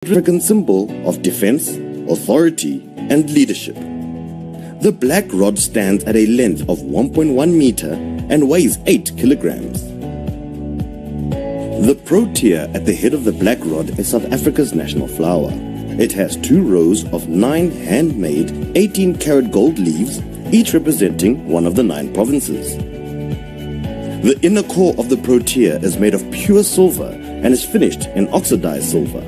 African symbol of defense, authority, and leadership. The black rod stands at a length of 1.1 meter and weighs 8 kilograms. The protea at the head of the black rod is South Africa's national flower. It has 2 rows of 9 handmade 18-karat gold leaves, each representing one of the 9 provinces. The inner core of the protea is made of pure silver and is finished in oxidized silver.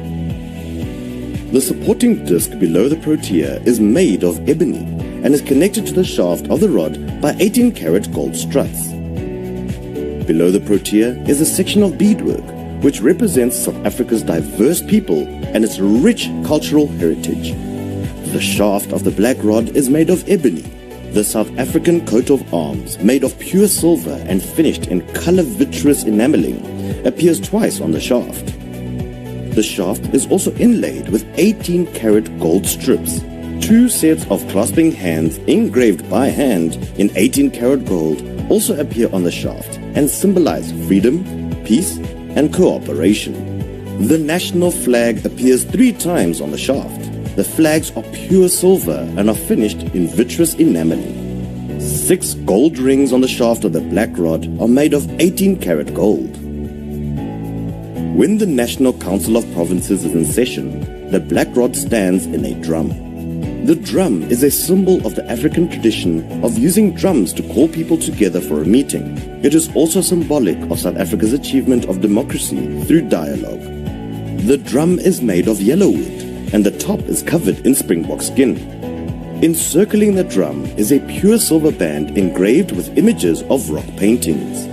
The supporting disc below the protea is made of ebony and is connected to the shaft of the rod by 18-karat gold struts. Below the protea is a section of beadwork which represents South Africa's diverse people and its rich cultural heritage. The shaft of the black rod is made of ebony. The South African coat of arms, made of pure silver and finished in color vitreous enameling, appears twice on the shaft. The shaft is also inlaid with 18-karat gold strips. 2 sets of clasping hands engraved by hand in 18-karat gold also appear on the shaft and symbolize freedom, peace, and cooperation. The national flag appears 3 times on the shaft. The flags are pure silver and are finished in vitreous enameling. 6 gold rings on the shaft of the black rod are made of 18-karat gold. When the National Council of Provinces is in session, the black rod stands in a drum. The drum is a symbol of the African tradition of using drums to call people together for a meeting. It is also symbolic of South Africa's achievement of democracy through dialogue. The drum is made of yellow wood and the top is covered in springbok skin. Encircling the drum is a pure silver band engraved with images of rock paintings.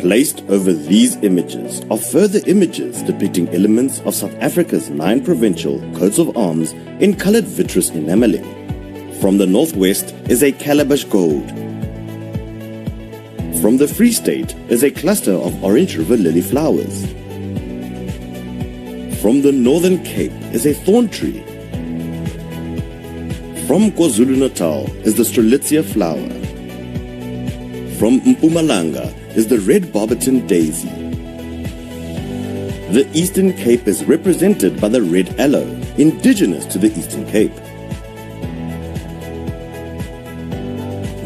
Placed over these images are further images depicting elements of South Africa's 9 provincial coats of arms in colored vitreous enameling. From the northwest is a calabash gold. From the Free State is a cluster of Orange River lily flowers. From the Northern Cape is a thorn tree. From KwaZulu-Natal is the Strelitzia flower. From Mpumalanga is the red Barberton daisy. The Eastern Cape is represented by the red aloe, indigenous to the Eastern Cape.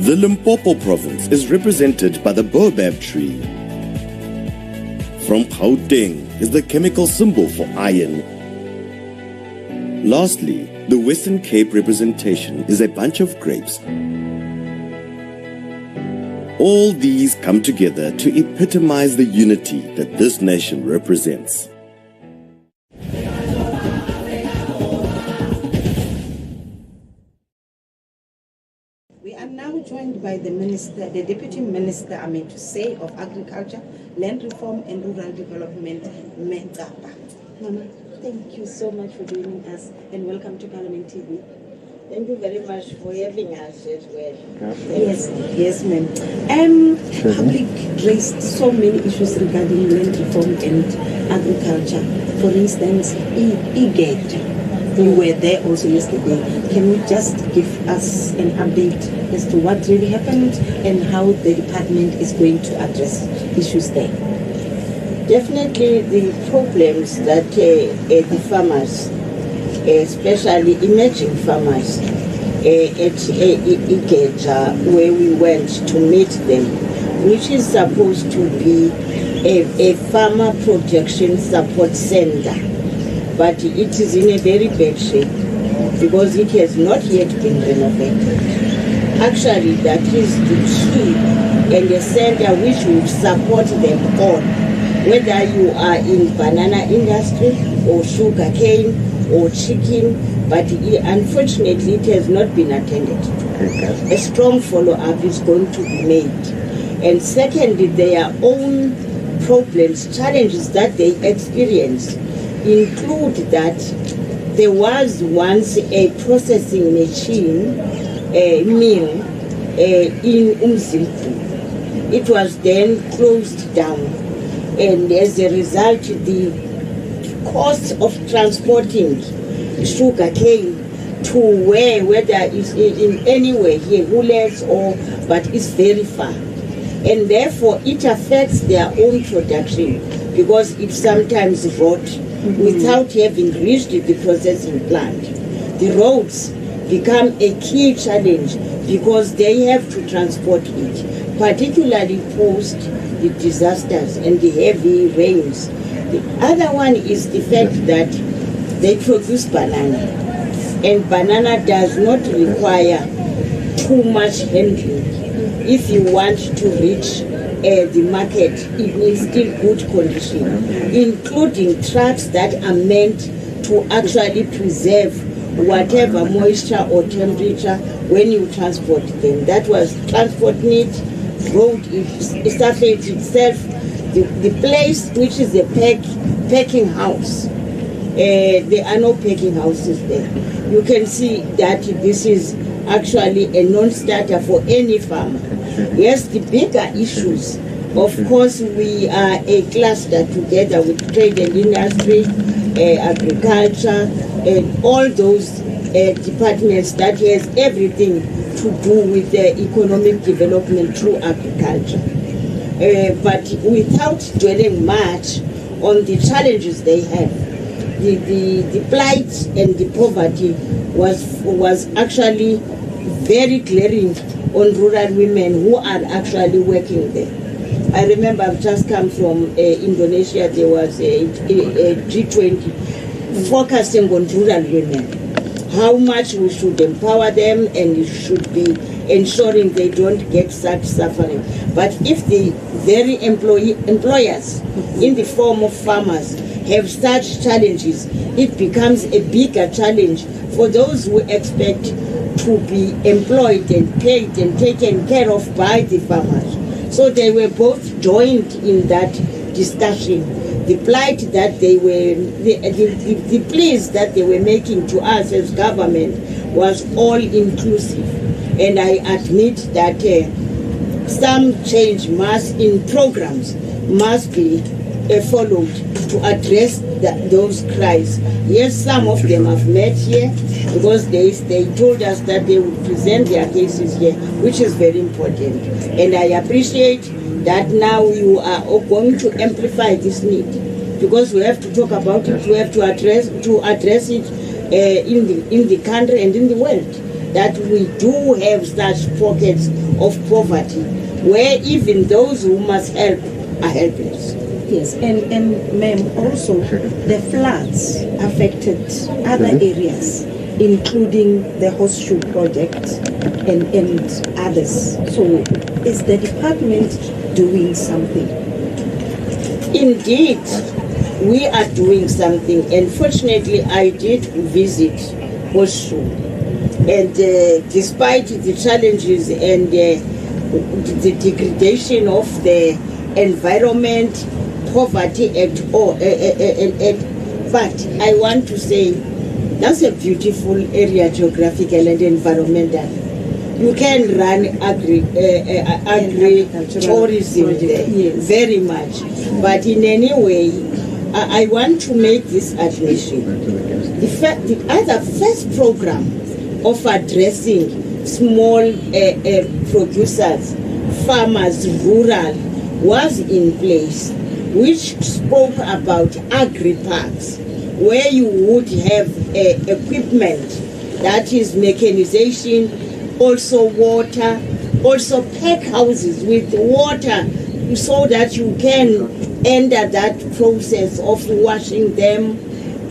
The Limpopo province is represented by the baobab tree. From Gauteng is the chemical symbol for iron. Lastly, the Western Cape representation is a bunch of grapes. All these come together to epitomize the unity that this nation represents. We are now joined by the Deputy Minister, of Agriculture, Land Reform and Rural Development, Mengapa. Mama, thank you so much for joining us and welcome to Parliament TV. Thank you very much for having us as well. Yes, ma'am. Public raised so many issues regarding land reform and agriculture. For instance, EGAD. We were there also yesterday. Can you just give us an update as to what really happened and how the department is going to address issues there? Definitely the problems that the farmers, especially emerging farmers at Ikeja, where we went to meet them, which is supposed to be a farmer protection support center, but it is in a very bad shape because it has not yet been renovated. Actually, that is the key and a center which will support them all, whether you are in banana industry or sugar cane or chicken, but unfortunately it has not been attended to. A strong follow-up is going to be made. And secondly, their own problems, challenges that they experience include that there was once a processing machine, mill in Umzimpu. It was then closed down, and as a result the cost of transporting sugar cane to whether it's in anywhere here, Woolers but it's very far. And therefore it affects their own production because it sometimes rot without having reached the processing plant. The roads become a key challenge because they have to transport it, particularly post the disasters and the heavy rains. The other one is the fact that they produce banana, and banana does not require too much handling. If you want to reach the market, it needs still good condition, including trucks that are meant to actually preserve whatever moisture or temperature when you transport them. That was transport need, road surface itself, the place which is a packing house. There are no packing houses there. You can see that this is actually a non-starter for any farmer. Yes, the bigger issues, of course, we are a cluster together with trade and industry, agriculture, and all those departments that has everything to do with economic development through agriculture. But without dwelling much on the challenges they have, the plight and the poverty was actually very glaring on rural women who are actually working there. I remember I've just come from Indonesia. There was a G20 focusing on rural women, how much we should empower them and we should be ensuring they don't get such suffering. But if the very employers in the form of farmers have such challenges, it becomes a bigger challenge for those who expect to be employed and paid and taken care of by the farmers. So they were both joined in that discussion. The plight that they were, the pleas that they were making to us as government was all inclusive. And I admit that some change in programs must be followed to address those cries. Yes, some of them have met here because they told us that they would present their cases here, which is very important. And I appreciate that now you are going to amplify this need, because we have to talk about it, we have to address it in the country and in the world, that we do have such pockets of poverty where even those who must help are helpless. Yes, and ma'am, also the floods affected other areas, including the Horseshoe Project and others. So is the department doing something? Indeed, we are doing something. And fortunately, I did visit Horseshoe. And despite the challenges and the degradation of the environment, poverty but I want to say that's a beautiful area geographical and environmental. You can run agri-tourism there, yes, very much. But in any way, I want to make this admission. The other first program of addressing small producers, farmers, rural, was in place, which spoke about agri-parks, where you would have equipment, that is mechanization, also water, also pack houses with water, so that you can enter that process of washing them,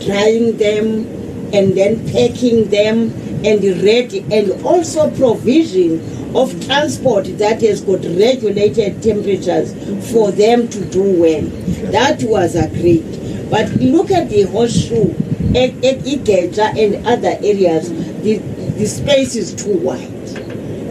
drying them, and then packing them and ready, and also provision of transport that has got regulated temperatures for them to do well. That was agreed. But look at the Horseshoe, Ikeja and other areas, the space is too wide.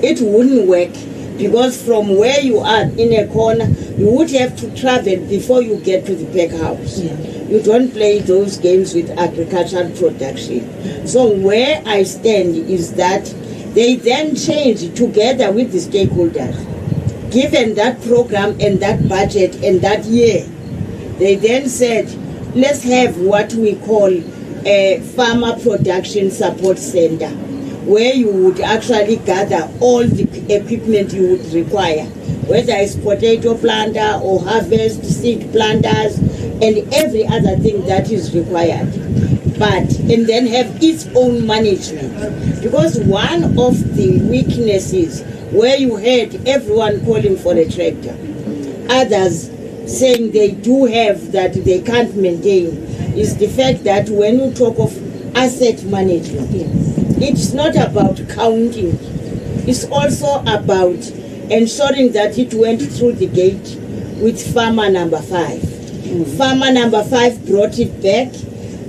It wouldn't work, because from where you are in a corner, you would have to travel before you get to the pack house. Yeah. You don't play those games with agricultural production. So where I stand is that they then changed together with the stakeholders. Given that program and that budget and that year, they then said, let's have what we call a farmer production support center, where you would actually gather all the equipment you would require whether it's potato planter or harvest seed planters and every other thing that is required. And then have its own management. Because one of the weaknesses where you heard everyone calling for a tractor, others saying they do have that they can't maintain, is the fact that when you talk of asset management, it's not about counting. It's also about ensuring that it went through the gate with farmer number 5. Farmer number 5 brought it back.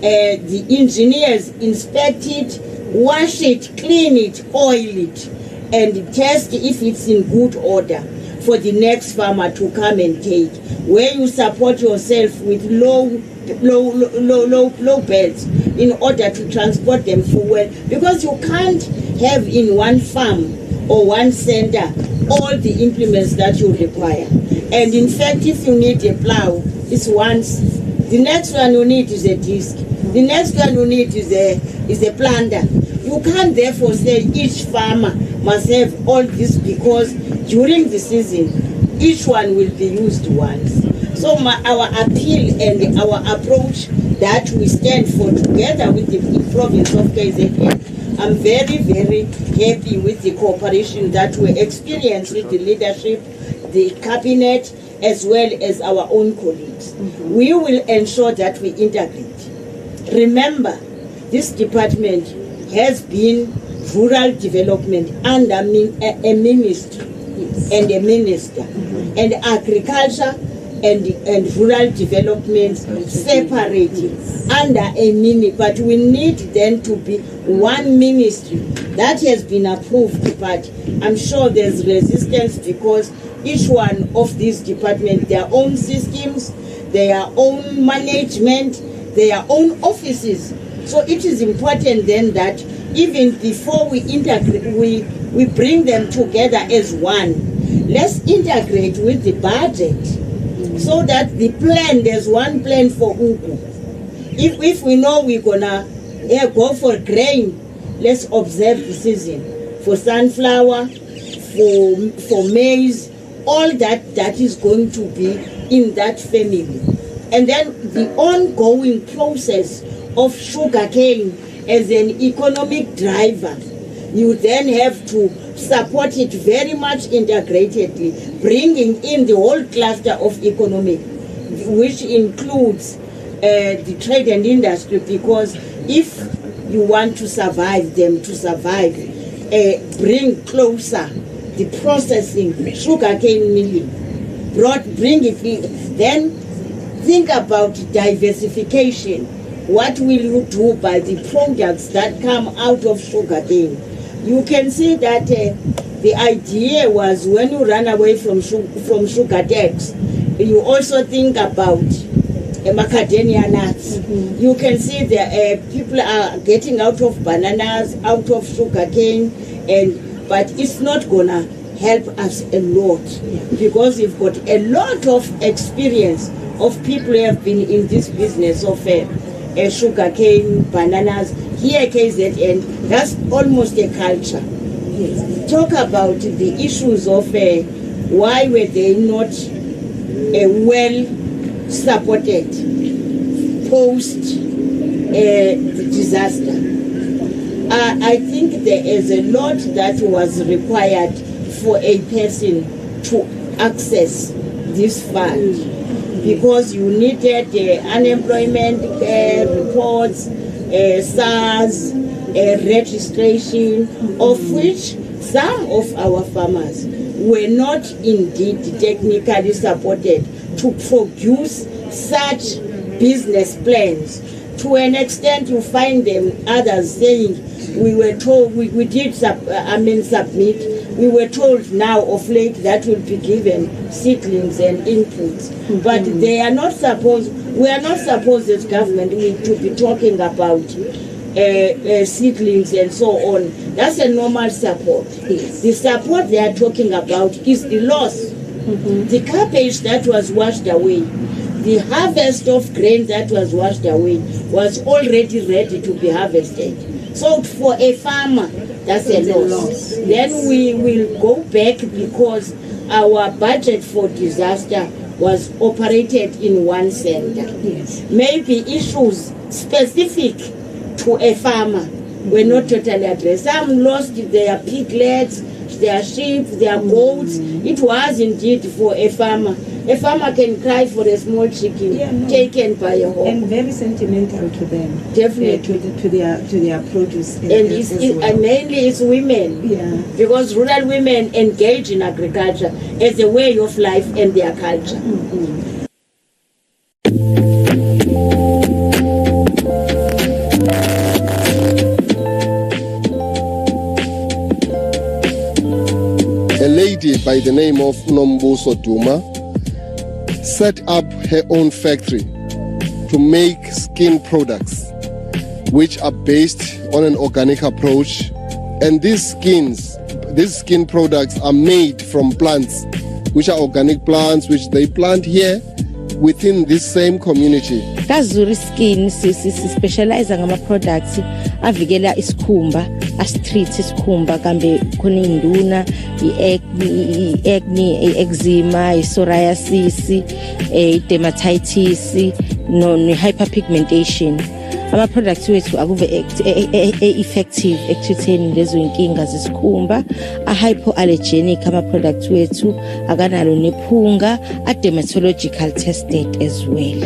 The engineers inspect it, wash it, clean it, oil it, and test if it's in good order for the next farmer to come and take. Where you support yourself with low beds in order to transport them forward, because you can't have in one farm or one center all the implements that you require. And in fact, if you need a plow, it's once. The next one you need is a disc. The next one you need is a planter. You can't therefore say each farmer must have all this, because during the season, each one will be used once. So our appeal and our approach that we stand for together with the province of KZN, I'm very, very happy with the cooperation that we experience with the leadership, the cabinet, as well as our own colleagues. We will ensure that we integrate. Remember, this department has been rural development under a ministry and a minister, and agriculture and rural development separated under a mini, but we need then to be one ministry that has been approved. But I'm sure there's resistance, because each one of these departments, their own systems, their own management, their own offices. So it is important then that even before we integrate, we bring them together as one. Let's integrate with the budget, so that the plan, there's one plan for Uku. If we know we're gonna go for grain, let's observe the season for sunflower, for maize, all that is going to be in that family. And then the ongoing process of sugarcane as an economic driver, you then have to support it very much integratedly, bringing in the whole cluster of economy, which includes the trade and industry, because if you want to survive them, bring closer the processing, sugarcane milling, bring it in. Then think about diversification. What will you do by the products that come out of sugarcane? You can see that the idea was, when you run away from sugar tax, you also think about macadamia nuts. You can see that people are getting out of bananas, out of sugarcane, but it's not gonna help us a lot, because we've got a lot of experience of people who have been in this business of sugarcane, bananas. Here KZN, that's almost a culture. Talk about the issues of why were they not well supported post the disaster. I think there is a lot that was required for a person to access this fund, because you needed unemployment reports, SARS, registration, of which some of our farmers were not indeed technically supported to produce such business plans. To an extent, you find them others saying, we were told, we did submit, we were told now of late that will be given seedlings and inputs. But they are not supposed, we are not supposed as government to be talking about seedlings and so on. That's a normal support. The support they are talking about is the loss. The cabbage that was washed away, the harvest of grain that was washed away was already ready to be harvested. So for a farmer, that's a loss. Then we will go back, because our budget for disaster was operated in one center. Yes. Maybe issues specific to a farmer were not totally addressed. Some lost their piglets, their sheep, their goats. It was indeed for a farmer. A farmer can cry for a small chicken taken by a hawk. And very sentimental to them. Definitely. To their produce. And mainly it's women. Yeah. Because rural women engage in agriculture as a way of life and their culture. A lady by the name of Nombuso Duma set up her own factory to make skin products which are based on an organic approach, and these skin products are made from plants which are organic plants which they plant here within this same community. KwaZulu Skin specialize ngama products avikela isikhumba, astreat isikhumba kambe khona induna, acne, eczema, psoriasis, dermatitis, no hyperpigmentation. Ama products wethu akuve effective ekuthini lezo inkinga zesikhumba, a hypoallergenic ama products wethu akanalo nephunga, a dermatological tested as well.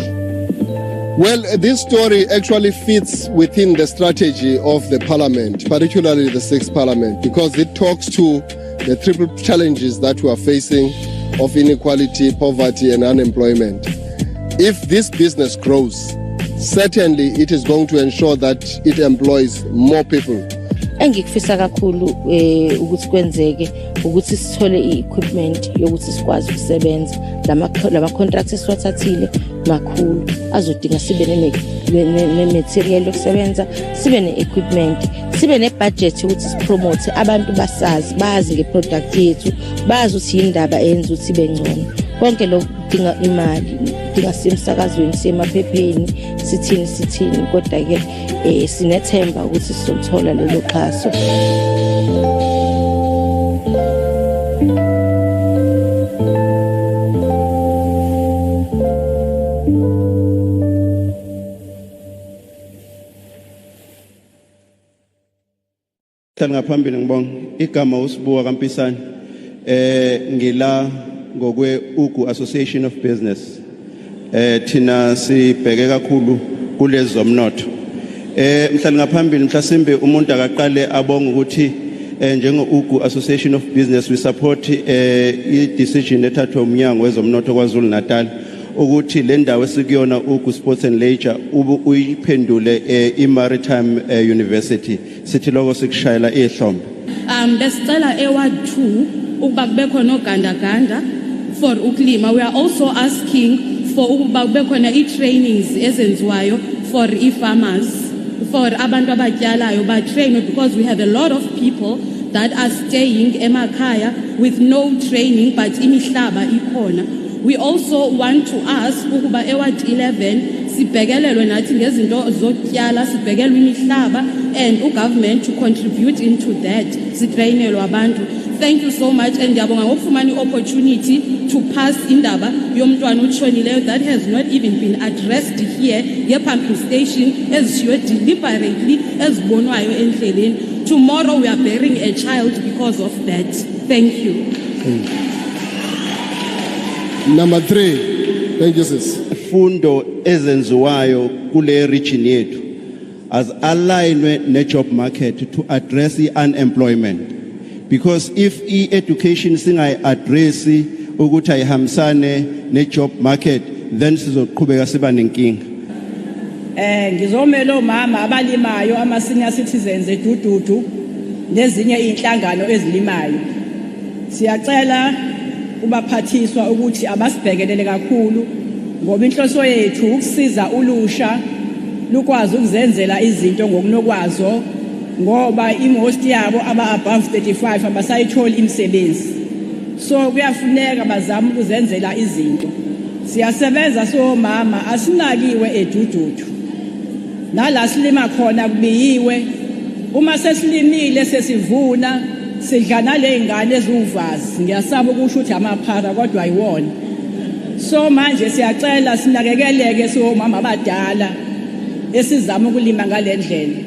Well, this story actually fits within the strategy of the parliament, particularly the 6th parliament, because it talks to the triple challenges that we are facing of inequality, poverty, and unemployment. If this business grows, certainly it is going to ensure that it employs more people. Engikufisa kakhulu ukuthi kwenzeke ukuthi sithole i-equipment yokuthi sikwazi ukusebenza lama contracts esiwathathile makhulu azodinga sibe ne-material yokusebenza, sibe ne-equipment, sibe ne-budget ukuthi sipromote abantu bazi nge-product yethu, bazi ukuthi yindaba eyenza ukuthi ibe ngcono. Konke lokho kudinga imali, kudinga semsakazweni, semaphepheni, sithini kodwa ke sinethemba ukuthi sizothola lelo xhaso. Ngaphambili ngibonga igama uSibuka kaMpisane ngila ngokwe Ugu Association of Business thina sibheke kakhulu kulezi zomnotho mhlali ngaphambili mhlasimbe umuntu akaqale abonga ukuthi njengo Ugu Association of Business we support I decision ethathwa umnyango wezomnotho KwaZulu-Natal ukuthi le ndawo esikuyona Ugu Sports and Leisure uyiphendule iMaritime University sithi lokho sikushayela ihlombe. Besicela eward 2 ukuba kube khona ogandaganda for ukulima. We are also asking for ukuba kube khona i-trainings ezenziwayo for farmers, for abantu abatyalayo ba train, because we have a lot of people that are staying emakhaya with no training but imihlaba ikhona. We also want to ask ukuba eward 11 sibhekelelwe nathi ngezinto zokutyala, sibhekelwe imihlaba and ugovernment to contribute into that, sitrainelwe abantu. Thank you so much and ngiyabonga ngokufumana opportunity to pass indaba yomntwana utshonileyo that has not even been addressed here ye-pumping station ezishiywe deliberately ezibonwayo endleleni. Tomorrow we are burying a child because of that. Thank you. Number 3. Thank you, sis. Fundo ezenziwayo kule region yethu as aligned ne-job market to address the unemployment, because if education singayi-address ukuthi ayihambisane ne-job market then sizoqhubeka siba nenkinga. Ngizomela omama abalimayo ama-senior citizens edududu nezinye inhlangano ezilimayo, siyacela kubaphathiswa ukuthi abasibhekelele kakhulu ngoba inhloso yethu ukusiza ulusha lukwazi ukuzenzela izinto ngokunokwazo, ngoba imost yabo aba above 35 abasayithola imisebenzi. So kuyafuneka bazama ukuzenzela izinto. Siyasebenza somama, asinakiwe edududu, nala silima khona kubiyiwe. Uma sesilimile sesivuna sidla nale ngane eziuvazi ngiyasaba ukusho ukuthi amaphara kodwa ayiwona. So manje siyacela sinakekeleke siwomama abadala esizama ukulima ngalendlela.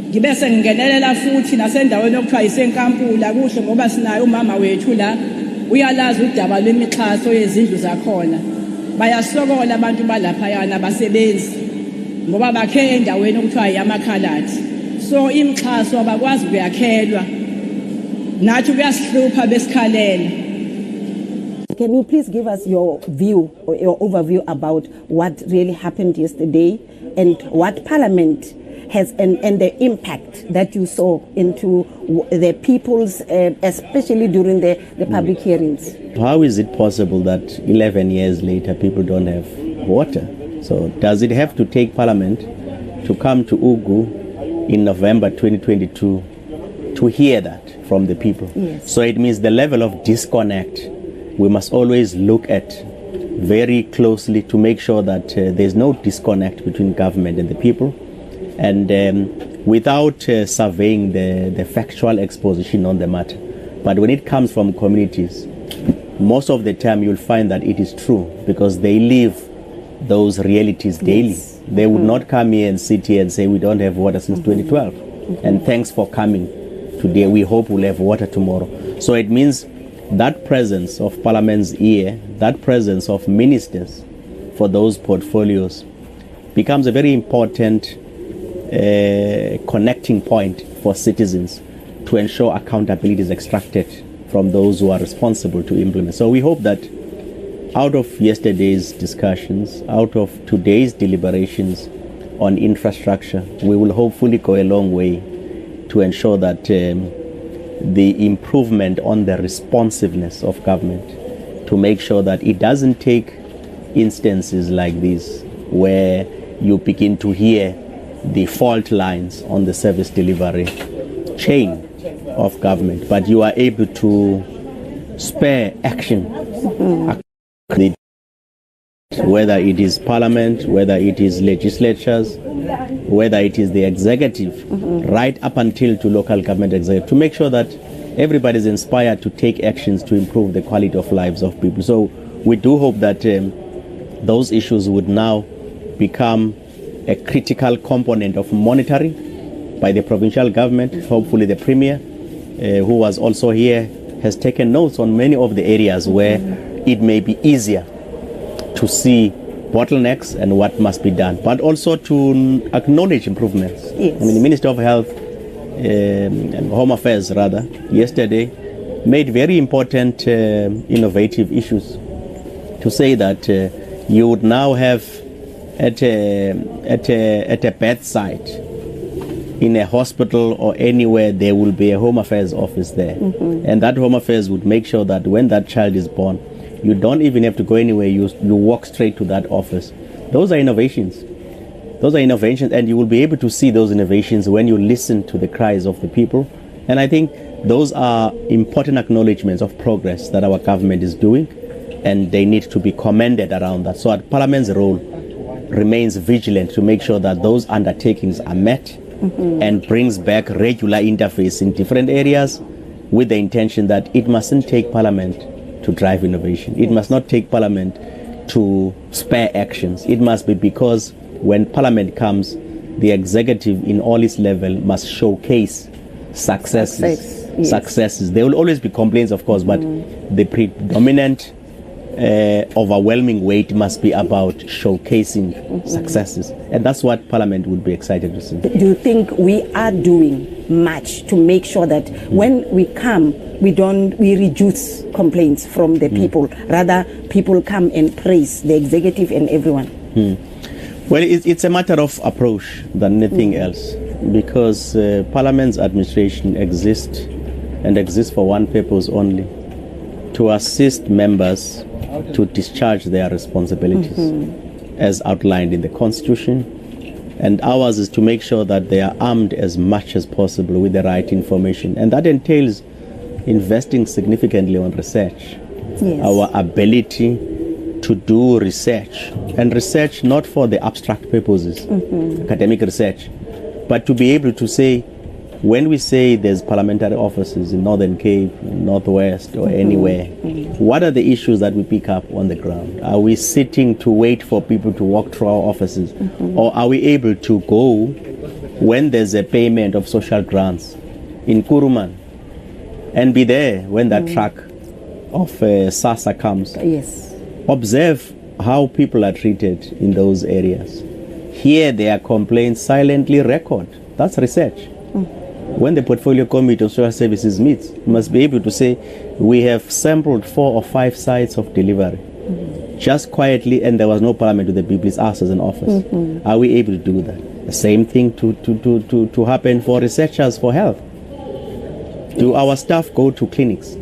Ngibe sengingenelela futhi nasendaweni okuthiwa isenkampula kuhle ngoba sinayo umama wethu la uyalazi udaba lwemixhaso yezindlu zakhona. Bayasokola abantu balapha yana abasebenzi ngoba bakhe endaweni okuthiwa yamakhalati. So imixhaso abakwazi ukuyakhelwa. Nathi kuyasihlupha besikhalela. Can you please give us your view or your overview about what really happened yesterday and what Parliament has and the impact that you saw into the people's, especially during the public hearings? How is it possible that 11 years later people don't have water? So does it have to take Parliament to come to Ugu in November 2022 to hear that from the people? Yes. So it means the level of disconnect we must always look at very closely to make sure that there's no disconnect between government and the people. And without surveying the factual exposition on the matter. But when it comes from communities, most of the time you'll find that it is true because they live those realities daily. Yes. They would not come here and sit here and say we don't have water since 2012. And thanks for coming today. We hope we'll have water tomorrow. So it means that presence of Parliament's ear, that presence of ministers for those portfolios becomes a very important connecting point for citizens to ensure accountability is extracted from those who are responsible to implement. So we hope that out of yesterday's discussions, out of today's deliberations on infrastructure, we will hopefully go a long way to ensure that the improvement on the responsiveness of government, to make sure that it doesn't take instances like this where you begin to hear the fault lines on the service delivery chain of government, but you are able to spare action, whether it is Parliament, whether it is legislatures, whether it is the executive, right up until to local government executive, to make sure that everybody is inspired to take actions to improve the quality of lives of people. So we do hope that those issues would now become a critical component of monitoring by the provincial government. Hopefully the Premier, who was also here, has taken notes on many of the areas where it may be easier to see bottlenecks and what must be done, but also to acknowledge improvements. Yes. I mean, the Minister of Health and Home Affairs, rather, yesterday made very important innovative issues to say that you would now have at a bedside in a hospital or anywhere, there will be a Home Affairs office there. And that Home Affairs would make sure that when that child is born, you don't even have to go anywhere, you walk straight to that office. Those are innovations. Those are innovations, and you will be able to see those innovations when you listen to the cries of the people. And I think those are important acknowledgements of progress that our government is doing, and they need to be commended around that. So at Parliament's role remains vigilant to make sure that those undertakings are met and brings back regular interface in different areas with the intention that it mustn't take Parliament to drive innovation. It must not take Parliament to spare actions. It must be because when Parliament comes, the executive in all its level must showcase successes. Yes. Successes. There will always be complaints, of course, but the predominant overwhelming weight must be about showcasing successes. And that's what Parliament would be excited to see. Do you think we are doing much to make sure that when we come, we reduce complaints from the people, rather people come and praise the executive and everyone? Well, it's a matter of approach than anything else, because Parliament's administration exists for one purpose only: to assist members to discharge their responsibilities as outlined in the Constitution. And ours is to make sure that they are armed as much as possible with the right information. And that entails investing significantly on research. Yes. Our ability to do research, and research not for the abstract purposes, academic research, but to be able to say, when we say there's parliamentary offices in Northern Cape, Northwest, or anywhere, what are the issues that we pick up on the ground? Are we sitting to wait for people to walk through our offices? Or are we able to go when there's a payment of social grants in Kuruman and be there when that truck of SASA comes? Yes. Observe how people are treated in those areas. Hear their complaints, silently record. That's research. When the Portfolio Committee of Social Services meets, you must be able to say, we have sampled 4 or 5 sites of delivery, just quietly, and there was no parliament with the people. It's us as an office. Are we able to do that? The same thing to happen for researchers for health. Do our staff go to clinics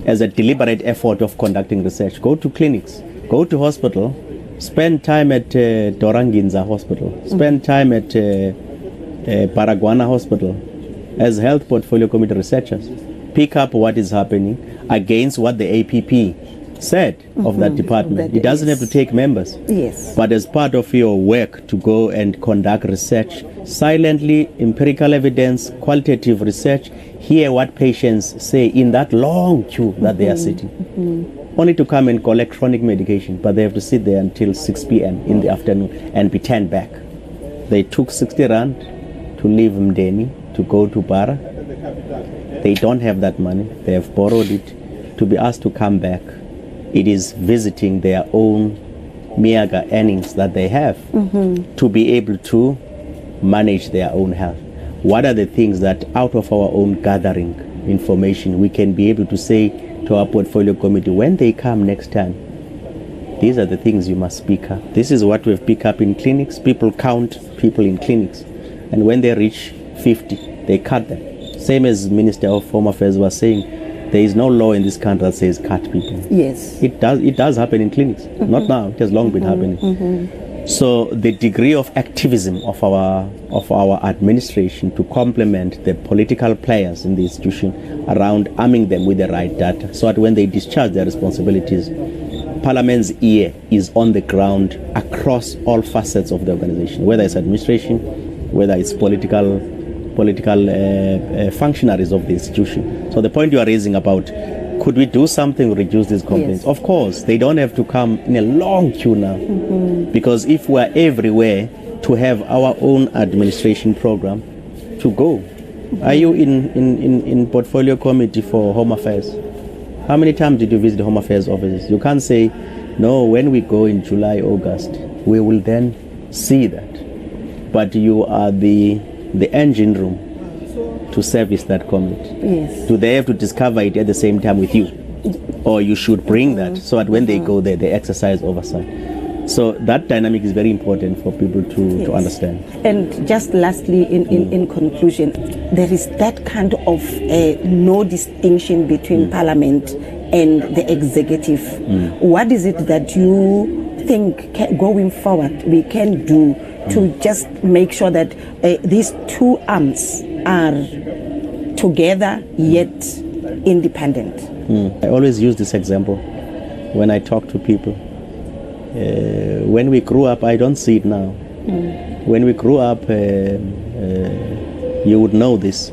as a deliberate effort of conducting research? Go to clinics, go to hospital, spend time at Doranginza Hospital, spend time at Paraguana Hospital as health portfolio committee researchers. Pick up what is happening against what the APP said of that department. It doesn't have to take members. Yes. But as part of your work to go and conduct research, silently, empirical evidence, qualitative research, hear what patients say in that long queue that they are sitting. Only to come and collect chronic medication, but they have to sit there until 6 p.m. in the afternoon and be turned back. They took 60 rand to leave Mdeni to go to Para. They don't have that money. They have borrowed it to be asked to come back. It is visiting their own meager earnings that they have to be able to manage their own health. What are the things that out of our own gathering information we can be able to say to our portfolio committee when they come next time? These are the things you must speak up. This is what we've picked up in clinics. People count people in clinics, and when they reach 50, they cut them. Same as Minister of Home Affairs was saying, there is no law in this country that says cut people. Yes. It does happen in clinics. Not now, it has long been happening. So the degree of activism of our administration to complement the political players in the institution around arming them with the right data, so that when they discharge their responsibilities, Parliament's ear is on the ground across all facets of the organization, whether it's administration, whether it's political functionaries of the institution. So the point you are raising about, could we do something to reduce these complaints? Yes. Of course, they don't have to come in a long queue now, because if we are everywhere to have our own administration program to go. Are you in portfolio committee for Home Affairs? How many times did you visit the Home Affairs offices? You can't say, no, when we go in July, August, we will then see that. But you are the engine room to service that committee. Yes. Do they have to discover it at the same time with you? Or you should bring that so that when they go there, they exercise oversight. So that dynamic is very important for people to understand. And just lastly, in conclusion, there is that kind of no distinction between Parliament and the executive. What is it that you think going forward we can do to just make sure that these two arms are together yet independent? I always use this example when I talk to people. When we grew up, I don't see it now. When we grew up, you would know this.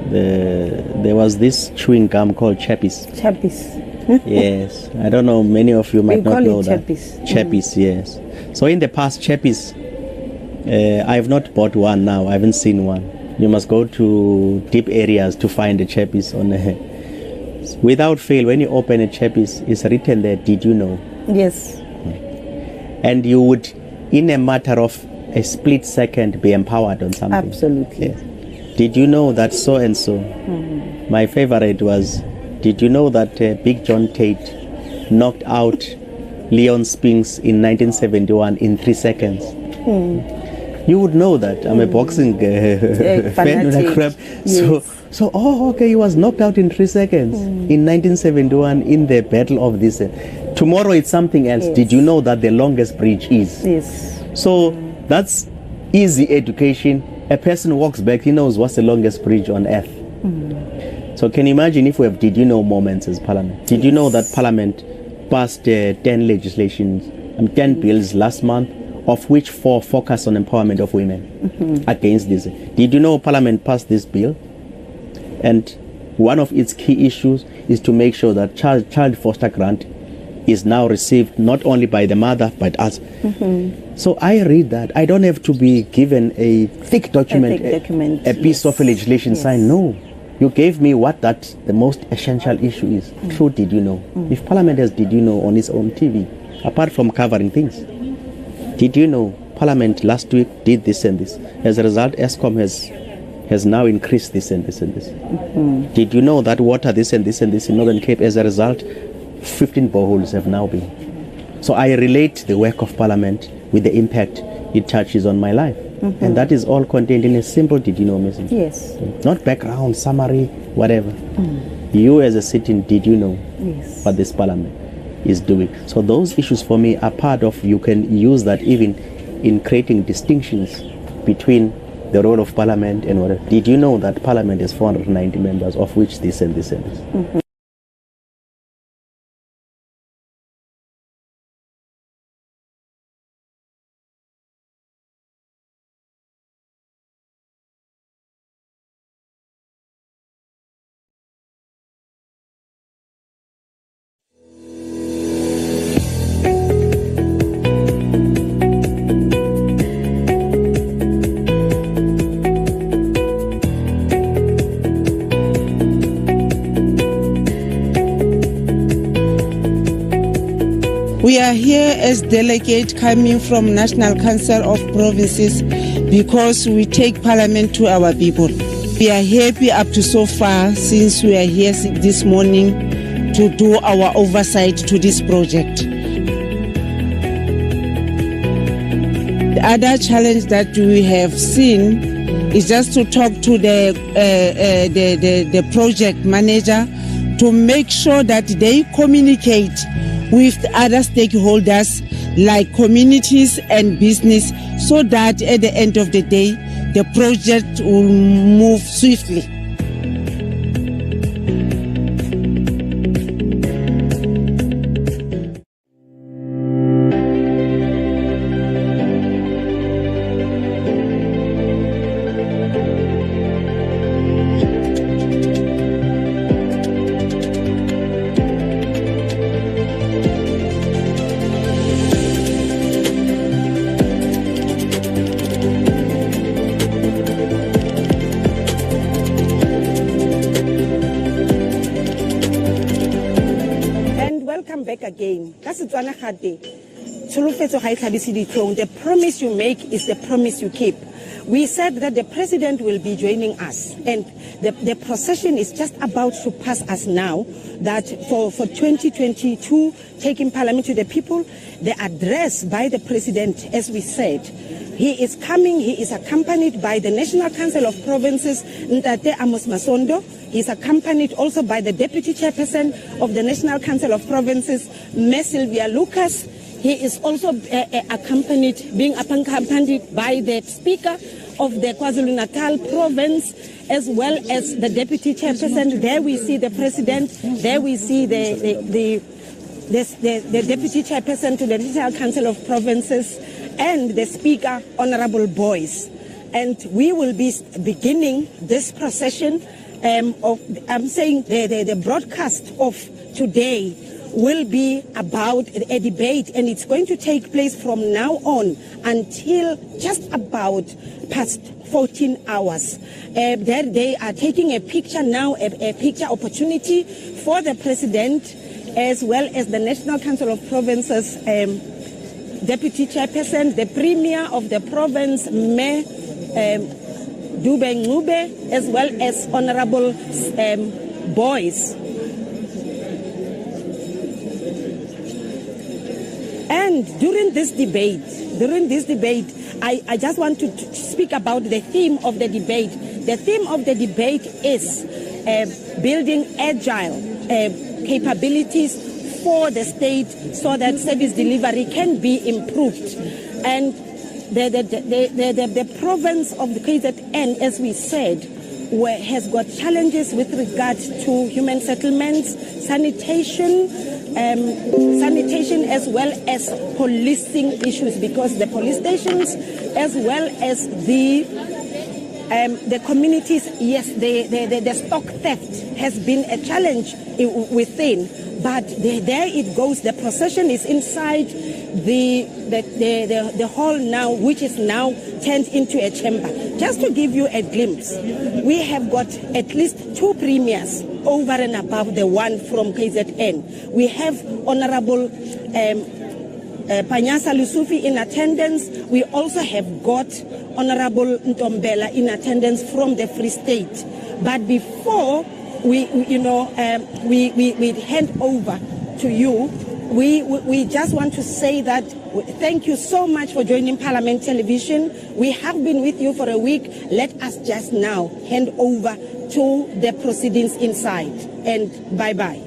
There was this chewing gum called Chappies. Chappies. Yes, I don't know, many of you might not know that. Chappies. Chappies, yes. So in the past, Chappies, I have not bought one now. I haven't seen one. You must go to deep areas to find the Chappies on without fail. When you open a Chappies, it's written there, did you know? Yes. And you would, in a matter of a split second, be empowered on something. Absolutely. Yes. Did you know that so and so? My favorite was, did you know that Big John Tate knocked out Leon Spinks in 1971 in 3 seconds? You would know that. I'm a boxing fan. Yes. So, okay, he was knocked out in 3 seconds in 1971 in the battle of this. Tomorrow it's something else. Yes. Did you know that the longest bridge is? Yes. So that's easy education. A person walks back, he knows what's the longest bridge on earth. So can you imagine if we have did you know moments as Parliament? Did you know that Parliament passed 10 legislations, 10 bills last month of which 4 focus on empowerment of women against this. Did you know Parliament passed this bill? And one of its key issues is to make sure that child foster grant is now received not only by the mother but us. So I read that. I don't have to be given a thick document, a piece of legislation signed. No. You gave me what the most essential issue is. True, did you know? If Parliament has did you know on its own TV, apart from covering things, did you know Parliament last week did this and this? As a result, NCOP has now increased this and this and this. Did you know that water this and this and this in Northern Cape? As a result, 15 boreholes have now been. So I relate the work of Parliament with the impact it touches on my life. And that is all contained in a simple did you know message. Yes. Not background, summary, whatever. You as a Sittng, did you know what this Parliament is doing? So those issues for me are part of, you can use that even in creating distinctions between the role of Parliament and whatever. Did you know that Parliament has 490 members, of which this and this and this? We are here as delegates coming from National Council of Provinces because we take Parliament to our people. We are happy up to so far since we are here this morning to do our oversight to this project. The other challenge that we have seen is just to talk to the project manager to make sure that they communicate with other stakeholders like communities and business so that at the end of the day, the project will move swiftly. Back again. That's the promise you make is the promise you keep. We said that the president will be joining us, and the procession is just about to pass us now, that for 2022, taking Parliament to the people, the address by the president, as we said, he is coming, he is accompanied by the National Council of Provinces, Ntate Amos Masondo. He is accompanied also by the Deputy Chairperson of the National Council of Provinces, Ms. Sylvia Lucas. He is also being accompanied by the Speaker of the KwaZulu-Natal province, as well as the Deputy Chairperson. There we see the President. There we see the Deputy Chairperson to the National Council of Provinces and the Speaker, Honorable Boyce. And we will be beginning this procession the broadcast of today will be about a debate, and it's going to take place from now on until just about past 14 hours. There they are taking a picture now, a picture opportunity for the President as well as the National Council of Provinces Deputy Chairperson, the Premier of the province, Mayor Dube Ngube, as well as Honorable Boyce. And during this debate, I just want to speak about the theme of the debate. The theme of the debate is building agile capabilities for the state so that service delivery can be improved. And the province of the KZN, as we said, has got challenges with regard to human settlements, sanitation, as well as policing issues, because the police stations as well as the communities, yes, the stock theft has been a challenge within, but there it goes. The procession is inside the hall now, which is now turned into a chamber. Just to give you a glimpse, we have got at least 2 premiers over and above the one from KZN. We have Honorable Panyasa Lusufi in attendance. We also have got Honorable Ntombela in attendance from the Free State. But before we hand over to you, we just want to say that thank you so much for joining Parliament Television. We have been with you for a week. Let us just now hand over to the proceedings inside, and bye-bye.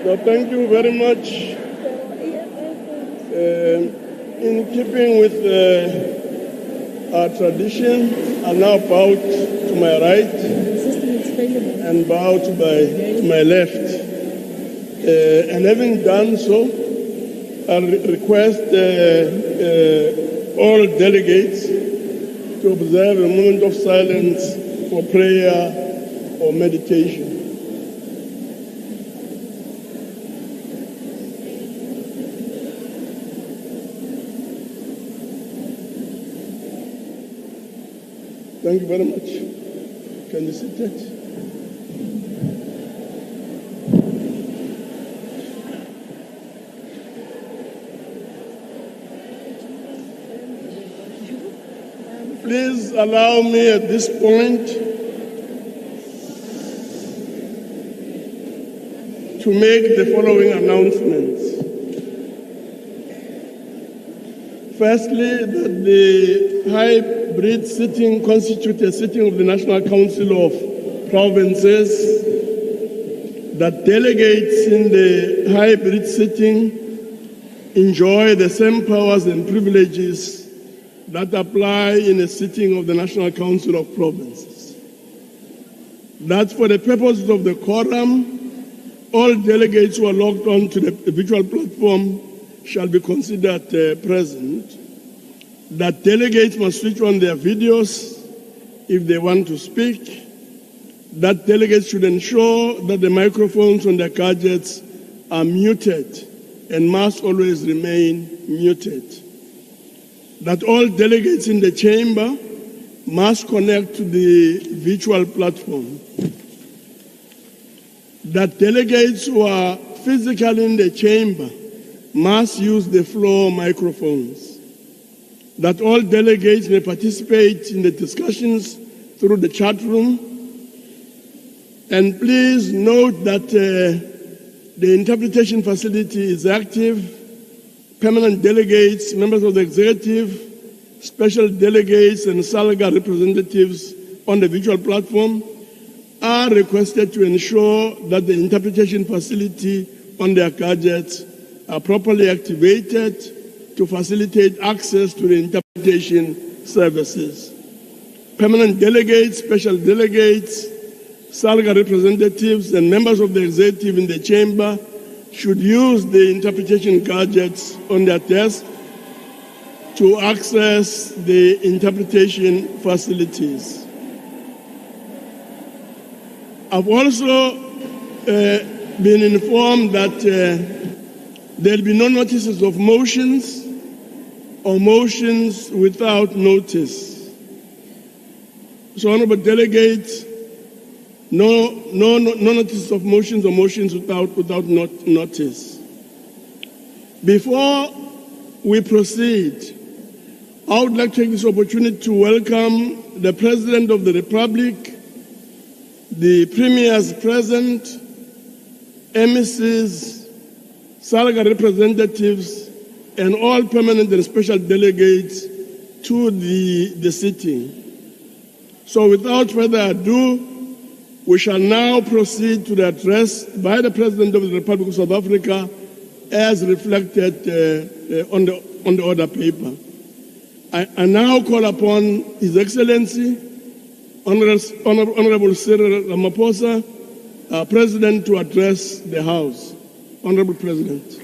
So thank you very much. In keeping with our tradition, I now bow to my right and bow to my left. And having done so, I request all delegates to observe a moment of silence for prayer or meditation. Thank you very much. Can you sit down? Please allow me at this point to make the following announcements. Firstly, that the hybrid sitting constitutes a sitting of the National Council of provinces, that delegates in the hybrid sitting enjoy the same powers and privileges that apply in a sitting of the National Council of Provinces. That for the purposes of the quorum, all delegates who are logged on to the virtual platform shall be considered present. That delegates must switch on their videos if they want to speak. That delegates should ensure that the microphones on their gadgets are muted and must always remain muted. That all delegates in the chamber must connect to the virtual platform. That delegates who are physically in the chamber must use the floor microphones. That all delegates may participate in the discussions through the chat room. And please note that the interpretation facility is active. Permanent delegates, members of the executive, special delegates, and SALGA representatives on the virtual platform are requested to ensure that the interpretation facility on their gadgets are properly activated to facilitate access to the interpretation services. Permanent delegates, special delegates, SALGA representatives, and members of the executive in the chamber should use the interpretation gadgets on their desk to access the interpretation facilities. I've also been informed that there'll be no notices of motions or motions without notice. So, honorable delegates, no notice of motions or motions without notice. Before we proceed, I would like to take this opportunity to welcome the President of the Republic, the premiers present, MECs, SALGA representatives, and all permanent and special delegates to the sitting. So without further ado, we shall now proceed to the address by the President of the Republic of South Africa as reflected on the order paper. I now call upon His Excellency, Honorable Cyril Ramaphosa, President, to address the House. Honorable President.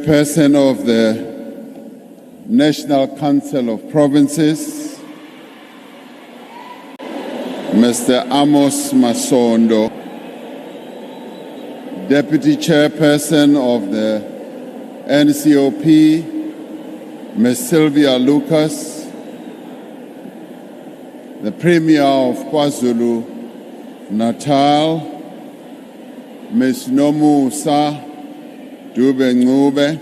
Person of the National Council of Provinces, Mr. Amos Masondo, Deputy Chairperson of the NCOP, Ms. Sylvia Lucas, the Premier of KwaZulu-Natal, Ms. Nomusa Dube Ngube,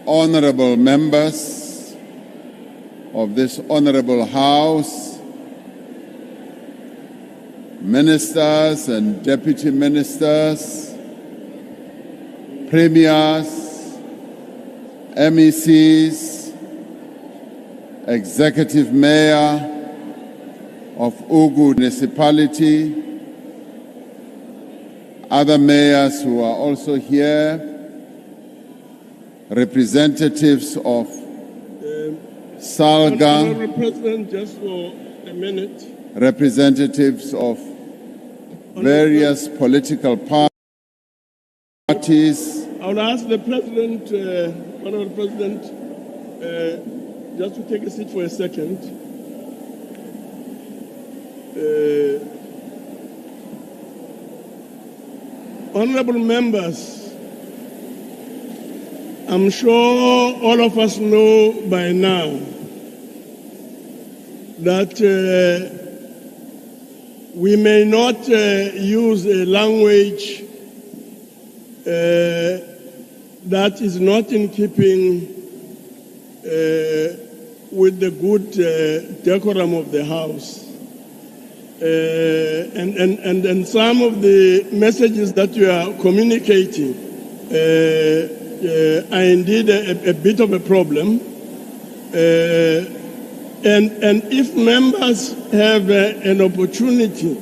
honorable members of this honorable House, ministers and deputy ministers, premiers, MECs, executive mayor of Ugu municipality, other mayors who are also here, representatives of SALGA, Honorable President, just for a minute. Representatives of various political parties. I will ask the President, Honorable President, just to take a seat for a second. Honorable members, I'm sure all of us know by now that we may not use a language that is not in keeping with the good decorum of the House. And some of the messages that you are communicating are indeed a bit of a problem. And if members have an opportunity,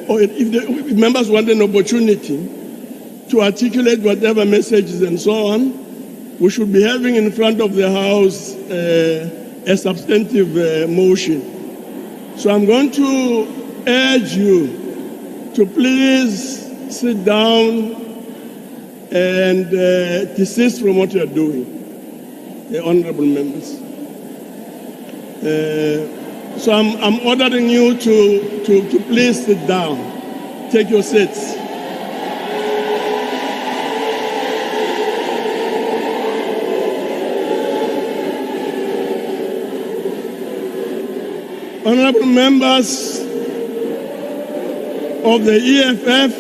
or if members want an opportunity to articulate whatever messages and so on, we should be having in front of the House a substantive motion. So I'm going to urge you to please sit down and desist from what you are doing, honorable members. So I'm ordering you to please sit down. Take your seats. Honorable members of the EFF,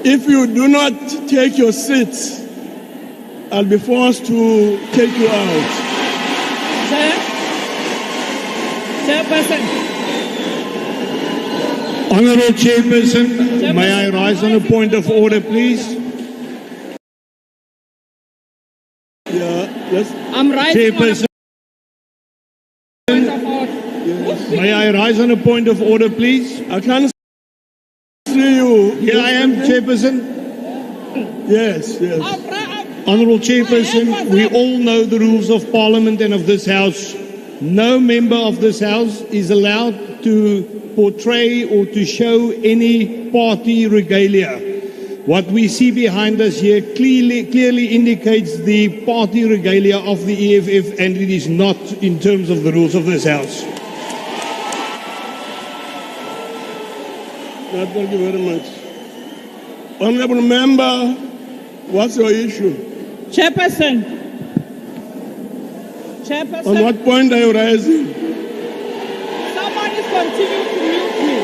if you do not take your seats, I'll be forced to take you out. Chairperson. Honorable Chairperson, may I rise on a point of order, please? Yes. I'm rising Chairperson, on a point of order. Yes. may I rise on a point of order, please? I can't see you. Here I am, Chairperson. Yes, yes. Honorable Chairperson, we all know the rules of Parliament and of this House. No member of this House is allowed to portray or to show any party regalia. What we see behind us here clearly indicates the party regalia of the EFF, and it is not in terms of the rules of this House. Thank you very much. Honorable member, what's your issue? Chairperson. Chairperson. On what point are you rising? Someone is continuing to mute me.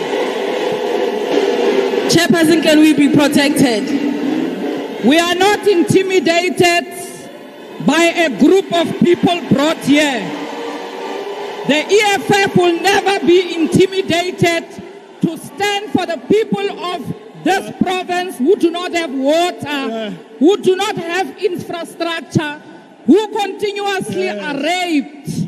Chairperson, can we be protected? We are not intimidated by a group of people brought here. The EFF will never be intimidated to stand for the people of this province who do not have water, who do not have infrastructure, who continuously are raped,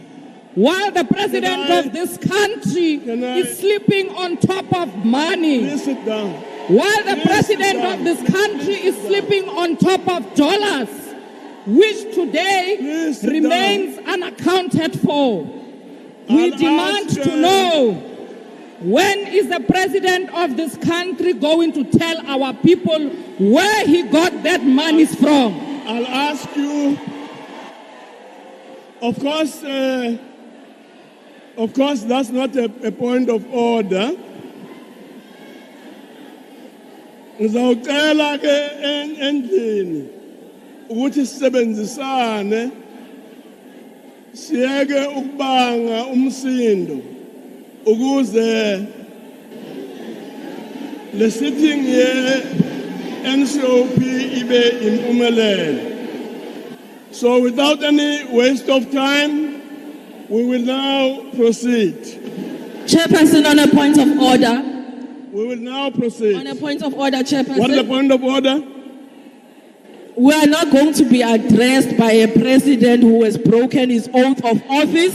while the president of this country is sleeping on top of money. Please sit down. While the president of this country is sleeping on top of dollars, which today remains unaccounted for. We demand to know, when is the president of this country going to tell our people where he got that money from? I'll ask you, of course, that's not a point of order. Ngizawucela ke endlini ukuthi sisebenzisane siyeke ukubanga umsindo ukuze le sitting ye NCOP ibe impumelelo. So without any waste of time, we will now proceed. Chairperson, on a point of order. We will now proceed. On a point of order, Chairperson. What is the point of order? We are not going to be addressed by a president who has broken his oath of office.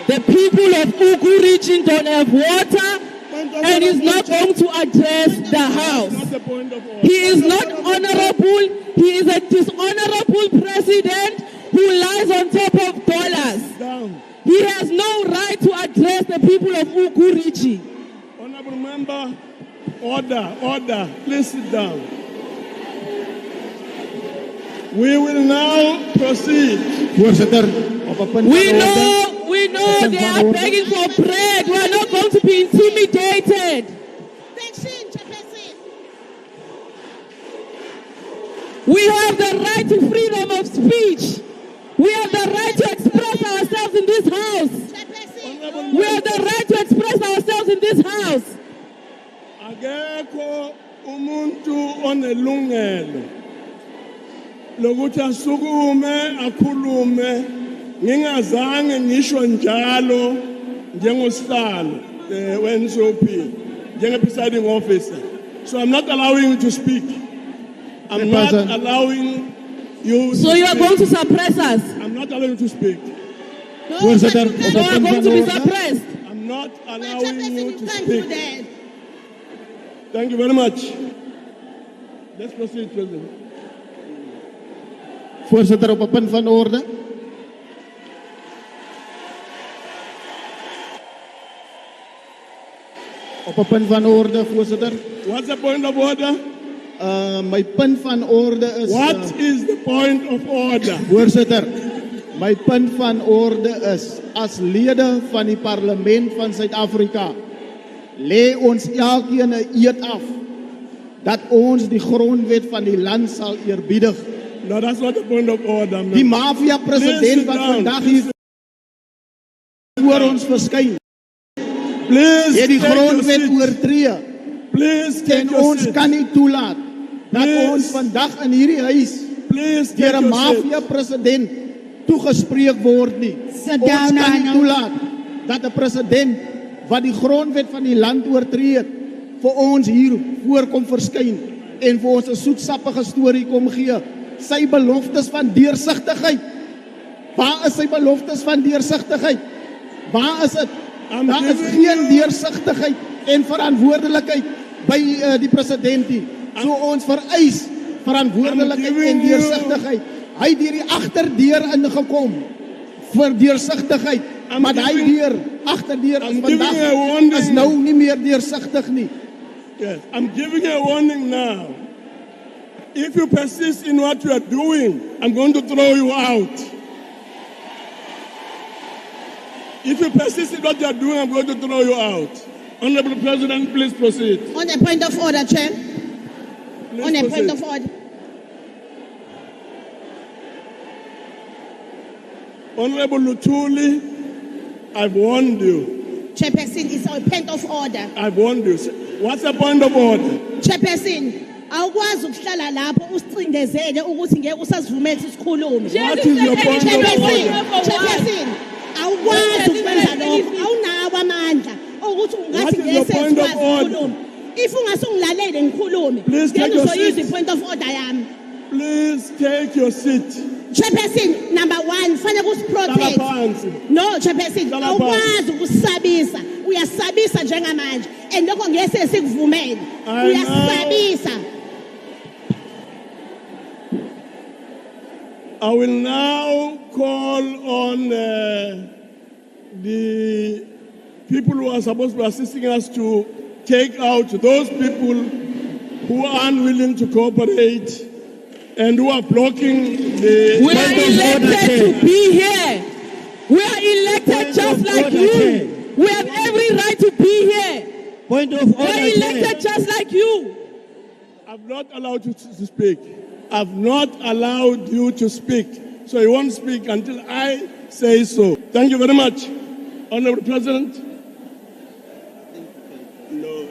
The people of Ugu region don't have water, and is not going to address the House. He is not honorable. He is a dishonorable president who lies on top of dollars. He has no right to address the people of Ugu region. Honorable member, order. Please sit down. We will now proceed. We We know they are begging for bread. We are not going to be intimidated. We have the right to freedom of speech. We have the right to express ourselves in this house. We have the right to express ourselves in this house. Akekho umuntu onelungelo lokuthi asukume akhulume ngingazange ngisho njalo njengosihlalo we-NCOP njenge-presiding officer. So I'm not allowing you to speak. I'm not allowing you. So you are going to suppress us? I'm not allowing you to speak. No, you are going to be suppressed. I'm not allowing you to speak. Thank you very much. Let's proceed, President. Voorzitter, op een punt van orde. Op een punt van orde, voorzitter. What's the point of order? My punt van orde is... What is the point of order? Voorzitter, my punt van orde is, as lede van die parlement van Suid-Afrika, lê ons elkeen 'n eed af, dat ons die grondwet van die land sal eerbiedig. No, that's not the point of order, man. Die mafia-president wat vandag hier voor ons verskyn, het die grondwet oortree. En ons kan nie toelaat dat ons vandag in hierdie huis deur 'n mafia-president toegespreek word nie. Ons kan nie toelaat dat 'n president wat die grondwet van die land oortree het, vir ons hier voorkom verskyn en vir ons 'n soetsappige storie kom gee. Sy beloftes van deursigtigheid. Waar is sy beloftes van deursigtigheid? Waar is dit? Daar is geen deursigtigheid en verantwoordelikheid by die president nie. So ons vereis verantwoordelikheid en deursigtigheid. Hy het deur die agterdeur ingekom vir deursigtigheid, maar daai deur agterdeur is vandag is nou nie meer deursigtig nie. Yes, I'm giving you a warning now. If you persist in what you are doing, I'm going to throw you out. If you persist in what you are doing, I'm going to throw you out. Honorable President, please proceed. On a point of order, Chair. Please On a proceed. point of order. Honorable Lutuli, I've warned you. Chairperson, it's a point of order. I've warned you. What's the point of order? Chairperson, awukwazi ukuhlala lapho usicindezele ukuthi ngeke usazivumele isikhulume. What is your point of order? Chairperson, awukwazi ukwenza lokho. Awunawo amandla ukuthi ungathi ngeke sikwazi ukukhuluma. If ungasungilalele ngikhulume, then uzoyiza i-point of order yami. Please take your seat. Chairperson, number one, fanele kusiprotect. No, Chairperson, awukwazi ukusabisa. Uyasabisa njengamanje. And lokho ngeke sikuvumele. Uyasabisa. I will now call on the people who are supposed to be assisting us to take out those people who are unwilling to cooperate and who are blocking the... We are elected to be here. We are elected just like you. We have every right to be here. Point of order. We are elected just like you. I've not allowed you to speak. I've not allowed you to speak. So you won't speak until I say so. Thank you very much. Honorable President. No.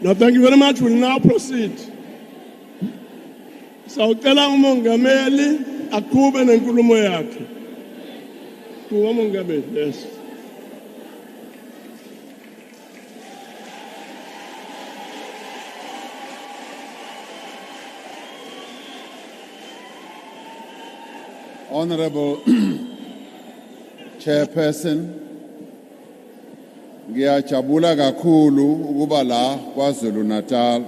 No, thank you very much. We'll now proceed. Sawucela umongameli aqhube nenkulumo yakhe. Kuwa mongameli, yes. Honorable Chairperson, ngiyajabula kakhulu ukuba la KwaZulu-Natal.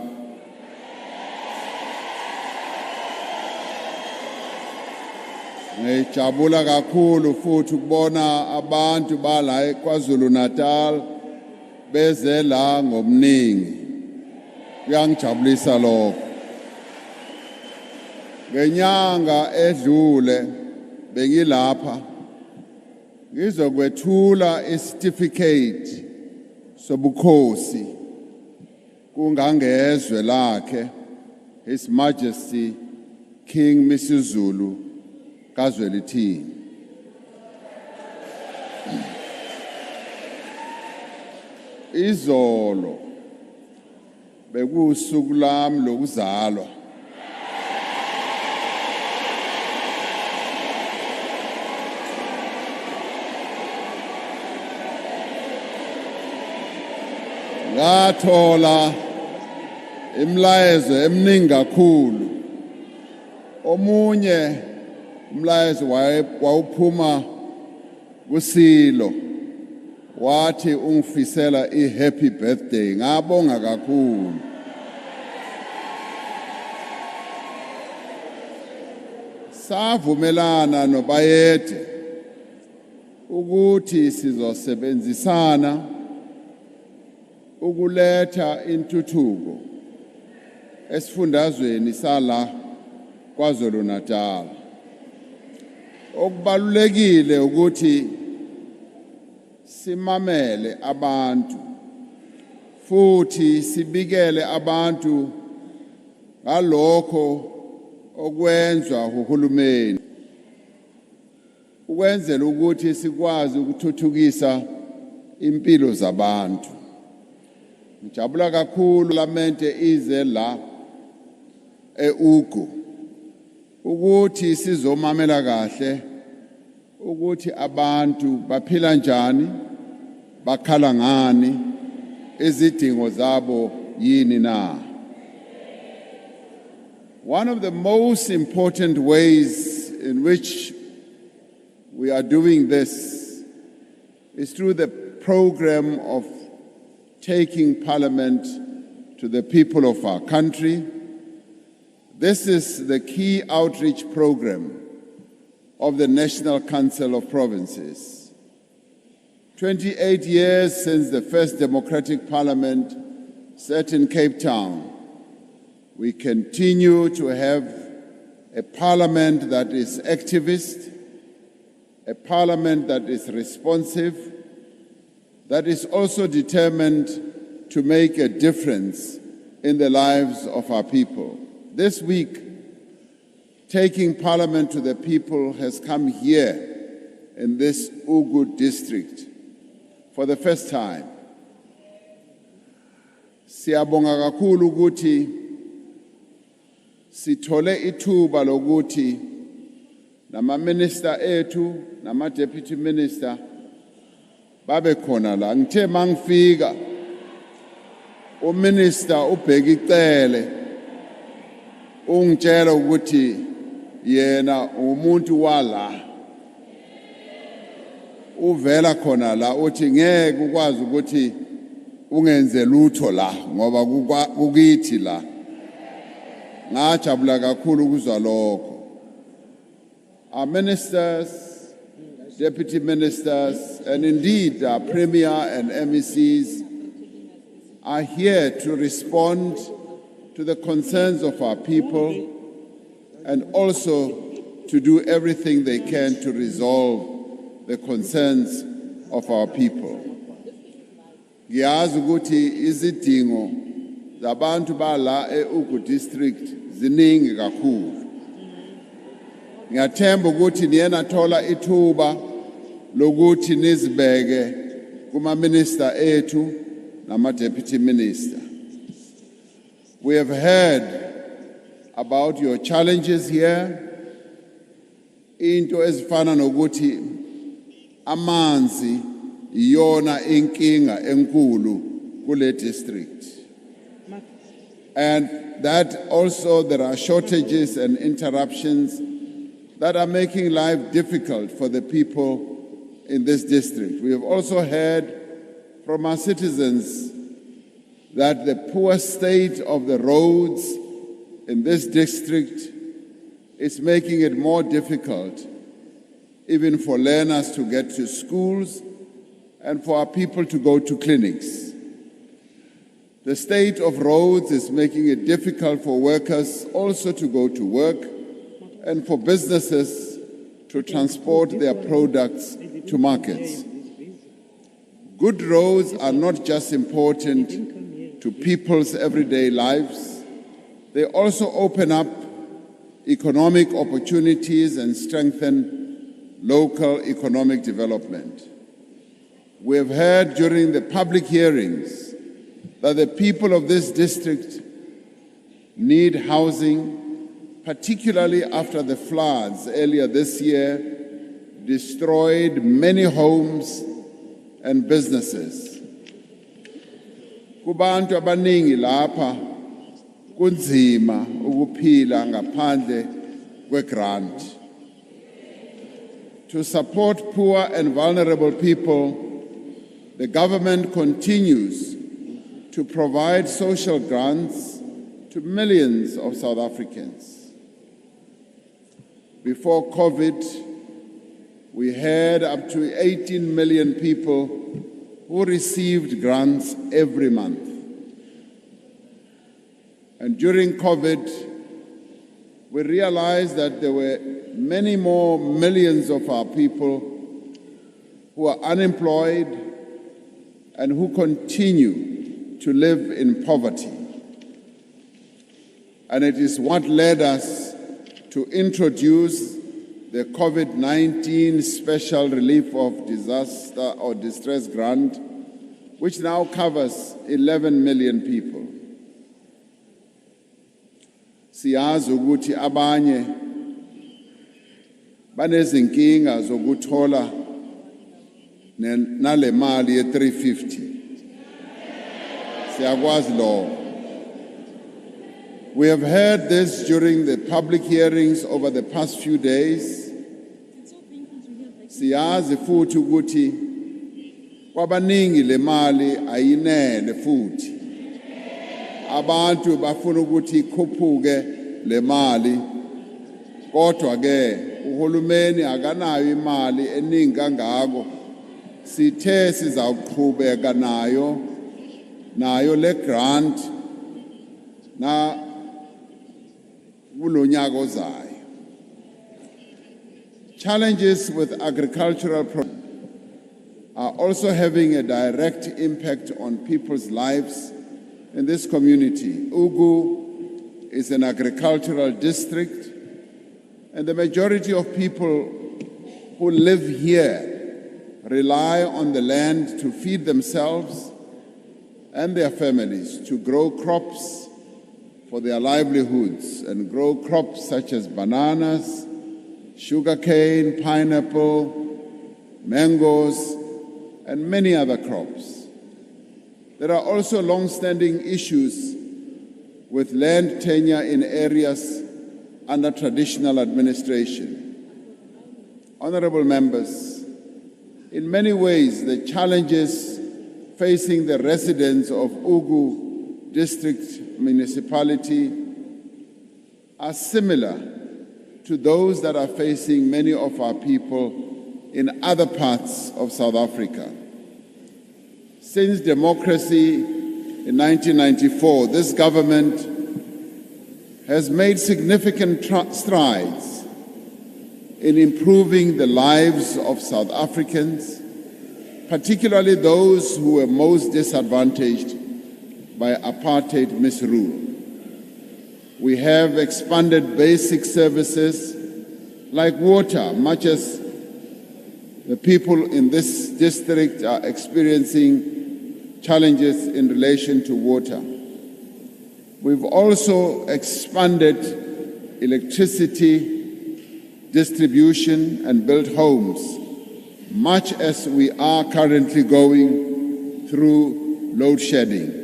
Ngiyajabula kakhulu futhi ukubona abantu bala KwaZulu-Natal beze la ngomningi. Kuyangijabulisa lokho. Ngenyanga edlule bengilapha ngizokwethula isitifiketi sobukhosi kungangezwe lakhe His Majesty King Misuzulu KwaZulu-Natal. Izolo bekusuku lami lokuzalwa. Ngathola imlayezo eminingi kakhulu. Omunye umlayezo wawuphuma kuSilo wathi ungifisela happy birthday. Ngabonga kakhulu. Savumelana noBayede ukuthi sizosebenzisana ukuletha intuthuko esifundazweni sala KwaZulu-Natal. Okubalulekile ukuthi simamele abantu futhi sibikele abantu ngalokho okwenzwa uhulumeni ukwenzela ukuthi sikwazi ukuthuthukisa impilo zabantu. Ngijabula kakhulu lamente ize la eUgu ukuthi sizomamela kahle ukuthi abantu baphila njani, bakhala ngani, izidingo zabo yini na. One of the most important ways in which we are doing this is through the program of taking Parliament to the people of our country. This is the key outreach program of the National Council of Provinces. 28 years since the first democratic parliament sat in Cape Town, we continue to have a parliament that is activist, a parliament that is responsive, that is also determined to make a difference in the lives of our people. This week, taking Parliament to the people has come here in this Ugu district for the first time. Siyabonga kakhulu ukuthi sithole ithuba lokuthi nama-minister ethu nama-deputy minister babe khona la. Ngithe mangifika uminister ubheka icele ungitshela ukuthi yena umuntu wala uvela khona la uthi ngeke ukwazi ukuthi ungenze lutho la ngoba kukithi la. Ngajabula kakhulu ukuzwa lokho. Our ministers, deputy ministers, and indeed our premier and MECs are here to respond to the concerns of our people and also to do everything they can to resolve the concerns of our people. Ngiyazi ukuthi izidingo zabantu bala eUgu district ziningi kakhulu. Ngiyathemba ukuthi niyena thola ithuba lokuthi nizibeke kuma-minister ethu nama-deputy minister. We have heard about your challenges here. Into ezifana nokuthi amanzi iyona inkinga enkulu kule district. And that also there are shortages and interruptions that are making life difficult for the people in this district. We have also heard from our citizens that the poor state of the roads in this district is making it more difficult even for learners to get to schools and for our people to go to clinics. The state of roads is making it difficult for workers also to go to work and for businesses to transport their products to markets. Good roads are not just important to people's everyday lives, they also open up economic opportunities and strengthen local economic development. We have heard during the public hearings that the people of this district need housing, particularly after the floods earlier this year destroyed many homes and businesses. Kubantu abaningi lapha kunzima ukuphila ngaphandle kwe-grant. To support poor and vulnerable people, the government continues to provide social grants to millions of South Africans. Before COVID, we had up to 18 million people who received grants every month. And during COVID, we realized that there were many more millions of our people who are unemployed and who continue to live in poverty. And it is what led us to introduce the COVID-19 Special Relief of Disaster or Distress Grant, which now covers 11 million people. Siyazi ukuthi abanye banezinkinga zokuthola nale mali ye-350. Siyakwazi lokho. We have heard this during the public hearings over the past few days. Siyazi futhi ukuthi kwabaningi le mali ayinele futhi. Abantu bafuna ukuthi ikhuphuke le mali. Kodwa ke uhulumeni akanayo imali eningi kangako. Sithe sizawuqhubeka nayo le grant na kulonyaka ozayo. Challenges with agricultural production are also having a direct impact on people's lives in this community. Ugu is an agricultural district, and the majority of people who live here rely on the land to feed themselves and their families, to grow crops for their livelihoods, and grow crops such as bananas, sugarcane, pineapple, mangoes, and many other crops. There are also long-standing issues with land tenure in areas under traditional administration. Honorable members, in many ways, the challenges facing the residents of Ugu District Municipality are similar to those that are facing many of our people in other parts of South Africa. Since democracy in 1994, this government has made significant strides in improving the lives of South Africans, particularly those who were most disadvantaged by apartheid misrule. We have expanded basic services like water, much as the people in this district are experiencing challenges in relation to water. We've also expanded electricity distribution and built homes, much as we are currently going through load shedding.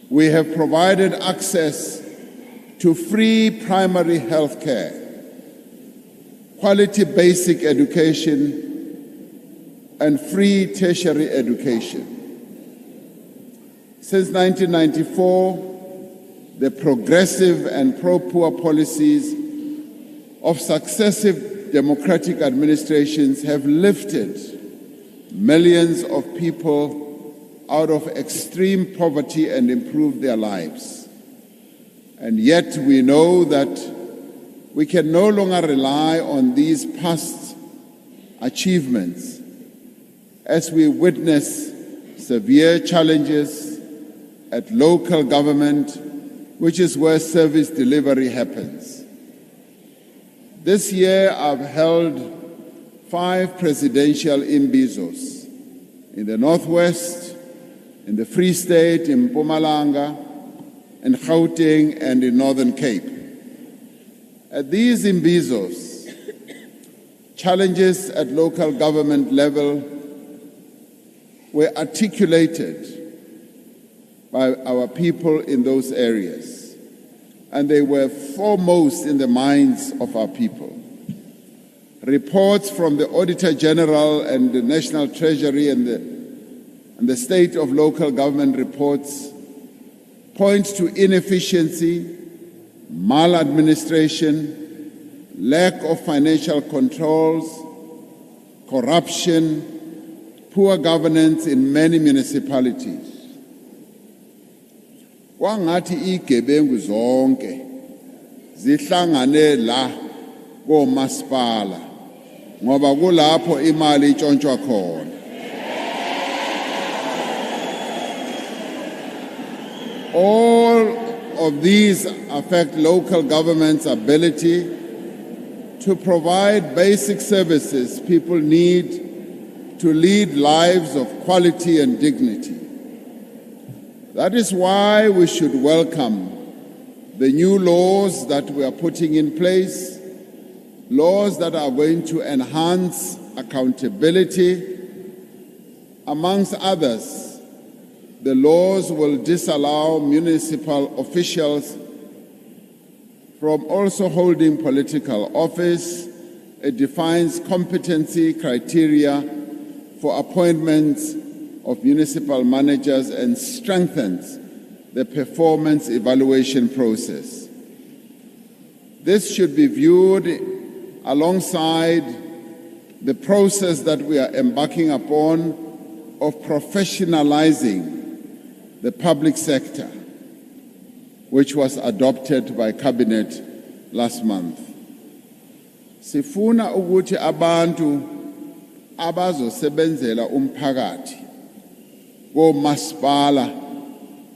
We have provided access to free primary health care, quality basic education, and free tertiary education. Since 1994, the progressive and pro-poor policies of successive democratic administrations have lifted millions of people out of extreme poverty and improve their lives. And yet we know that we can no longer rely on these past achievements as we witness severe challenges at local government, which is where service delivery happens. This year I've held 5 presidential imbizos in the Northwest, in the Free State, in Mpumalanga, in Gauteng, and in Northern Cape. At these imbizos, challenges at local government level were articulated by our people in those areas, and they were foremost in the minds of our people. Reports from the Auditor General and the National Treasury and the State of Local Government reports point to inefficiency, maladministration, lack of financial controls, corruption, poor governance in many municipalities. Kwangathi igebengu zonke zihlangane la komasipala ngoba kulapho imali itshontshwa khona. All of these affect local government's ability to provide basic services people need to lead lives of quality and dignity. That is why we should welcome the new laws that we are putting in place, laws that are going to enhance accountability. Amongst others, the laws will disallow municipal officials from also holding political office. It defines competency criteria for appointments of municipal managers and strengthens the performance evaluation process. This should be viewed alongside the process that we are embarking upon of professionalizing the public sector, which was adopted by Cabinet last month. Sifuna ukuthi abantu abazosebenzela umphakathi komasipala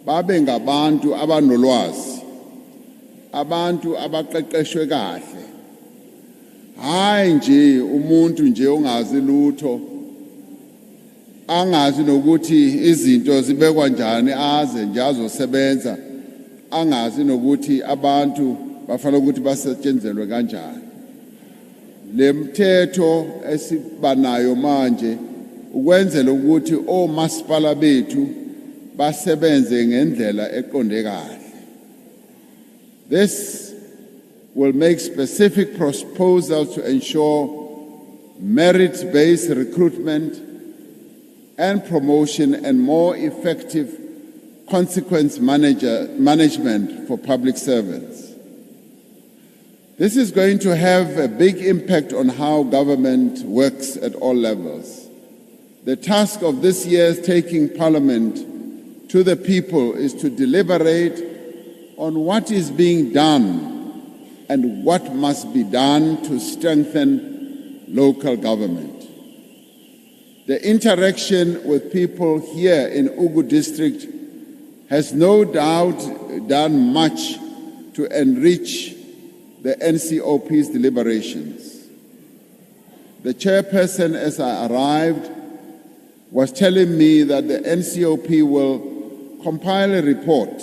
babe ngabantu abanolwazi, abantu abaqeqeshwe kahle, hayi nje umuntu nje ongazi lutho, angazi nokuthi izinto zibekwa njani, aze nje azosebenza, angazi nokuthi abantu bafanele ukuthi basetshenzelwe kanjani. Le mthetho esibanayo manje ukwenzela ukuthi omasipala bethu basebenze ngendlela eqonde kahle. This will make specific proposals to ensure merit-based recruitment and promotion and more effective consequence management for public servants. This is going to have a big impact on how government works at all levels. The task of this year's Taking Parliament to the People is to deliberate on what is being done and what must be done to strengthen local government. The interaction with people here in Ugu District has no doubt done much to enrich the NCOP's deliberations. The chairperson, as I arrived, was telling me that the NCOP will compile a report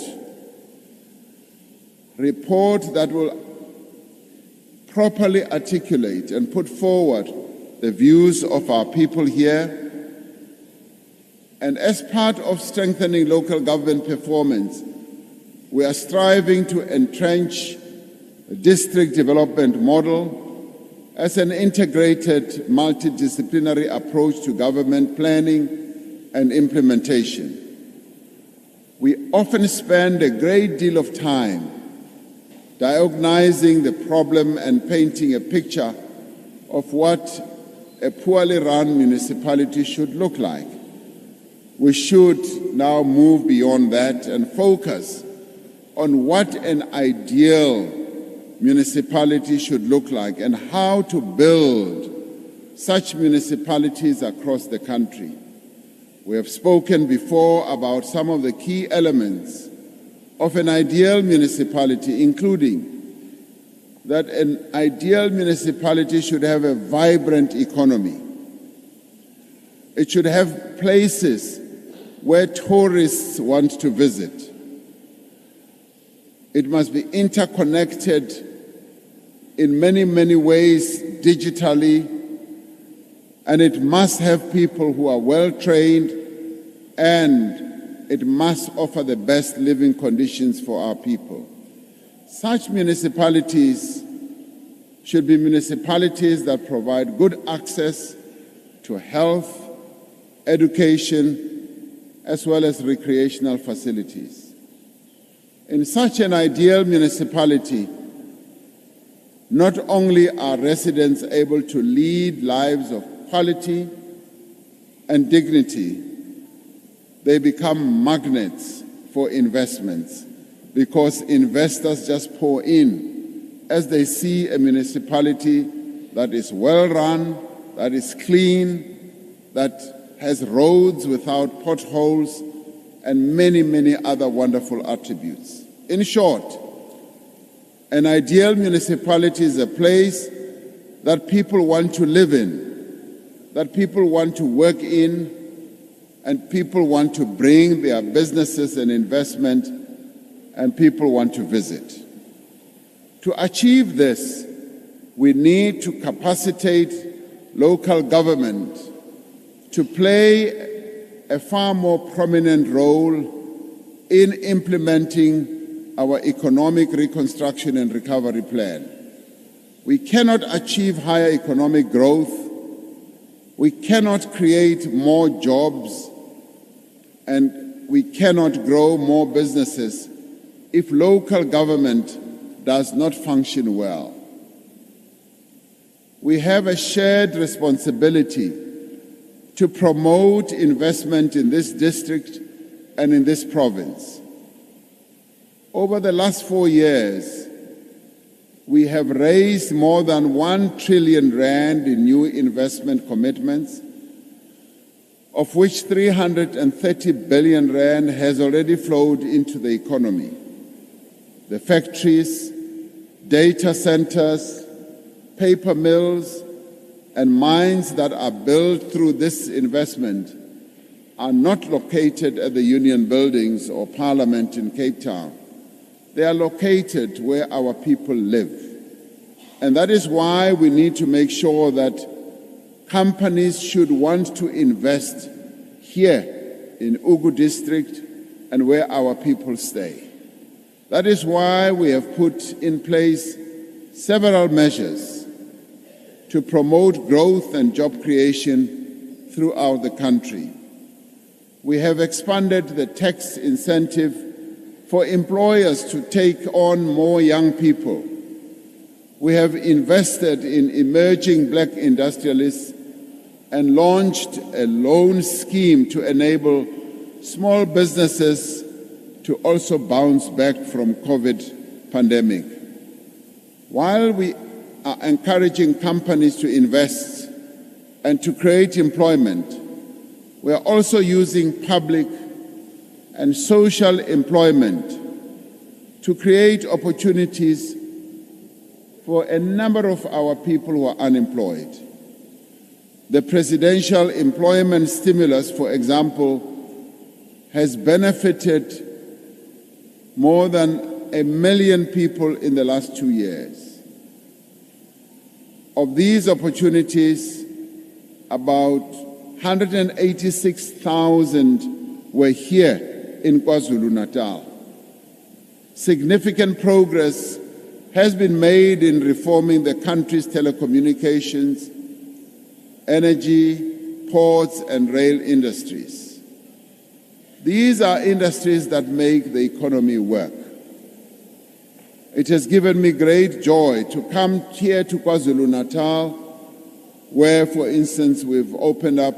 that will properly articulate and put forward the views of our people here. And as part of strengthening local government performance, we are striving to entrench the district development model as an integrated multidisciplinary approach to government planning and implementation. We often spend a great deal of time diagnosing the problem and painting a picture of what a poorly run municipality should look like. We should now move beyond that and focus on what an ideal municipality should look like and how to build such municipalities across the country. We have spoken before about some of the key elements of an ideal municipality, including that an ideal municipality should have a vibrant economy. It should have places where tourists want to visit. It must be interconnected in many, many ways digitally, and it must have people who are well trained, and it must offer the best living conditions for our people. Such municipalities should be municipalities that provide good access to health, education, as well as recreational facilities. In such an ideal municipality, not only are residents able to lead lives of quality and dignity, they become magnets for investments because investors just pour in as they see a municipality that is well run, that is clean, that has roads without potholes, and many, many other wonderful attributes. In short, an ideal municipality is a place that people want to live in, that people want to work in, and people want to bring their businesses and investment, and people want to visit. To achieve this, we need to capacitate local government to play a far more prominent role in implementing our economic reconstruction and recovery plan. We cannot achieve higher economic growth, we cannot create more jobs, and we cannot grow more businesses if local government does not function well. We have a shared responsibility to promote investment in this district and in this province. Over the last 4 years, we have raised more than 1 trillion rand in new investment commitments, of which 330 billion rand has already flowed into the economy. The factories, data centers, paper mills, and mines that are built through this investment are not located at the Union Buildings or Parliament in Cape Town. They are located where our people live. And that is why we need to make sure that companies should want to invest here in Ugu District and where our people stay. That is why we have put in place several measures to promote growth and job creation throughout the country. We have expanded the tax incentive for employers to take on more young people. We have invested in emerging black industrialists and launched a loan scheme to enable small businesses to also bounce back from COVID pandemic. While we are encouraging companies to invest and to create employment, we are also using public and social employment to create opportunities for a number of our people who are unemployed. The presidential employment stimulus, for example, has benefited more than 1 million people in the last 2 years. Of these opportunities, about 186,000 were here in KwaZulu-Natal. Significant progress has been made in reforming the country's telecommunications, energy, ports, and rail industries. These are industries that make the economy work. It has given me great joy to come here to KwaZulu-Natal, where, for instance, we've opened up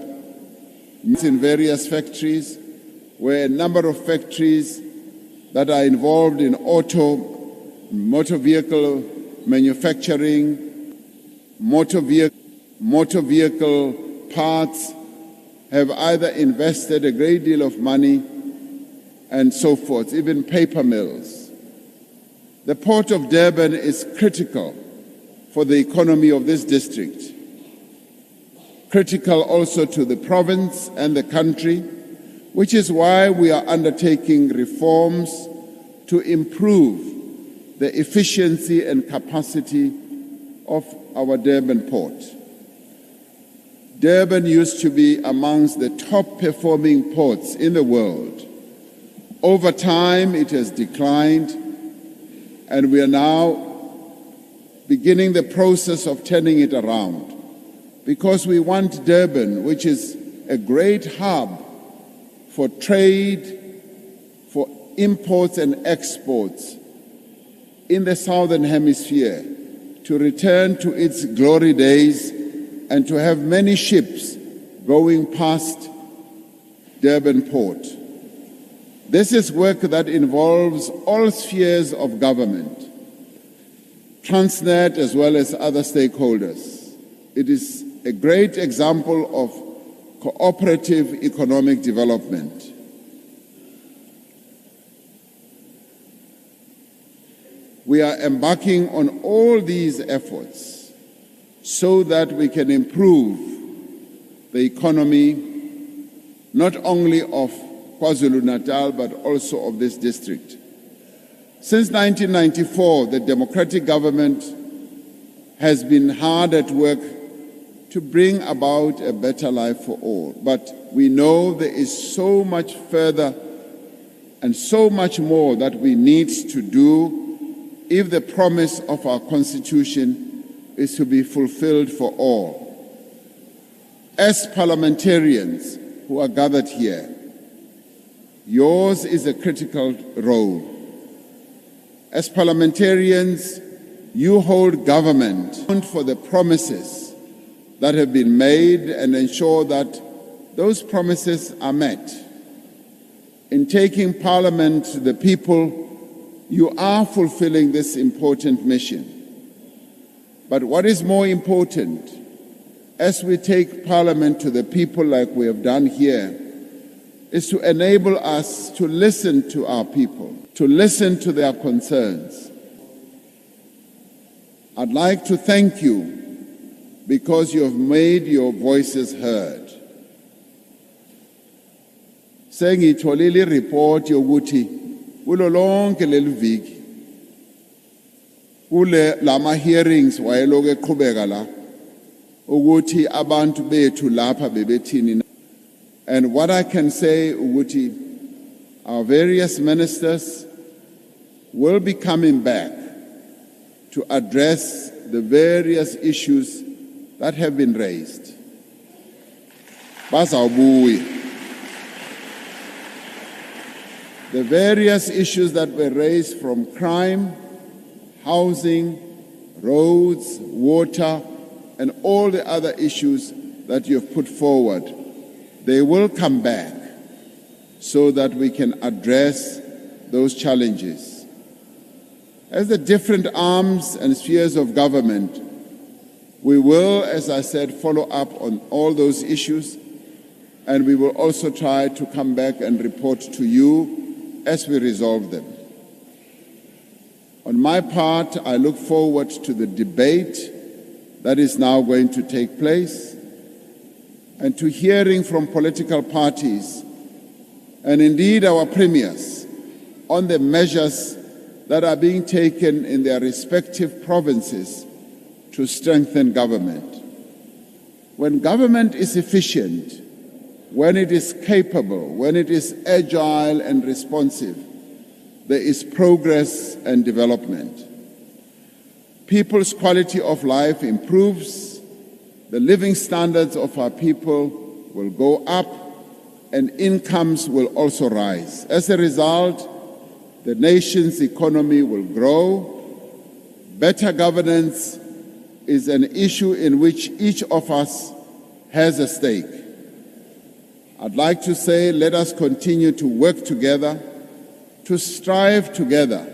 in various factories, where a number of factories that are involved in motor vehicle manufacturing, motor vehicle parts, have either invested a great deal of money and so forth, even paper mills. The Port of Durban is critical for the economy of this district, critical also to the province and the country, which is why we are undertaking reforms to improve the efficiency and capacity of our Durban port. Durban used to be amongst the top performing ports in the world. Over time, it has declined, and we are now beginning the process of turning it around, because we want Durban, which is a great hub for trade, for imports and exports in the Southern Hemisphere, to return to its glory days and to have many ships going past Durban Port. This is work that involves all spheres of government, Transnet as well as other stakeholders. It is a great example of cooperative economic development. We are embarking on all these efforts so that we can improve the economy not only of KwaZulu-Natal but also of this district. Since 1994, the democratic government has been hard at work to bring about a better life for all. But we know there is so much further and so much more that we need to do if the promise of our Constitution is to be fulfilled for all. As parliamentarians who are gathered here, yours is a critical role. As parliamentarians, you hold government for the promises that have been made and ensure that those promises are met. In taking Parliament to the people, you are fulfilling this important mission. But what is more important, as we take Parliament to the people like we have done here, is to enable us to listen to our people, to listen to their concerns. I'd like to thank you because you have made your voices heard. Sengitholile report yokuthi kulo lonke leli viki kule lama hearings wayeloku eqhubeka la ukuthi abantu bethu lapha bebethini. And what I can say ukuthi our various ministers will be coming back to address the various issues that have been raised. Bazawubuya. The various issues that were raised, from crime, housing, roads, water, and all the other issues that you have put forward, they will come back so that we can address those challenges. As the different arms and spheres of government, we will, as I said, follow up on all those issues, and we will also try to come back and report to you as we resolve them. On my part, I look forward to the debate that is now going to take place and to hearing from political parties and indeed our premiers on the measures that are being taken in their respective provinces to strengthen government. When government is efficient, when it is capable, when it is agile and responsive, there is progress and development. People's quality of life improves, the living standards of our people will go up, and incomes will also rise. As a result, the nation's economy will grow. Better governance is an issue in which each of us has a stake. I'd like to say, let us continue to work together, to strive together,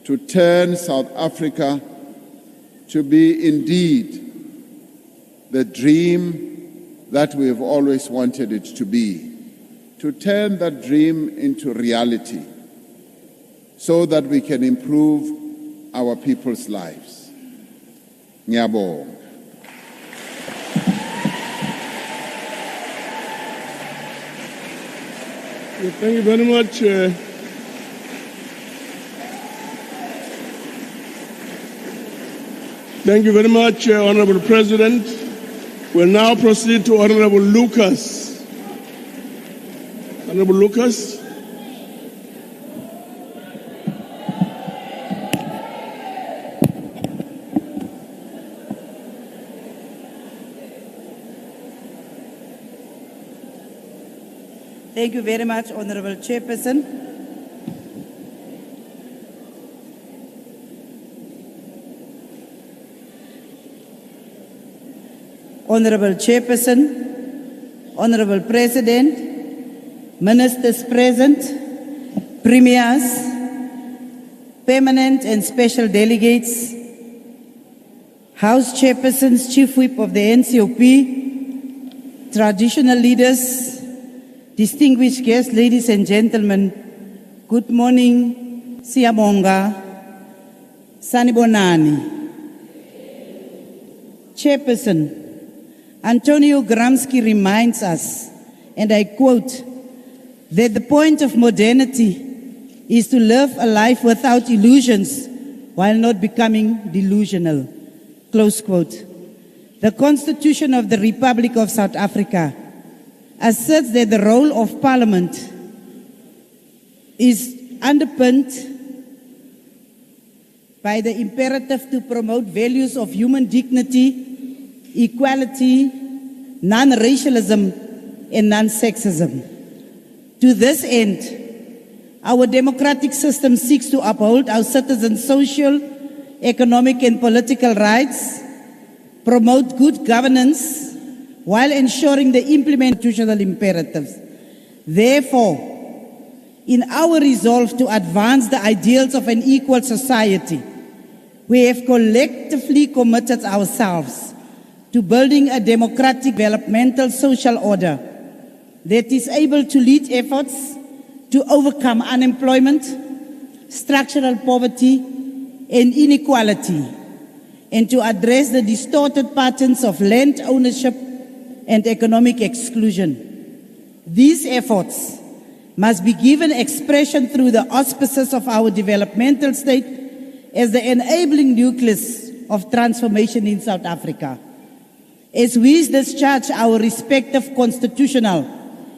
to turn South Africa to be indeed the dream that we have always wanted it to be, to turn that dream into reality so that we can improve our people's lives. Ngiyabonga. Thank you very much. Thank you very much, Honorable President. We'll now proceed to Honorable Lucas. Honorable Lucas. Thank you very much, Honorable Chairperson. Honorable Chairperson, Honorable President, Ministers present, Premiers, Permanent and Special Delegates, House Chairpersons, Chief Whip of the NCOP, Traditional Leaders, distinguished guests, ladies and gentlemen, good morning, Siyabonga, Sanibonani. Chairperson, Antonio Gramsci reminds us, and I quote, that the point of modernity is to live a life without illusions while not becoming delusional. Close quote. The Constitution of the Republic of South Africa asserts that the role of Parliament is underpinned by the imperative to promote values of human dignity, equality, non-racialism, and non-sexism. To this end, our democratic system seeks to uphold our citizens' social, economic, and political rights, promote good governance, while ensuring the implementation of imperatives. Therefore, in our resolve to advance the ideals of an equal society, we have collectively committed ourselves to building a democratic, developmental social order that is able to lead efforts to overcome unemployment, structural poverty, and inequality, and to address the distorted patterns of land ownership and economic exclusion. These efforts must be given expression through the auspices of our developmental state as the enabling nucleus of transformation in South Africa. As we discharge our respective constitutional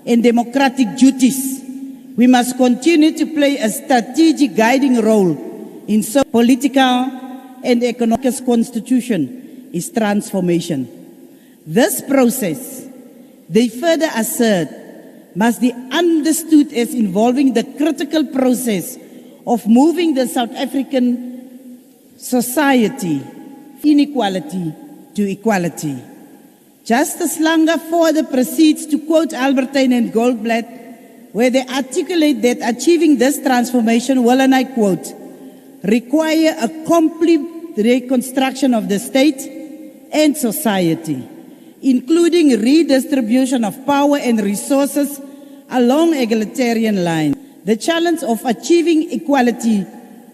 and democratic duties, we must continue to play a strategic guiding role in political and economic constitution is transformation. This process, they further assert, must be understood as involving the critical process of moving the South African society inequality to equality. Justice Langa further proceeds to quote Albertine and Goldblatt, where they articulate that achieving this transformation will, and I quote, require a complete reconstruction of the state and society, including redistribution of power and resources along egalitarian lines. The challenge of achieving equality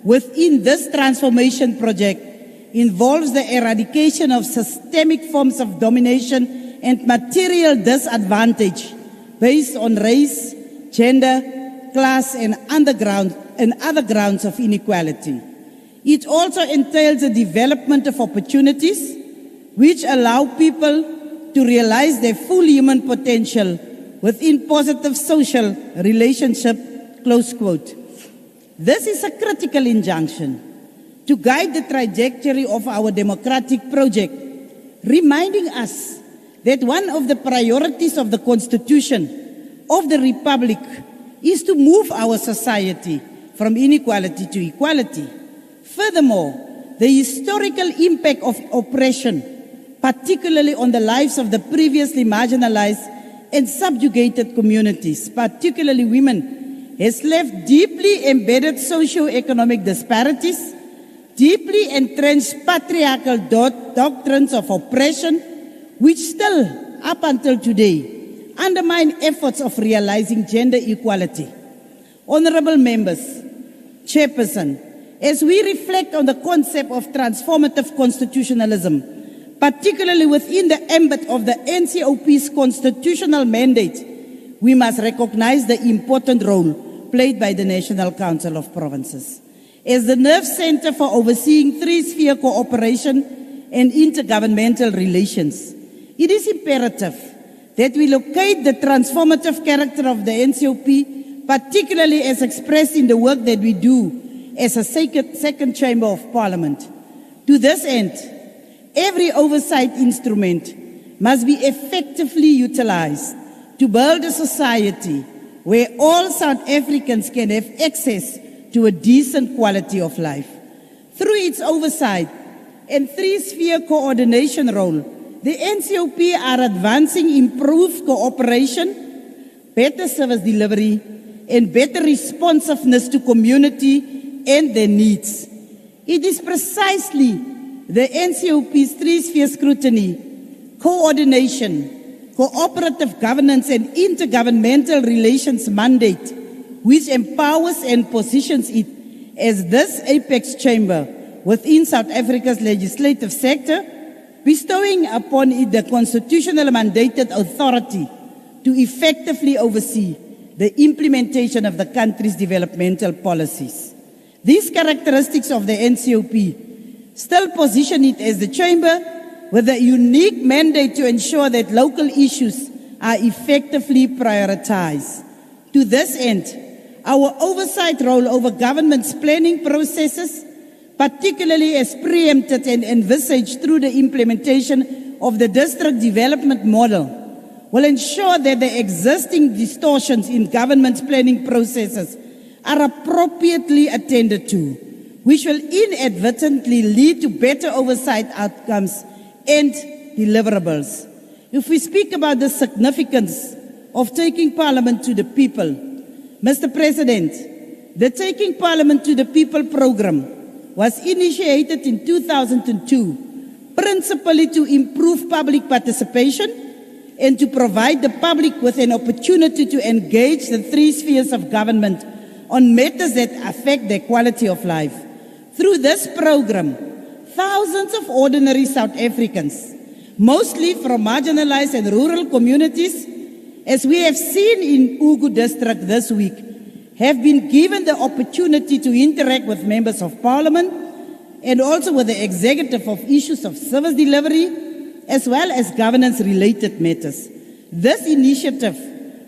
within this transformation project involves the eradication of systemic forms of domination and material disadvantage based on race, gender, class, and other grounds of inequality. It also entails the development of opportunities which allow people to realize their full human potential within positive social relationship, close quote. This is a critical injunction to guide the trajectory of our democratic project, reminding us that one of the priorities of the Constitution of the Republic is to move our society from inequality to equality. Furthermore, the historical impact of oppression, particularly on the lives of the previously marginalized and subjugated communities, particularly women, has left deeply embedded socio-economic disparities, deeply entrenched patriarchal doctrines of oppression, which still, up until today, undermine efforts of realizing gender equality. Honorable members, Chairperson, as we reflect on the concept of transformative constitutionalism, particularly within the ambit of the NCOP's constitutional mandate, we must recognize the important role played by the National Council of Provinces. As the nerve center for overseeing three-sphere cooperation and intergovernmental relations, it is imperative that we locate the transformative character of the NCOP, particularly as expressed in the work that we do as a second chamber of parliament. To this end, every oversight instrument must be effectively utilized to build a society where all South Africans can have access to a decent quality of life. Through its oversight and three-sphere coordination role, the NCOP are advancing improved cooperation, better service delivery, and better responsiveness to community and their needs. It is precisely the NCOP's three-sphere scrutiny, coordination, cooperative governance, and intergovernmental relations mandate which empowers and positions it as this apex chamber within South Africa's legislative sector, bestowing upon it the constitutional mandated authority to effectively oversee the implementation of the country's developmental policies. These characteristics of the NCOP still position it as the chamber with a unique mandate to ensure that local issues are effectively prioritized. To this end, our oversight role over government's planning processes, particularly as preempted and envisaged through the implementation of the district development model, will ensure that the existing distortions in government's planning processes are appropriately attended to, which will inadvertently lead to better oversight outcomes and deliverables. If we speak about the significance of taking Parliament to the people, Mr. President, the Taking Parliament to the People program was initiated in 2002, principally to improve public participation and to provide the public with an opportunity to engage the three spheres of government on matters that affect their quality of life. Through this program, thousands of ordinary South Africans, mostly from marginalized and rural communities, as we have seen in Ugu District this week, have been given the opportunity to interact with members of parliament and also with the executive of issues of service delivery as well as governance-related matters. This initiative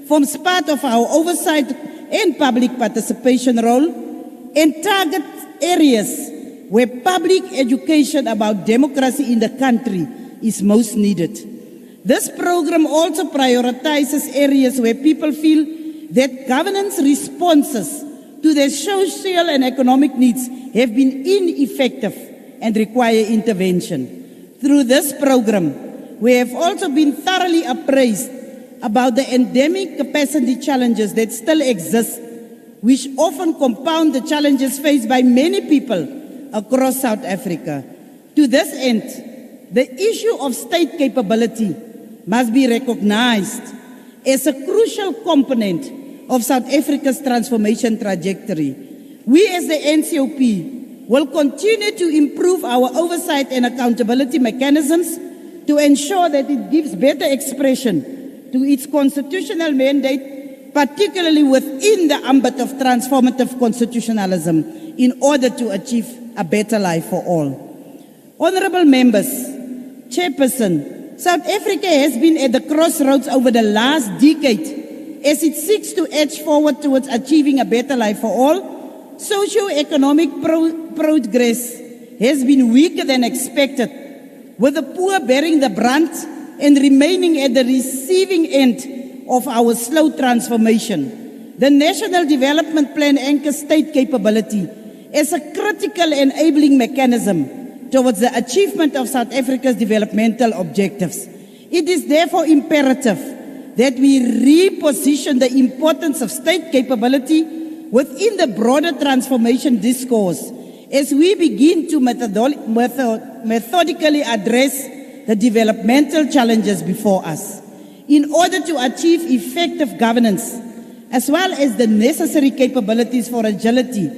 forms part of our oversight and public participation role and targets areas where public education about democracy in the country is most needed. This program also prioritizes areas where people feel that governance responses to their social and economic needs have been ineffective and require intervention. Through this program, we have also been thoroughly appraised about the endemic capacity challenges that still exist, which often compound the challenges faced by many people across South Africa. To this end, the issue of state capability must be recognized as a crucial component of South Africa's transformation trajectory. We as the NCOP will continue to improve our oversight and accountability mechanisms to ensure that it gives better expression to its constitutional mandate, particularly within the ambit of transformative constitutionalism, in order to achieve a better life for all. Honorable members, Chairperson, South Africa has been at the crossroads over the last decade as it seeks to edge forward towards achieving a better life for all. Socio-economic progress has been weaker than expected, with the poor bearing the brunt and remaining at the receiving end of our slow transformation. The National Development Plan anchors state capability as a critical enabling mechanism towards the achievement of South Africa's developmental objectives. It is therefore imperative that we reposition the importance of state capability within the broader transformation discourse as we begin to methodically address the developmental challenges before us. In order to achieve effective governance, as well as the necessary capabilities for agility,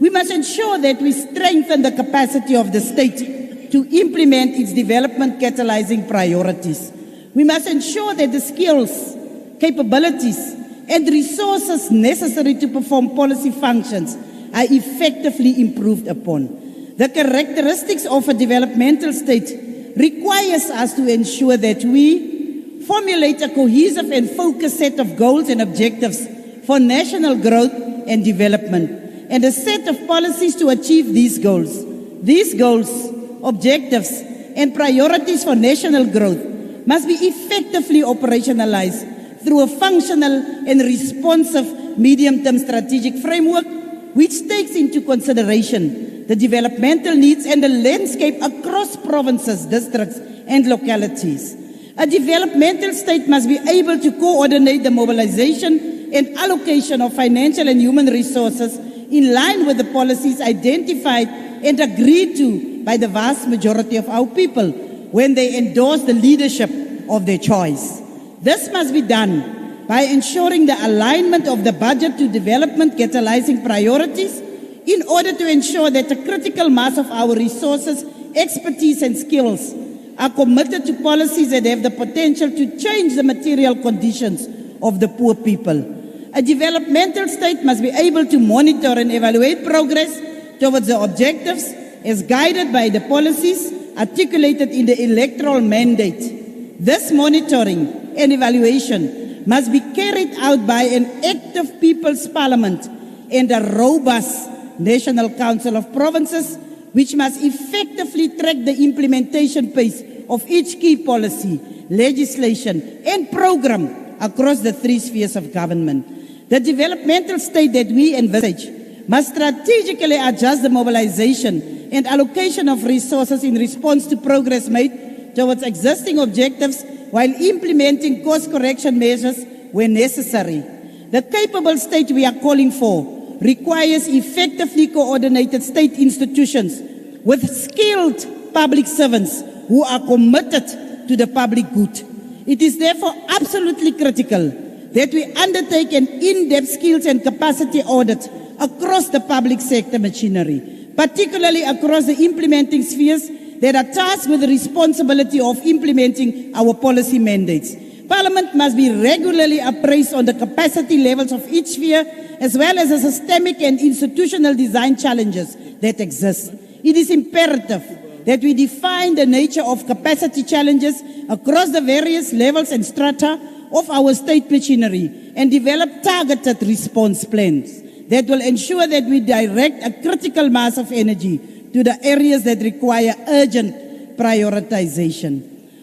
we must ensure that we strengthen the capacity of the state to implement its development catalyzing priorities. We must ensure that the skills, capabilities, and resources necessary to perform policy functions are effectively improved upon. The characteristics of a developmental state requires us to ensure that we formulate a cohesive and focused set of goals and objectives for national growth and development, and a set of policies to achieve these goals. These goals, objectives, and priorities for national growth must be effectively operationalized through a functional and responsive medium-term strategic framework which takes into consideration the developmental needs and the landscape across provinces, districts, and localities. A developmental state must be able to coordinate the mobilization and allocation of financial and human resources in line with the policies identified and agreed to by the vast majority of our people when they endorse the leadership of their choice. This must be done by ensuring the alignment of the budget to development catalyzing priorities in order to ensure that the critical mass of our resources, expertise, and skills are committed to policies that have the potential to change the material conditions of the poor people. A developmental state must be able to monitor and evaluate progress towards the objectives as guided by the policies articulated in the electoral mandate. This monitoring and evaluation must be carried out by an active People's Parliament and a robust National Council of Provinces, which must effectively track the implementation pace of each key policy, legislation, and program across the three spheres of government. The developmental state that we envisage must strategically adjust the mobilization and allocation of resources in response to progress made towards existing objectives while implementing course correction measures where necessary. The capable state we are calling for requires effectively coordinated state institutions with skilled public servants who are committed to the public good. It is therefore absolutely critical that we undertake an in-depth skills and capacity audit across the public sector machinery, particularly across the implementing spheres that are tasked with the responsibility of implementing our policy mandates. Parliament must be regularly appraised on the capacity levels of each sphere, as well as the systemic and institutional design challenges that exist. It is imperative that we define the nature of capacity challenges across the various levels and strata of our state machinery and develop targeted response plans that will ensure that we direct a critical mass of energy to the areas that require urgent prioritization.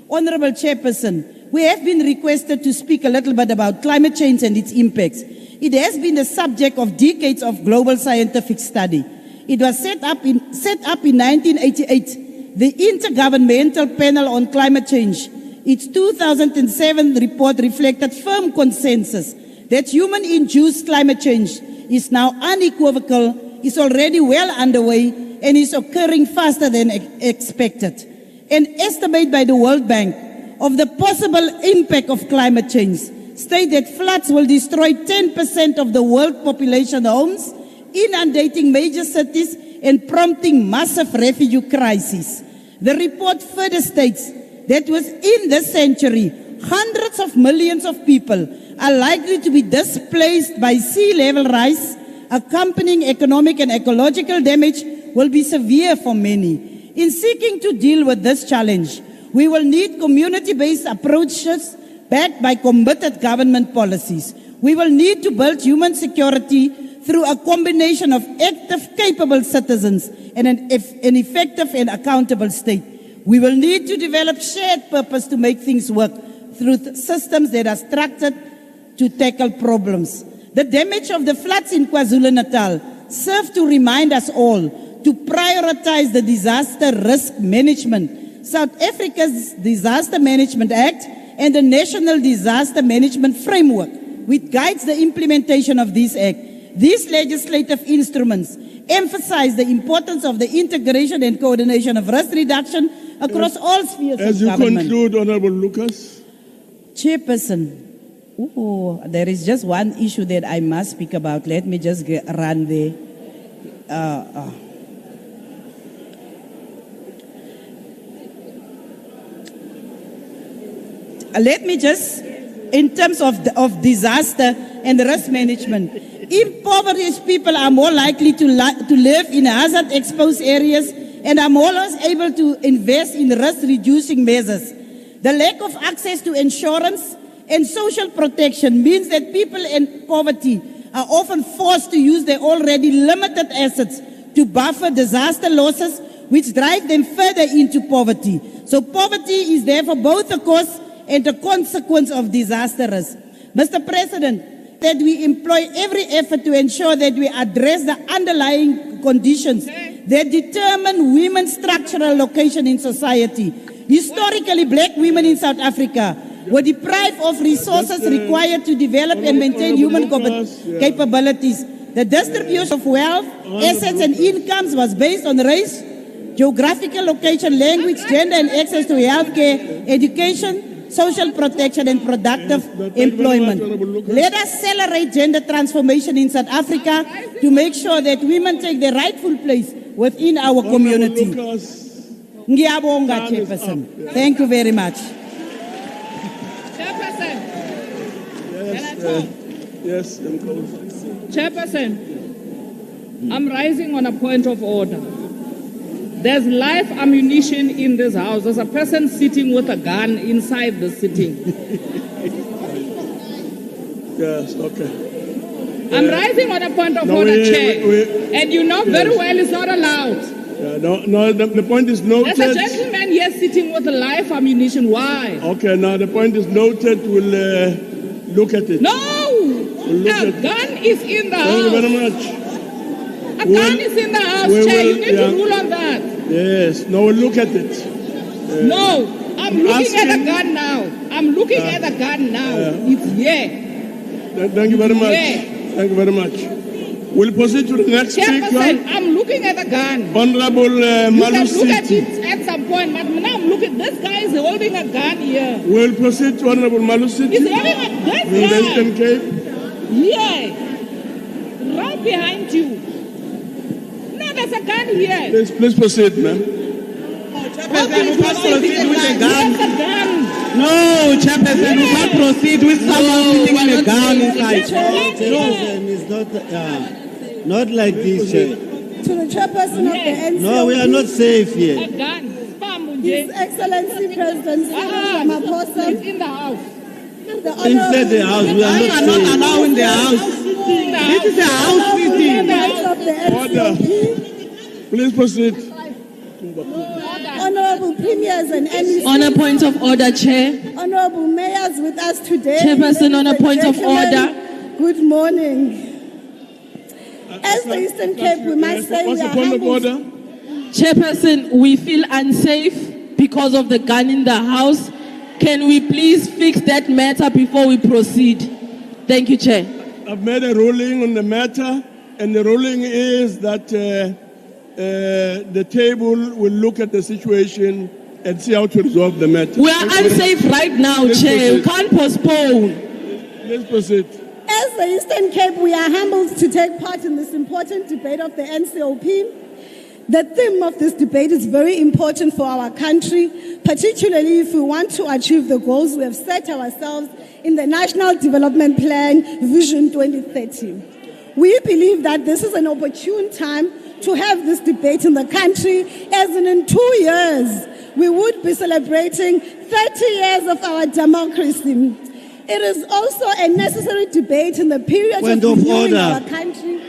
Honorable Chairperson, we have been requested to speak a little bit about climate change and its impacts. It has been the subject of decades of global scientific study. It was set up in 1988. The Intergovernmental Panel on Climate Change, its 2007 report reflected firm consensus that human-induced climate change is now unequivocal, is already well underway, and is occurring faster than expected. An estimate by the World Bank of the possible impact of climate change state that floods will destroy 10% of the world population homes, inundating major cities and prompting massive refugee crises. The report further states that within this century, hundreds of millions of people are likely to be displaced by sea level rise. Accompanying economic and ecological damage will be severe for many. In seeking to deal with this challenge, we will need community-based approaches backed by committed government policies. We will need to build human security through a combination of active, capable citizens and an effective and accountable state. We will need to develop shared purpose to make things work through systems that are structured to tackle problems. The damage of the floods in KwaZulu-Natal serve to remind us all to prioritize the disaster risk management South Africa's Disaster Management Act and the National Disaster Management Framework, which guides the implementation of this act. These legislative instruments emphasize the importance of the integration and coordination of risk reduction across all spheres as of government. As you conclude, Honorable Lucas. Chairperson, there is just one issue that I must speak about. Let me just run there. Let me just, in terms of disaster and risk management, impoverished people are more likely to live in hazard-exposed areas and are more or less able to invest in risk-reducing measures. The lack of access to insurance and social protection means that people in poverty are often forced to use their already limited assets to buffer disaster losses, which drive them further into poverty. So poverty is therefore both a cause and a consequence of disaster risk. Mr. President, that we employ every effort to ensure that we address the underlying conditions that determine women's structural location in society. Historically, black women in South Africa were deprived of resources required to develop and maintain human capabilities. The distribution of wealth, assets and incomes was based on race, geographical location, language, gender and access to healthcare, education, social protection and productive employment. Let us accelerate gender transformation in South Africa to make sure that women take their rightful place within our community. Ngiyabonga, Chairperson. Thank you very much. Chairperson. Yes. Chairperson, I'm rising on a point of order. There's live ammunition in this house. There's a person sitting with a gun inside the sitting. Yes, okay. I'm rising on a point of order, Chair. And you know very well it's not allowed. The point is noted. There's a gentleman here sitting with a live ammunition. Why? Okay, now the point is noted. We'll look at it. No! A gun is in the house. Thank you very much. A gun is in the house, Chair. You need to rule on that. Yes. No, we'll look at it. No, I'm looking at the gun now. I'm looking at the gun now. It's here. Thank you very much. Thank you very much. We'll proceed to the next speaker. I'm looking at the gun. Honorable You can look at it at some point, but now I'm looking. This guy is holding a gun here. We'll proceed to Honorable Malusit. He's holding a gun. From the Eastern Cape. Yeah. Right behind you. No, there's a gun here. Please proceed, ma'am. Chairperson, we can't proceed with a gun. No, Chairperson, we can't proceed with someone sitting in a gun inside. Chairperson is not like this, Chair. To the Chairperson of the NCOP. No, we are not safe here. A gun. His Excellency President Cyril Ramaphosa. He's in the house. Inside the house, we are not allowing the house. This is a house meeting. Order. Please proceed. Honorable Premiers and MECs. On a point of order, Chair. Honorable Mayors with us today. Chairperson, on a point of order. Good morning. As the Eastern Cape, we must say we are humbled. Chairperson, we feel unsafe because of the gun in the house. Can we please fix that matter before we proceed? Thank you, Chair. I've made a ruling on the matter, and the ruling is that the table will look at the situation and see how to resolve the matter. We are unsafe right now, Chair. We can't postpone. Let's proceed. As the Eastern Cape, we are humbled to take part in this important debate of the NCOP. The theme of this debate is very important for our country, particularly if we want to achieve the goals we have set ourselves in the National Development Plan Vision 2030. We believe that this is an opportune time to have this debate in the country, as in 2 years we would be celebrating 30 years of our democracy. It is also a necessary debate in the period of renewing our country,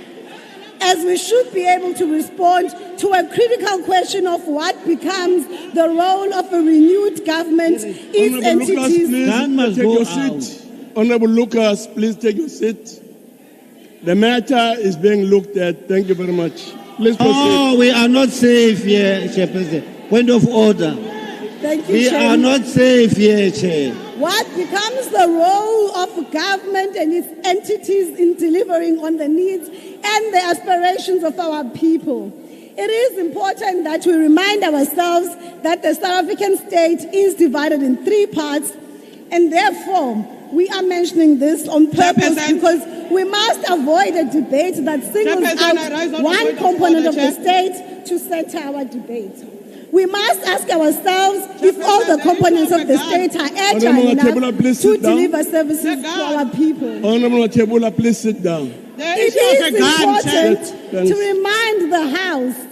as we should be able to respond to a critical question of what becomes the role of a renewed government, its entities. Lucas, please take your seat. Honorable Lucas, please take your seat. The matter is being looked at. Thank you very much. Please proceed. Oh, we are not safe here, Chairperson. Point of order. Thank you, We Chair. are not safe here, Chair. What becomes the role of government and its entities in delivering on the needs and the aspirations of our people? It is important that we remind ourselves that the South African state is divided in three parts, and therefore we are mentioning this on purpose because we must avoid a debate that singles out one component of the state to center our debate. We must ask ourselves if all the components of the state are agile enough to deliver services to our people. Honorable Tebula, please sit down. It is important to remind the House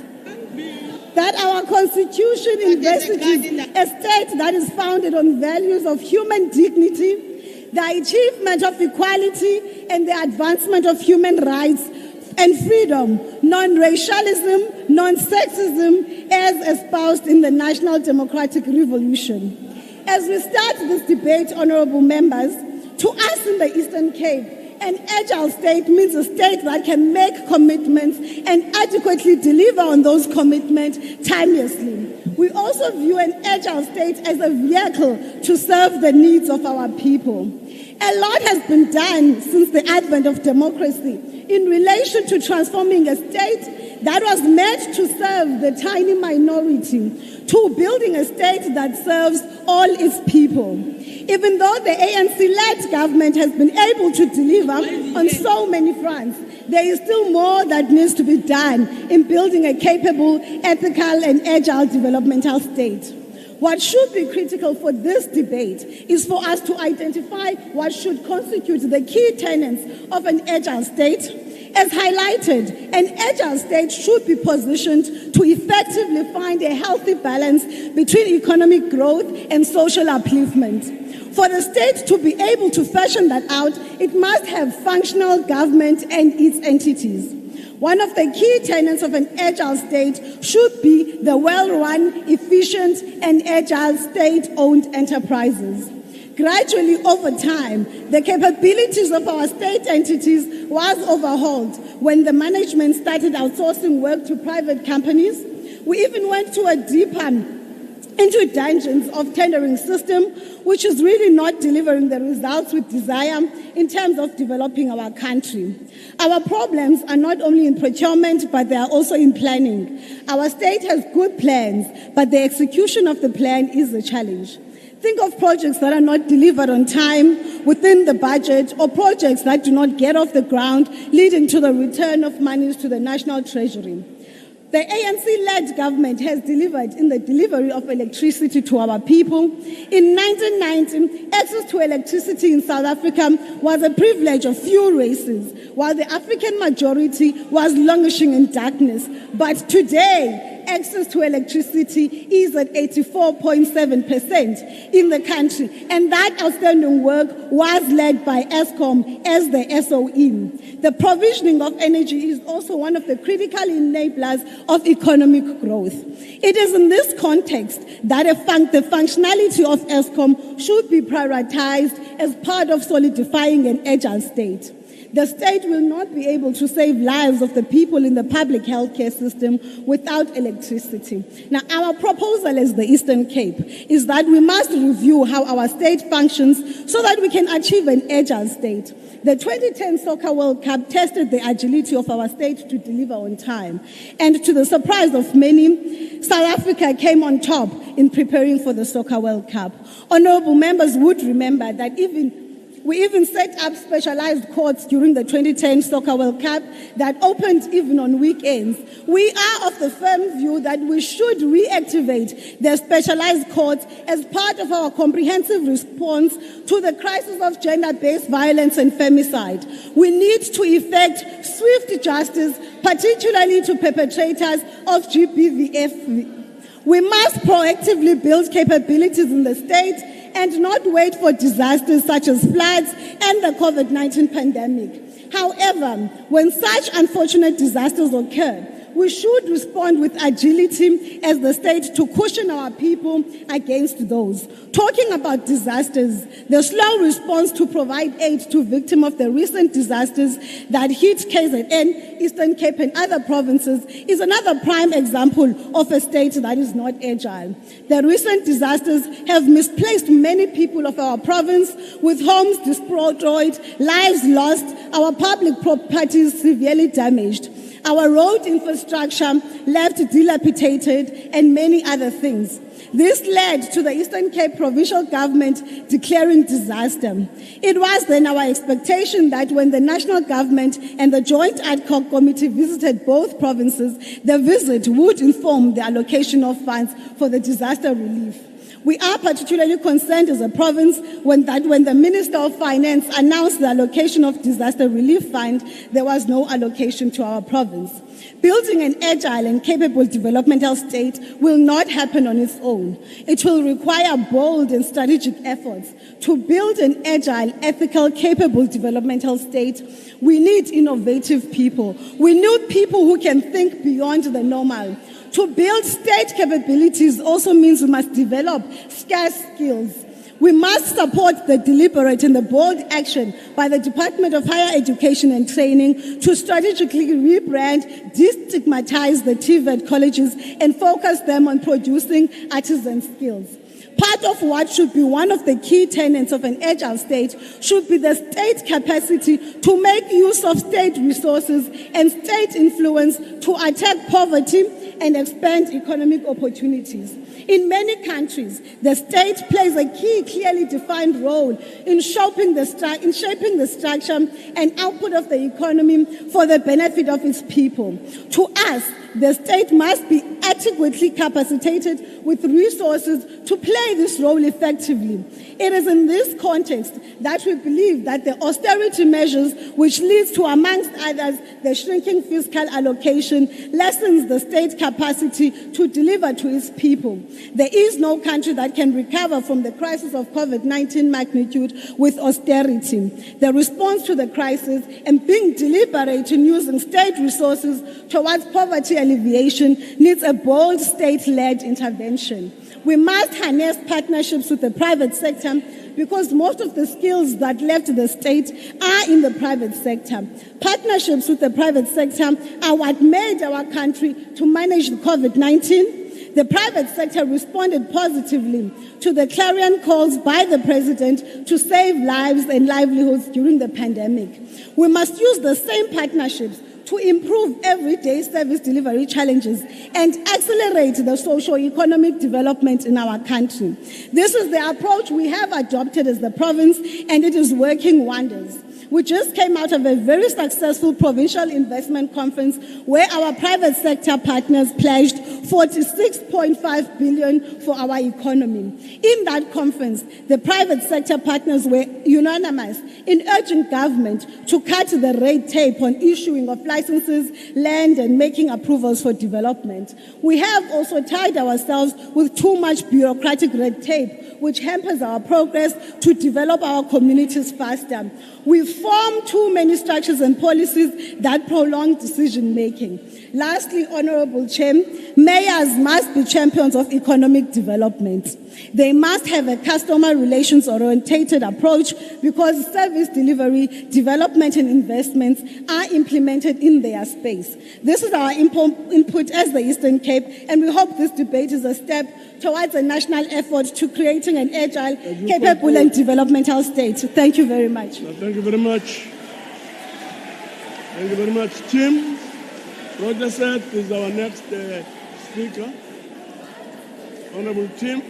that our Constitution envisages a state that is founded on values of human dignity, the achievement of equality, and the advancement of human rights and freedom, non-racialism, non-sexism, as espoused in the National Democratic Revolution. As we start this debate, honorable members, to us in the Eastern Cape, an agile state means a state that can make commitments and adequately deliver on those commitments timelessly. We also view an agile state as a vehicle to serve the needs of our people. A lot has been done since the advent of democracy in relation to transforming a state that was meant to serve the tiny minority to building a state that serves all its people. Even though the ANC-led government has been able to deliver on so many fronts, there is still more that needs to be done in building a capable, ethical, and agile developmental state. What should be critical for this debate is for us to identify what should constitute the key tenets of an agile state. As highlighted, an agile state should be positioned to effectively find a healthy balance between economic growth and social upliftment. For the state to be able to fashion that out, it must have functional government and its entities. One of the key tenets of an agile state should be the well-run, efficient, and agile state-owned enterprises. Gradually, over time, the capabilities of our state entities was overhauled when the management started outsourcing work to private companies. We even went to a deeper into dungeons of tendering system, which is really not delivering the results we desire in terms of developing our country. Our problems are not only in procurement, but they are also in planning. Our state has good plans, but the execution of the plan is a challenge. Think of projects that are not delivered on time, within the budget, or projects that do not get off the ground, leading to the return of monies to the national treasury. The ANC-led government has delivered in the delivery of electricity to our people. In 1990, access to electricity in South Africa was a privilege of few races, while the African majority was languishing in darkness. But today, access to electricity is at 84.7% in the country, and that outstanding work was led by Eskom as the SOE. The provisioning of energy is also one of the critical enablers of economic growth. It is in this context that the functionality of Eskom should be prioritized as part of solidifying an agile state. The state will not be able to save lives of the people in the public healthcare system without electricity. Now, our proposal as the Eastern Cape is that we must review how our state functions so that we can achieve an agile state. The 2010 Soccer World Cup tested the agility of our state to deliver on time. And to the surprise of many, South Africa came on top in preparing for the Soccer World Cup. Honorable members would remember that we even set up specialized courts during the 2010 Soccer World Cup that opened even on weekends. We are of the firm view that we should reactivate the specialized courts as part of our comprehensive response to the crisis of gender-based violence and femicide. We need to effect swift justice, particularly to perpetrators of GBVF. We must proactively build capabilities in the state and not wait for disasters such as floods and the COVID-19 pandemic. However, when such unfortunate disasters occur, we should respond with agility as the state to cushion our people against those. Talking about disasters, the slow response to provide aid to victims of the recent disasters that hit KZN, Eastern Cape and other provinces is another prime example of a state that is not agile. The recent disasters have misplaced many people of our province, with homes destroyed, lives lost, our public properties severely damaged, our road infrastructure left dilapidated, and many other things. This led to the Eastern Cape provincial government declaring disaster. It was then our expectation that when the national government and the joint ad hoc committee visited both provinces, the visit would inform the allocation of funds for the disaster relief. We are particularly concerned as a province when the Minister of Finance announced the allocation of disaster relief fund, there was no allocation to our province. Building an agile and capable developmental state will not happen on its own. It will require bold and strategic efforts. To build an agile, ethical, capable developmental state, we need innovative people. We need people who can think beyond the normal. To build state capabilities also means we must develop scarce skills. We must support the deliberate and the bold action by the Department of Higher Education and Training to strategically rebrand, destigmatize the TVET colleges and focus them on producing artisan skills. Part of what should be one of the key tenets of an agile state should be the state capacity to make use of state resources and state influence to attack poverty and expand economic opportunities. In many countries, the state plays a key, clearly defined role in shaping the structure and output of the economy for the benefit of its people. To us, the state must be adequately capacitated with resources to play this role effectively. It is in this context that we believe that the austerity measures, which leads to, amongst others, the shrinking fiscal allocation, lessens the state capacity to deliver to its people. There is no country that can recover from the crisis of COVID-19 magnitude with austerity. The response to the crisis and being deliberate in using state resources towards poverty alleviation needs a bold state-led intervention. We must harness partnerships with the private sector because most of the skills that left the state are in the private sector. Partnerships with the private sector are what made our country to manage COVID-19. The private sector responded positively to the clarion calls by the president to save lives and livelihoods during the pandemic. We must use the same partnerships to improve everyday service delivery challenges and accelerate the socio-economic development in our country. This is the approach we have adopted as the province, and it is working wonders. We just came out of a very successful provincial investment conference where our private sector partners pledged 46.5 billion for our economy. In that conference, the private sector partners were unanimous in urging government to cut the red tape on issuing of licenses, land, and making approvals for development. We have also tied ourselves with too much bureaucratic red tape, which hampers our progress to develop our communities faster. We form too many structures and policies that prolong decision-making. Lastly, Honorable Chair, mayors must be champions of economic development. They must have a customer relations-oriented approach because service delivery, development, and investments are implemented in their space. This is our input as the Eastern Cape, and we hope this debate is a step towards a national effort to creating an agile, capable, and developmental state. Thank you very much. Thank you very much. Thank you very much. Tim Rogerset is our next speaker. Honorable Tim.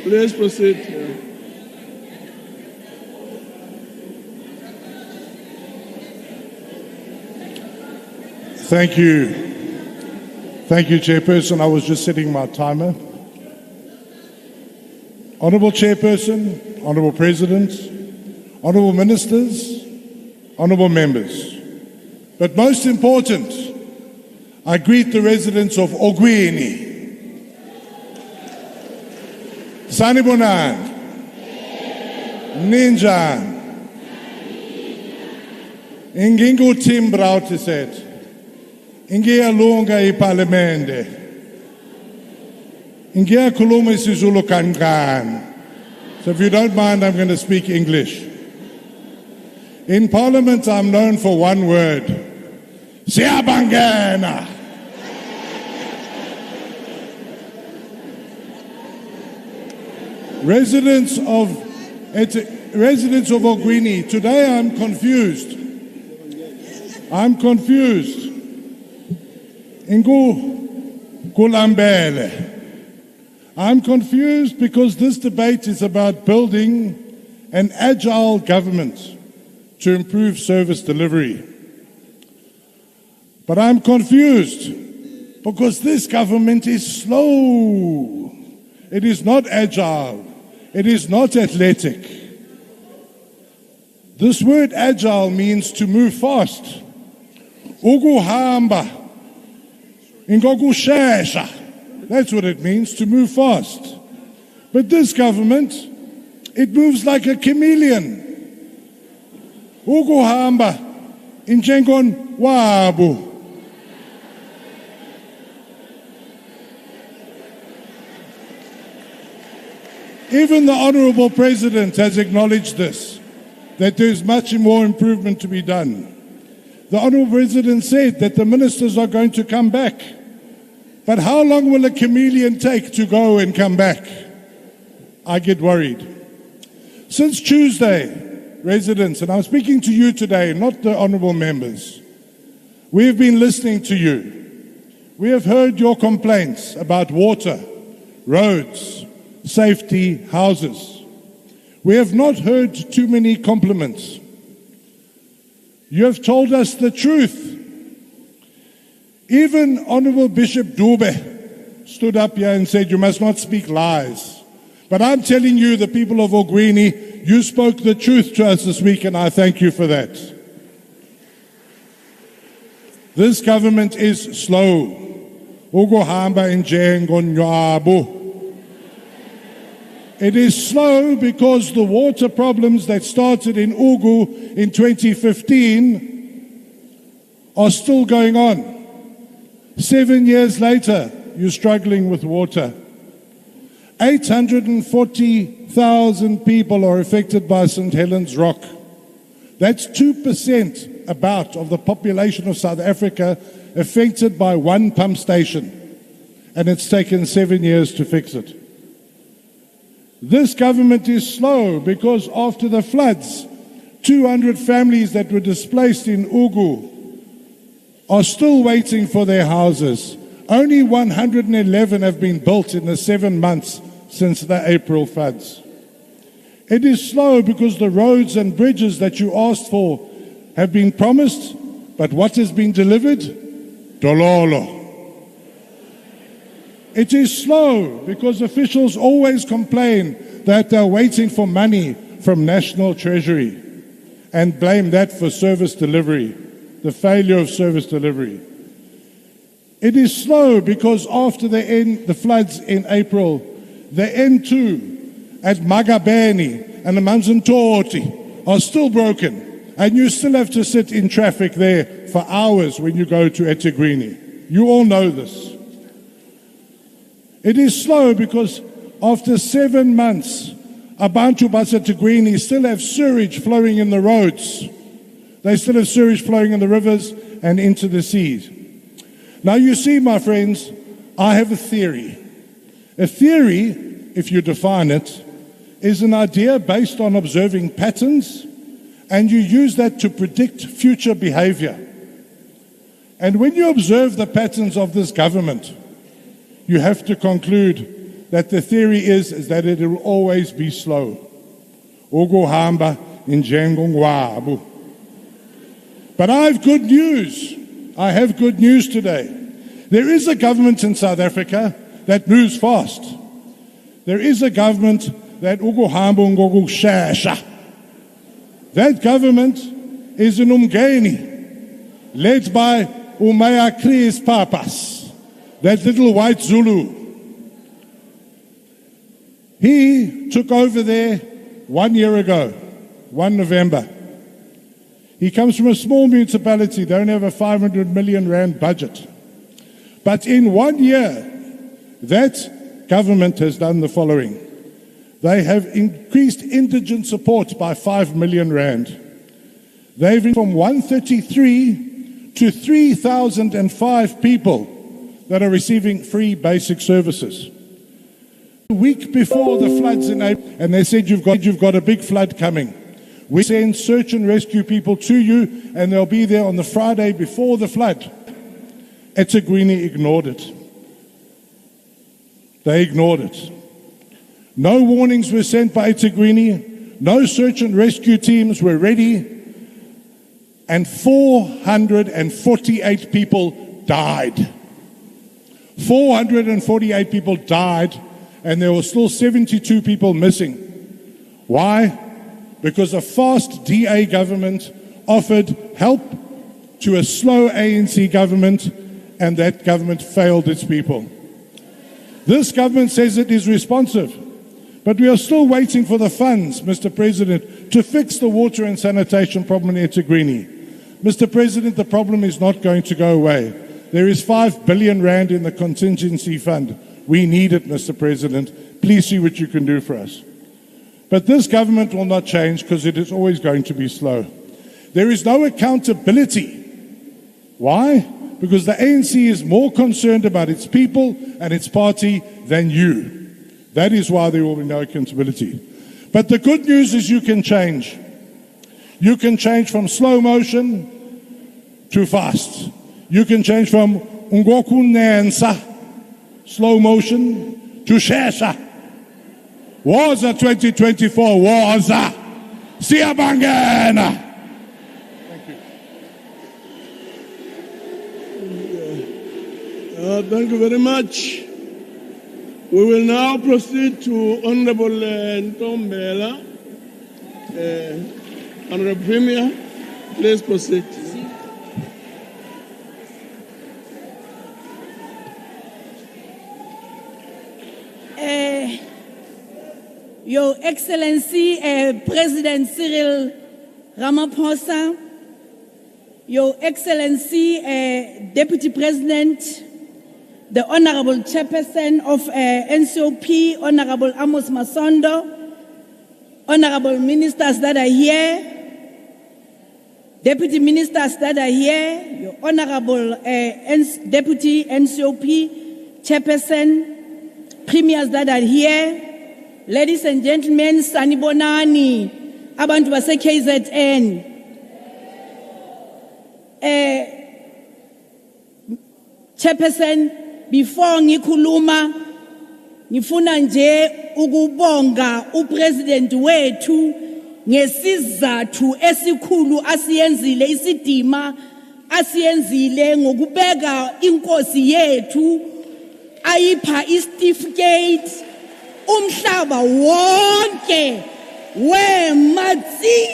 Please proceed. Thank you. Thank you, Chairperson. I was just setting my timer. Honourable Chairperson, Honourable President, Honourable Ministers, Honourable Members. But most important, I greet the residents of Ogwini. Sanibonani. Ninjan. Ingingutim Brauti said. Ingiyalunga iparlamente. Ingiyakhuluma isiZulu kancane. So if you don't mind, I'm going to speak English. In Parliament, I'm known for one word. Siyabangena. Residents of Ogwini, today I'm confused. Kulambele. I'm confused because this debate is about building an agile government to improve service delivery. But I'm confused because this government is slow. It is not agile. It is not athletic. This word agile means to move fast. Ukuhamba. Ingokushesha. That's what it means, to move fast. But this government, it moves like a chameleon. Ukuhamba injengon wabu. Even the Honourable President has acknowledged this, that there is much more improvement to be done. The Honourable President said that the ministers are going to come back. But how long will a chameleon take to go and come back? I get worried. Since Tuesday, residents, and I'm speaking to you today, not the honourable members, we have been listening to you. We have heard your complaints about water, roads, safety, houses. We have not heard too many compliments. You have told us the truth. Even Honourable Bishop Dube stood up here and said, you must not speak lies. But I'm telling you, the people of Ogwini, you spoke the truth to us this week, and I thank you for that. This government is slow. Ukuhamba injengonwabu. It is slow because the water problems that started in Ugu in 2015 are still going on. 7 years later, you're struggling with water. 840,000 people are affected by St. Helens Rock. That's 2% about of the population of South Africa affected by one pump station. And it's taken 7 years to fix it. This government is slow because after the floods, 200 families that were displaced in Ugu are still waiting for their houses. Only 111 have been built in the 7 months since the April floods. It is slow because the roads and bridges that you asked for have been promised, but what has been delivered? Dololo. It is slow because officials always complain that they're waiting for money from National Treasury and blame that for service delivery, the failure of service delivery. It is slow because after the floods in April, the N2 at Magabeni and the Manzantoti are still broken, and you still have to sit in traffic there for hours when you go to eThekwini. You all know this. It is slow because after 7 months, Abantu Basetegwini still have sewage flowing in the roads. They still have sewage flowing in the rivers and into the seas. Now you see, my friends, I have a theory. A theory, if you define it, is an idea based on observing patterns, and you use that to predict future behavior. And when you observe the patterns of this government, you have to conclude that the theory is that it will always be slow. Ukuhamba injengongwabu. But I have good news. I have good news today. There is a government in South Africa that moves fast. There is a government that ukuhamba ngokushesha. That government is in Umgeni, led by Umaya Chris Papas, that little white Zulu. He took over there 1 year ago, 1 November. He comes from a small municipality. They only have a 500 million rand budget. But in 1 year, that government has done the following. They have increased indigent support by 5 million rand. They've been from 133 to 3,005 people that are receiving free basic services. A week before the floods in April, and they said you've got a big flood coming. We send search and rescue people to you, and they'll be there on the Friday before the flood. eThekwini ignored it. They ignored it. No warnings were sent by eThekwini. No search and rescue teams were ready. And 448 people died. 448 people died, and there were still 72 people missing. Why? Because a fast DA government offered help to a slow ANC government, and that government failed its people. This government says it is responsive, but we are still waiting for the funds, Mr. President, to fix the water and sanitation problem in eThekwini. Mr. President, the problem is not going to go away. There is 5 billion rand in the contingency fund. We need it, Mr. President. Please see what you can do for us. But this government will not change because it is always going to be slow. There is no accountability. Why? Because the ANC is more concerned about its people and its party than you. That is why there will be no accountability. But the good news is you can change. You can change from slow motion to fast. You can change from ungokunensa, slow motion, to shesha. Waza 2024, waza. Siyabangena. Thank you very much. We will now proceed to Honorable Ntombela. Honorable Premier, please proceed. Your Excellency, President Cyril Ramaphosa, Your Excellency, Deputy President, the Honorable Chairperson of NCOP, Honorable Amos Masondo, Honorable Ministers that are here, Deputy Ministers that are here, Your Honorable Deputy NCOP Chairperson, Premiers that are here, ladies and gentlemen, sanibonani, abantu base KZN. Chairperson, before ngikhuluma, ngifuna nje ukubonga uPresident wethu ngesizathu esikhulu asiyenzile isidima asiyenzile ngokubeka inkosi yethu ayipha certificate umhlaba wonke wematsi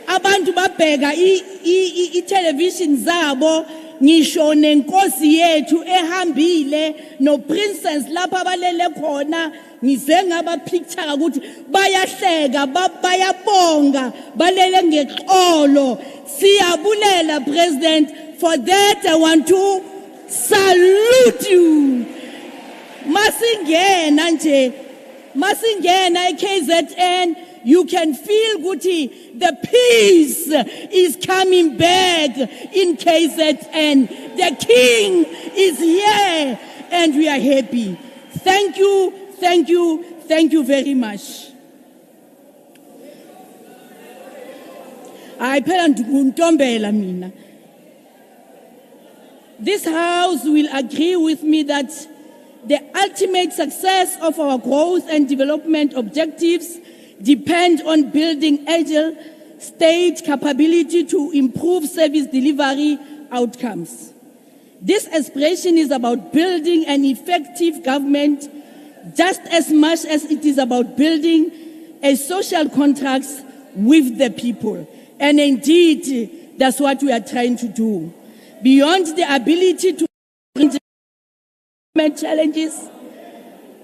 abantu babheka i-television zabo ngisho nenkosi yethu ehambile no princess lapha balele khona ngize ngaba picture ukuthi bayahleka bayabonga balele ngeqolo siyabulela President. For that I want to salute you. Masingena nje masingena KZN, you can feel Guti, the peace is coming back in KZN. The king is here and we are happy. Thank you, thank you, thank you very much. I mina. This house will agree with me that the ultimate success of our growth and development objectives depend on building agile state capability to improve service delivery outcomes. This aspiration is about building an effective government just as much as it is about building a social contract with the people. And indeed, that's what we are trying to do. Beyond the ability to challenges,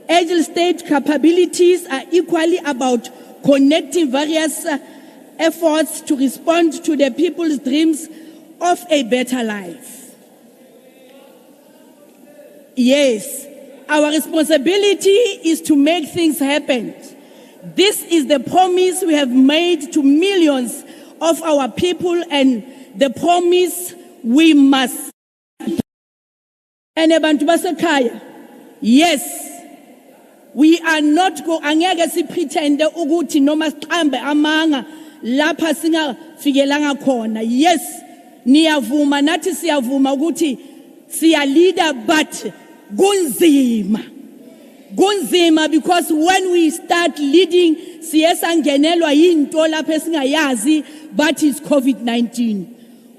agile state capabilities are equally about connecting various efforts to respond to the people's dreams of a better life. Yes, our responsibility is to make things happen. This is the promise we have made to millions of our people and the promise we must. And abantu basekhaya, yes, we are not angeke sipretende ukuthi noma siqambe amanga lapha singafikelanga khona. Yes, niyavuma nathi siyavuma ukuthi siya leader, but kunzima because when we start leading siyesangenelwa yinto lapha esingayazi, but it's COVID-19.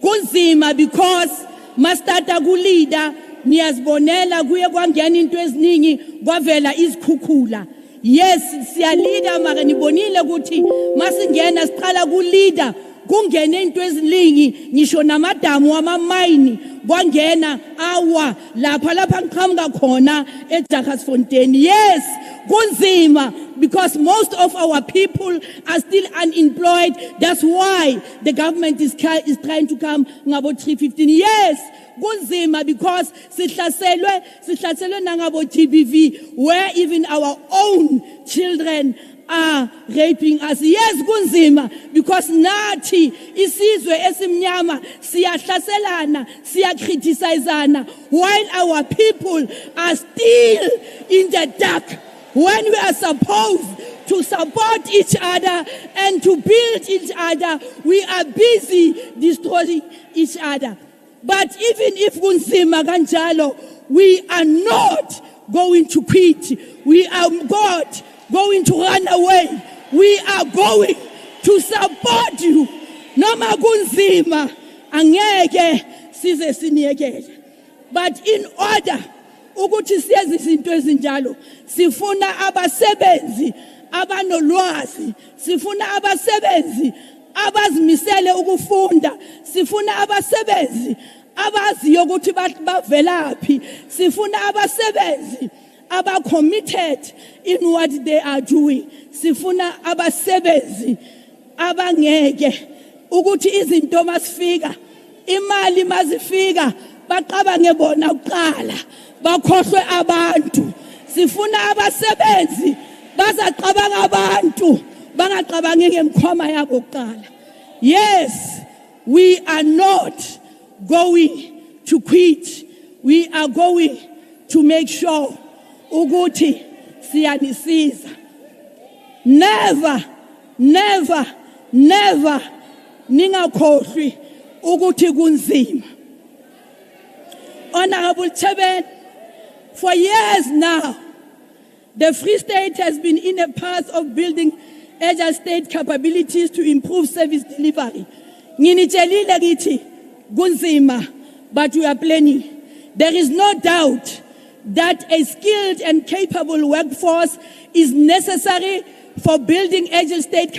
Kunzima because mastata kuleader niyazibonela kuye kwangena into eziningi kwavela izikhukhula. Yes, siya leader mara nibonile ukuthi masingena siqala ku leader kungena into eziningi ngisho namadamu amamayini kwangena awa lapha ngiqhamuka khona eJakhasfontein. Yes, kunzima because most of our people are still unemployed. That's why the government is trying to come ngabo 315. Yes, kunzima because sihlaselwe nangabo GBV, where even our own children are raping us. Yes, kunzima because nathi isizwe esimnyama siyahlaselana, siyakritisizana, while our people are still in the dark, when we are supposed to support each other and to build each other, we are busy destroying each other. But even if kunzima kanjalo, we are not going to quit. We are not going to run away. We are going to support you. Noma kunzima angeke size siniyekele. But in order ukuthi siyenze izinto ezinjalo, sifuna abasebenzi abanolwazi, sifuna abasebenzi abazimisele ukufunda, sifuna abasebenzi abaziyo ukuthi bavelaphi, sifuna abasebenzi aba committed in what they are doing, sifuna abasebenzi abangeke ukuthi izinto masifika, imali mazifika baqabange bona uqala bakhohlwe abantu. Sifuna abasebenzi bazaqabanga abantu bangaqabangi ngemkhwama yabo kuqala. Yes, we are not going to quit. We are going to make sure ukuthi siyanisiza. Never ningakhohlwi ukuthi kunzima. Honorable Chairman, for years now, the Free State has been in a path of building agile state capabilities to improve service delivery. Nginitshelile ngithi kunzima, but we are planning. There is no doubt that a skilled and capable workforce is necessary for building agile state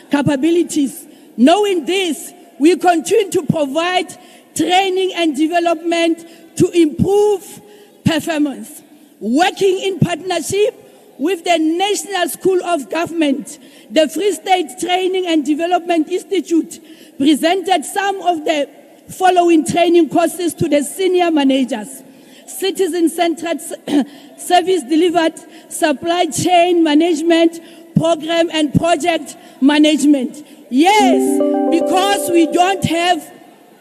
capabilities. Knowing this, we continue to provide training and development to improve performance. Working in partnership with the National School of Government, the Free State Training and Development Institute presented some of the following training courses to the senior managers: citizen-centered service delivered, supply chain management, program and project management. Yes, because we don't have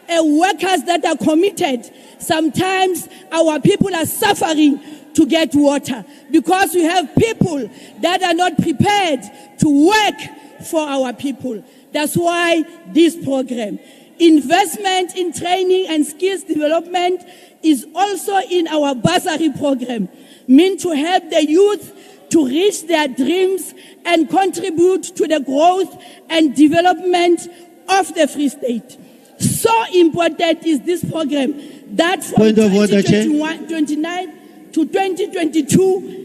workers that are committed, sometimes our people are suffering to get water because we have people that are not prepared to work for our people. That's why this program. Investment in training and skills development is also in our bursary program, meant to help the youth to reach their dreams and contribute to the growth and development of the Free State. So important is this program that from Point of order, Chair. 2029 to 2022,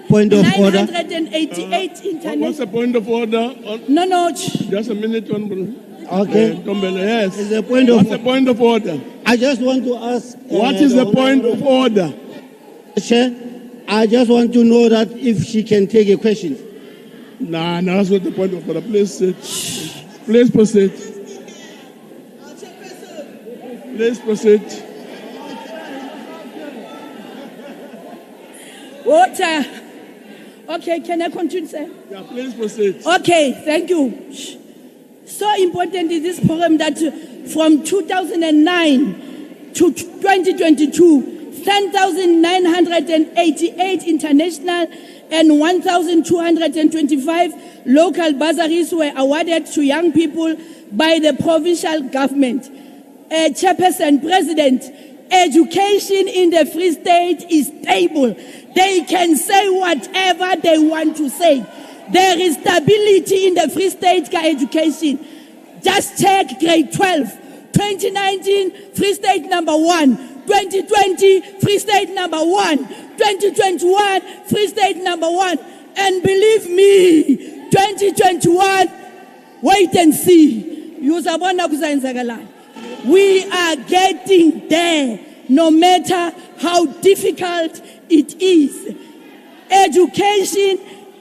Point of order. 10,988 international. What's the point of order? No. Just a minute, Honorable. Okay. Tombele, yes. It's a point of What's the point of order? I just want to ask. What is the point of order? Chair, I just want to know that if she can take a question. Nah, that's not the point of order. Please sit. Please proceed. Please proceed. Water. Okay, can I continue, sir? Yeah, please proceed. Okay, thank you. So important is this program that from 2009 to 2022, 10,988 international and 1,225 local bursaries were awarded to young people by the provincial government. Chairperson, President, education in the Free State is stable. They can say whatever they want to say. There is stability in the Free State education. Just check grade 12. 2019, Free State number 1. 2020, Free State number 1. 2021, Free State number 1. And believe me, 2021, wait and see. We are getting there, no matter how difficult it is. Education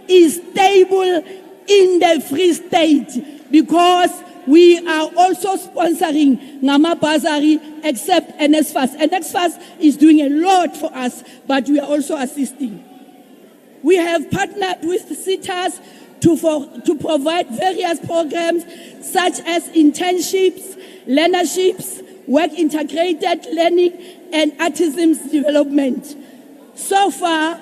is stable in the Free State because we are also sponsoring Ngama Bazari except NSFAS. NSFAS is doing a lot for us, but we are also assisting. We have partnered with Sittng to provide various programs such as internships, learnerships, work integrated learning, and autism development. So far,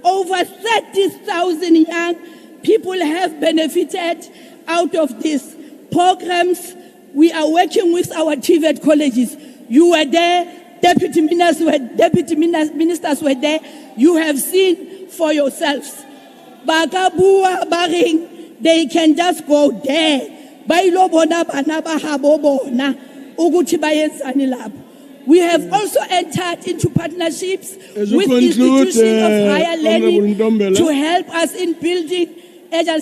over 30,000 young people have benefited out of these programs. We are working with our TVET colleges. You were there, deputy ministers were there. You have seen for yourselves. Bagabua Baring, they can just go there. We have also entered into partnerships with institutions of higher learning to help us in building agile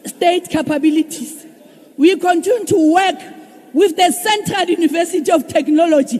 state capabilities. We continue to work with the Central University of Technology.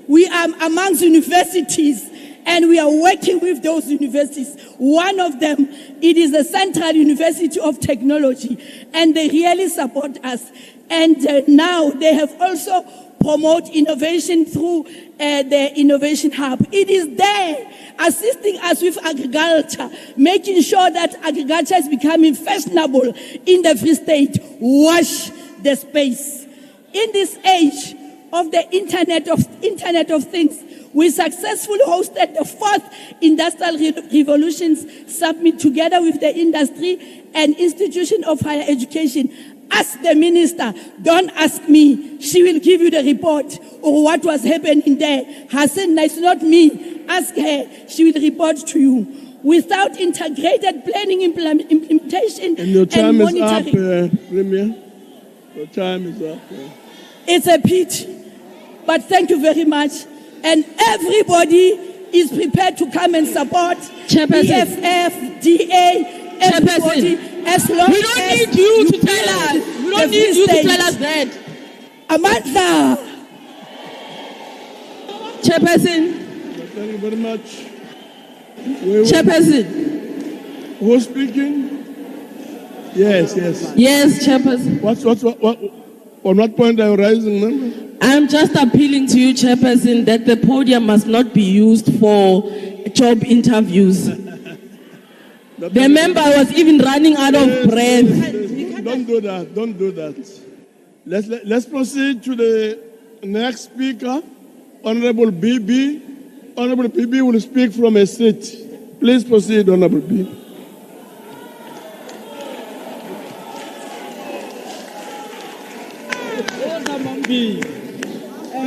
We are amongst universities, and we are working with those universities. One of them, it is the Central University of Technology, and they really support us. And now they have also promoted innovation through the Innovation Hub. It is there assisting us with agriculture, making sure that agriculture is becoming fashionable in the Free State. Watch the space. In this age of the Internet of Things, we successfully hosted the 4th Industrial Revolutions Summit together with the industry and institution of higher education. Ask the minister, don't ask me. She will give you the report or what was happening there. Hassan, it's not me. Ask her. She will report to you. Without integrated planning, implementation, and your time and is up, monitoring. Premier. Your time is up. It's a pity. But thank you very much. And everybody is prepared to come and support EFF, DA, everybody. As long We don't need you to tell us. We don't need you to tell us that. Amanda. Chairperson. Thank you very much. Chairperson. Who's speaking? Yes. Yes, Chairperson. On what point are you raising, member? I'm just appealing to you, Chairperson, that the podium must not be used for job interviews. The member was even running out of breath. Don't do that. Let's proceed to the next speaker, Honorable BB. Honorable BB will speak from a seat. Please proceed, Honorable BB.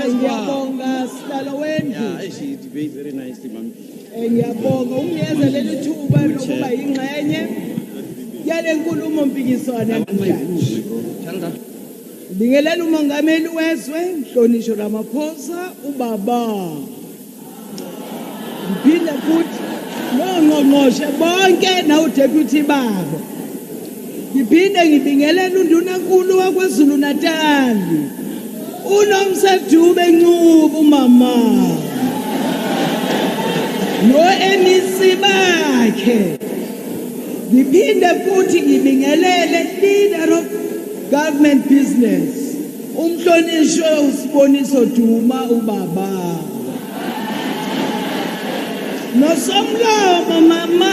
Ngiyabonga sihlalo wendlu. Yeah, she debates very nicely, ma'am. Ngiyabonga ungiyenza leli thuba lokuba yingxenye yale nkulumo mpikiswano namhlanje. Bingelela umongameli wezwe Cyril Ramaphosa ubaba. Ngiphinde futhi nongqongqoshe bonke nawu deputy babo. Ngiphinde ngibingelela undunankulu waKwaZulu-Natal. Unomsadube Ncubu mama. No MEC bakhe. Ngiphinde futhi ngibingelele leader of government business. Umhlonishwe uSiboniso Duma ubaba. Nosomlomo mama,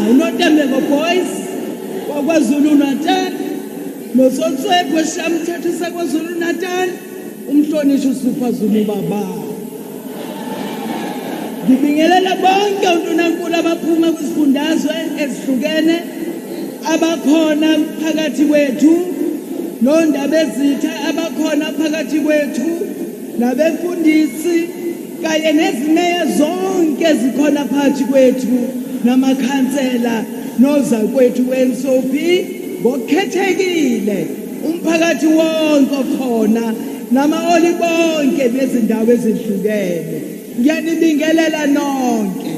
uNotembeko boys kwaZulu-Natal. Nosonswepho shamthetho saKwaZulu-Natal. Umhlonishwe uSupha Zulu baba. Ngibingelela bonke undunankulu abaphuma kwisifundazwe ezihlukene abakhona phakathi kwethu nondaba ezitha abakhona phakathi kwethu nabefundisi kanye nezimeya zonke zikhona phakathi kwethu namakhansela nozakwethu we-NCOP ngokukhethekile umphakathi wonke khona namaholi bonke bezindawo ezihlukene. Ngiyanibingelela nonke.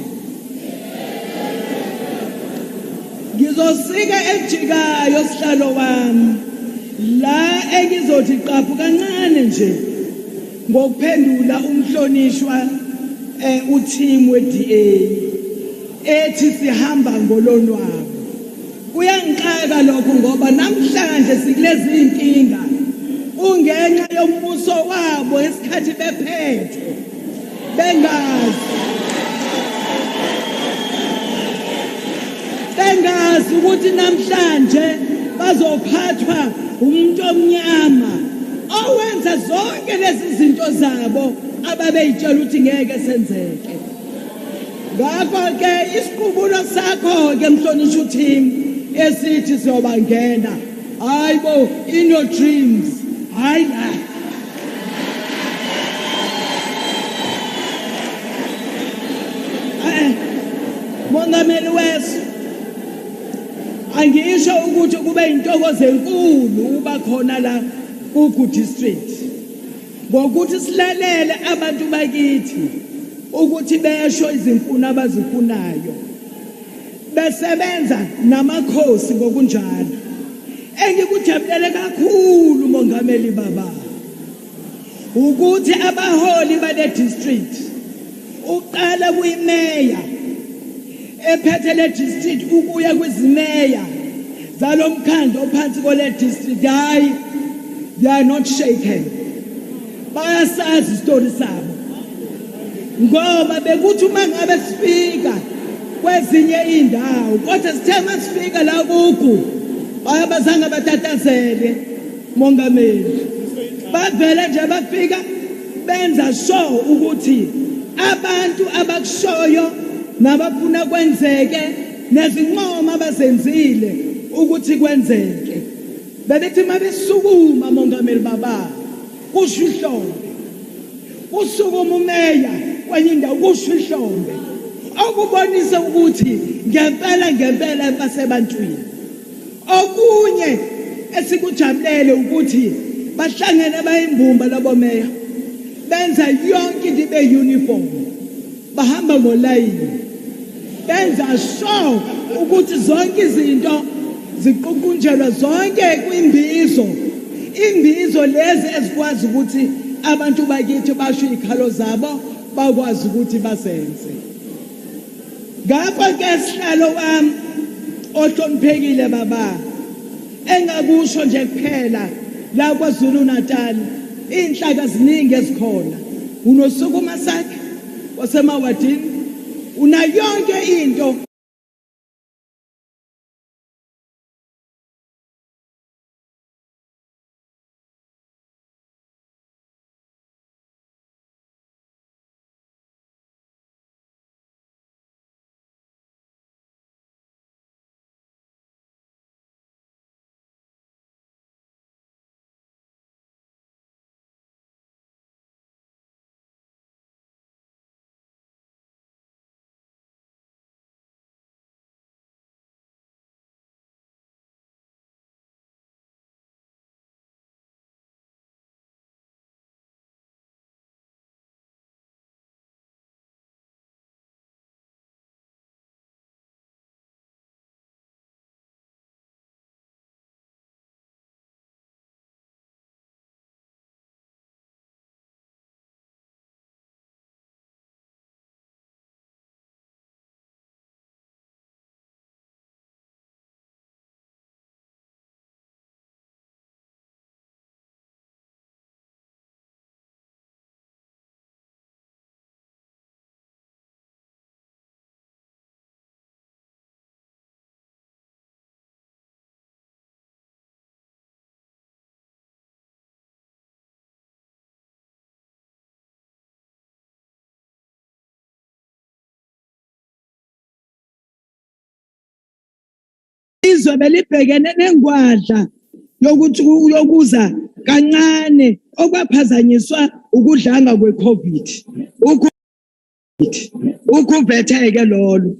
Ngizosika ejikayo sihlalo wami la engizothi qaphu kancane nje ngokuphendula umhlonishwa uteam we-DA ethi sihamba ngolonwabo. Kuyangixaka lokho ngoba namhlanje sikulezi inkinga ungenxa yombuso wabo esikhathi bephethe bengazi ukuthi namhlanje bazophathwa umuntu omnyama owenza zonke lezi zinto zabo ababeyitshela ukuthi ngeke senzeke. Ngakho-ke isiqubulo sakho-ke mhlonishwa uteam esithi siyobangena hayibo in your dreams hayi la. Mongameli wethu angisho ukuthi kube intokozo enkulu uba khona la ku district ngokuthi silalele abantu bakithi ukuthi besho izimfuno abazifunayo besebenza namakhosi ngokunjalo. Engikujabulele kakhulu mongameli baba ukuthi abaholi bale district uqala kuyimeya ephethe le district ukuya kwizimeya zalomkhandlo ophansi kole district hayi they are not shaken. Bayasazi story sabo ngoba bekuthi uma ngabe sifika kwezinye indawo kodwa sithe masifika la kuku bayabazanga batatazele mongameli bavele nje bafika benza show ukuthi abantu abakushoyo nabafuna kwenzeke nezinqomo abazenzile ukuthi kwenzeke bebethi mabesukuma mongameli baba kusho ihlombe usukuma umeya kwenye indawo kusho ihlombe okubonisa ukuthi ngempela basebantwini. Okunye esikujabulele ukuthi bahlangene bayimbumba labo meya benza yonke into ibe uniform bahamba ngolayini benza show ukuthi zonke izinto ziqukunjelwa zonke imbizo lezi ezikwazi ukuthi abantu bakithi basho izikhalo zabo bakwazi ukuthi basenze. Ngapha ke sihlalo wami ohloniphekile baba engakusho nje kuphela la KwaZulu-Natal inhlaka ziningi ezikhona unosukuma sakhe wasemawadini una yonke into izwe belibhekene nengwadla yokuthi yokuza kancane okwaphazanyiswa ukudlanga kweCovid. Ukuvetheke lolo.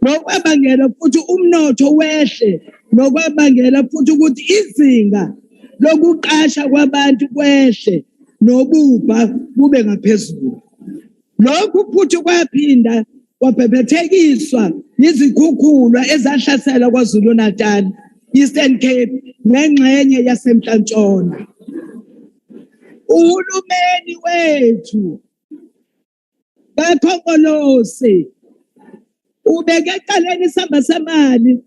Nokwabangela futhi umnotho wehle, nokwabangela futhi ukuthi izinga lokuqasha kwabantu kwehle nobubha bube ngaphezulu. Lokhu futhi kwaphinda kwabhebhethekiswa izikhukhula ezahlasela KwaZulu-Natal, Eastern Cape nengxenye yasemntla-ntshona. Uhulumeni wethu kakhongolose ubeke eqaleni isamba semali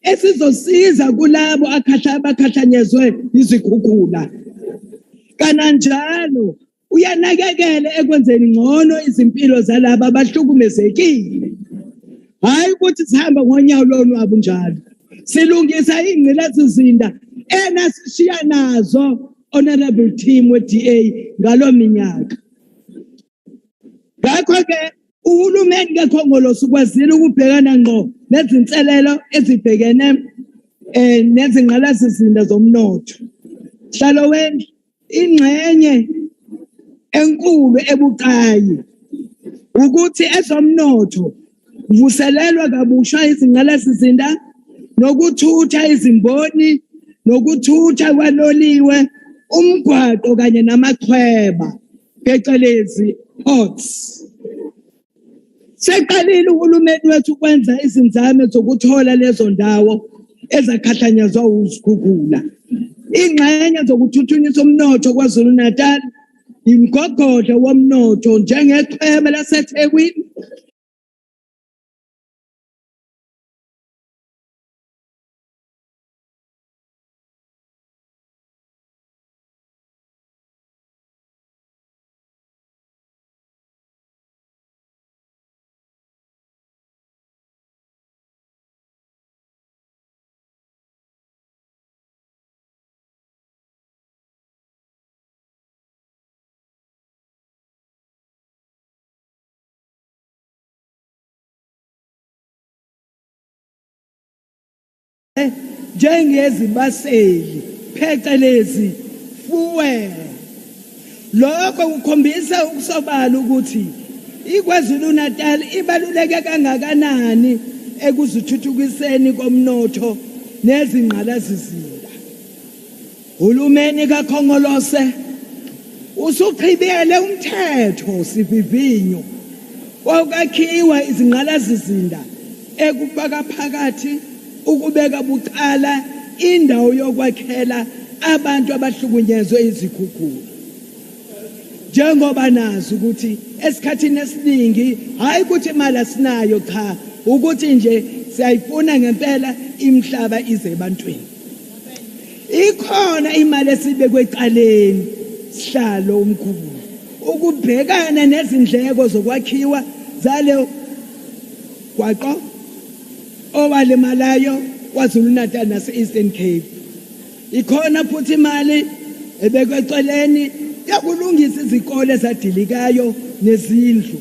esizosiza kulabo abakhahlanyezwe izikhukhula. Kananjalo uyanakekela ekwenzeni ngcono izimpilo zalabo abahlukumezekile. Hayi ukuthi sihamba ngonyawo lonwabo njalo. Silungisa ingqilazizinda enasishiya nazo honorable team we-DA ngalo minyaka. Ngakho-ke uhulumeni kakhongolose ukwazile ukubhekana ngqo nezinselelo ezibhekene nezingqalasizinda zomnotho. Hlalo wendlu ingxenye enkulu ebucayi ukuthi ezomnotho vuselelwa kabusha izingqalasizinda nokuthutha izimboni nokuthutha kwaloliwe umgwaqo kanye namachweba phecelezi ports. Seqalile uhulumeni wethu kwenza izinzame zokuthola lezo ndawo ezakhahlanyezwa uzikhukhula. Ingxenye zokuthuthukisa umnotho KwaZulu-Natal, imgogodla womnotho njengechweba laseThekwini, njengezibaseli phecelezi fuel. Lokho kukhombisa ukusobala ukuthi iKwaZulu-Natal ibaluleke kangakanani ekuzithuthukiseni komnotho nezingqalasizinda. Uhulumeni kakhongolose usuchibele umthetho sivivinyo wokwakhiwa izingqalasizinda ekufaka phakathi ukubeka bucala indawo yokwakhela abantu abahlukunyezwe izikhukhula. Njengoba nazi ukuthi esikhathini esiningi hayi ukuthi imali asinayo cha, ukuthi nje siyayifuna ngempela imhlaba ize ebantwini. Ikhona imali esibekwe eqaleni sihlalo omkhulu ukubhekana nezindleko zokwakhiwa zale gwaqo owalemalayo KwaZulu-Natal nase-Eastern Cape. Ikhona futhi imali ebekwe eceleni yokulungisa izikole ezadilikayo nezindlu.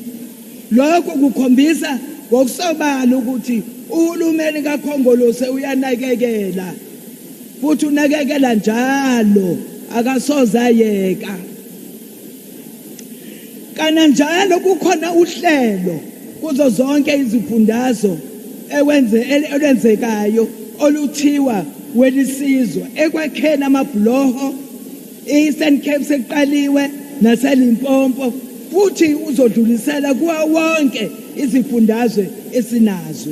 Lokho kukhombisa ngokusobala ukuthi uhulumeni kakhongolose uyanakekela futhi unakekela njalo akasoze ayeka. Kananjalo kukhona uhlelo kuzo zonke izifundazwe elwenzekayo oluthiwa welisizwe ekwakheni amabloho Eastern Cape seqaliwe naseLimpopo futhi uzodlulisela kuwa wonke izifundazwe esinazo.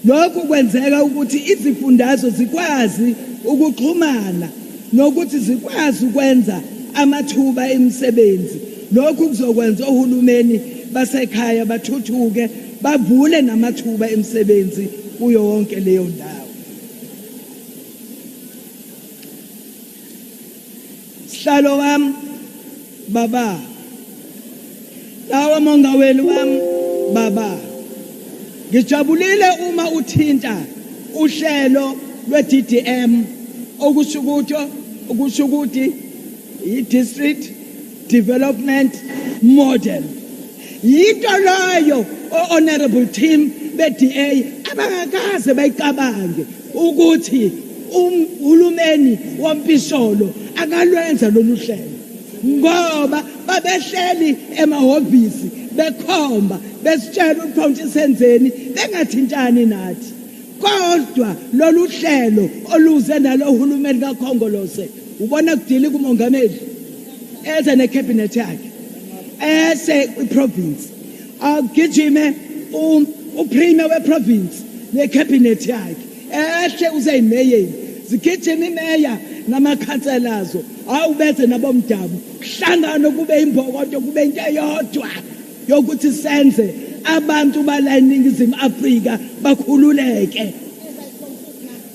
Lokhu kwenzeka ukuthi izifundazwe zikwazi ukuxhumana nokuthi zikwazi ukwenza amathuba emisebenzi. Lokhu kuzokwenza uhulumeni basekhaya bathuthuke bavule namathuba emisebenzi kuyo wonke leyo ndawo. Sihlalo wami baba, lawa mongaweli wami baba, ngijabulile uma uthinta uhlelo lwe-DDM okusho ukuthi i-District Development Model. Yinto loyo honorable team be-DA abangakaze bayicabange ukuthi uhulumeni wampisholo akalwenza lolu hlelo ngoba babehleli emahhovisi bekhomba besitshela ukuthi senzeni bengathintani nathi kodwa lolu hlelo oluze nalo uhulumeni kaKhongolose ubona kudili kumongameli eza necabinet yakhe ese kwiprovince agijime uprime weprovince necabinet yakhe ehle uzeyimeyeni zigijima imeya namakhanselazo awubethe nabomdabu kuhlangana kube imbokodo kube into eyodwa yokuthi senze abantu bala eNingizimu Afrika bakhululeke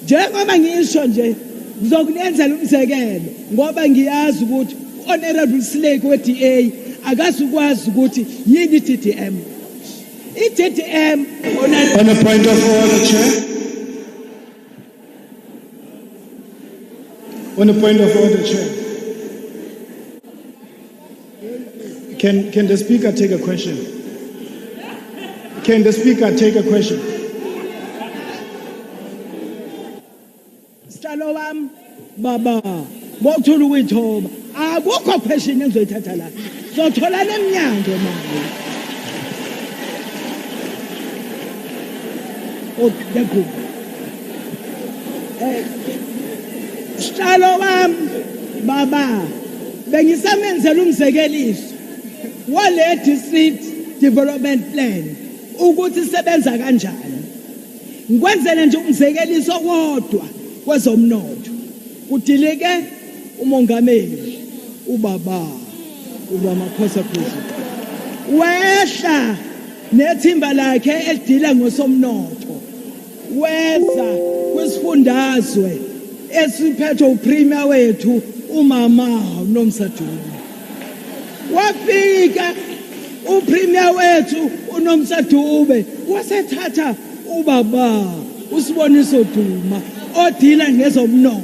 njengoba ngisho nje ngizokunenzela umzekelo ngoba ngiyazi ukuthi honorable Slake we-DA akazukwazi ukuthi yini DDM i-DDM on a point of order, Chair. On a point of order, Chair. Can the Speaker take a question? Can the Speaker take a question? Sicalo wami baba bokuthula ukuyithoba akukho question engizoyithatha la zothola nemnyango manje yakho sicalo wami baba bengisamenzela umzekeliso wale district development plan ukuthi sebenza kanjani ngikwenzele nje umzekeliso wodwa kwezomnotho kudilike umongameli ubaba uRamaphosa wehla nethimba lakhe elidila ngosomnotho weza kwisifundazwe esiphethwe upremier wethu umama uNomsaduma wafika upremier wethu uNomsadube wasethatha ubaba usiboniso Duma odila ngezomnotho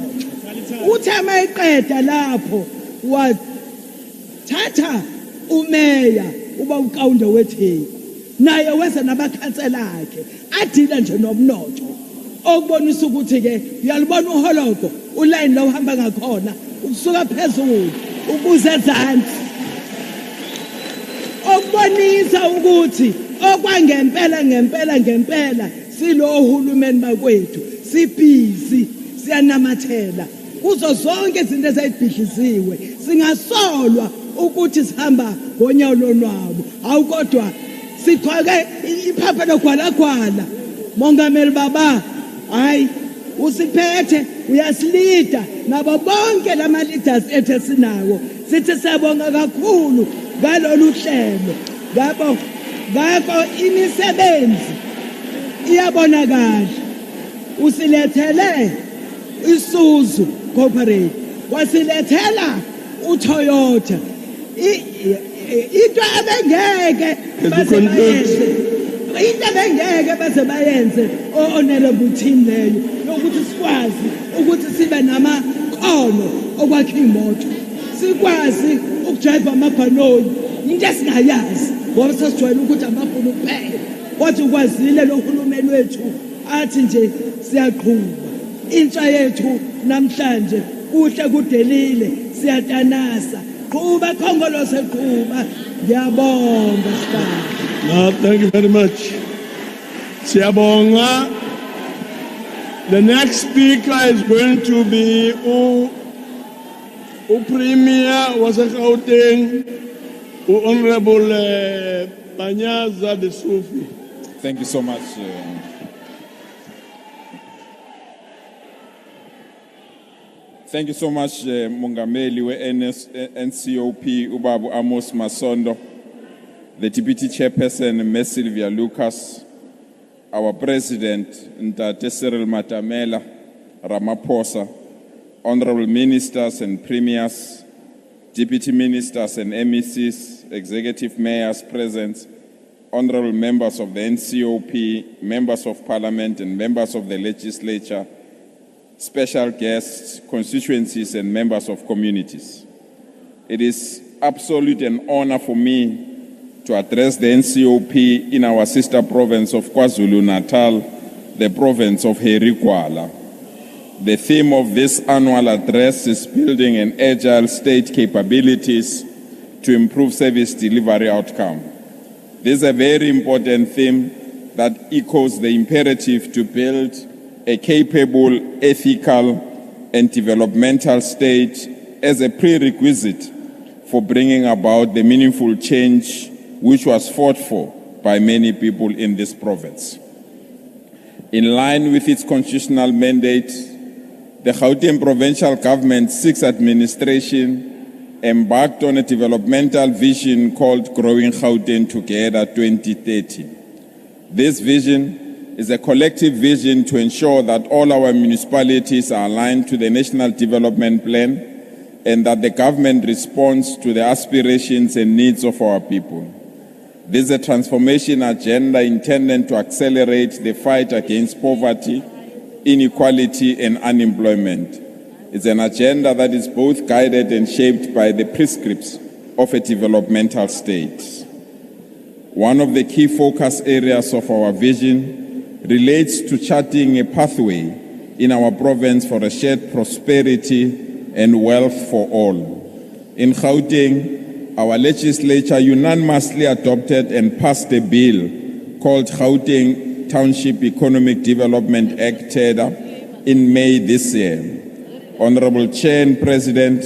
uthe mayiqeda lapho wathatha umeya uba uqawunde wetheku naye weza nabakhansela akhe adila nje nomnotho okubonisa ukuthi ke uyalibona uholoko uline la uhamba ngakhona ukusuka phezulu ukuze ezantsi okubonisa ukuthi okwangempela silo uhulumeni bakwethu sibhizi siyanamathela kuzo zonke izinto ezayibhidliziwe singasolwa ukuthi sihamba ngonyawo lonwabo awukodwa siqhake iphapha logwalagwala mongameli baba hayi usiphethe uyasilida nabo bonke lama leaders ethu esinawo sithi siyabonga kakhulu ngalolu hlelo ngakho imisebenzi iyabonakala usilethele iSuzu Corporate wasilethela uToyota into abengeke baze bayenze honorable team leyo yokuthi sikwazi ukuthi sibe namakhono okwakha imoto sikwazi ukujive amabhanoni into esingayazi ngoba sasijwayele ukuthi amabhunu kuphela kodwa ukwazile lo hulumeni wethu athi nje siyaqhubha intsha yethu namhlanje kuhle kudelile siyatanasa qhuba Khongolose qhuba ngiyabonga sibaba. Thank you very much. Siyabonga. The next speaker is going to be Premier waseGauteng, Honorable Panyaza de Sufi. Thank you so much. Thank you so much, Mongameli NCOP Ubabu Amos Masondo, the Deputy Chairperson Ms. Sylvia Lucas, our President Ntate Cyril Ramaphosa, Honorable Ministers and Premiers, Deputy Ministers and MECs, Executive Mayors present, Honorable Members of the NCOP, Members of Parliament and Members of the Legislature, special guests, constituencies and members of communities. It is absolute an honor for me to address the NCOP in our sister province of KwaZulu-Natal, the province of Herikwala. The theme of this annual address is building an agile state capabilities to improve service delivery outcome. This is a very important theme that echoes the imperative to build a capable, ethical, and developmental state as a prerequisite for bringing about the meaningful change which was fought for by many people in this province. In line with its constitutional mandate, the Gauteng provincial government 6th administration embarked on a developmental vision called Growing Gauteng Together 2030. This vision is a collective vision to ensure that all our municipalities are aligned to the National Development Plan and that the government responds to the aspirations and needs of our people. This is a transformation agenda intended to accelerate the fight against poverty, inequality, and unemployment. It's an agenda that is both guided and shaped by the prescripts of a developmental state. One of the key focus areas of our vision relates to charting a pathway in our province for a shared prosperity and wealth for all. In Gauteng, our legislature unanimously adopted and passed a bill called Gauteng Township Economic Development Act (TEDA) in May this year. Honorable Chair and President,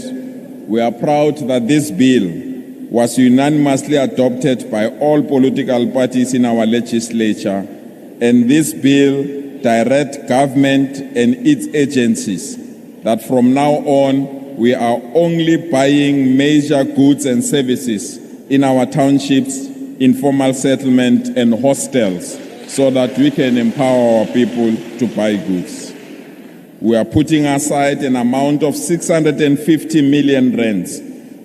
we are proud that this bill was unanimously adopted by all political parties in our legislature, and this bill directs government and its agencies that from now on we are only buying major goods and services in our townships, informal settlement, and hostels, so that we can empower our people to buy goods. We are putting aside an amount of 650 million rands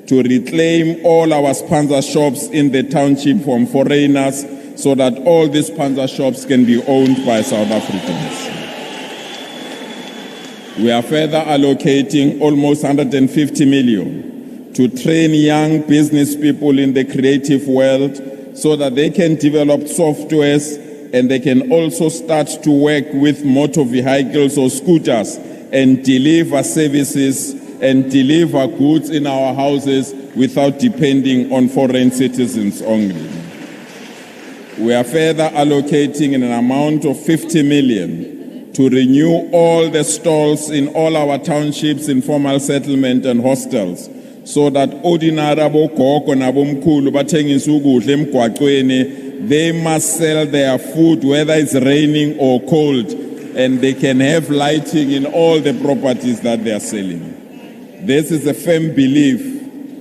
to reclaim all our sponsor shops in the township from foreigners, so that all these sponsor shops can be owned by South Africans. We are further allocating almost 150 million to train young business people in the creative world so that they can develop softwares and they can also start to work with motor vehicles or scooters and deliver services and deliver goods in our houses without depending on foreign citizens only. We are further allocating an amount of 50 million to renew all the stalls in all our townships, informal settlement and hostels, so that ordinary bogogo nabomkhulu bathengisa ukudla emgwaqweni, they must sell their food whether it's raining or cold, and they can have lighting in all the properties that they are selling. This is a firm belief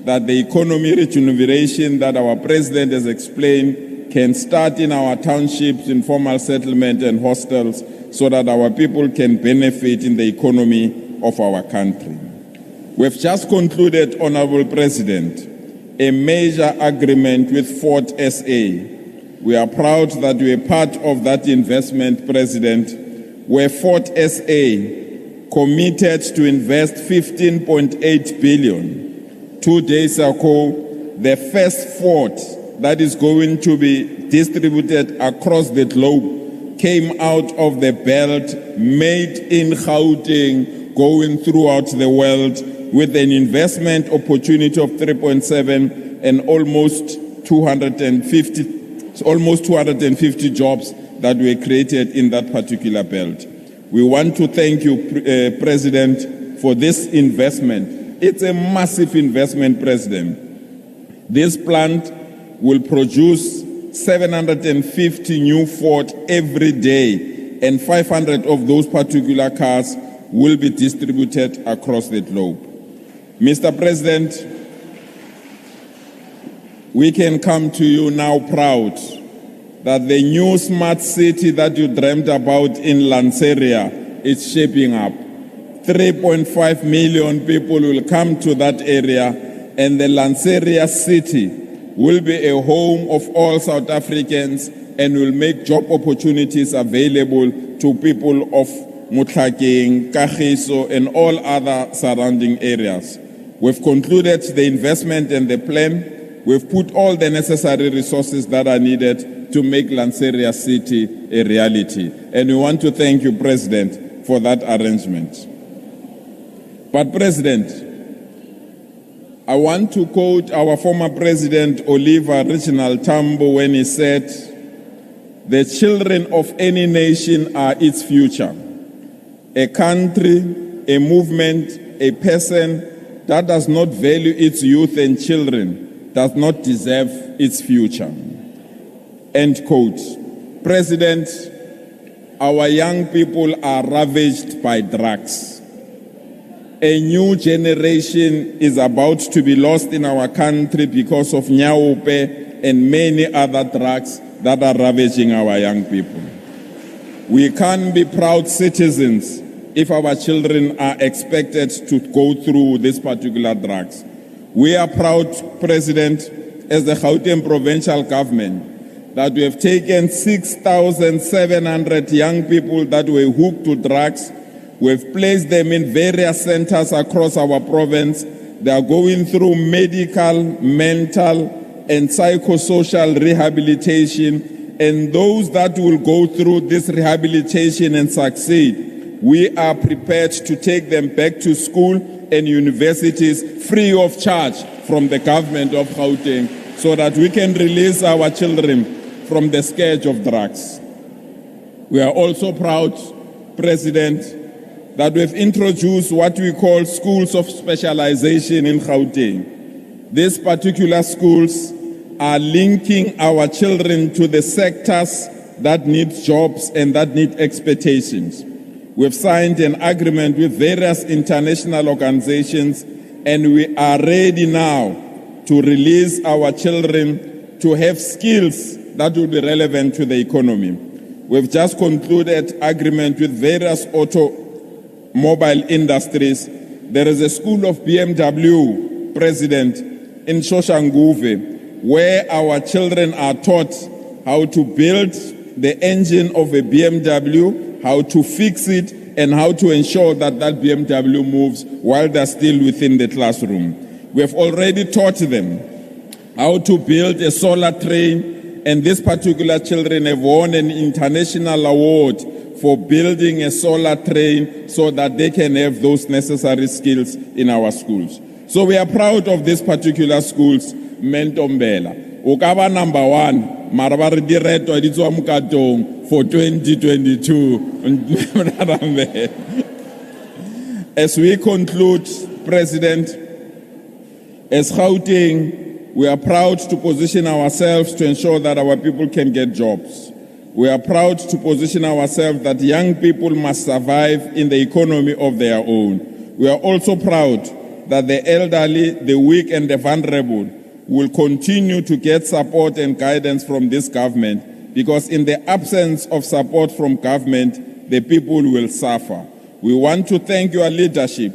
that the economy rejuvenation that our president has explained can start in our townships, informal settlement and hostels, so that our people can benefit in the economy of our country. We've just concluded, Honorable President, a major agreement with Fort SA. We are proud that we are part of that investment, President, where Fort SA committed to invest 15.8 billion. 2 days ago, the first fort that is going to be distributed across the globe came out of the belt, made in Gauteng, going throughout the world with an investment opportunity of 3.7 and almost 250 jobs that were created in that particular belt. We want to thank you, President, for this investment. It's a massive investment, President. This plant will produce 750 new Ford every day, and 500 of those particular cars will be distributed across the globe. Mr. President, we can come to you now proud that the new smart city that you dreamt about in Lanseria is shaping up. 3.5 million people will come to that area, and the Lanseria city will be a home of all South Africans and will make job opportunities available to people of Mutlakeng, Kagiso, and all other surrounding areas. We've concluded the investment and the plan. We've put all the necessary resources that are needed to make Lanseria City a reality. And we want to thank you, President, for that arrangement. But President, I want to quote our former President Oliver Reginald Tambo when he said, "The children of any nation are its future. A country, a movement, a person that does not value its youth and children does not deserve its future." End quote. President, our young people are ravaged by drugs. A new generation is about to be lost in our country because of Nyaupe and many other drugs that are ravaging our young people. We can't be proud citizens if our children are expected to go through these particular drugs. We are proud, President, as the Gauteng provincial government, that we have taken 6,700 young people that were hooked to drugs. We have placed them in various centers across our province. They are going through medical, mental, and psychosocial rehabilitation. And those that will go through this rehabilitation and succeed, we are prepared to take them back to school and universities free of charge from the government of Gauteng so that we can release our children from the scourge of drugs. We are also proud, President, that we've introduced what we call schools of specialization in Gauteng. These particular schools are linking our children to the sectors that need jobs and that need expectations. We've signed an agreement with various international organizations, and we are ready now to release our children to have skills that will be relevant to the economy. We've just concluded agreement with various automobile industries. There is a school of BMW, President, in Shoshanguve, where our children are taught how to build the engine of a BMW, how to fix it, and how to ensure that that BMW moves while they're still within the classroom. We have already taught them how to build a solar train, and these particular children have won an international award for building a solar train so that they can have those necessary skills in our schools. So we are proud of these particular schools. Mentombela, Ukaba number 1, Marabari Direto Editswa Mukatong for 2022. As we conclude, President, as Gauteng, we are proud to position ourselves to ensure that our people can get jobs. We are proud to position ourselves that young people must survive in the economy of their own. We are also proud that the elderly, the weak, and the vulnerable will continue to get support and guidance from this government, because in the absence of support from government, the people will suffer. We want to thank your leadership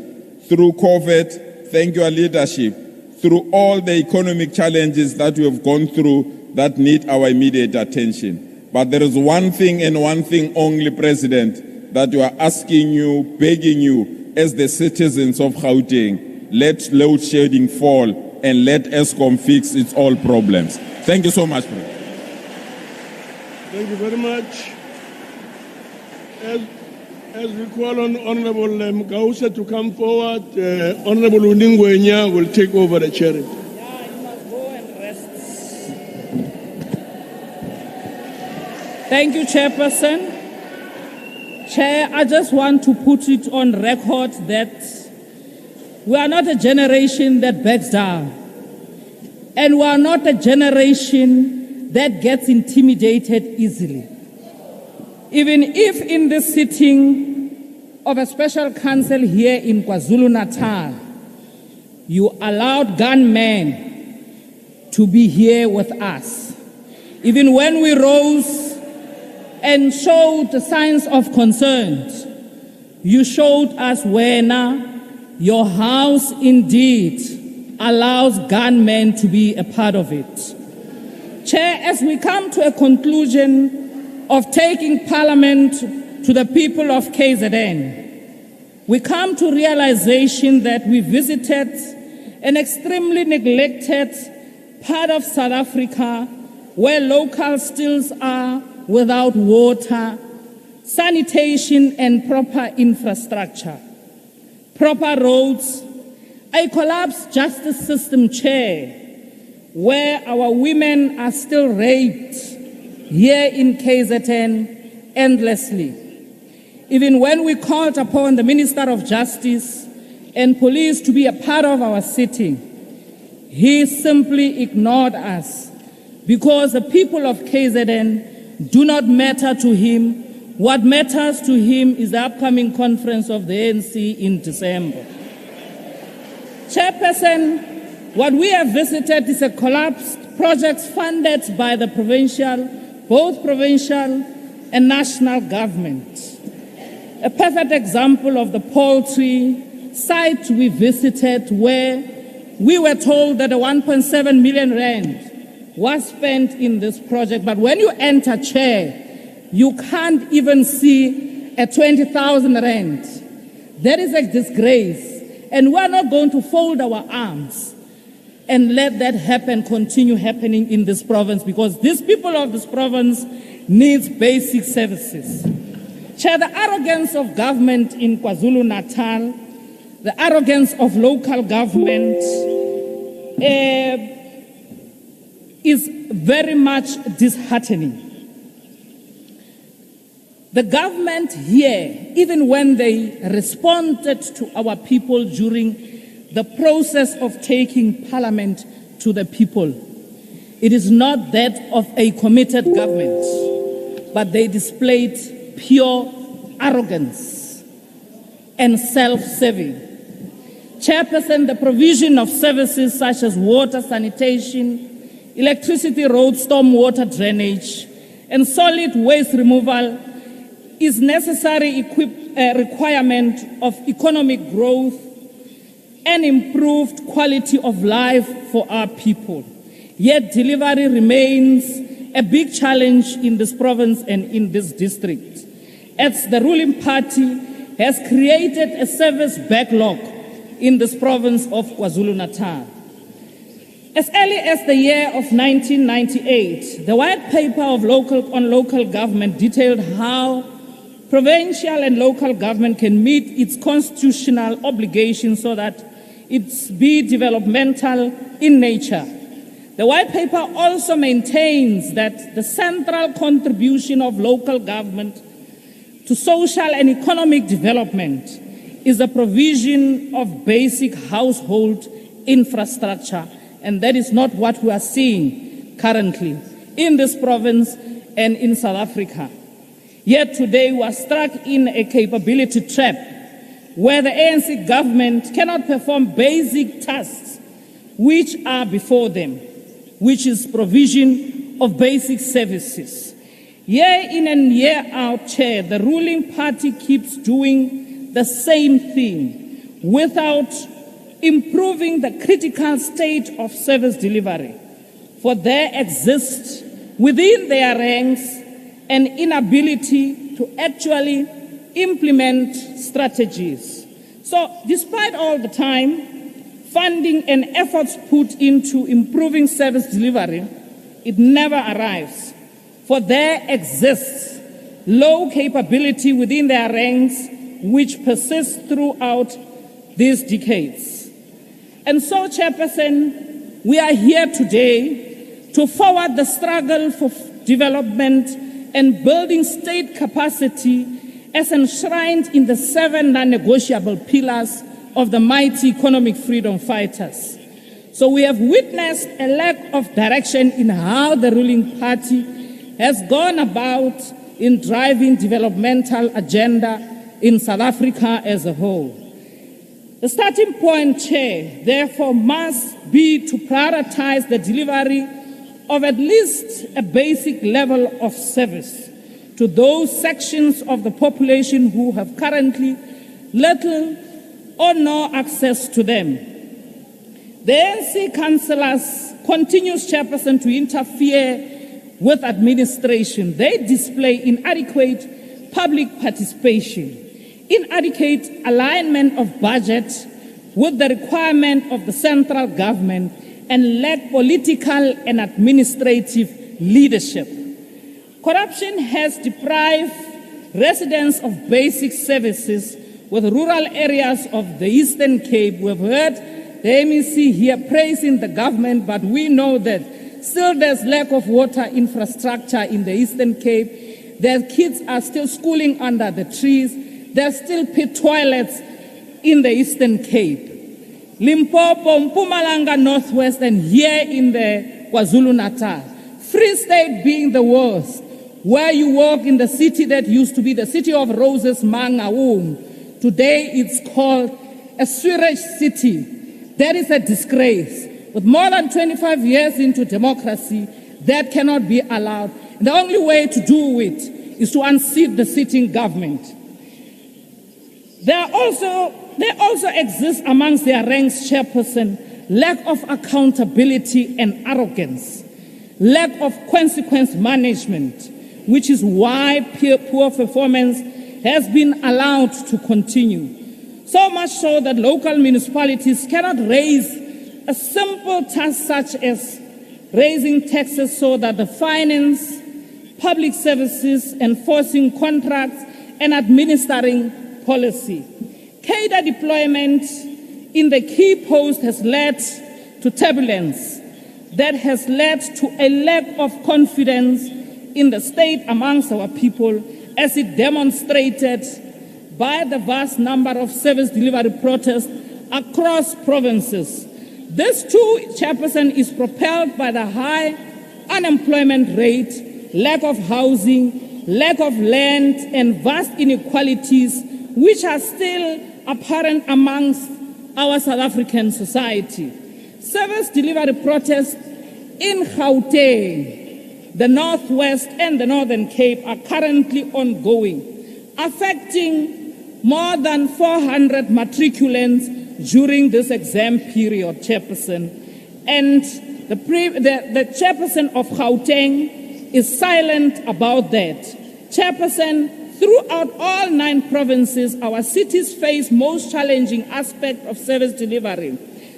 through COVID, thank your leadership through all the economic challenges that we have gone through that need our immediate attention. But there is one thing and one thing only, President, that we are asking you, begging you, as the citizens of Gauteng, let load shedding fall and let ESCOM fix its all problems. Thank you so much, President. Thank you very much. As we call on Honorable Mkausa to come forward, Honorable Uningwenya will take over the chair. Thank you, Chairperson. Chair, I just want to put it on record that we are not a generation that backs down. And we are not a generation that gets intimidated easily. Even if in the sitting of a special council here in KwaZulu-Natal, you allowed gunmen to be here with us. Even when we rose and showed the signs of concern, you showed us when your house indeed allows gunmen to be a part of it. Chair, as we come to a conclusion of taking Parliament to the people of KZN, we come to realization that we visited an extremely neglected part of South Africa where locals still are without water, sanitation, and proper infrastructure. proper roads, a collapsed justice system, Chair, where our women are still raped here in KZN endlessly. Even when we called upon the Minister of Justice and police to be a part of our sitting, he simply ignored us because the people of KZN do not matter to him. What matters to him is the upcoming conference of the ANC in December. Chairperson, what we have visited is a collapsed projects funded by the both provincial and national government. A perfect example of the poultry site we visited, where we were told that a 1.7 million rand was spent in this project, but when you enter, Chair, you can't even see a 20,000 rand. That is a disgrace, and we're not going to fold our arms and let that continue happening in this province, because these people of this province needs basic services. Chair, the arrogance of government in KwaZulu-Natal, the arrogance of local government is very much disheartening. The government here, even when they responded to our people during the process of taking parliament to the people, it is not that of a committed government, but they displayed pure arrogance and self-serving. Chairperson, the provision of services such as water, sanitation, electricity, road, stormwater drainage, and solid waste removal is necessary requirement of economic growth and improved quality of life for our people. Yet delivery remains a big challenge in this province and in this district, as the ruling party has created a service backlog in this province of KwaZulu-Natal. As early as the year of 1998, the white paper on local government detailed how provincial and local government can meet its constitutional obligations so that it be developmental in nature. The white paper also maintains that the central contribution of local government to social and economic development is the provision of basic household infrastructure, and that is not what we are seeing currently in this province and in South Africa. Yet today we are struck in a capability trap where the ANC government cannot perform basic tasks which are before them, which is provision of basic services. Year in and year out, Chair, the ruling party keeps doing the same thing without improving the critical state of service delivery. For there exists within their ranks an inability to actually implement strategies. So despite all the time, funding and efforts put into improving service delivery, it never arrives. For there exists low capability within their ranks which persists throughout these decades. And so, Chairperson, we are here today to forward the struggle for development and building state capacity as enshrined in the 7 non-negotiable pillars of the mighty economic freedom fighters. So we have witnessed a lack of direction in how the ruling party has gone about in driving developmental agenda in South Africa as a whole. The starting point, Chair, therefore must be to prioritize the delivery of at least a basic level of service to those sections of the population who have currently little or no access to them. The ANC councillors continues, Chairperson, to interfere with administration. They display inadequate public participation, inadequate alignment of budget with the requirement of the central government, and lack political and administrative leadership. Corruption has deprived residents of basic services with rural areas of the Eastern Cape. We've heard the MEC here praising the government, but we know that still there's lack of water infrastructure in the Eastern Cape. Their kids are still schooling under the trees. There's still pit toilets in the Eastern Cape. Limpopo, Mpumalanga, Northwest, and here in the KwaZulu-Natal. Free State being the worst, where you walk in the city that used to be the city of roses, Mangaung. Today it's called a sewage city. That is a disgrace. With more than 25 years into democracy, that cannot be allowed. And the only way to do it is to unseat the sitting government. There also exists amongst their ranks, chairperson, lack of accountability and arrogance, lack of consequence management, which is why poor performance has been allowed to continue. So much so that local municipalities cannot raise a simple task such as raising taxes so that the finance, public services, enforcing contracts, and administering policy. Cadre deployment in the key post has led to turbulence that has led to a lack of confidence in the state amongst our people, as it demonstrated by the vast number of service delivery protests across provinces. This too, chairperson, is propelled by the high unemployment rate, lack of housing, lack of land, and vast inequalities which are still apparent amongst our South African society. Service delivery protests in Gauteng, the Northwest, and the Northern Cape are currently ongoing, affecting more than 400 matriculants during this exam period, chairperson. And the chairperson of Gauteng is silent about that. Chairperson, throughout all 9 provinces, our cities face most challenging aspect of service delivery.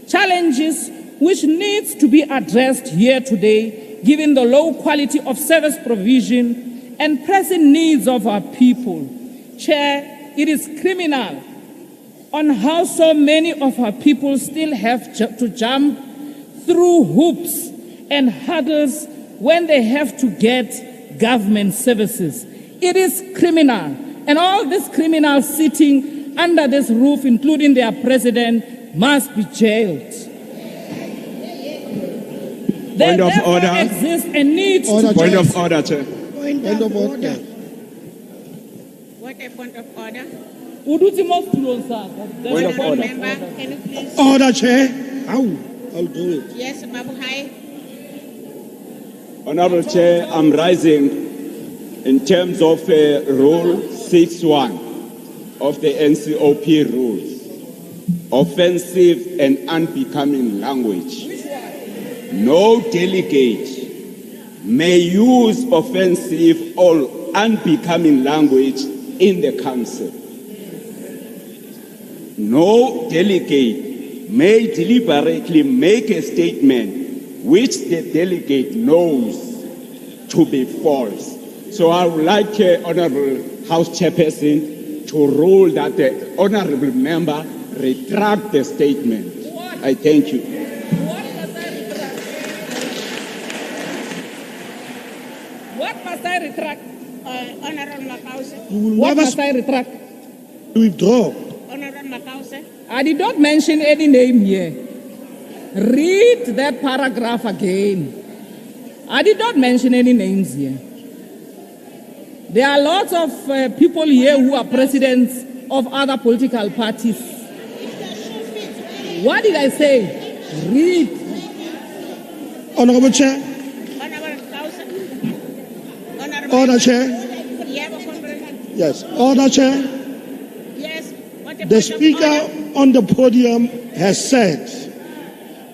Challenges which needs to be addressed here today, given the low quality of service provision and pressing needs of our people. Chair, it is criminal on how so many of our people still have to jump through hoops and hurdles when they have to get government services. It is criminal. And all these criminals sitting under this roof, including their president, must be jailed. Point of order. Exists a need to Point of order, Chair. Point of order. What a point of order. Point of order. Member, can you please? Order, Chair. I'll do it. Yes, Babu Hai. Honorable Chair, I'm rising in terms of Rule 6.1 of the NCOP rules. Offensive and unbecoming language. No delegate may use offensive or unbecoming language in the council. No delegate may deliberately make a statement which the delegate knows to be false. So I would like Honorable House Chairperson to rule that the Honorable Member retract the statement. I thank you. What must I retract? Honorable Makause. What must I retract? Withdraw. Honorable Makause. I did not mention any name here. Read that paragraph again. I did not mention any names here. There are lots of people here who are presidents of other political parties. What did I say? Read. Honorable Chair. Order, Chair. Yes. Order, Chair. Yes. The Speaker on the podium has said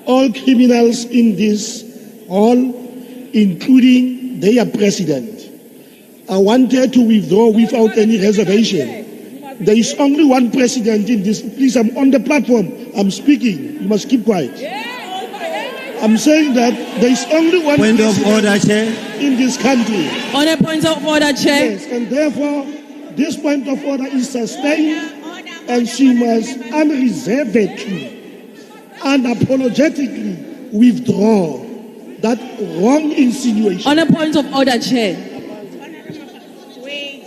all criminals in this hall, including their president, are wanted to withdraw without any reservation. There is only one president in this. Please, I'm on the platform. I'm speaking. You must keep quiet. I'm saying that there is only one point of order, Chair. In this country. On a point of order, Chair. Yes, and therefore, this point of order is sustained and she must unreservedly, unapologetically withdraw that wrong insinuation. On a point of order, Chair. Wait,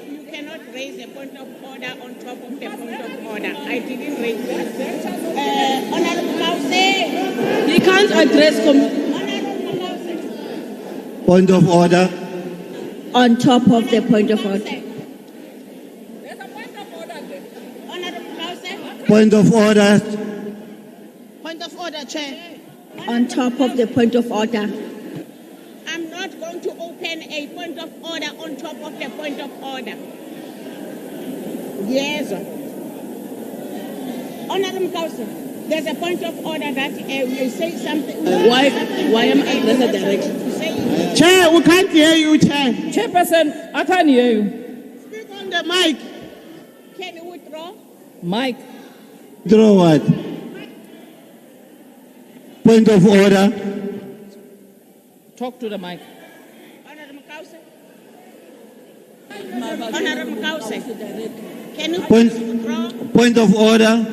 you cannot raise a point of order on top of the point of order. I didn't raise that. Honorable Mause. He can't address Point of order. On top of the point of order. Point of order. Point of order, Chair. On top of the point of order. I'm not going to open a point of order on top of the point of order. Yes. Honorable Council, there's a point of order that will say something. Why am I addressed directly? Chair, we can't hear you, Chair. Chairperson, I can't hear you. Speak on the mic. Can you withdraw? Mike. Withdraw what? Point of order. Talk to the mic. Honorable Council. Honorable Council. Can you withdraw? Point of order.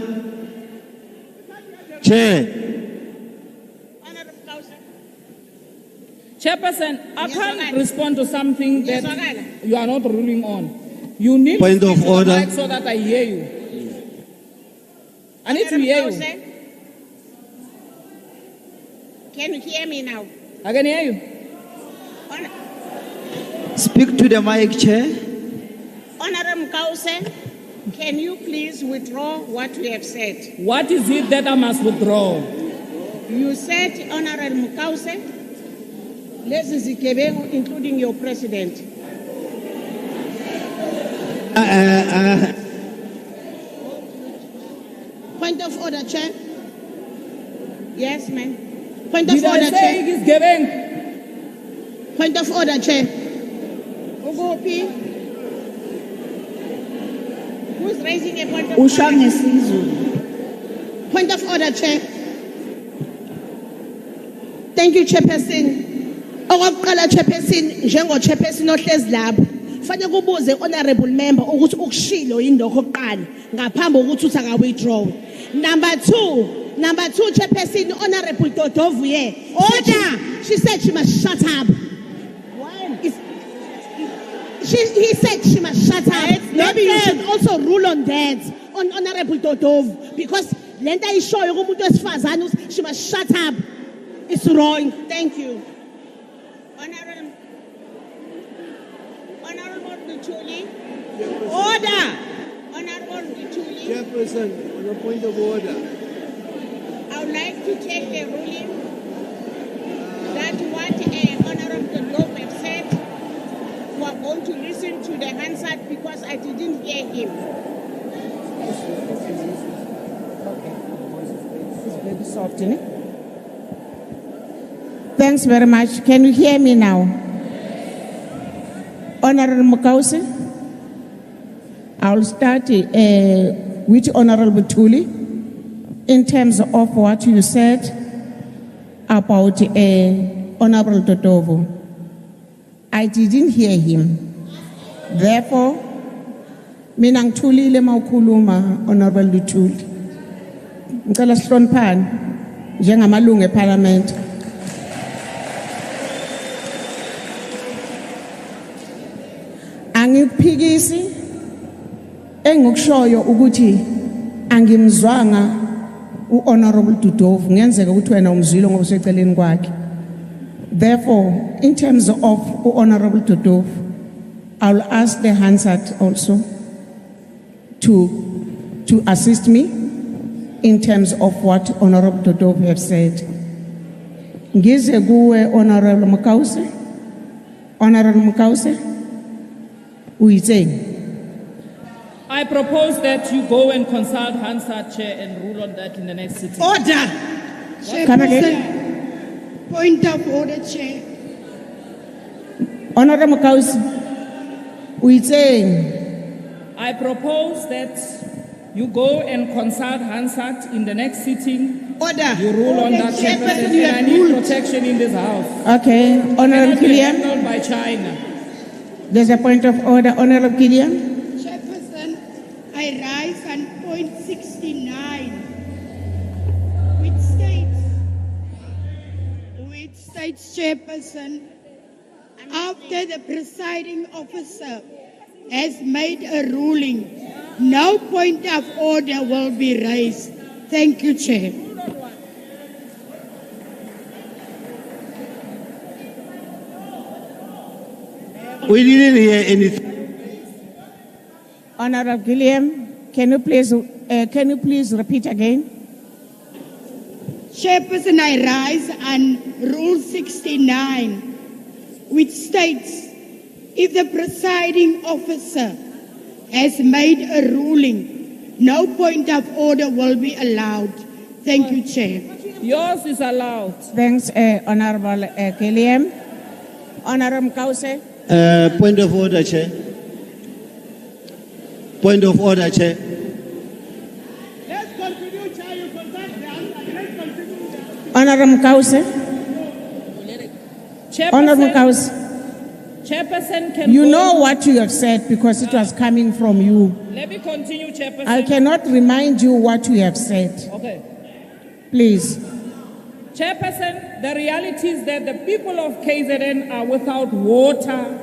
Chair. Chairperson, I can't respond to something that you are not ruling on. You need Point to of speak to the order. mic so that I hear you. I need to hear you. Can you hear me now? I can hear you. Speak to the mic, Chair. Honorable Council, can you please withdraw what you have said? What is it that I must withdraw? You said, Honorable Council, lezi zigebengu, including your president. Point of order, Chair. Yes, ma'am. Point of Did order, I say it Chair. is giving? Point of order, Chair. Ugopi. Who's raising a point of order? Point of order, Chair. Thank you, Chairperson. Okokuqala, Chairperson, njengo-Chairperson ohlezi lapho, fanele kubuze honorable member ukuthi ukushilo yini lokho okokuqala ngaphambi kokuthi uthi aka-withdraw. Number two, Chairperson, Honorable Dodovuye. Order! She said she must shut up. He said she must shut up. Maybe you should also rule on that, on Honorable Dodov, because lenta ishoyo kumuntu wesifazane she must shut up. It's wrong. Thank you. Honorable Dutuli. Order! Honorable Dutuli. Chairperson, on a point of order. I would like to take the ruling that what Honorable Dodov have said, we are going to listen to the Hansard because I didn't hear him. It's very soft, isn't it? Thanks very much. Can you hear me now? Honorable Mukausi, I'll start with Honorable Tuli in terms of what you said about Honorable Dodovo. I didn't hear him. Therefore, mina ngithulile mawukhuluma Honorable Lutuli. Ngicela sihloniphane njengamalungu eParliament. Angikuphikisi engikushoyo ukuthi angimzwanga uHonorable Dudov ngenzeka ukuthi wena umzwile ngoba useceleni kwakhe. Therefore, in terms of Honorable Dudov, I'll ask the Hansard also to assist me in terms of what Honorable Dudov have said. Ngize kuwe Honorable Mukause. Honorable Mukause. I propose that you go and consult Hansard Chair and rule on that in the next sitting. Order! Come again? Point of order, Chair. Honorable Mukause, I propose that you go and consult Hansard in the next sitting. Order! You rule on that, Chairperson, and I need protection in this house. Okay, Honorable Killian. Handled by China. There's a point of order, Honorable Killian. Chairperson, I rise and States Chairperson, after the presiding officer has made a ruling, no point of order will be raised. Thank you, Chair. We didn't hear anything. Honorable Gilliam, can you please repeat again? Chairperson, I rise on Rule 69, which states, if the presiding officer has made a ruling, no point of order will be allowed. Thank you, Chair. Yours is allowed. Thanks, Honorable Gilliam. Honorable Kause. Point of order, Chair. Point of order, Chair. Let's continue, Chair. You consult the answer. Let's continue. Honorable Kause. Honorable Kause. Chairperson can You go. know what you have said because it was coming from you. Let me continue, Chairperson. I cannot remind you what you have said. Okay. Please. Chairperson, the reality is that the people of KZN are without water,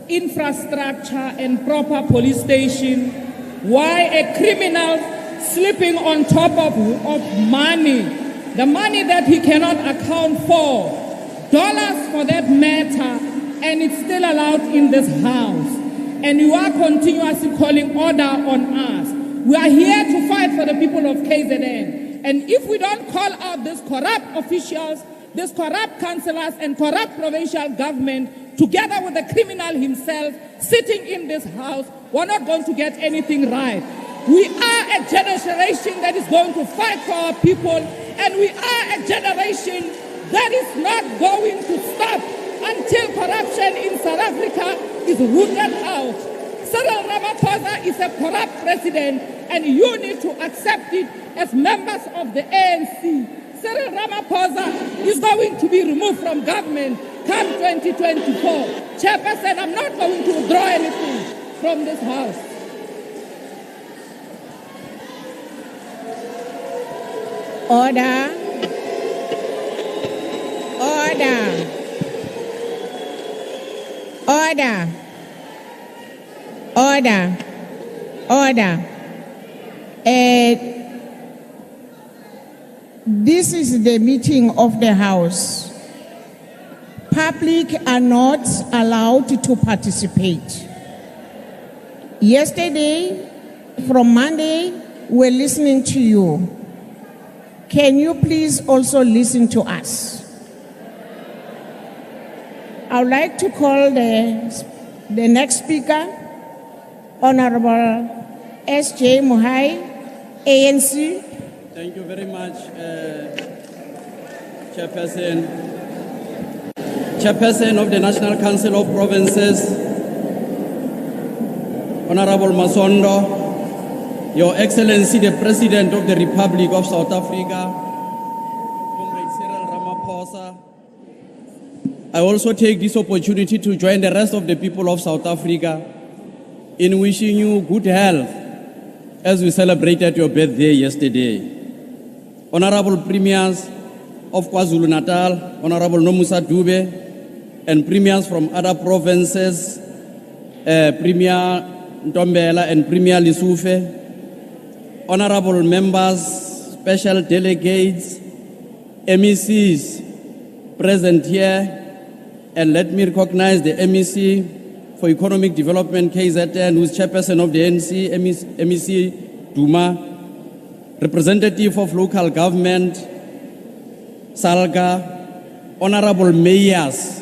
infrastructure, and proper police station. Why a criminal sleeping on top of money, the money that he cannot account for, dollars for that matter, and it's still allowed in this house. And you are continuously calling order on us. We are here to fight for the people of KZN. And if we don't call out these corrupt officials, these corrupt councillors and corrupt provincial government, together with the criminal himself sitting in this house, we're not going to get anything right. We are a generation that is going to fight for our people, and we are a generation that is not going to stop until corruption in South Africa is rooted out. Cyril Ramaphosa is a corrupt president, and you need to accept it as members of the ANC. Cyril Ramaphosa is going to be removed from government come 2024. Chairperson, I'm not going to withdraw anything from this house. Order. Order. Order. Order. Order. This is the meeting of the House. Public are not allowed to participate. Yesterday, from Monday, we're listening to you. Can you please also listen to us? I would like to call the next speaker, Honorable S.J. Muhai, ANC. Thank you very much, Chairperson. Chairperson of the National Council of Provinces, Honorable Masondo, Your Excellency, the President of the Republic of South Africa, Comrade Cyril Ramaphosa. I also take this opportunity to join the rest of the people of South Africa in wishing you good health as we celebrated your birthday yesterday. Honorable Premiers of KwaZulu-Natal, Honorable Nomusa Dube, and Premiers from other provinces, Premier Ntombela and Premier Lisufe, Honorable Members, Special Delegates, MECs present here, and let me recognize the MEC for Economic Development, KZN, who is Chairperson of the MEC Duma, Representative of Local Government, Salga, Honorable Mayors,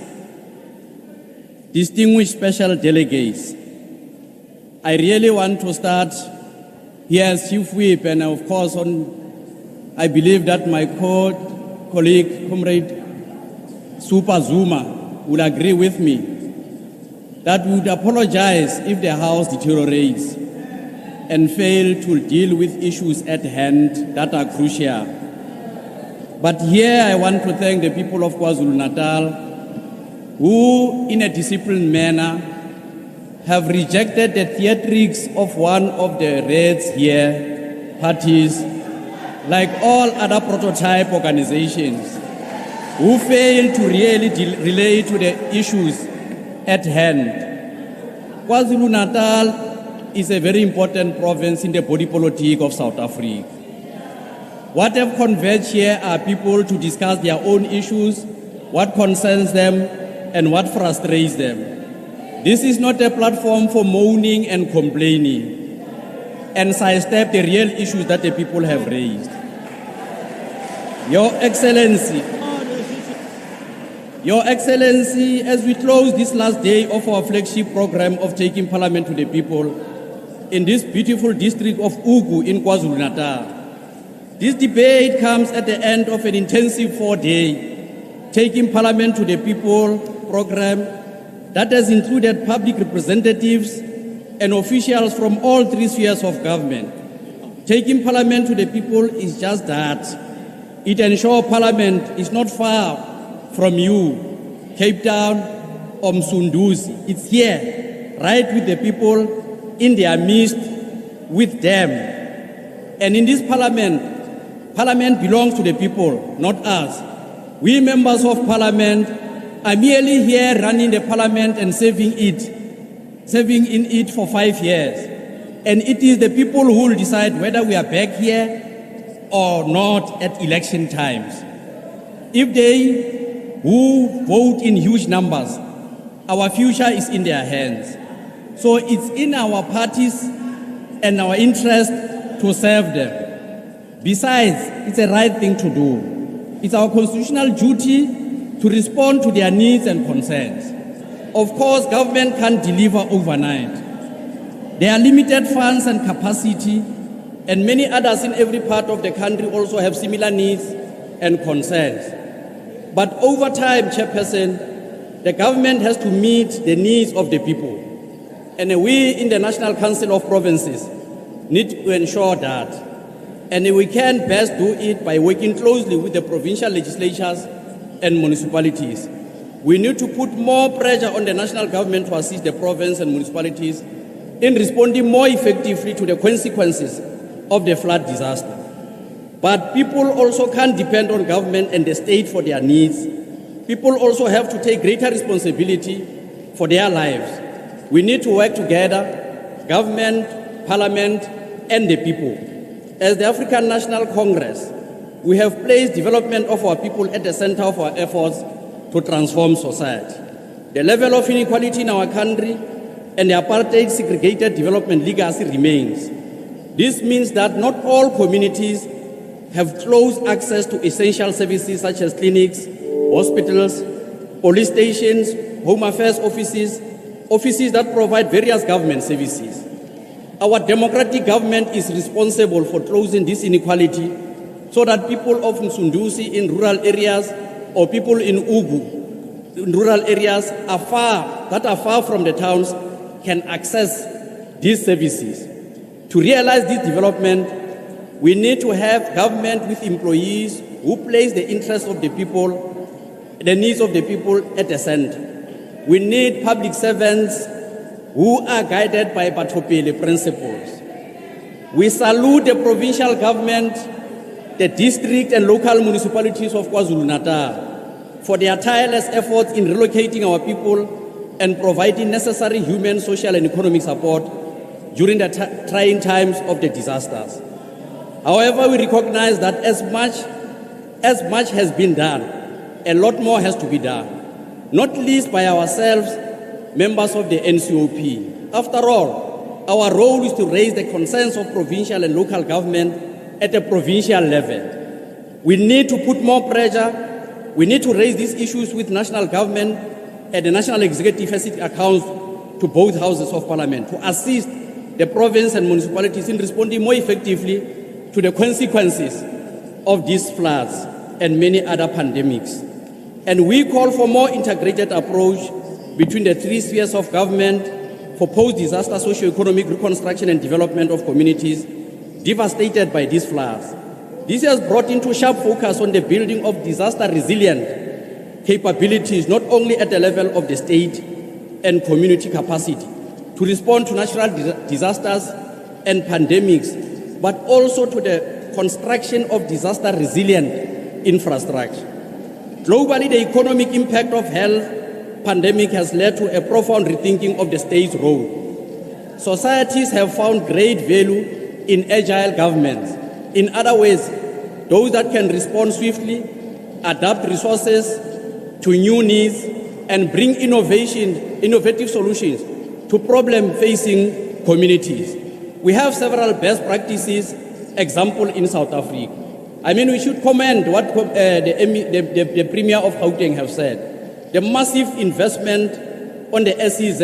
distinguished special delegates. I really want to start here as Chief Whip, and of course, I believe that my colleague, Comrade Super Zuma, will agree with me that we would apologize if the House deteriorates and fail to deal with issues at hand that are crucial. But here I want to thank the people of KwaZulu-Natal who, in a disciplined manner, have rejected the theatrics of one of the Reds here parties, like all other prototype organizations. who fail to really relate to the issues at hand. KwaZulu-Natal is a very important province in the body politic of South Africa. What have converged here are people to discuss their own issues, what concerns them, and what frustrates them. This is not a platform for moaning and complaining and sidestep the real issues that the people have raised. Your Excellency, as we close this last day of our flagship program of taking Parliament to the people in this beautiful district of Ugu in KwaZulu-Natal, this debate comes at the end of an intensive 4-day Taking Parliament to the People program that has included public representatives and officials from all three spheres of government. Taking Parliament to the people is just that. It ensures Parliament is not far from you, Cape Town or Msunduzi. It's here, right with the people, in their midst, with them. And in this Parliament belongs to the people, not us. We members of Parliament are merely here running the Parliament and serving in it for 5 years. And it is the people who will decide whether we are back here or not at election times. If they who vote in huge numbers, our future is in their hands. So it's in our parties and our interest to serve them. Besides, it's a right thing to do. It's our constitutional duty to respond to their needs and concerns. Of course, government can't deliver overnight. There are limited funds and capacity, and many others in every part of the country also have similar needs and concerns. But over time, Chairperson, the government has to meet the needs of the people. And we in the National Council of Provinces need to ensure that. And we can best do it by working closely with the provincial legislatures and municipalities. We need to put more pressure on the national government to assist the province and municipalities in responding more effectively to the consequences of the flood disaster. But people also can't depend on government and the state for their needs. People also have to take greater responsibility for their lives. We need to work together, government, parliament, and the people. As the African National Congress, we have placed development of our people at the center of our efforts to transform society. The level of inequality in our country and the apartheid segregated development legacy remains. This means that not all communities have close access to essential services such as clinics, hospitals, police stations, home affairs offices that provide various government services. Our democratic government is responsible for closing this inequality so that people of Msunduzi in rural areas or people in Ugu in rural areas that are far from the towns can access these services. To realize this development, we need to have government with employees who place the interests of the people, the needs of the people at the center. We need public servants who are guided by Batopele principles. We salute the provincial government, the district and local municipalities of KwaZulu-Natal for their tireless efforts in relocating our people and providing necessary human, social and economic support during the trying times of the disasters. However, we recognize that as much has been done, a lot more has to be done, not least by ourselves, members of the NCOP. After all, our role is to raise the concerns of provincial and local government at the provincial level. We need to put more pressure. We need to raise these issues with national government, and the National Executive has its accounts to both houses of parliament to assist the province and municipalities in responding more effectively to the consequences of these floods and many other pandemics. And we call for more integrated approach between the three spheres of government for post-disaster socio-economic reconstruction and development of communities devastated by these floods. This has brought into sharp focus on the building of disaster-resilient capabilities, not only at the level of the state and community capacity to respond to natural disasters and pandemics, but also to the construction of disaster-resilient infrastructure. Globally, the economic impact of health pandemic has led to a profound rethinking of the state's role. Societies have found great value in agile governments. In other words, those that can respond swiftly, adapt resources to new needs, and bring innovative solutions to problem-facing communities. We have several best practices, example in South Africa. I mean, we should commend what the Premier of Gauteng have said. The massive investment on the SEZ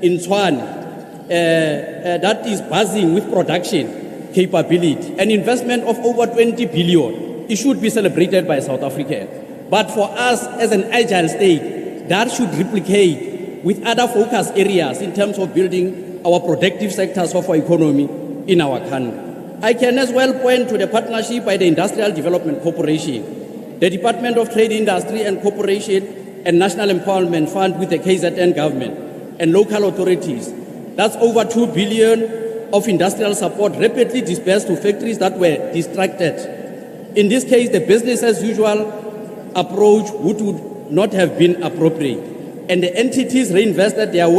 in Tshwane, that is buzzing with production capability, an investment of over 20 billion. It should be celebrated by South Africa. But for us as an agile state, that should replicate with other focus areas in terms of building our productive sectors of our economy in our country. I can as well point to the partnership by the Industrial Development Corporation, the Department of Trade, Industry and Corporation, and National Empowerment Fund with the KZN government and local authorities. That's over 2 billion of industrial support rapidly dispersed to factories that were distracted. In this case, the business as usual approach would not have been appropriate, and the entities reinvented their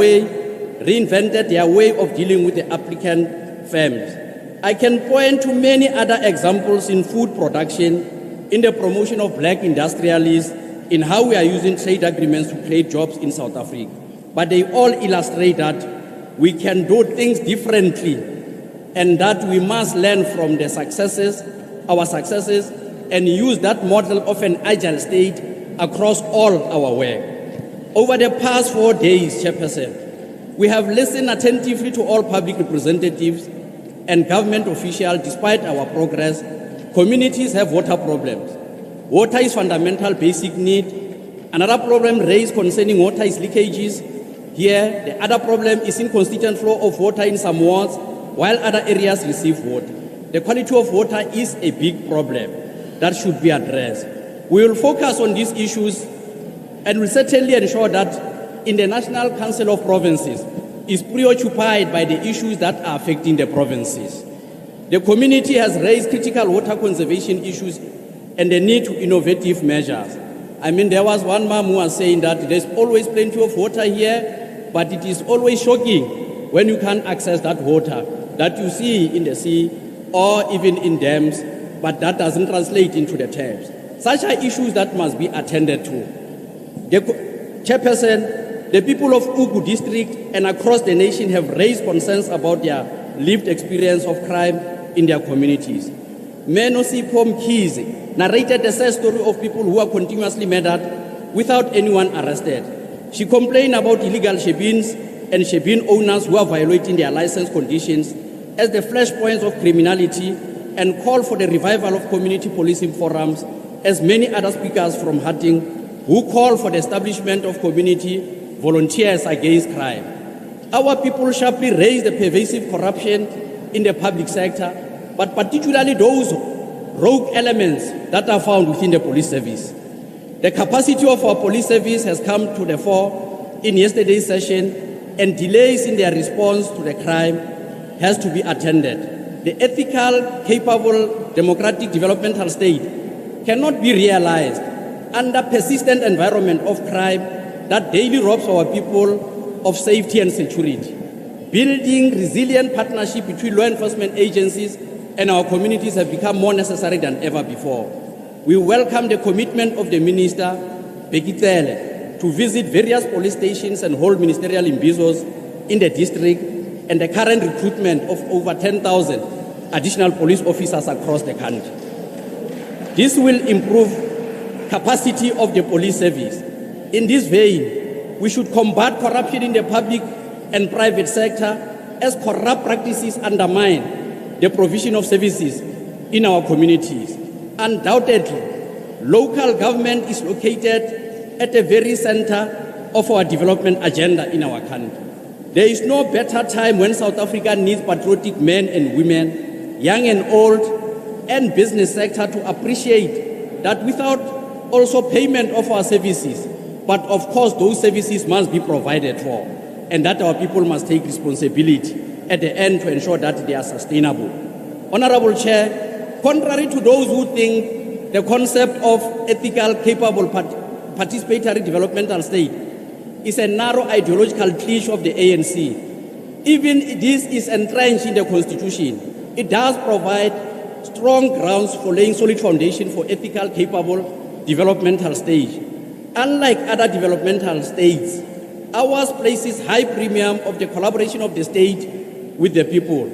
way of dealing with the applicant firms. I can point to many other examples in food production, in the promotion of black industrialists, in how we are using trade agreements to create jobs in South Africa. But they all illustrate that we can do things differently and that we must learn from the successes, our successes, and use that model of an agile state across all our work. Over the past 4 days, Chairperson, we have listened attentively to all public representatives and government officials. Despite our progress, communities have water problems. Water is fundamental basic need. Another problem raised concerning water is leakages. Here, the other problem is inconsistent flow of water in some wards, while other areas receive water. The quality of water is a big problem that should be addressed. We will focus on these issues and will certainly ensure that in the National Council of Provinces is preoccupied by the issues that are affecting the provinces. The community has raised critical water conservation issues and the need to innovative measures. I mean, there was one mom who was saying that there's always plenty of water here, but it is always shocking when you can't access that water that you see in the sea or even in dams, but that doesn't translate into the taps. Such are issues that must be attended to. Chairperson, the people of Ugu district and across the nation have raised concerns about their lived experience of crime in their communities. Menosipho Mkhize narrated the sad story of people who are continuously murdered without anyone arrested. She complained about illegal shebins and shebin owners who are violating their license conditions as the flashpoints of criminality and called for the revival of community policing forums, as many other speakers from Sittng who call for the establishment of community volunteers against crime. Our people sharply raise the pervasive corruption in the public sector, but particularly those rogue elements that are found within the police service. The capacity of our police service has come to the fore in yesterday's session, and delays in their response to the crime has to be attended. The ethical, capable, democratic developmental state cannot be realized under persistent environment of crime that daily robs our people of safety and security. Building resilient partnership between law enforcement agencies and our communities have become more necessary than ever before. We welcome the commitment of the Minister, Bekitele, to visit various police stations and hold ministerial imbizos in the district, and the current recruitment of over 10,000 additional police officers across the country. This will improve capacity of the police service. In this vein, we should combat corruption in the public and private sector as corrupt practices undermine the provision of services in our communities. Undoubtedly, local government is located at the very center of our development agenda in our country. There is no better time when South Africa needs patriotic men and women, young and old, and business sector to appreciate that without also payment of our services, but of course those services must be provided for, and that our people must take responsibility at the end to ensure that they are sustainable. Honorable Chair, contrary to those who think the concept of ethical, capable, participatory developmental state is a narrow ideological cliché of the ANC. Even this is entrenched in the Constitution. It does provide strong grounds for laying solid foundation for ethical, capable developmental stage. Unlike other developmental states, ours places high premium of the collaboration of the state with the people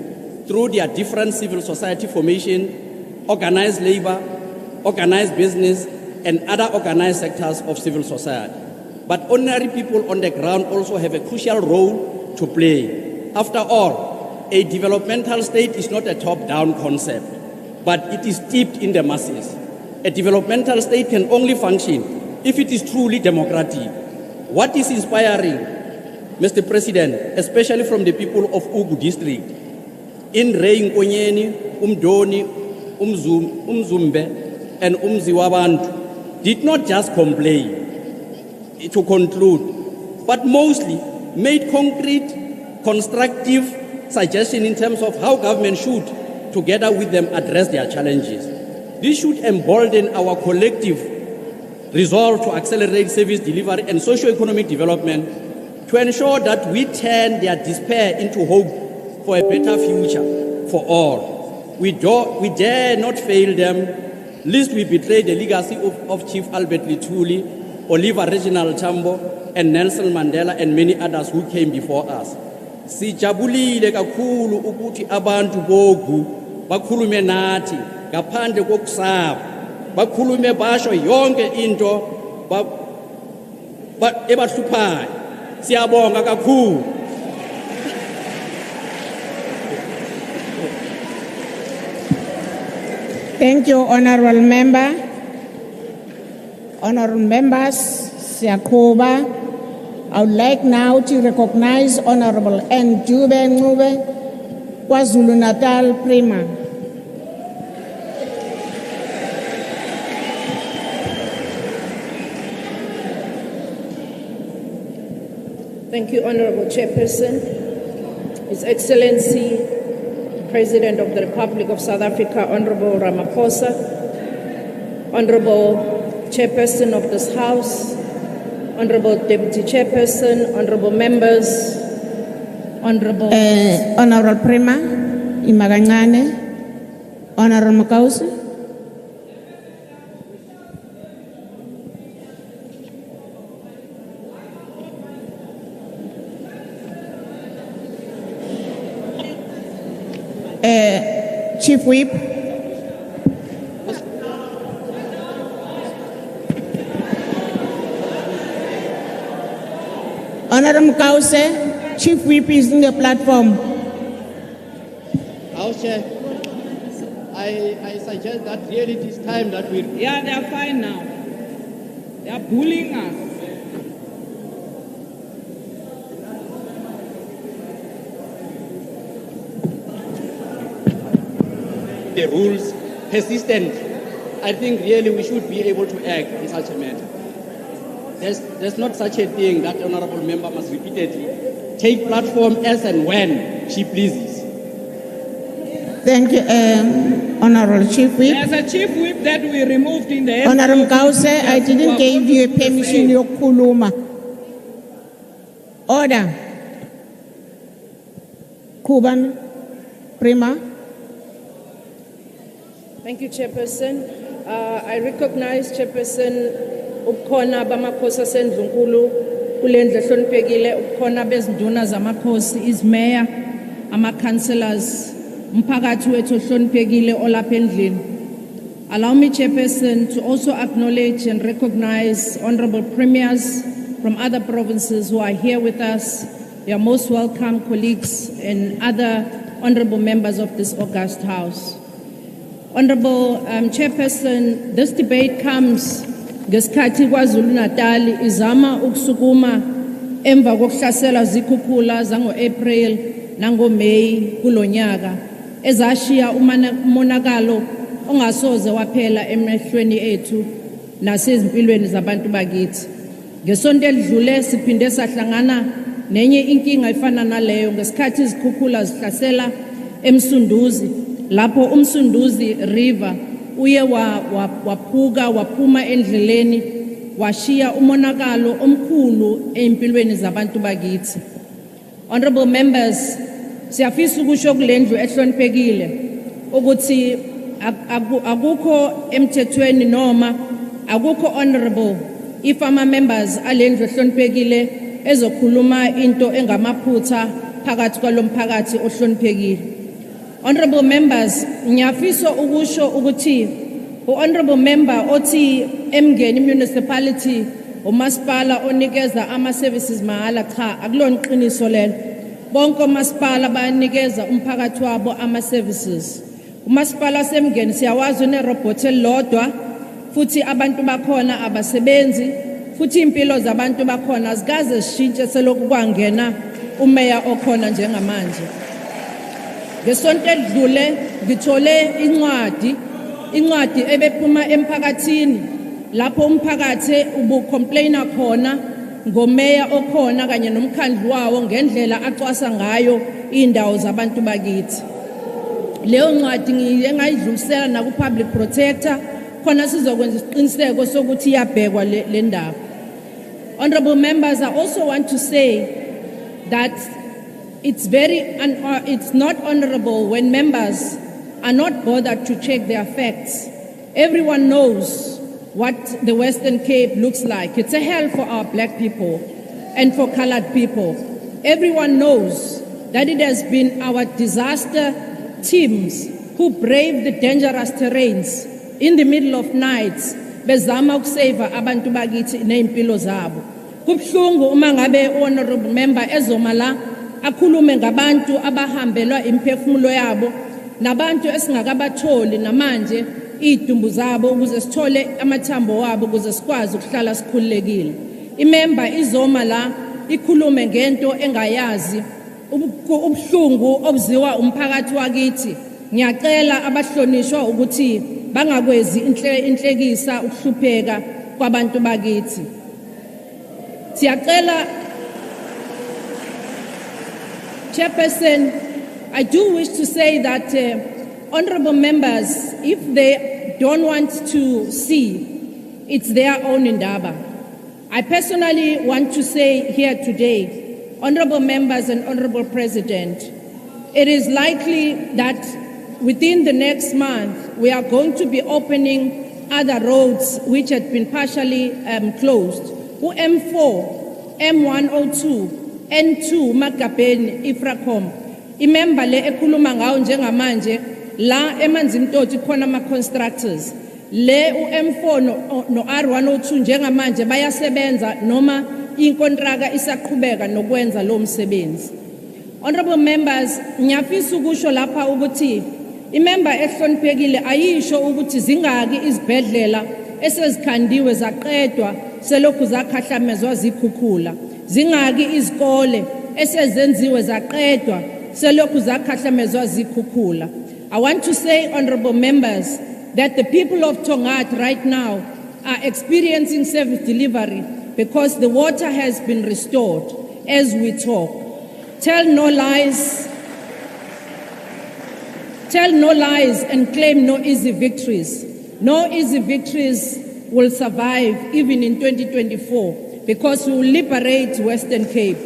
through their different civil society formation, organized labor, organized business, and other organized sectors of civil society. But ordinary people on the ground also have a crucial role to play. After all, a developmental state is not a top-down concept, but it is steeped in the masses. A developmental state can only function if it is truly democratic. What is inspiring, Mr. President, especially from the people of Ugu district, in Rei Nkonyeni, Umdoni, Umzumbe, and Umziwabantu, did not just complain to conclude, but mostly made concrete, constructive suggestions in terms of how government should, together with them, address their challenges. This should embolden our collective resolve to accelerate service delivery and socio-economic development to ensure that we turn their despair into hope for a better future for all. We dare not fail them, lest we betray the legacy of Chief Albert Lithuli, Oliver Reginald Tambo, and Nelson Mandela, and many others who came before us. Sijabulile kakhulu ukuthi abantu bogu bakhulume nathi ngaphandle kokusaba, bakhulume basho yonke into ebahluphayo. Siyabonga kakhulu. Thank you, Honorable Member. Honorable Members, Siyakuba. I would like now to recognize Honorable N. Jube Ngube, KwaZulu-Natal Prima. Thank you, Honorable Chairperson. His Excellency, President of the Republic of South Africa, Honorable Ramaphosa, Honorable Chairperson of this House, Honorable Deputy Chairperson, Honorable Members, Honorable Prima, Imagangane, Honorable Makausi. Chief Whip. Honorable Kause, Chief Whip is in the platform. House Chair, I suggest that really it is time that we... Yeah, they are fine now. They are bullying us. The rules persistent. I think really we should be able to act on such a matter. There's not such a thing that the honorable member must repeatedly take platform as and when she pleases. Thank you, Honorable Chief Whip. There's a Chief Whip that we removed in the... Honorable Kause, I didn't give you a permission, your kuluma. Order. Kuban, Prima. Thank you, Chairperson. I recognize Chairperson Ukhona Bamakhosi Sendlunkulu, kulendle hloniphekile ukhona bezinduna zamakhosi, is mayor, ama-councillors, umphakathi wethu ohloniphekile olapha endlini. Allow me, Chairperson, to also acknowledge and recognize honorable premiers from other provinces who are here with us. You are most welcome, colleagues and other honorable members of this august house. Honorable Chairperson, this debate comes ngesikhathi KwaZulu-Natal izama ukusukuma emva kokuhlasela zikhukhula zango-April nango-May kulonyaka ezashiya umonakalo ongasoze waphela emehlweni ethu nasezimpilweni zabantu bakithi. Ngesonto elidlule siphinde sahlangana nenye inkinga efana naleyo ngesikhathi izikhukhula zihlasela eMsunduzi, lapho uMsunduzi River uye waphuka waphuma endleleni washiya umonakalo omkhulu empilweni zabantu bakithi. Honorable members, siyafisa ukusho kulendlu ehloniphekile ukuthi akukho emthethweni noma akukho honorable if ama-members alendlu ehloniphekile ezokhuluma into engamaphutha phakathi kwalomphakathi ohloniphekile. Honorable members, ngiyafisa ukusho ukuthi honorable member othi Emngeni municipality umasipala onikeza ama-services mahala cha akulona iqiniso lelo. Bonke omasipala banikeza umphakathi wabo ama-services. Umasipala semngeni siyawazi unerobot elilodwa futhi abantu bakhona abasebenzi futhi impilo zabantu bakhona azikaze zishintshe selokhu kwangena umeya okhona njengamanje. Ngesonto edlule ngithole incwadi ebephuma emphakathini lapho umphakathi ubucomplaina khona ngomeya okhona kanye nomkhandlu wawo ngendlela acwasa ngayo indawo zabantu bakithi. Leyo ncwadi ngiyengayidlulisela na ku public protector khona sizokwenza isiqiniseko sokuthi iyabhekwa le ndaba. Honorable members, I also want to say that it's not honorable when members are not bothered to check their facts. Everyone knows what the Western Cape looks like. It's a hell for our black people and for colored people. Everyone knows that it has been our disaster teams who brave the dangerous terrains in the middle of nights bezama ukusave abantu bakithi neimpilo zabo. Kubhlungu uma ngabe honorable member ezoma la akhulume ngabantu abahambelwa imphefumulo yabo nabantu esingakabatholi namanje idumbu zabo ukuze sithole amathambo wabo ukuze sikwazi ukuhlala sikhululekile. Imember izoma la ikhulume ngento engayazi ubhlungu obuziwa umphakathi wakithi. Ngiyacela abahlonishwa ukuthi bangakwezi inhlekisa ukuhlupheka kwabantu bakithi. Siyacela Chairperson, I do wish to say that honorable members, if they don't want to see, it's their own indaba. I personally want to say here today, honorable members and honorable President, it is likely that within the next month, we are going to be opening other roads which had been partially closed. M4, M102, N2 Magabeni Ifracom imember le ekhuluma ngawo njengamanje la emanzimtoti khona ama constructors le uM4 no R102 njengamanje bayasebenza noma inkontraka isaqhubeka nokwenza lo msebenzi. Honorable members, ngiyafisa ukusho lapha ukuthi imember ehloniphekile ayisho ukuthi zingaki izibhedlela esezikhandiwe zaqedwa selokhu zakhahlamezwa zikhukhula. Zingaki izikole esezenziwe zaqedwa selokhu zakhahlamezwa zikhukhula. I want to say, honorable members, that the people of Tongaat right now are experiencing service delivery because the water has been restored as we talk. Tell no lies and claim no easy victories. No easy victories will survive even in 2024. Because we will liberate Western Cape.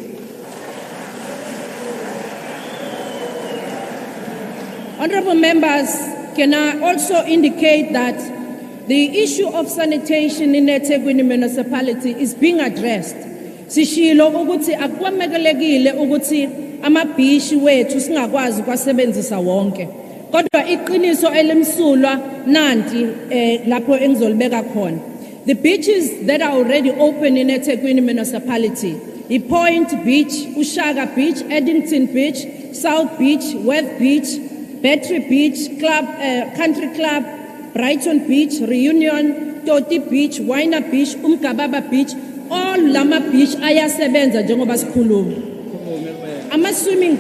Honorable members, can I also indicate that the issue of sanitation in eThekwini municipality is being addressed. Sishilo ukuthi akwamekelekile ukuthi amabhishi wethu singakwazi kwasebenzisa wonke. Kodwa iqiniso elimsulwa nanti lapho engizolibeka khona. The beaches that are already open in eThekwini municipality, Point Beach, Ushaga Beach, Eddington Beach, South Beach, West Beach, Battery Beach, Country Club, Brighton Beach, Reunion, Toti Beach, Waina Beach, Umkababa Beach, all lama beach ayasebenza njengoba sikhuluma. Ama swimming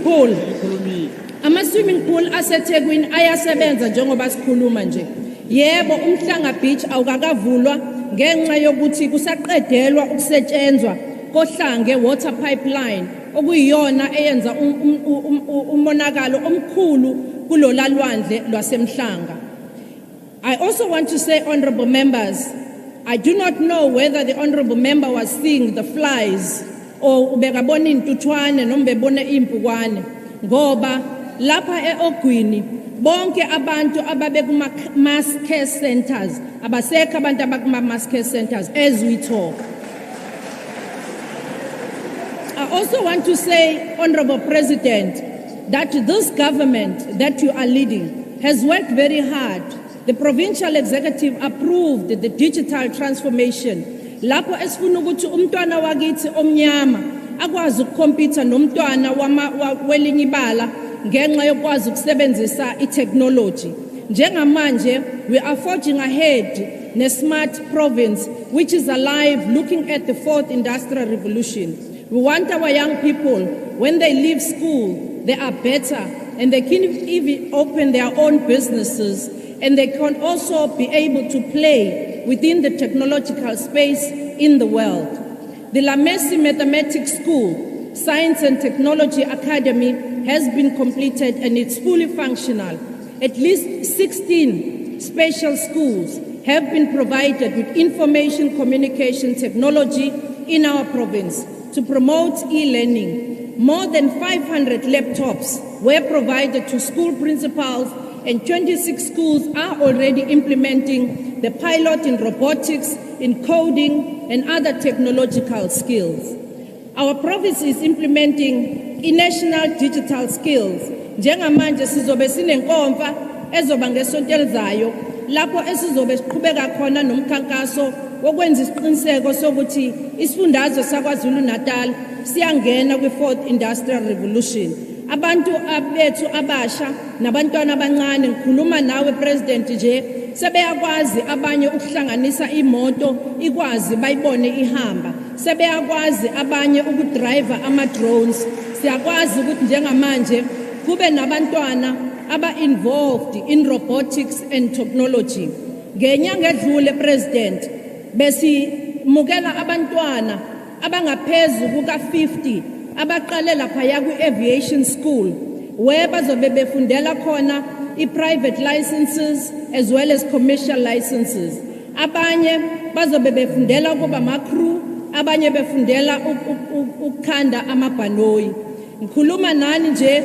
pool aseThekwini ayasebenza njengoba sikhuluma nje. Yebo umhlanga beach awukakavulwa ngenxa yokuthi kusaqedelwa ukusetshenzwa kohlange water pipeline okuyiyona eyenza umonakalo omkhulu kulolalwandle lwasemhlanga. I also want to say, honorable members, I do not know whether the honorable member was seeing the flies or ubekabona intuthwane noma bebona impukwane ngoba lapha eOgwini bonke abantu ababe kuma mass care centers abasekho abantu abakuma mass care centers as we talk. I also want to say, Honorable President, that this government that you are leading has worked very hard. The provincial executive approved the digital transformation. Lapho esifuna ukuthi umntwana wakithi omnyama akwazi ukukhompyutha nomntwana welinye ibala ngenxa yokwazi ukusebenzisa i-technology. Njengamanje, we are forging ahead ne-smart province, which is alive, looking at the fourth industrial revolution. We want our young people, when they leave school, they are better, and they can even open their own businesses, and they can also be able to play within the technological space in the world. The Lamesi Mathematics School, Science and Technology Academy has been completed and it's fully functional. At least 16 special schools have been provided with information communication technology in our province to promote e-learning. More than 500 laptops were provided to school principals, and 26 schools are already implementing the pilot in robotics, in coding, and other technological skills. Our province is implementing national digital skills. Njengamanje sizobe sinenkomfa ezoba ngesonto elizayo lapho esizobe siqhubeka khona nomkhankaso wokwenza isiqiniseko sokuthi isifundazwe saKwaZulu-Natal siyangena kwi-fourth industrial revolution. Abantu abethu abasha nabantwana abancane ngikhuluma nawe President nje sebeyakwazi abanye ukuhlanganisa imoto ikwazi bayibone ihamba, sebeyakwazi abanye ukudrive ama-drones. Siyakwazi ukuthi njengamanje kube nabantwana aba-involved in robotics and technology. Ngenyanga edlule President besimukela abantwana abangaphezu kuka-50 abaqalela phaya kwi-aviation school where bazobe befundela khona i-private licenses as well as commercial licenses. Abanye bazobe befundela ukuba ama-crew, abanye befundela ukukhanda amabhanoyi. Ngikhuluma nani nje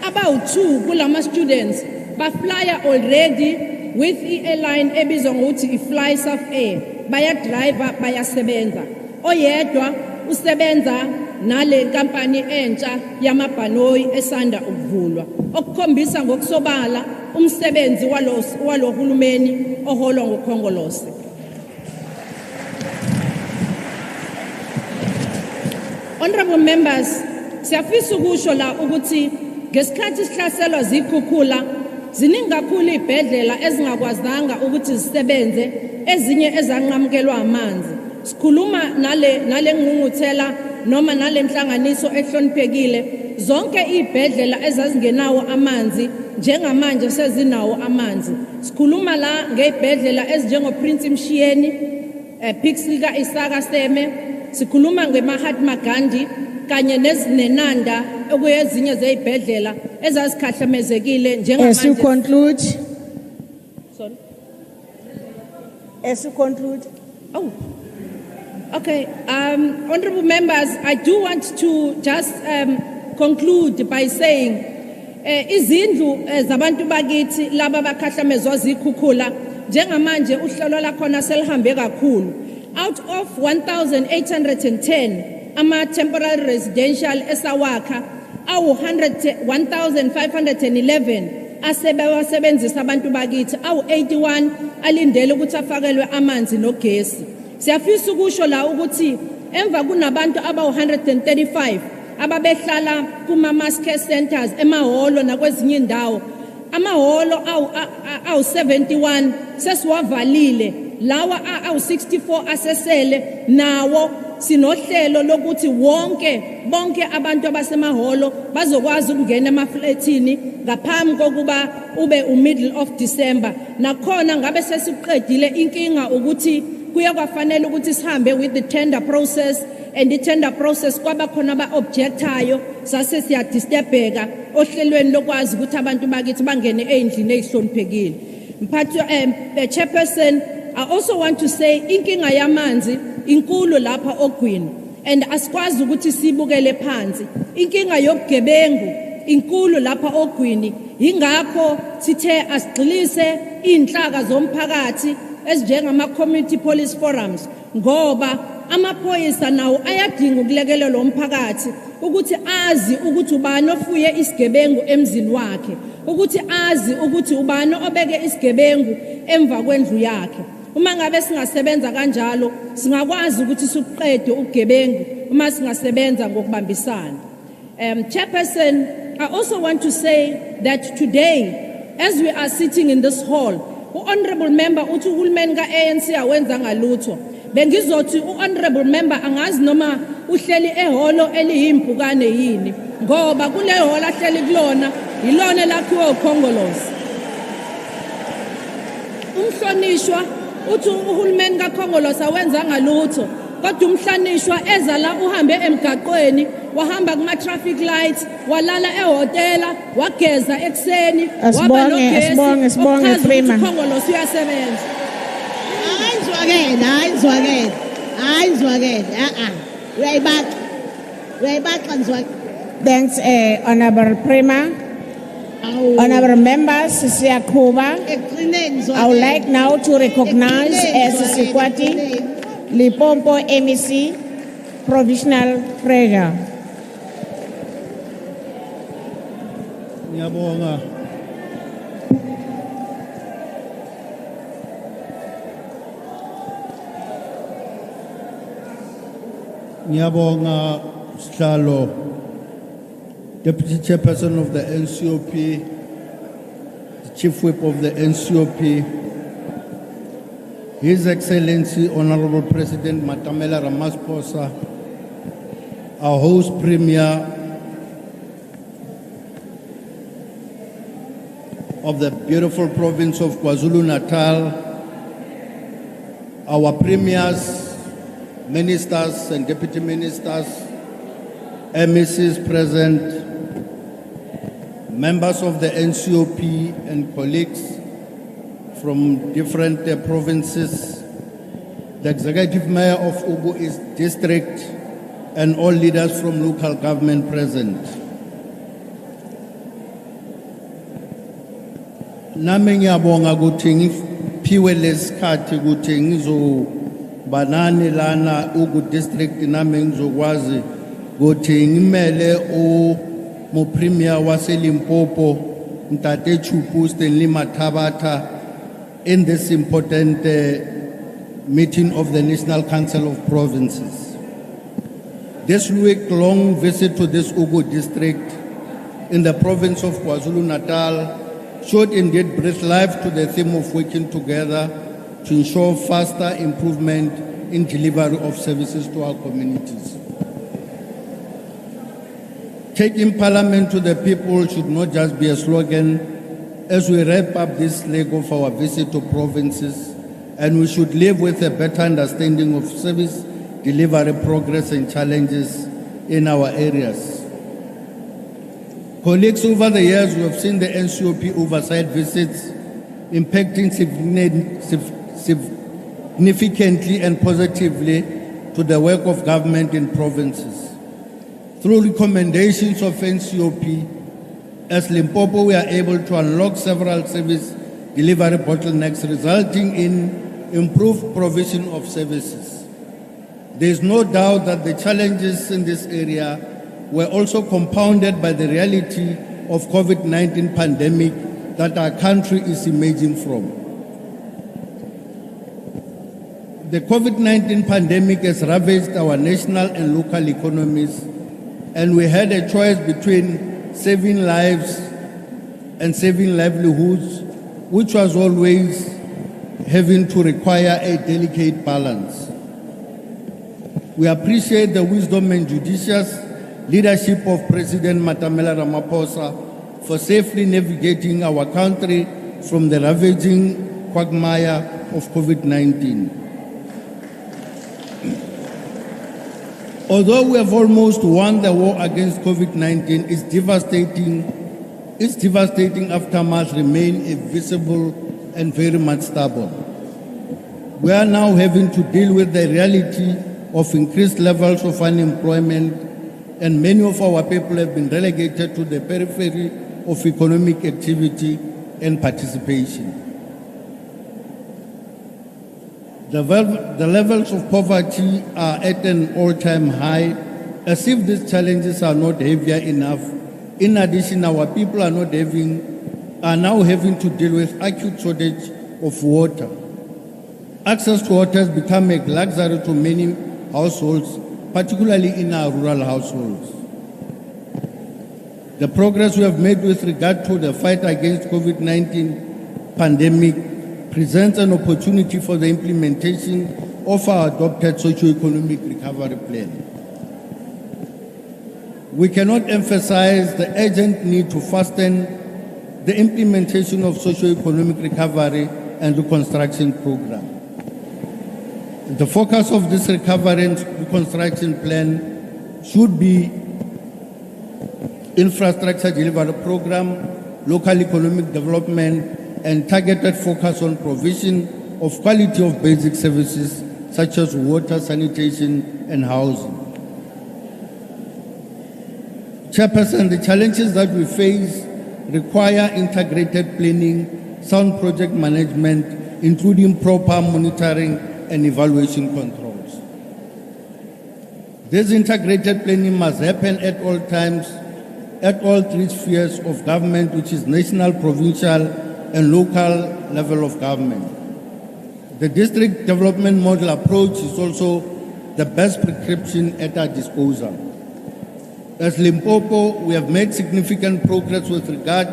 about 2 kulama students baflya already with i-airline ebizwa ngokuthi i-Fly South Air, bayadriver bayasebenza. Oyedwa usebenza nale company entsha yamabhanoyi esanda ukuvulwa, okukhombisa ngokusobala umsebenzi walohulumeni oholwa ngukhongolose. Honorable members, siyafisa ukusho la ukuthi ngesikhathi sihlaselwa zikhukhula ziningi kakhulu izibhedlela ezingakwazanga ukuthi zisebenze, ezinye ezanqamukelwa amanzi. Sikhuluma nale ngqungquthela noma nale nhlanganiso ehloniphekile, zonke izibhedlela ezazingenawo amanzi njengamanje sezinawo amanzi. Sikhuluma la ngezibhedlela ezinjengo Prince Mshiyeni, Pixlika Isaka Seme, sikhuluma ngeMahatma Gandhi kanye nezinenanda okuyezinye zezibhedlela ezazikhahlamezekile njengamanje. As you conclude. Sorry. As you conclude. Oh. Okay, honorable members, I do want to just conclude by saying izindlu zabantu bakithi laba bakhahlamezwa zikhukhula njengamanje uhlelo lakhona selihambe kakhulu. Out of 1,810 ama-temporary residential esawakha awu 1,511 asebewasebenzisa abantu bakithi, awu 81 alindele ukuthi afakelwe amanzi nogesi. Siyafisa ukusho la ukuthi emva kunabantu aba-135 ababehlala kuma-mass care centers emahholo nakwezinye indawo. Amahholo awu-71 sesiwavalile, lawa awu-64 asesele nawo sinohlelo lokuthi bonke abantu abasemahholo bazokwazi ukungena emafletini ngaphambi kokuba ube middle of December. Nakhona ngabe sesiqedile inkinga ukuthi kuya kwafanele ukuthi sihambe with the tender process and i-tender process kwaba khona aba-objectayo sase siyadisturbheka ohlelweni lokwazi ukuthi abantu bakithi bangene ey'ndlini ey'hloniphekile. Chairperson, I also want to say inkinga yamanzi inkulu lapha Ogwini and asikwazi ukuthi sibukele phansi. Inkinga yobugebengu inkulu lapha Ogwini, ingakho sithe asigxilise inhlaka zomphakathi ezinjengama community police forums ngoba amaphoyisa nawo ayadinga ukulekelela umphakathi ukuthi azi ukuthi ubani ofuye isigebengu emzini wakhe, ukuthi azi ukuthi ubani obeke isigebengu emva kwendlu yakhe. Uma ngabe singasebenza kanjalo singakwazi ukuthi siqede ubugebengu uma singasebenza ngokubambisana. Chairperson, I also want to say that today, as we are sitting in this hall, honorable member uthi uhulumeni ka-ANC awenza ngalutho. Bengizothi honorable member angazi noma uhleli ehholo eliyimpukane yini ngoba kule holo ahleli kulona yilona lakhiwe ukhongolosi. Umhlonishwa uthi uhulumeni kakhongolosi awenza ngalutho kodwa umhlanishwa eza la uhambe emgaqweni wahamba kuma traffic lights walala ehotela wageza ekseni waba nogesi Prima ukhongolosi uyasebenza. Thanks, Honorable Prima. Honorable members, Siyakuba. I would like now to recognize as Sikwati Limpopo MEC Provisional Treasurer. Ngiyabonga. Ngiyabonga Sihlalo, Deputy Chairperson of the NCOP, the Chief Whip of the NCOP, His Excellency Honorable President Matamela Ramaphosa, our host Premier of the beautiful province of KwaZulu-Natal, our premiers, ministers and deputy ministers, MECs present, members of the NCOP and colleagues from different provinces, the executive mayor of Ugu East District, and all leaders from local government present. Nami ngiyabonga ukuthi ngiphiwe lesikhathi ukuthi ngizobanani lana Ugu District nami ngizokwazi ukuthi ngimele mu premier wase Limpopo Ntate Chupu Stanley Mathabata in this important meeting of the National Council of Provinces. This week-long visit to this Ugu District in the province of KwaZulu-Natal should indeed breathe life to the theme of working together to ensure faster improvement in delivery of services to our communities. Taking Parliament to the people should not just be a slogan as we wrap up this leg of our visit to provinces, and we should live with a better understanding of service delivery, progress and challenges in our areas. Colleagues, over the years, we have seen the NCOP oversight visits impacting significantly and positively to the work of government in provinces. Through recommendations of NCOP, as Limpopo, we are able to unlock several service delivery bottlenecks, resulting in improved provision of services. There is no doubt that the challenges in this area were also compounded by the reality of COVID-19 pandemic that our country is emerging from. The COVID-19 pandemic has ravaged our national and local economies, and we had a choice between saving lives and saving livelihoods, which was always having to require a delicate balance. We appreciate the wisdom and judicious leadership of President Matamela Ramaphosa for safely navigating our country from the ravaging quagmire of COVID-19. Although we have almost won the war against COVID-19, its devastating aftermath remain visible and very much stubborn. We are now having to deal with the reality of increased levels of unemployment, and many of our people have been relegated to the periphery of economic activity and participation. The levels of poverty are at an all-time high, as if these challenges are not heavier enough. In addition, our people are now having to deal with acute shortage of water. Access to water has become a luxury to many households, particularly in our rural households. The progress we have made with regard to the fight against COVID-19 pandemic presents an opportunity for the implementation of our adopted socio-economic recovery plan. We cannot emphasize the urgent need to fasten the implementation of socio-economic recovery and reconstruction program. The focus of this recovery and reconstruction plan should be infrastructure delivery program, local economic development, and targeted focus on provision of quality of basic services such as water, sanitation, and housing. Chairperson, the challenges that we face require integrated planning, sound project management, including proper monitoring and evaluation controls. This integrated planning must happen at all times, at all three spheres of government, which is national, provincial, and local level of government. The district development model approach is also the best prescription at our disposal. As Limpopo, we have made significant progress with regard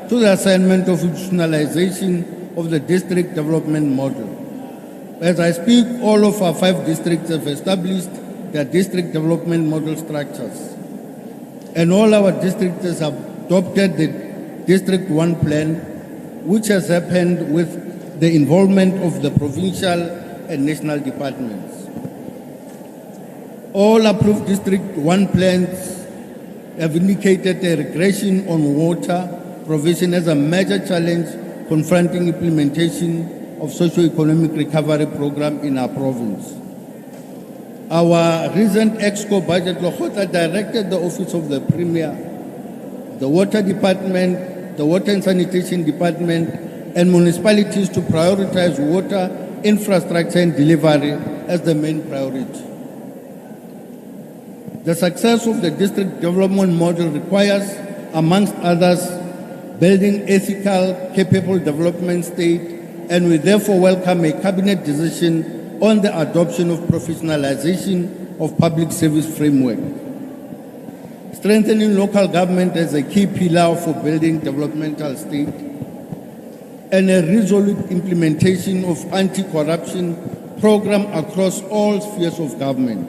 to the assignment of institutionalization of the district development model. As I speak, all of our 5 districts have established their district development model structures. And all our districts have adopted the District 1 plan, which has happened with the involvement of the provincial and national departments. All approved District 1 plans have indicated a regression on water provision as a major challenge confronting implementation of socio-economic recovery program in our province. Our recent EXCO budget directed the Office of the Premier, the Water Department, the Water and Sanitation Department, and municipalities to prioritize water infrastructure and delivery as the main priority. The success of the district development model requires, amongst others, building ethical, capable development state, and we therefore welcome a cabinet decision on the adoption of professionalization of public service framework. Strengthening local government as a key pillar for building developmental state, and a resolute implementation of anti-corruption program across all spheres of government.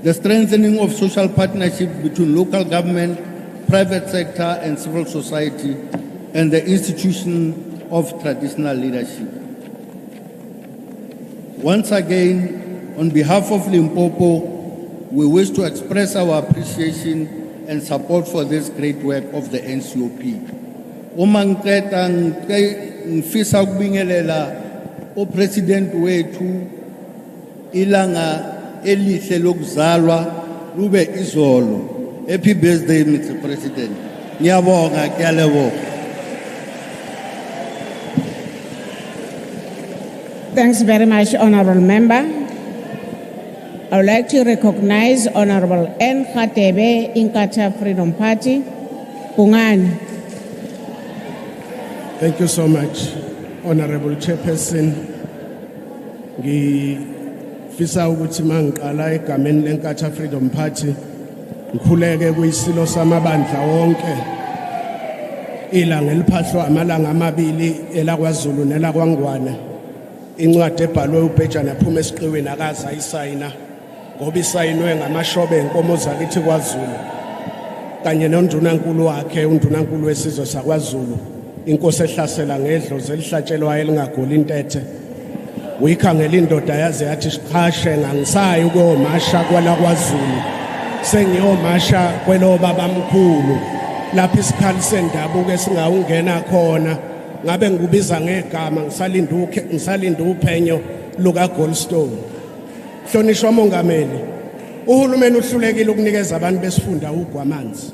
The strengthening of social partnerships between local government, private sector, and civil society, and the institution of traditional leadership. Once again, on behalf of Limpopo, we wish to express our appreciation and support for this great work of the NCOP. Uma ngiceda ngifisa ukubingelela uPresident wethu ilanga elihle lokuzalwa lube izolo. Happy birthday, Mr. President. Ngiyabonga, ngiyalebonga. Thanks very much, Honorable Member. I would like to recognize Honorable N. Khatebe, Inkatha Freedom Party. Pungani. Thank you so much, Honorable Chairperson. Ngifisa ukuthi mangiqala egameni leNkatha Freedom Party ngikhuleke kuyisilo samabandla wonke ilanga eliphahlwa amalanga amabili elakwaZulu nelakwangwane. Incwadi ebhalwe uBhejana yaphuma esiqiweni akaza isayina ngoba isayinwe ngamashobe enkomo zakithi kwaZulu kanye nondunankulu wakhe undunankulu wesizwe sakwaZulu inkosi ehlasela ngedlozi elihlatshelwayo elingagoli intethe uyikhangela indoda yaze yathi siqhashe ngangisayi ukuyomasha kwala kwaZulu sengiyomasha kwelo babamkhulu lapha isikhali sendabuko esingawungena khona ngabe ngikubiza ngegama ngisalinda uphenyo luka Goldstone. Hlonishwa mongameli, uhulumeni uhlulekile ukunikeza abantu besifunda ugwamanzi.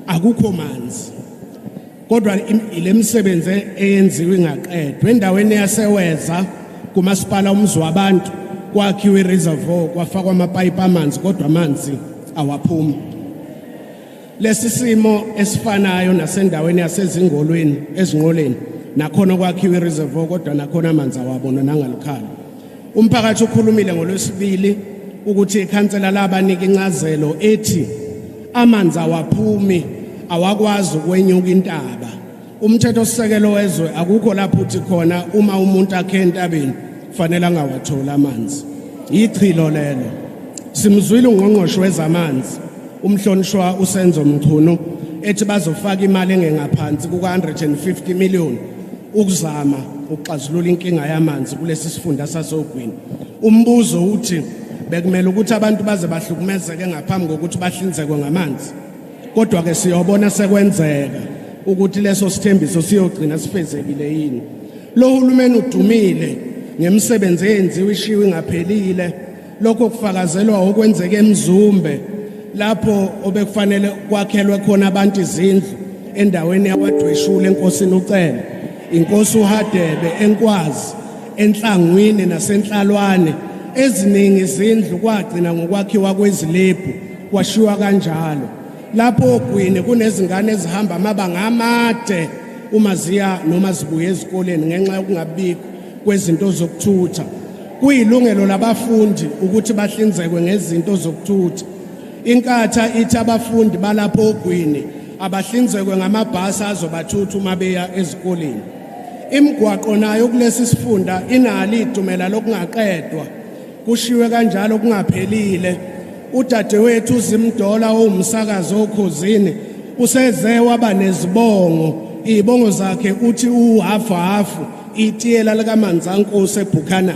Akukho manzi. Kodwa ile misebenzi eyenziwe ingaqedwe endaweni yaseweza kumasipala umzi wabantu kwakhiwe reservoir kwafakwa amapipe amanzi kodwa amanzi awaphumi. Lesi simo esifanayo nasendaweni yasezingolweni ezinqoleni nakhona kwakhiwe reservoir kodwa nakhona amanzi awabona nangalikhala. Umphakathi ukhulumile ngolwesibili ukuthi ikhansela labanika incazelo ethi amanzi awaphumi awakwazi ukwenyuka intaba. Umthetho sisekelo wezwe akukho lapho uthi khona uma umuntu akhe entabeni kufanele angawathola amanzi. Ichilo lelo. Simzwile ungqongqoshe wezamanzi umhlonishwa uSenzo Mchunu ethi bazofaka imali engengaphansi ku150 million ukuzama ukuxazulula inkinga yamanzi kulesi sifunda sasogwini. Umbuzo uthi bekumele ukuthi abantu baze bahlukumezeke ngaphambi kokuthi bahlinzekwe ngamanzi. Kodwa ke siyobona sekwenzeka ukuthi leso sithembiso siyogcina sifezekile yini. Lo hulumeni udumile ngemisebenzi eyenziwe ishiwe ingaphelile lokho kufakazelwa okwenzeke eMzumbe lapho obekufanele kwakhelwe khona abantu izindlu endaweni yawadweshula enkosini ucele inkosi uHadebe enkwazi enhlangwini nasentlalwane eziningi izindlu kwagcina ngokwakhiwa kwezilebhu kwashiwa kanjalo. Lapho ogwini kunezingane ezihamba amabanga amade uma ziya noma zibuye ezikoleni ngenxa yokungabikho kwezinto zokuthutha. Kuyilungelo labafundi ukuthi bahlinzekwe ngezinto zokuthutha. Inkatha ithi abafundi balapho ogwini abahlinzekwe ngamabhasi azobathutha uma beya ezikoleni. Imigwaqo nayo kulesi sifunda inalo idumela lokungaqedwa. Kushiwe kanjalo kungaphelile. Udadewethu uZimdola owumsakazi okhosini useze waba nezibongo. Izibongo zakhe uthi uhafu itiyela likaManzankosi eBuchanan.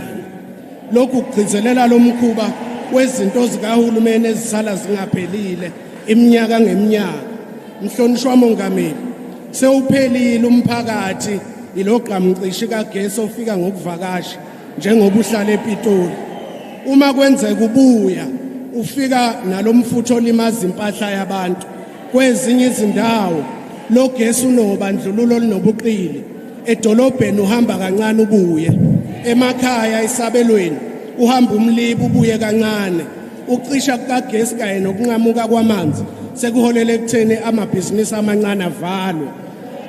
Lokhu kugcizelela lomkhuba wezinto zikahulumeni ezisala zingaphelile iminyaka ngeminyaka. Mhlonishwa mongameli, sewuphelile umphakathi ilogqamcishi kagesi ofika ngokuvakasha njengoba uhlala ePitoli. Uma kwenzeka ubuya ufika nalomfutho olimaza impahla yabantu kwezinye izindawo lo gesi unobandlululo linobuqili. Edolobheni uhamba kancane ubuye, emakhaya isabelweni uhamba umlibo ubuye kancane. Ucisha kagesi kanye nokunqamuka kwamanzi sekuholele ekutheni amabhizinisi amancane avalwe.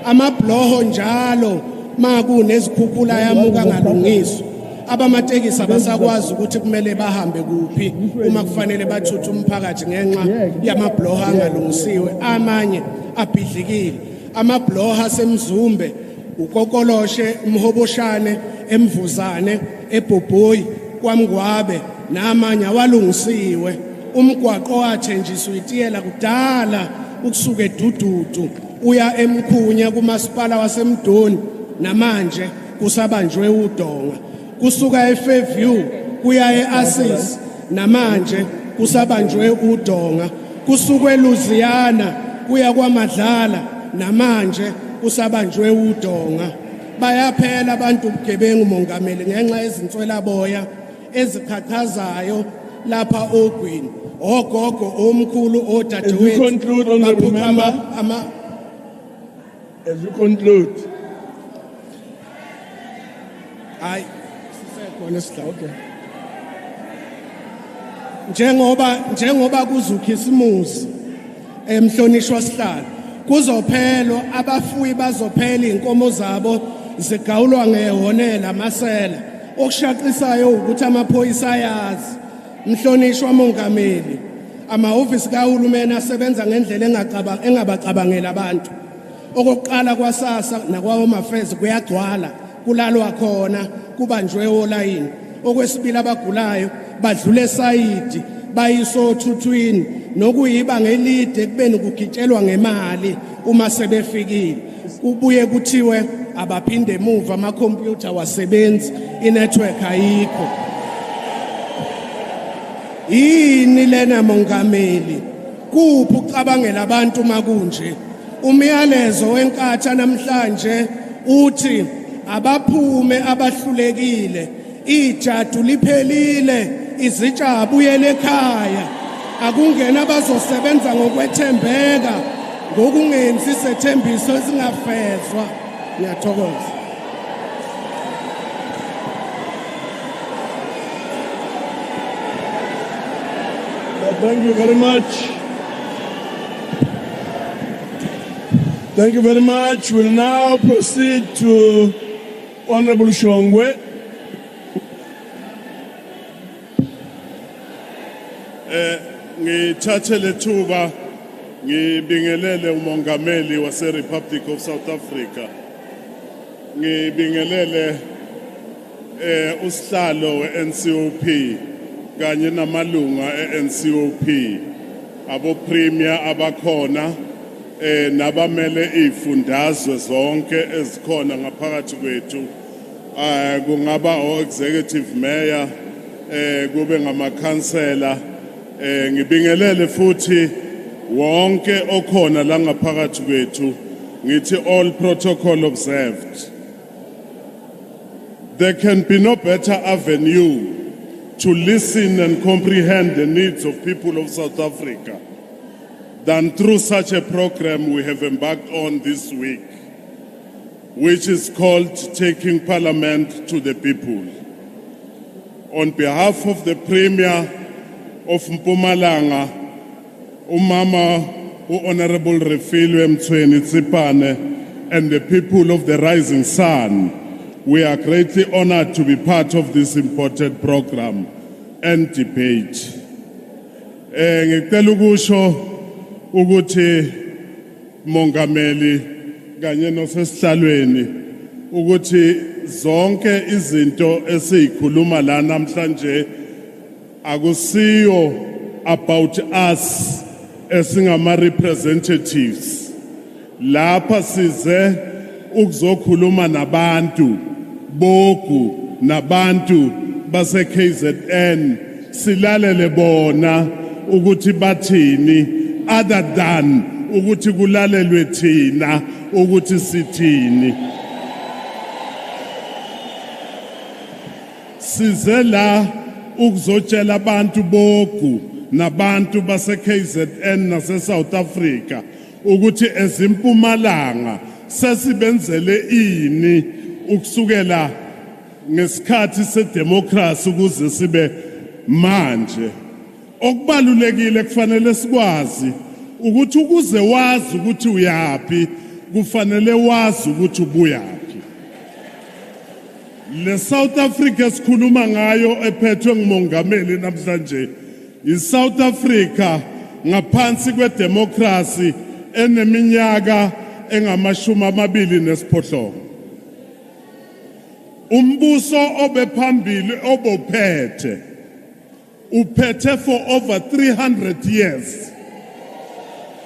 Amabloho njalo makunezikhukhula yamuka ngalungiswa. Abamatekisi abasakwazi ukuthi kumele bahambe kuphi uma kufanele bathuthe umphakathi ngenxa yamabloho angalungisiwe amanye abhidlikile. Amabloho asemzumbe uKokoloshe, Mhoboshane, eMvuzane, eBhobhoyi, kwaMgwabe namanye awalungisiwe. Umgwaqo wathenjiswa itiyela kudala ukusuka eDududu uya eMkhunya kumasipala waseMdoni namanje kusabanjwe uDonga. Kusuka eFairview kuya eAssis namanje kusabanjwe uDonga. Kusuka eLuziana kuya kwaMadlala namanje kusabanjwe uDonga. Bayaphela abantu ubugebengu mongameli ngenxa yezinswela boya eziqhaqhazayo lapha ogwini. Ogogo omkhulu odadewethu. As you conclude, honorable member. As you conclude. Njengoba kuzukhisimusi emhlonishwa sihlalo kuzophelwa abafuyi bazophela inkomo zabo zigawulwa ngehonela amasela. Okushaqisayo ukuthi amaphoyisa ayazi. Mhlonishwa mongameli, amahhovisi kahulumeni asebenza ngendlela engabacabangela abantu. Okokuqala kwaSASSA nakwaHome Affairs kuyagcwala kulalwa khona kubanjwe olayini. Okwesibili abagulayo badlule esayidi bayisothuthwini nokuyiba ngelide kubeni kugitshelwa ngemali uma sebefikile. Kubuye kuthiwe abaphinde emuva amakhompyutha wasebenzi inetwork ayikho. Yini lena mongameli? Kuphi ukucabangela abantu makunje? Umyalezo wenkatha namhlanje uthi abaphume abahlulekile, ijadu liphelile, izitsha abuyele ekhaya. Akungena abazosebenza ngokwethembeka, ngokungenzi isethembiso esingafezwa. Ngiyathokoza. Thank you very much. Thank you very much. We'll now proceed to Honorable Shongwe. Ngithathe lethuba ngibingelele umongameli wase Republic of South Africa. Ngibingelele usihlalo we-NCOP kanye namalunga e-NCOP, abo premier abakhona nabamele izifundazwe zonke ezikhona ngaphakathi kwethu, kungaba o-executive mayor, kube ngamakhansela, ngibingelele futhi wonke okhona la ngaphakathi kwethu, ngithi all protocol observed. There can be no better avenue to listen and comprehend the needs of people of South Africa than through such a program we have embarked on this week, which is called Taking Parliament to the People. On behalf of the Premier of Mpumalanga, Umama Honorable Refilwe Mtsweni Tsipane, and the people of the Rising Sun, we are greatly honored to be part of this important program and debate. Ngicela ukusho ukuthi mongameli kanye nosesihlalweni ukuthi zonke izinto esikhuluma la namhlanje akusiyo about us esingama representatives. Lapha size ukuzokhuluma nabantu boku nabantu base KZN, silalele bona ukuthi bathini, other than ukuthi kulalelwe thina ukuthi sithini. Size la ukuzotshela abantu boku nabantu base KZN nase South Africa ukuthi ezimpumalanga sesibenzele ini ukusukela ngesikhathi sedemocracy ukuze sibe manje. Okubalulekile kufanele sikwazi ukuthi ukuze wazi ukuthi uyapi kufanele wazi ukuthi ubuyaphi. Le South Africa sikhuluma ngayo ephethwe ngumongameli namhlanje iSouth Africa ngaphansi kwedemocracy eneminyaka engamashumi amabili nesiphohlongo. Umbuso obephambili obophethe uphethe for over 300 years.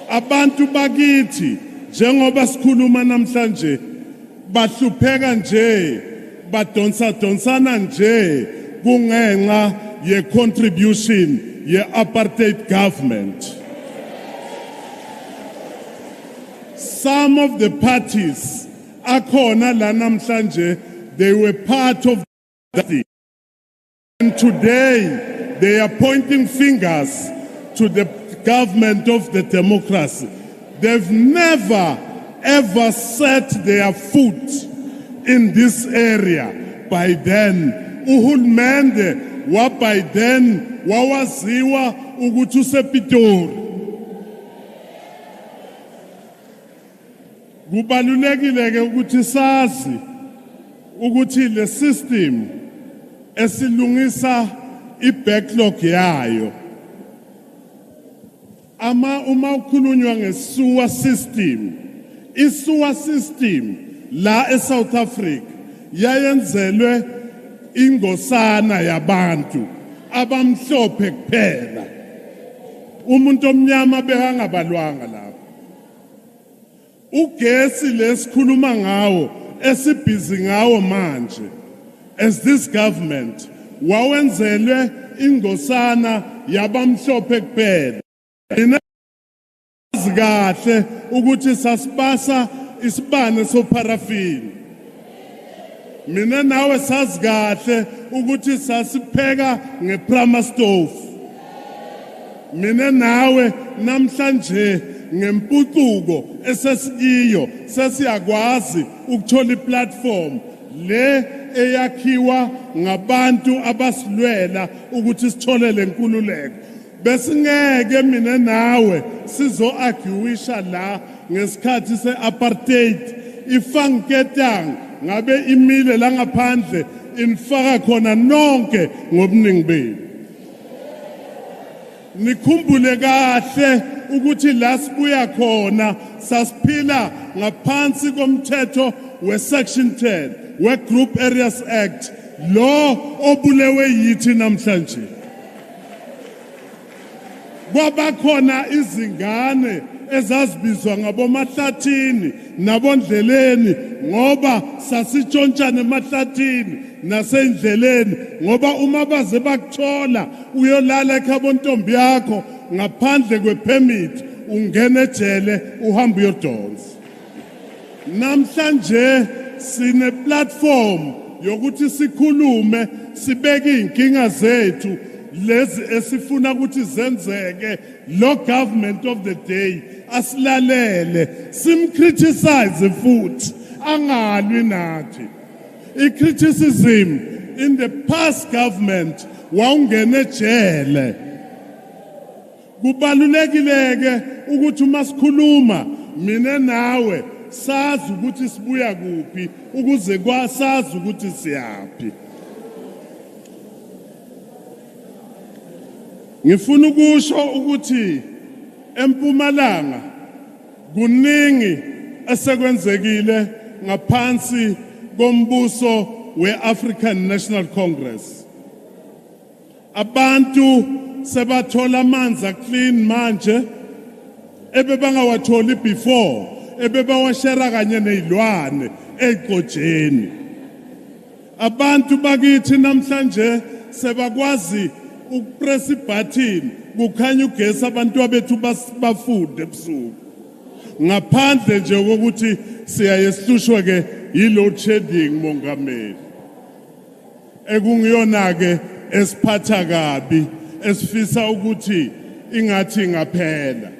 Abantu bakithi njengoba sikhuluma namhlanje bahlupheka nje, badonsana nje kungenxa ye contribution ye apartheid government. Some of the parties akhona la namhlanje, they were part of that. And today they are pointing fingers to the government of the democracy. They've never ever set their foot in this area. By then uhulumende wa by then wawaziwa ukuthi usePitori. Kubalulekile ke ukuthi sazi ukuthi le system esilungisa i-backlog yayo uma ukhulunywa ngeSUA system, iSUA system la eSouth Africa yayenzelwe ingosana yabantu abamhlophe kuphela. Umuntu omnyama bekangabalwanga lapho. Ugesi lesikhuluma ngawo esibhizi ngawo manje as this government wawenzelwe ingosana yabamhlophe kuphela. Mina kahle ukuthi sasibasa isibane soparafini. Mina nawe sazi kahle ukuthi sasipheka ngeprama stove. Mina nawe namhlanje ngempucuko esesiyo sesiyakwazi ukuthola iplatform le eyakhiwa ngabantu abasilwela ukuthi sithole lenkululeko. Besingeke mina nawe sizo-arguisha la ngesikhathi se-apartheid ifanketang ngabe imile la ngaphandle infaka khona nonke ngobuningi benu. Nikhumbule kahle ukuthi la sibuya khona sasiphila ngaphansi komthetho we-Section 10 we-Group Areas Act lo obulewe yithi namhlanje. Kwabakhona izingane ezazibizwa ngabomahlathini nabondleleni ngoba sasitshontshana emahlathini nasendleleni ngoba uma baze bakuthola uyolala ekhabontombi yakho ngaphandle kwepermit ungena ejele uhamba uyodonsa. Namhlanje sine platform yokuthi sikhulume sibeke inkinga zethu lezi esifuna ukuthi zenzeke. Lo government of the day asilalele simcriticize futhi angalwi nathi. I-criticism in the past government wawungena ejele. Kubalulekile ukuthi uma sikhuluma mina nawe sazi ukuthi sibuya kuphi ukuze kwasazi ukuthi siyaphi. Ngifuna ukusho ukuthi eMpumalanga kuningi esekwenzekile ngaphansi kombuso we-African National Congress. Abantu sebathola amanzi clean manje ebebangawatholi before ebebawashera kanye nezilwane eGojeni. Abantu bakithi namhlanje sebakwazi ukupress ibutton kukhanya ugesi abantu abethu bafunde ebusuku. Ngaphandle nje ukuthi siyayesihlushwe ke yi-load shedding mongameli. Ekungiyona ke esiphatha kabi esifisa ukuthi ingathi ngaphela.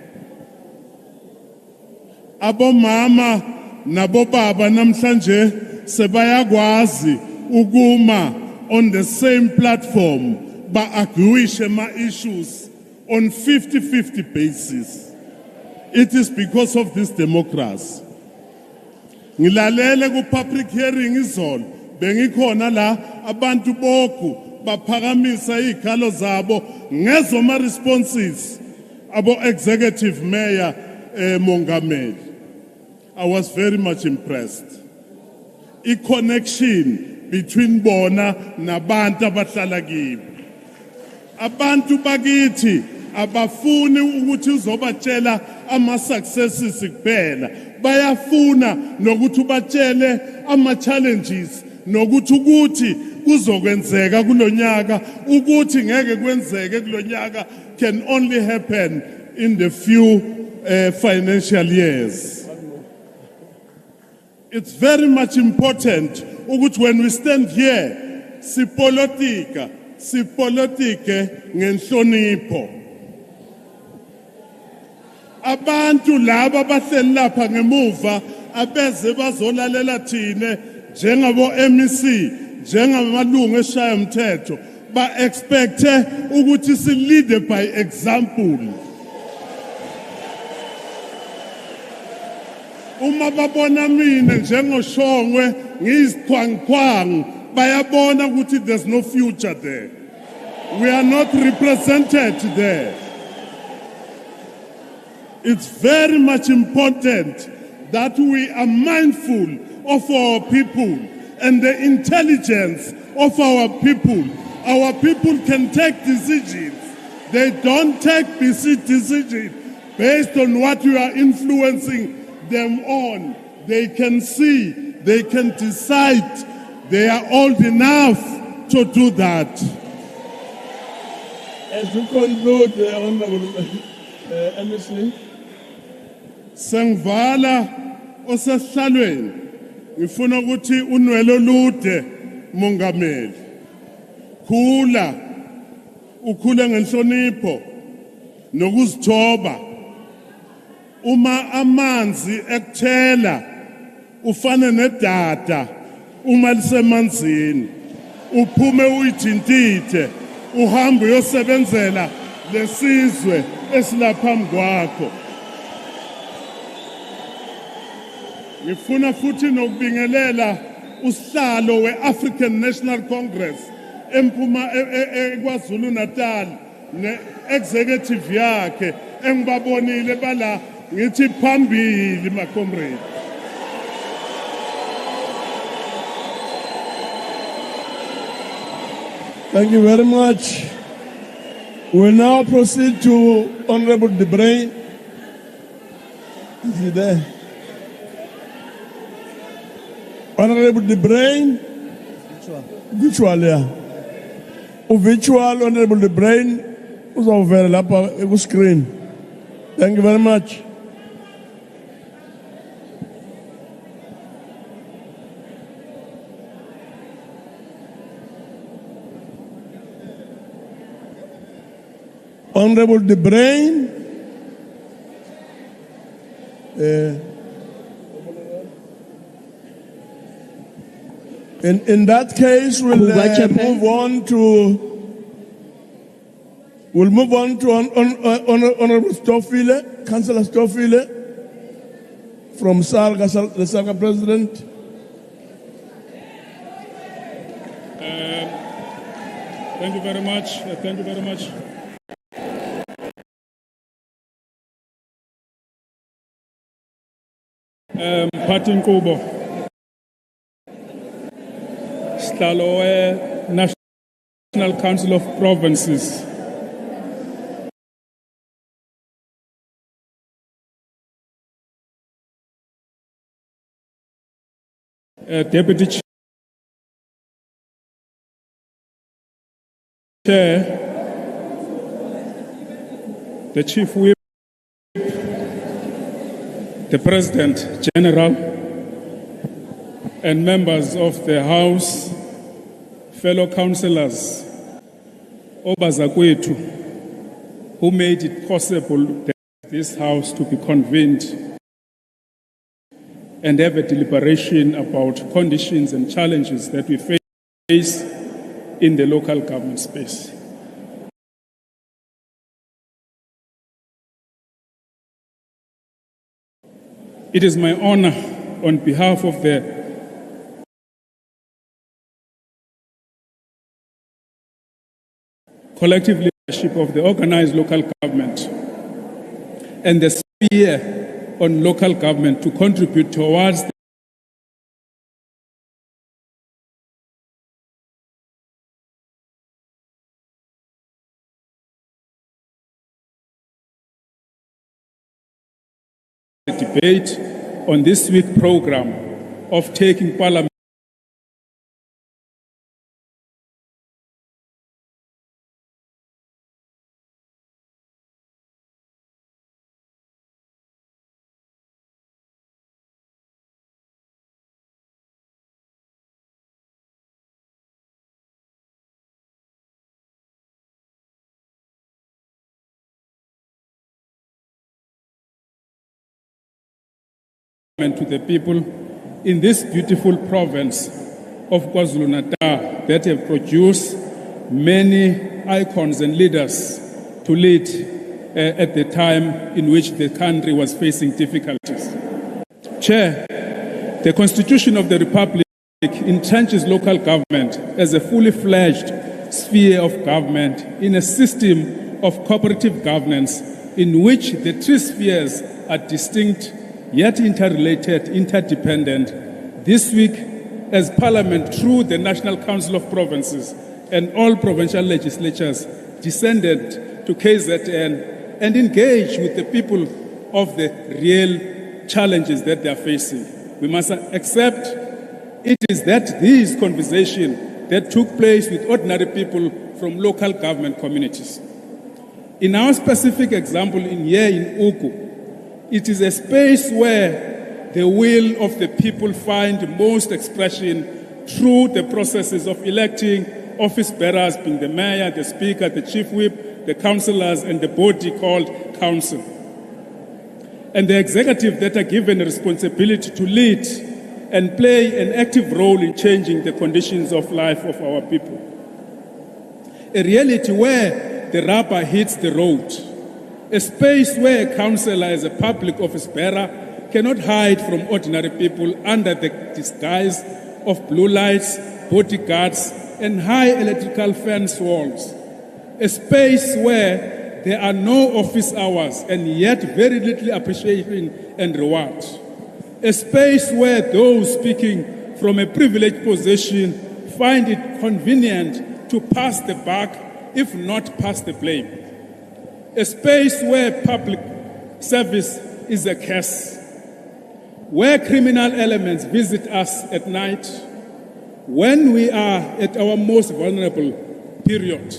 Abomama nabobaba namhlanje sebayakwazi ukuma on the same platform ba-arguishe ma-issues on 50-50 basis. It is because of this democracy. Ngilalele ku-public hearing izolo bengikhona la abantu boku baphakamisa izikhalo zabo ngezoma responses abo executive mayor mongameli. I was very much impressed. A connection between bona nabantu abahlala kibo. Abantu bakithi abafuni ukuthi uzobatshela ama-successes kuphela. Bayafuna nokuthi ubatshele ama-challenges nokuthi ukuthi kuzokwenzeka kulonyaka ukuthi ngeke kwenzeke kulonyaka can only happen in the few financial years. It's very much important ukuthi when we stand here sipolitike ngenhlonipho. Abantu laba bahleli lapha ngemuva abeze bazolalela thine njengabo MEC njengamalungu eshaya umthetho ba expecte ukuthi si lead by example. Uma babona mina njengoshongwe ngizithwangqwang bayabona ukuthi there's no future there. We are not represented there. It's very much important that we are mindful of our people and the intelligence of our people. Our people can take decisions. They don't take decisions based on what you are influencing them on. They can see, they can decide They are old enough to do that. As we conclude, Honorable MEC. Sengvala osesihlalweni ngifuna ukuthi unwelo lude mongameli. Khula ukhule ngenhlonipho nokuzithoba. Uma amanzi ekuthela ufane nedada uma lisemanzini uphume uyithintithe uhambe uyosebenzela lesizwe esilaphambi kwakho. Ngifuna futhi nokubingelela usihlalo we-African National Congress empuma KwaZulu-Natal ne-executive yakhe engibabonile bala ngithi phambili my comrade. Thank you very much. We'll now proceed to Honorable De Bruin. Is he there? Honorable De Bruin. Virtual, yeah. Virtual Honorable De Bruin was over the screen. Thank you very much. Honorable De Bruin. In that case, we'll move on to Honorable Stoffile, Councillor Stoffile from Salga, the Salga President. Thank you very much. Thank you very much. Party Kubo, Staloe National Council of Provinces. Deputy Chair, the Chief Whip, the President General, and members of the House, fellow councillors, Obazakwetu, who made it possible that this House to be convened and have a deliberation about conditions and challenges that we face in the local government space. It is my honor on behalf of the collective leadership of the organized local government and the sphere on local government to contribute towards the debate on this week's program of taking Parliament to the people in this beautiful province of KwaZulu-Natal that have produced many icons and leaders to lead at the time in which the country was facing difficulties. Chair, the Constitution of the Republic entrenches local government as a fully fledged sphere of government in a system of cooperative governance in which the three spheres are distinct yet interrelated, interdependent. This week, as Parliament, through the National Council of Provinces and all provincial legislatures, descended to KZN and engaged with the people of the real challenges that they are facing. We must accept it is that these conversations that took place with ordinary people from local government communities. In our specific example in Uku, it is a space where the will of the people find most expression through the processes of electing office bearers, being the mayor, the speaker, the chief whip, the councillors, and the body called council. And the executive that are given a responsibility to lead and play an active role in changing the conditions of life of our people. A reality where the rubber hits the road. A space where a councillor as a public office bearer cannot hide from ordinary people under the disguise of blue lights, bodyguards, and high electrical fence walls. A space where there are no office hours and yet very little appreciation and reward. A space where those speaking from a privileged position find it convenient to pass the buck, if not pass the blame. A space where public service is a curse, where criminal elements visit us at night, when we are at our most vulnerable period,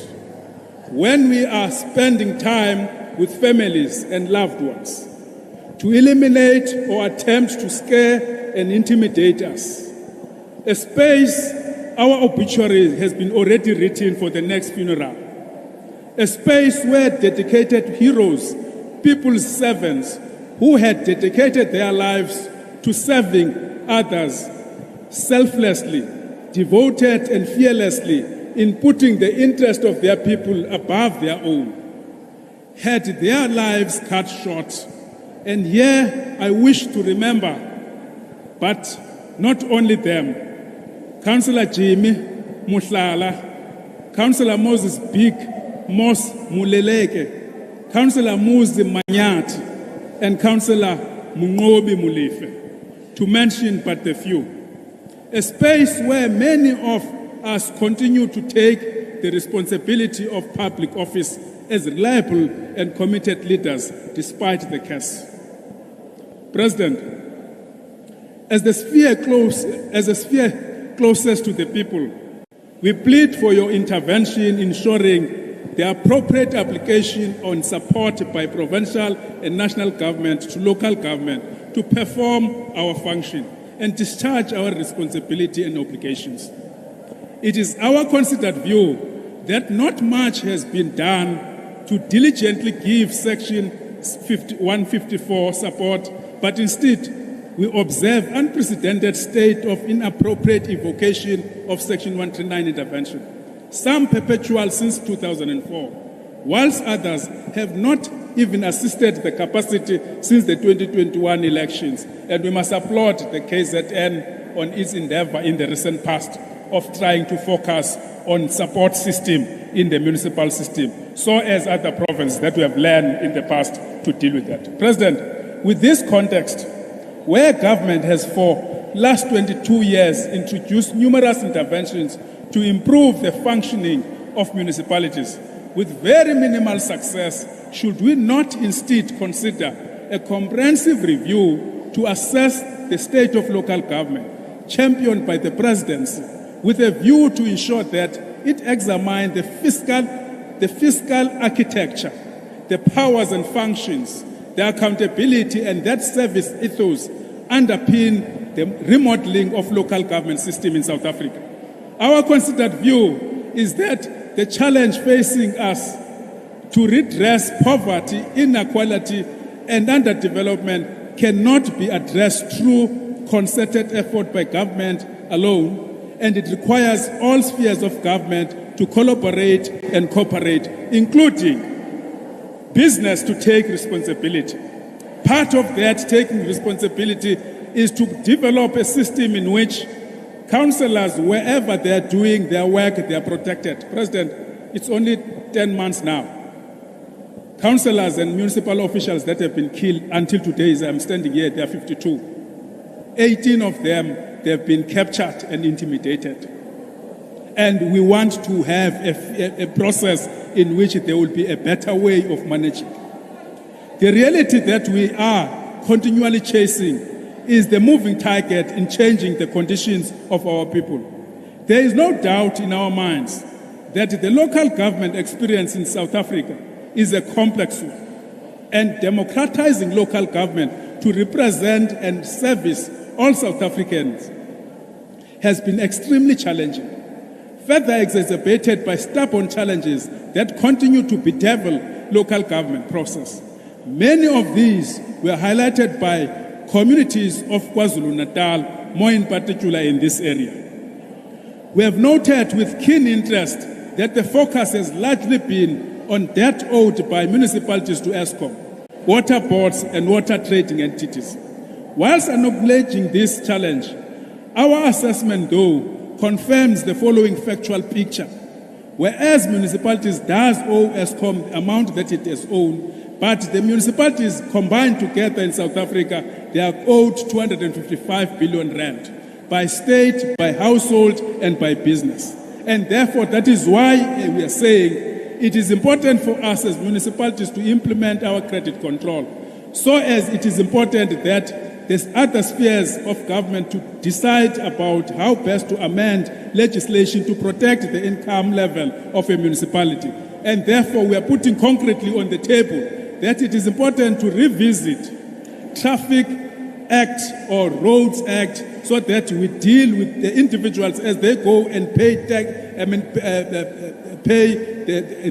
when we are spending time with families and loved ones, to eliminate or attempt to scare and intimidate us. A space our obituary has been already written for the next funeral. A space where dedicated heroes, people's servants, who had dedicated their lives to serving others selflessly, devoted and fearlessly in putting the interest of their people above their own, had their lives cut short. And here I wish to remember, but not only them, Councillor Jimmy Muhlala, Councillor Moses Big Mos Muleleke, Councillor Muzi Manyati, and Councillor Mungobi Mulife, to mention but a few. A space where many of us continue to take the responsibility of public office as reliable and committed leaders despite the curse. President, as the sphere closest to the people, we plead for your intervention ensuring the appropriate application on support by provincial and national government to local government to perform our function and discharge our responsibility and obligations. It is our considered view that not much has been done to diligently give Section 154 support, but instead we observe unprecedented state of inappropriate evocation of Section 139 intervention, some perpetual since 2004, whilst others have not even assisted the capacity since the 2021 elections. And we must applaud the KZN on its endeavor in the recent past of trying to focus on support system in the municipal system, so as other provinces that we have learned in the past to deal with that. President, with this context, where government has for last 22 years introduced numerous interventions to improve the functioning of municipalities with very minimal success, should we not instead consider a comprehensive review to assess the state of local government, championed by the presidency, with a view to ensure that it examines the fiscal architecture, the powers and functions, the accountability, and that service ethos underpin the remodeling of local government system in South Africa. Our considered view is that the challenge facing us to redress poverty, inequality, and underdevelopment cannot be addressed through concerted effort by government alone, and it requires all spheres of government to collaborate and cooperate, including business to take responsibility. Part of that taking responsibility is to develop a system in which councillors, wherever they are doing their work, they are protected. President, it's only 10 months now. Councillors and municipal officials that have been killed until today, as I'm standing here, there are 52. 18 of them, they have been captured and intimidated. And we want to have a process in which there will be a better way of managing. The reality that we are continually chasing is the moving target in changing the conditions of our people. There is no doubt in our minds that the local government experience in South Africa is a complex one, and democratizing local government to represent and service all South Africans has been extremely challenging, further exacerbated by stubborn challenges that continue to bedevil local government process. Many of these were highlighted by communities of KwaZulu-Natal, more in particular in this area. We have noted with keen interest that the focus has largely been on debt owed by municipalities to ESCOM, water boards and water trading entities. Whilst acknowledging this challenge, our assessment, though, confirms the following factual picture. Whereas municipalities does owe ESCOM the amount that it has owed, but the municipalities combined together in South Africa, they are owed 255 billion rand by state, by household, and by business. And therefore, that is why we are saying it is important for us as municipalities to implement our credit control, so as it is important that there's other spheres of government to decide about how best to amend legislation to protect the income level of a municipality. And therefore, we are putting concretely on the table that it is important to revisit Traffic Act or Roads Act so that we deal with the individuals as they go and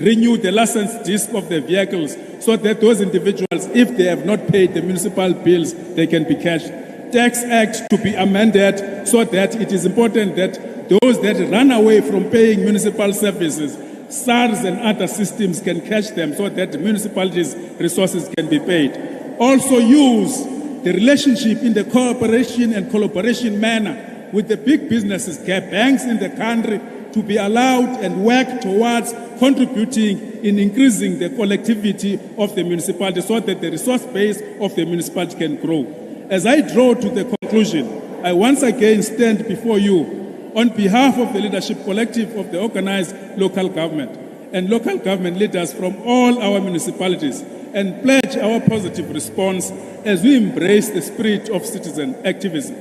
renew the license disc of the vehicles, so that those individuals, if they have not paid the municipal bills, they can be cashed. Tax Act to be amended so that it is important that those that run away from paying municipal services, SARS and other systems can catch them so that the municipalities' resources can be paid. Also use the relationship in the cooperation and collaboration manner with the big businesses, banks in the country, to be allowed and work towards contributing in increasing the collectivity of the municipality so that the resource base of the municipality can grow. As I draw to the conclusion, I once again stand before you on behalf of the leadership collective of the organized local government and local government leaders from all our municipalities and pledge our positive response as we embrace the spirit of citizen activism.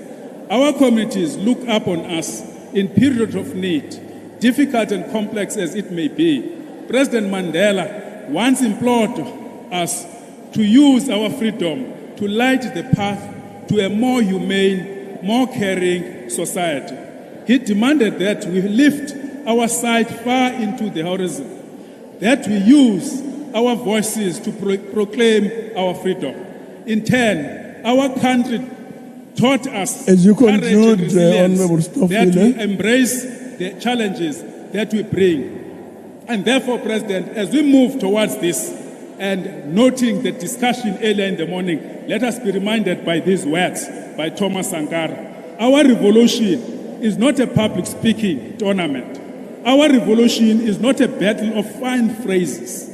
Our communities look up on us in periods of need, difficult and complex as it may be. President Mandela once implored us to use our freedom to light the path to a more humane, more caring society. He demanded that we lift our sight far into the horizon, that we use our voices to proclaim our freedom. In turn, our country taught us as you courage conclude, and resilience, Honorable that Stoffel, we embrace the challenges that we bring. And therefore, President, as we move towards this and noting the discussion earlier in the morning, let us be reminded by these words by Thomas Sankara. Our revolution is not a public speaking tournament. Our revolution is not a battle of fine phrases.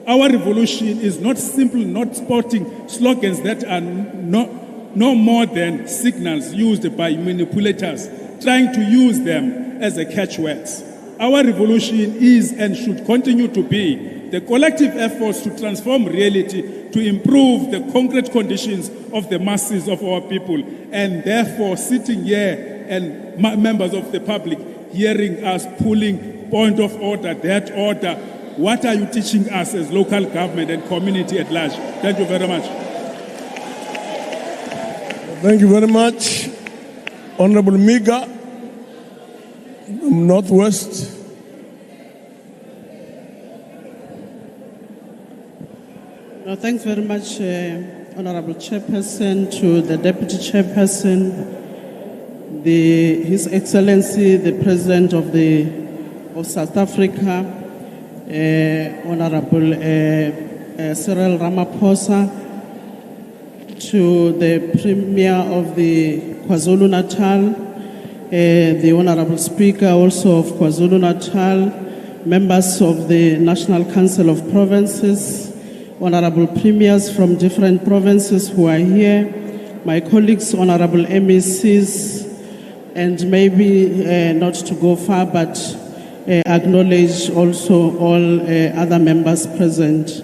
Our revolution is not simply not sporting slogans that are no more than signals used by manipulators trying to use them as a catchwords. Our revolution is and should continue to be the collective efforts to transform reality, to improve the concrete conditions of the masses of our people, and therefore sitting here and members of the public hearing us pulling point of order, that order. What are you teaching us as local government and community at large? Thank you very much. Thank you very much. Honorable Miga, Northwest. Thanks very much, Honorable Chairperson, to the Deputy Chairperson, His Excellency, the President of South Africa, Honorable Cyril Ramaphosa, to the Premier of the KwaZulu-Natal, the Honorable Speaker also of KwaZulu-Natal, members of the National Council of Provinces, Honorable Premiers from different provinces who are here, my colleagues, Honorable MECs, and maybe not to go far, but acknowledge also all other members present,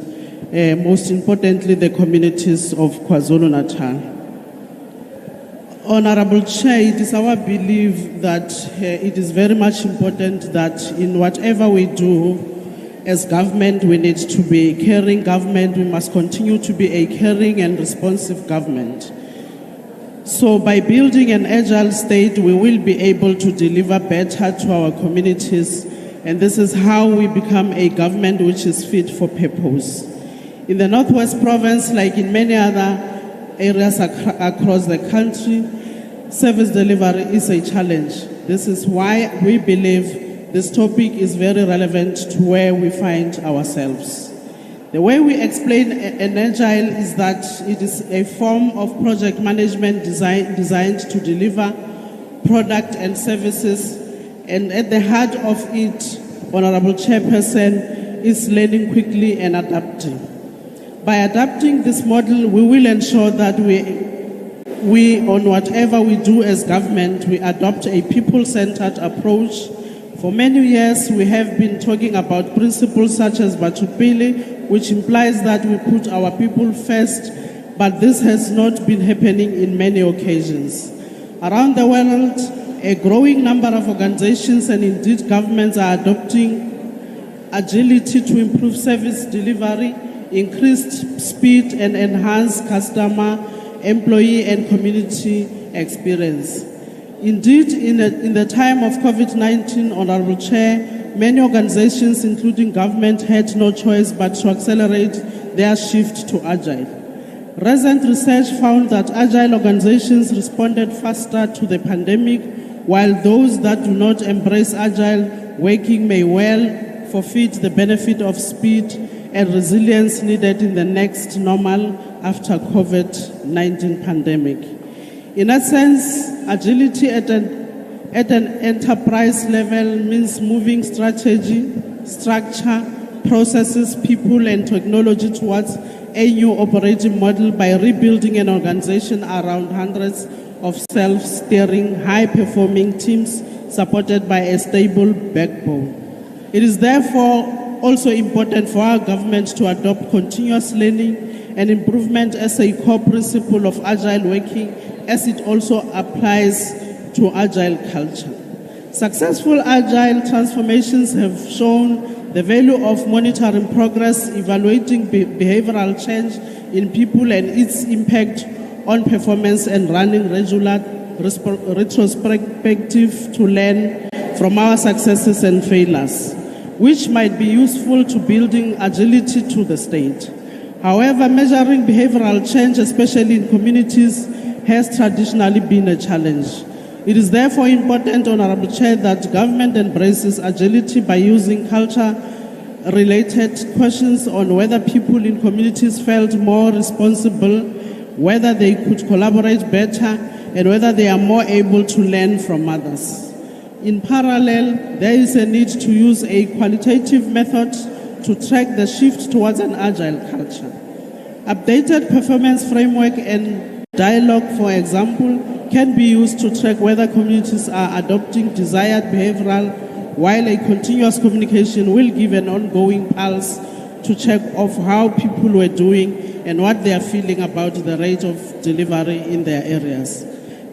most importantly, the communities of KwaZulu-Natal. Honorable Chair, it is our belief that it is very much important that in whatever we do as government, we need to be a caring government. We must continue to be a caring and responsive government. So by building an agile state, we will be able to deliver better to our communities. And this is how we become a government which is fit for purpose. In the Northwest Province, like in many other areas across the country, service delivery is a challenge. This is why we believe this topic is very relevant to where we find ourselves. The way we explain an agile is that it is a form of project management designed to deliver product and services, and at the heart of it, Honorable Chairperson, is learning quickly and adapting. By adapting this model, we will ensure that we, on whatever we do as government, we adopt a people-centered approach. For many years, we have been talking about principles such as Batupili, which implies that we put our people first, but this has not been happening in many occasions. Around the world, a growing number of organizations and indeed governments are adopting agility to improve service delivery, increased speed, and enhance customer, employee, and community experience. Indeed, in the time of COVID-19, Honorable Chair, many organizations, including government, had no choice but to accelerate their shift to agile. Recent research found that agile organizations responded faster to the pandemic, while those that do not embrace agile working may well forfeit the benefit of speed and resilience needed in the next normal after COVID-19 pandemic. In a sense, agility at an enterprise level means moving strategy, structure, processes, people, and technology towards a new operating model by rebuilding an organization around hundreds of self-steering, high-performing teams supported by a stable backbone. It is therefore also important for our government to adopt continuous learning and improvement as a core principle of agile working, as it also applies to agile culture. Successful agile transformations have shown the value of monitoring progress, evaluating behavioral change in people and its impact on performance, and running regular retrospective to learn from our successes and failures, which might be useful to building agility to the state. However, measuring behavioral change, especially in communities, has traditionally been a challenge. It is therefore important, Honorable Chair, that government embraces agility by using culture-related questions on whether people in communities felt more responsible, whether they could collaborate better, and whether they are more able to learn from others. In parallel, there is a need to use a qualitative method to track the shift towards an agile culture. Updated performance framework and dialogue, for example, can be used to track whether communities are adopting desired behavioral, while a continuous communication will give an ongoing pulse to check of how people were doing and what they are feeling about the rate of delivery in their areas.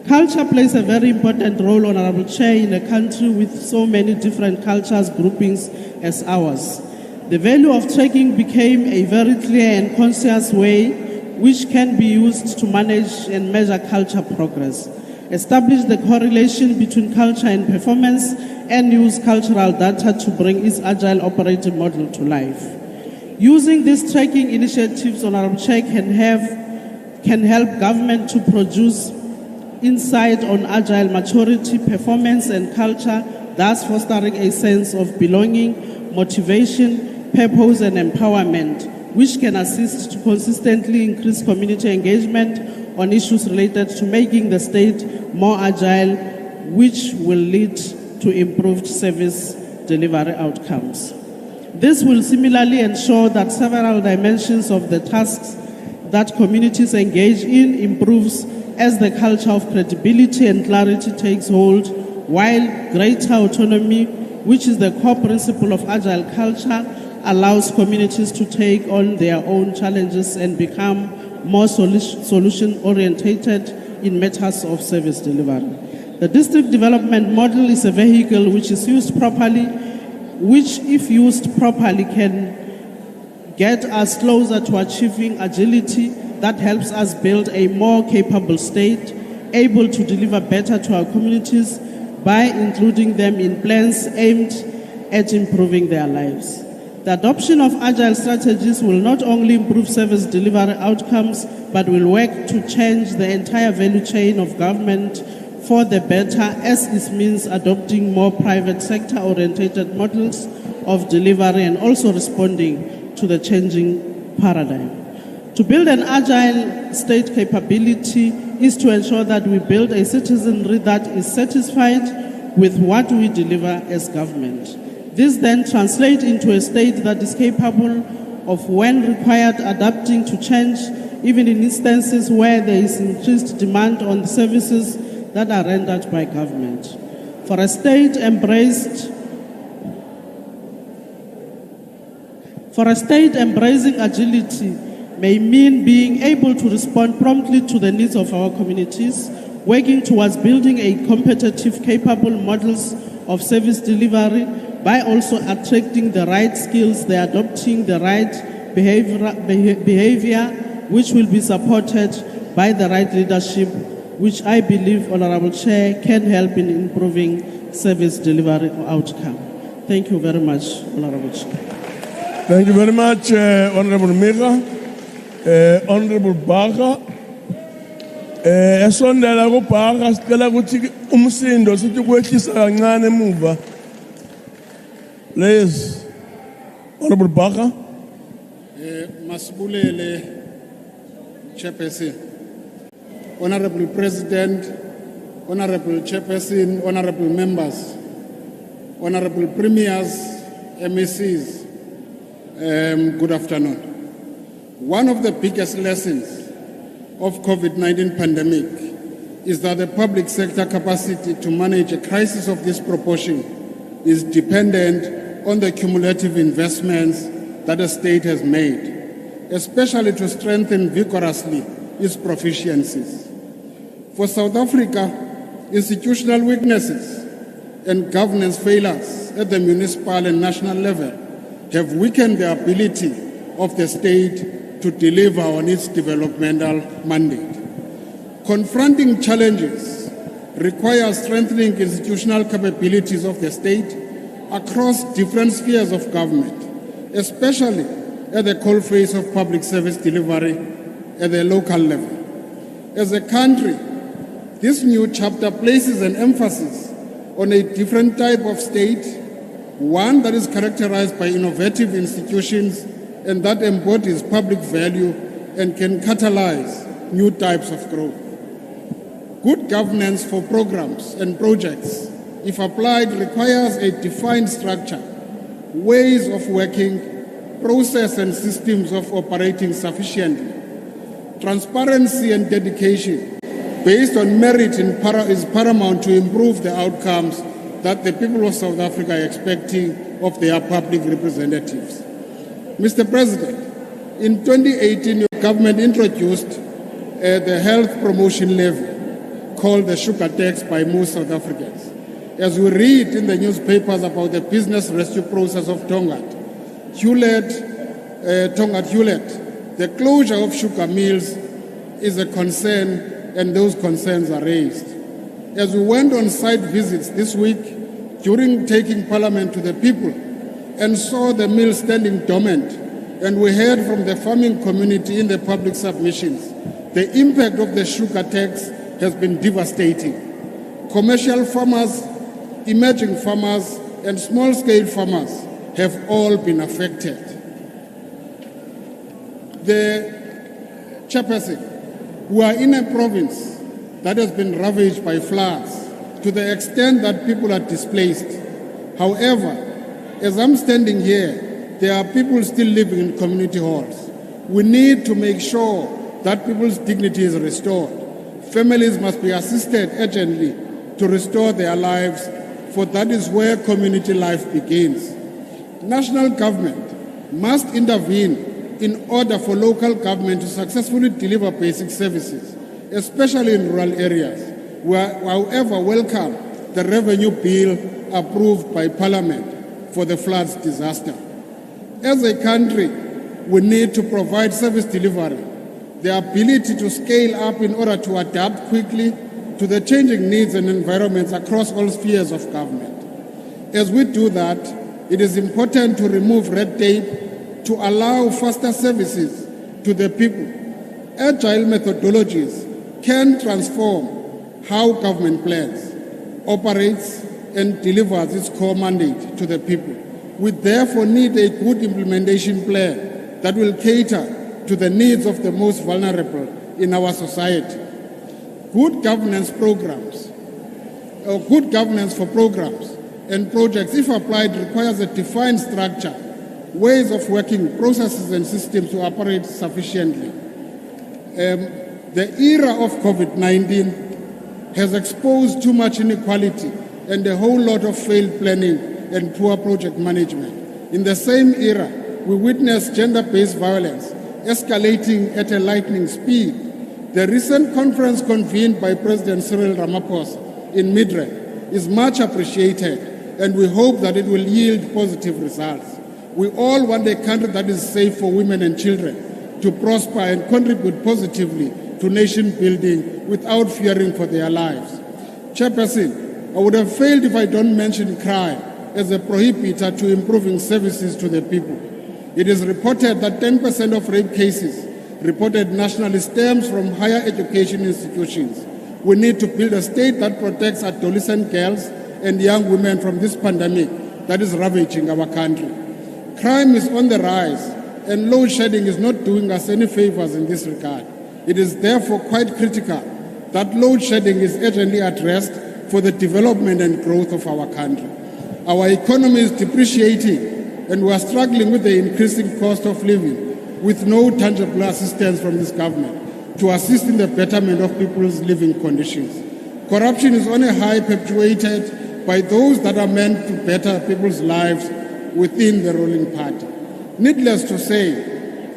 Culture plays a very important role, Honorable Chair, in a country with so many different cultures, groupings as ours. The value of tracking became a very clear and conscious way which can be used to manage and measure culture progress, establish the correlation between culture and performance, and use cultural data to bring its agile operating model to life. Using these tracking initiatives, Honorable Chair, can help government to produce insight on agile maturity, performance, and culture, thus fostering a sense of belonging, motivation, purpose, and empowerment, which can assist to consistently increase community engagement on issues related to making the state more agile, which will lead to improved service delivery outcomes. This will similarly ensure that several dimensions of the tasks that communities engage in improves as the culture of credibility and clarity takes hold, while greater autonomy, which is the core principle of agile culture, allows communities to take on their own challenges and become more solution-orientated in matters of service delivery. The district development model is a vehicle which is used properly, which if used properly can get us closer to achieving agility that helps us build a more capable state, able to deliver better to our communities by including them in plans aimed at improving their lives. The adoption of agile strategies will not only improve service delivery outcomes, but will work to change the entire value chain of government for the better, as it means adopting more private sector-oriented models of delivery and also responding to the changing paradigm. To build an agile state capability is to ensure that we build a citizenry that is satisfied with what we deliver as government. This then translates into a state that is capable of, when required, adapting to change, even in instances where there is increased demand on the services that are rendered by government. For a state embracing agility may mean being able to respond promptly to the needs of our communities, working towards building a competitive, capable models of service delivery by also attracting the right skills, they're adopting the right behavior, which will be supported by the right leadership, which I believe, Honorable Chair, can help in improving service delivery outcome. Thank you very much, Honorable Chair. Thank you very much, Honorable Mira. Honorable Baga. Esondela kuBhaga sicela ukuthi umsindo sithi kwehlisa kancane emuva. Please, Honorable Baga. Masibulele Chairperson, Honorable President, Honorable Chairperson, Honorable Members, Honorable Premiers, MECs, good afternoon. One of the biggest lessons of COVID-19 pandemic is that the public sector capacity to manage a crisis of this proportion is dependent on the cumulative investments that the state has made, especially to strengthen vigorously its proficiencies. For South Africa, institutional weaknesses and governance failures at the municipal and national level have weakened the ability of the state to deliver on its developmental mandate. Confronting challenges requires strengthening institutional capabilities of the state across different spheres of government, especially at the coalface of public service delivery at the local level. As a country, this new chapter places an emphasis on a different type of state, one that is characterized by innovative institutions and that embodies public value and can catalyze new types of growth. Good governance for programs and projects, if applied, requires a defined structure, ways of working, process and systems of operating sufficiently. Transparency and dedication based on merit is paramount to improve the outcomes that the people of South Africa are expecting of their public representatives. Mr. President, in 2018, your government introduced the health promotion levy called the sugar tax by most South Africans. As we read in the newspapers about the business rescue process of Tongaat Hewlett, the closure of sugar mills is a concern, and those concerns are raised. As we went on site visits this week, during taking Parliament to the people, and saw the mill standing dormant, and we heard from the farming community in the public submissions, the impact of the sugar tax has been devastating. Commercial farmers, emerging farmers, and small-scale farmers have all been affected. The Chairperson, we are in a province that has been ravaged by floods to the extent that people are displaced. However, as I'm standing here, there are people still living in community halls. We need to make sure that people's dignity is restored. Families must be assisted urgently to restore their lives, for that is where community life begins. National government must intervene in order for local government to successfully deliver basic services especially in rural areas. We however welcome the revenue bill approved by Parliament for the floods disaster. As a country, we need to provide service delivery, the ability to scale up in order to adapt quickly to the changing needs and environments across all spheres of government. As we do that, it is important to remove red tape to allow faster services to the people. Agile methodologies can transform how government plans, operates, and delivers its core mandate to the people. We therefore need a good implementation plan that will cater to the needs of the most vulnerable in our society. Good governance programs, or good governance for programs and projects, if applied, requires a defined structure, ways of working, processes and systems to operate sufficiently. The era of COVID-19 has exposed too much inequality and a whole lot of failed planning and poor project management. In the same era, we witnessed gender-based violence escalating at a lightning speed. The recent conference convened by President Cyril Ramaphosa in Midrand is much appreciated, and we hope that it will yield positive results. We all want a country that is safe for women and children to prosper and contribute positively to nation building without fearing for their lives. Chairperson, I would have failed if I don't mention crime as a prohibitor to improving services to the people. It is reported that 10% of rape cases reported nationally stems from higher education institutions. We need to build a state that protects adolescent girls and young women from this pandemic that is ravaging our country. Crime is on the rise, and load shedding is not doing us any favors in this regard. It is therefore quite critical that load shedding is urgently addressed for the development and growth of our country. Our economy is depreciating, and we are struggling with the increasing cost of living with no tangible assistance from this government to assist in the betterment of people's living conditions. Corruption is on a high, perpetuated by those that are meant to better people's lives within the ruling party. Needless to say,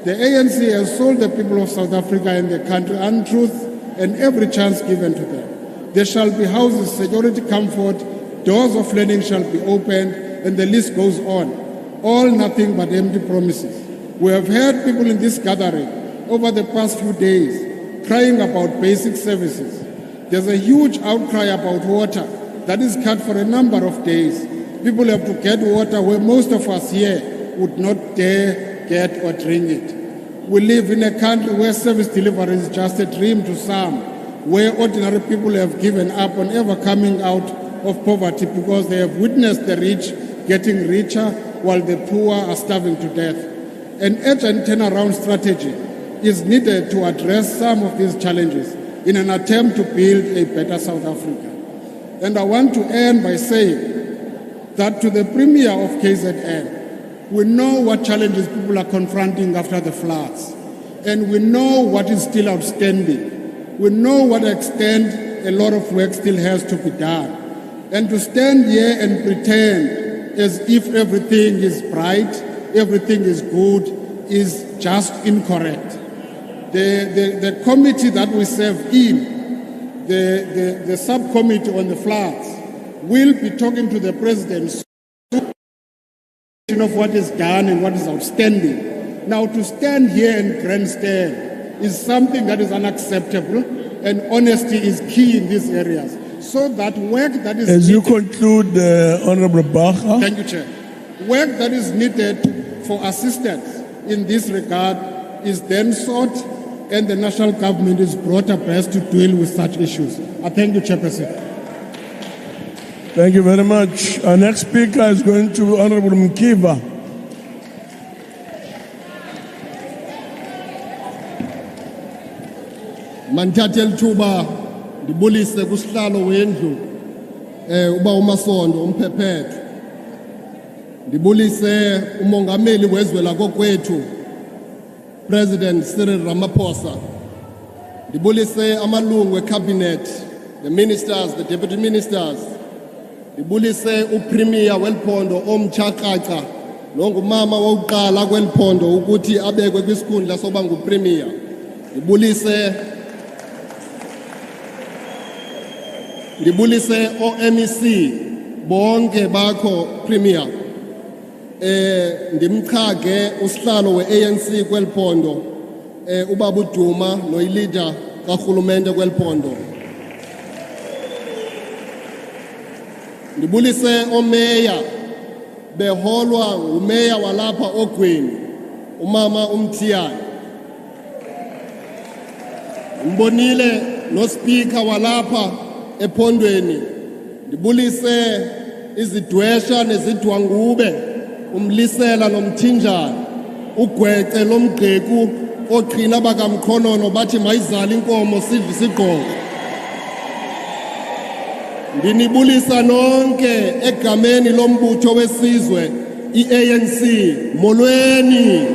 the ANC has sold the people of South Africa and the country untruth and every chance given to them. There shall be houses, security, comfort, doors of learning shall be opened, and the list goes on. All nothing but empty promises. We have heard people in this gathering over the past few days crying about basic services. There's a huge outcry about water that is cut for a number of days. People have to get water where most of us here would not dare get or drink it. We live in a country where service delivery is just a dream to some, where ordinary people have given up on ever coming out of poverty because they have witnessed the rich getting richer while the poor are starving to death. An urgent turnaround strategy is needed to address some of these challenges in an attempt to build a better South Africa. And I want to end by saying that to the Premier of KZN, we know what challenges people are confronting after the floods, and we know what is still outstanding. We know what extent a lot of work still has to be done. And to stand here and pretend as if everything is bright, everything is good, is just incorrect. The committee that we serve in, the subcommittee on the floods, will be talking to the President of what is done and what is outstanding. Now, to stand here and grandstand is something that is unacceptable, and honesty is key in these areas. So that work that is as you conclude, Honorable Bacha. Thank you, Chair. Work that is needed for assistance in this regard is then sought, and the national government is brought abreast to deal with such issues. I thank you, Chairperson. Thank you very much. Our next speaker is going to Honorable Mkiva. Mantatel Tuba, ndibulise kusihlalo wendlu uba uMasondo umphephethu. Ndibulise umongameli wezwe lakokwethu President Cyril Ramaphosa. Ndibulise amalungu ecabinet, the ministers, the deputy ministers. Ndibulise uPremier welphondo omtshaqaqa nongumama wokuqala kweliphondo ukuthi abekwe kwisikhundla soba nguPremier. Ndibulise ndibulise o-MEC bonke bakho premier ndimchage usihlalo we-ANC kweliphondo ubaba uDuma noyilida karhulumente kweliphondo ndibulise omeya beholwa ngumeya walapha Ogweni umama uMthiyane mbonile nospika walapha ephondweni ndibulise izidwesha nezidwangube umlisela nomthinjana ugwece lomgqeku oqhina bakamkhonono bathi mayizala inkomo sidle sigqoko ndinibulisa nonke egameni lombutho wesizwe iANC molweni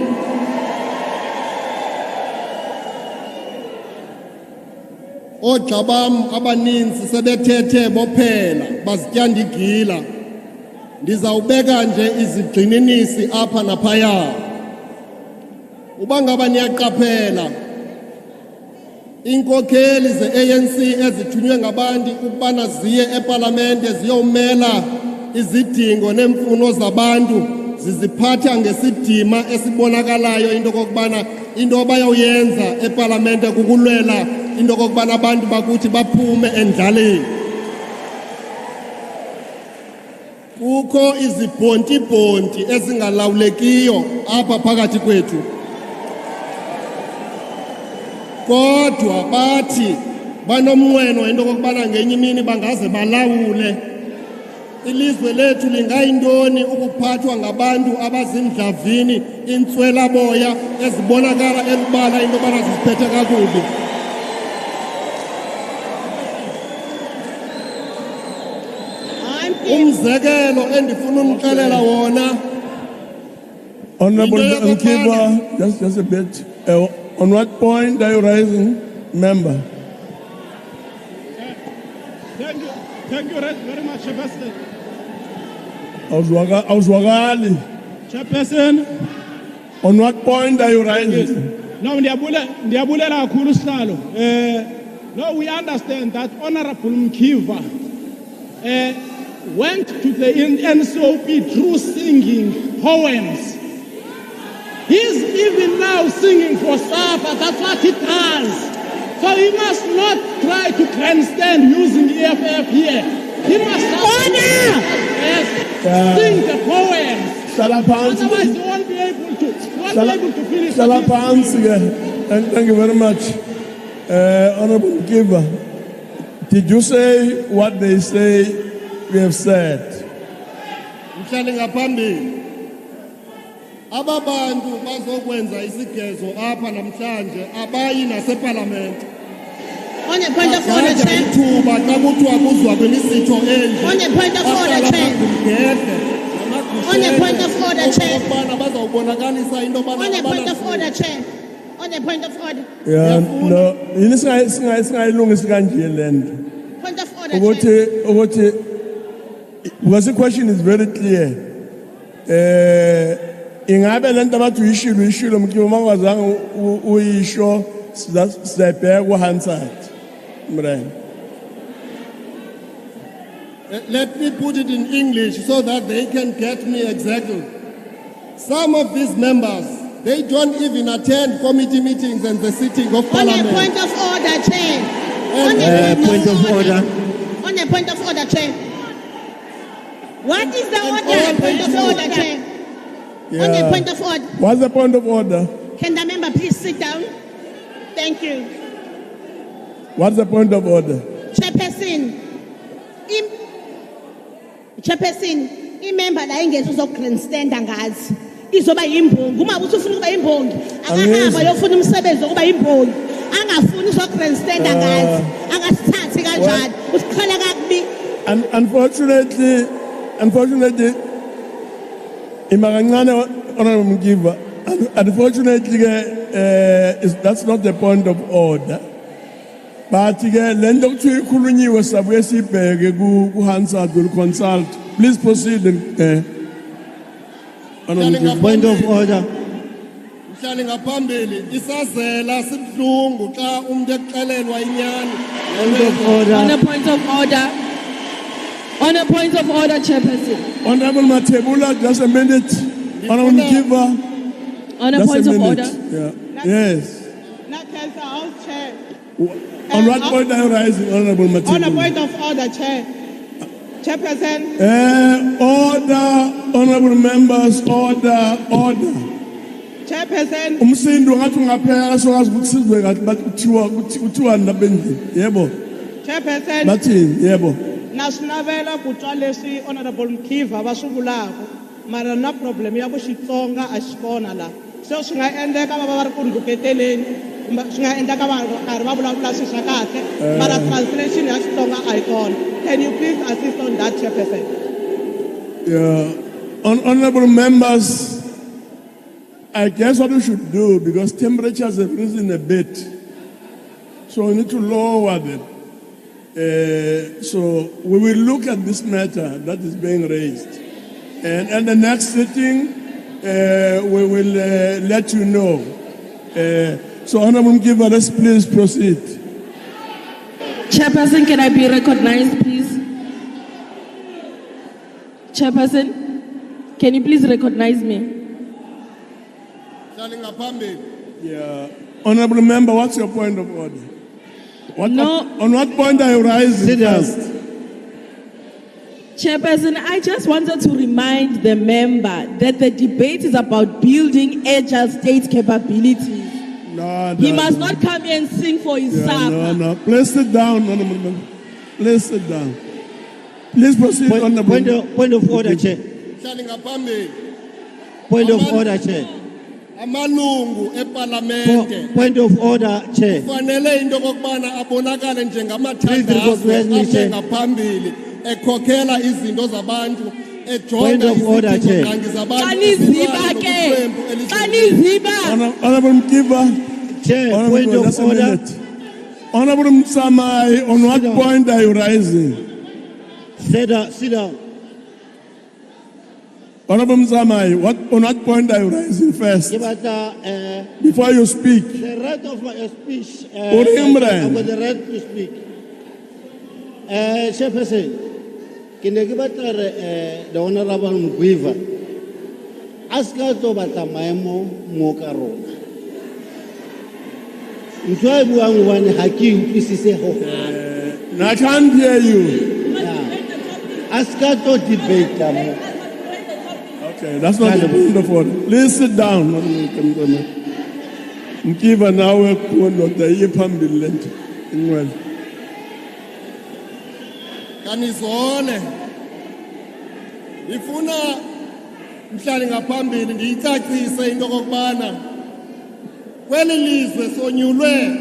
ogxabam abaninzi sebethethe bophela bazityanda igila ndizawubeka nje izigxininisi apha naphaya uba ngaba niyaqaphela inkokheli ze-ANC ezithunywe ngabantu ukubana ziye epalamente ziyomela izidingo neemfuno zabantu ziziphatha ngesidima esibonakalayo into kokubana into abayawuyenza epalamente kukulwela into kokubana abantu bakuthi baphume endlaleni kukho izibhonti-bhonti ezingalawulekiyo apha phakathi kwethu kodwa bathi banomnqweno into kokubana ngenye imini bangaze balawule ilizwe lethu lingayintoni ukuphathwa ngabantu abazimdlavini intswelaboya ezibonakala elubala into yobana ziziphethe kakubi umzekelo endifuna umxelela wona Honorable Mkiva, just a bit. On what point are you rising, member? Thank you very much, Chairperson. Awuzwakali. Chairperson. On what point are you rising? No, ndiyabulela kakhulu sihlalo. No, we understand that Honorable Mkiva went to the NCOP through singing poems. He's even now singing for SAFA, that's what he does. So he must not try to grandstand using EFF here. He must sing the poems. Otherwise he won't be able to finish the Thank you very much. Honorable Giver, did you say what they say we have said? Ababantu bazokwenza isigezo apha namhlanje abayi naseparlamente. On a point of order, Chair. Ithuba xa kuthiwa kuzwa kwemisitho enje. On a point of order, Chair. On a point of order, Chair. Ukubana bazawubonakalisa into yobana on a point of order, Chair. On a point of order. Yeah, no. Yini singayilungisa kanje lento. Point of order, Chair. Ukuthi because the question is very clear. Ingabe lento abathi uyishilo Mkiva mangazange uyisho sizabheka uHansard mrani. Let me put it in English so that they can get me exactly. Some of these members, they don't even attend committee meetings and the sitting of parliament. On a point of order, Chair. Point of order. On a point of order, Chair. What is the order? Point of order, Chair. Yeah. On a point of order. What's the point of order? Can the member please sit down? Thank you. What's the point of order? Chairperson. Chairperson, imember la ingezi uzograndstand ngazi. Izoba yimbongi. Uma uthi ufuna ukuba yimbongi, akahamba yofuna umsebenzi wokuba yimbongi. Angafuni uzograndstand ngazi. Angasithathi kanjani. Usikhala kakubi. Unfortunately, unfortunately, that's not the point of order. But lento kuthiwa ikhulunyiwe sabuye sibheke ku-Hansard will consult. Please proceed. Point of order. Mhlali ngaphambili isazela sibhlungu xa umuntu exelelwa inyani. On a point of order. On a point of order, Chairperson. Honorable Matebula, just a minute. Honorable Mkiva. On a just point a of minute. order. Yeah. Yes. House Chair. On what point are you rising, Honorable Matebula? On a point of order, Chair. Chairperson. Order, honorable members, order. Chairperson. Umsindo ngathi ungapheka songazi ukuthi sizwe kahle bathi kuthiwa ndabendini. Yebo. Chairperson. Bathini? Yebo. Nasinavela kutwa leswi Honorable Mkiva va swi vulaka mara na problem ya ku Xitsonga a xi kona la so swi nga endleka va ri ku ndluketeleni swi nga endleka va karhi va vulavula swi swa kahle mara translation ya Xitsonga a yi kona. Can you please assist on that, Chairperson? Yeah. Honorable members, I guess what we should do, because temperatures have risen a bit, so we need to lower them. So we will look at this matter that is being raised. And at the next sitting, we will let you know. So Honorable Mkiva, let's please proceed. Chairperson, can I be recognized, please? Chairperson, can you please recognize me? Yeah. Honorable member, what's your point of order? On what point are you rising? Sit down. Chairperson, I just wanted to remind the member that the debate is about building agile state capabilities. He must not come here and sing for his supper. No. Please sit down, honorable member. Please sit down. Please proceed, honorable. Point of order, Chair. Point of order, Chair. Amalungu eParlamente. Point of order, Chair. Kufanele into kokubana abonakale recognize me, Chair. ngaphambili ekhokhela izinto zabantu Point of order, Chair. Honorable Mkiva. Chair, point of order. Honorable Msamai, on what point are you rising? Sit down. Honorable Msamai, on what point are you rising first? Before you speak. The right of my speech. I've got the right to speak. Chairperson, can I give the Honorable Mkiva? Ask her to batamaemo mokarona. I can't hear you. Ask her to debate. Okay, that's not the point of order. Please sit down. Mkiva nawe kuondoda iphambili lento. Ingwele. Kanizole. Ifuna mhlali ngaphambili ndiyicacise into kokubana kweli lizwe sonyulwe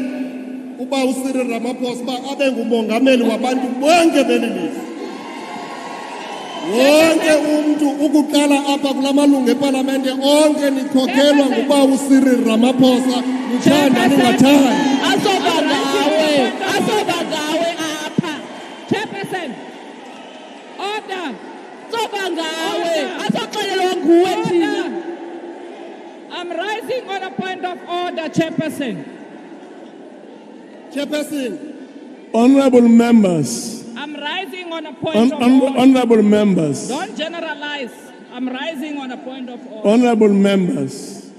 uba uCyril Ramaphosa ba abe ngumongameli wabantu bonke beli lizwe. Wonke umuntu ukuqala apha kulamalungu eParlamente onke nikhokhelwa nguba uCyril Ramaphosa uthanda ningathanda. Asoba ngawe apha. Chairperson. Order. Soba ngawe. Asoxelelwa nguwe thina. I'm rising on a point of order, Chairperson. Chairperson. Honorable members. I'm rising on a point of order. Honorable members. Don't generalize. I'm rising on a point of order. Honorable members,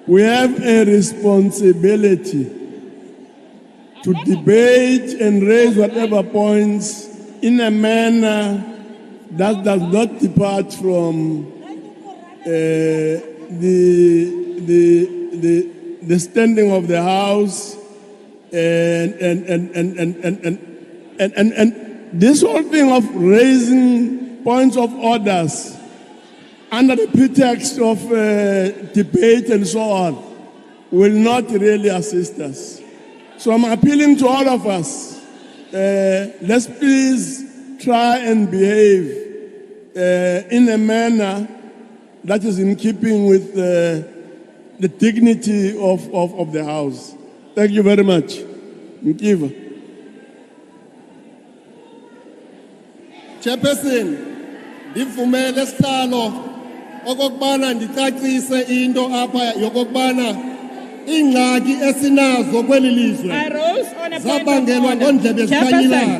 we have a responsibility to debate and raise whatever points in a manner that does not depart from the standing of the House and this whole thing of raising points of orders under the pretext of debate and so on will not really assist us. So I'm appealing to all of us, let's please try and behave in a manner that is in keeping with the dignity of the House. Thank you very much. Mkiva. Chairperson, ndivumele sihlalo okokubana ndicacise into apha yokokubana ingxaki esinazo kweli lizwe I rose on a point of zabangelwa order. ngoondlebe zikanyilana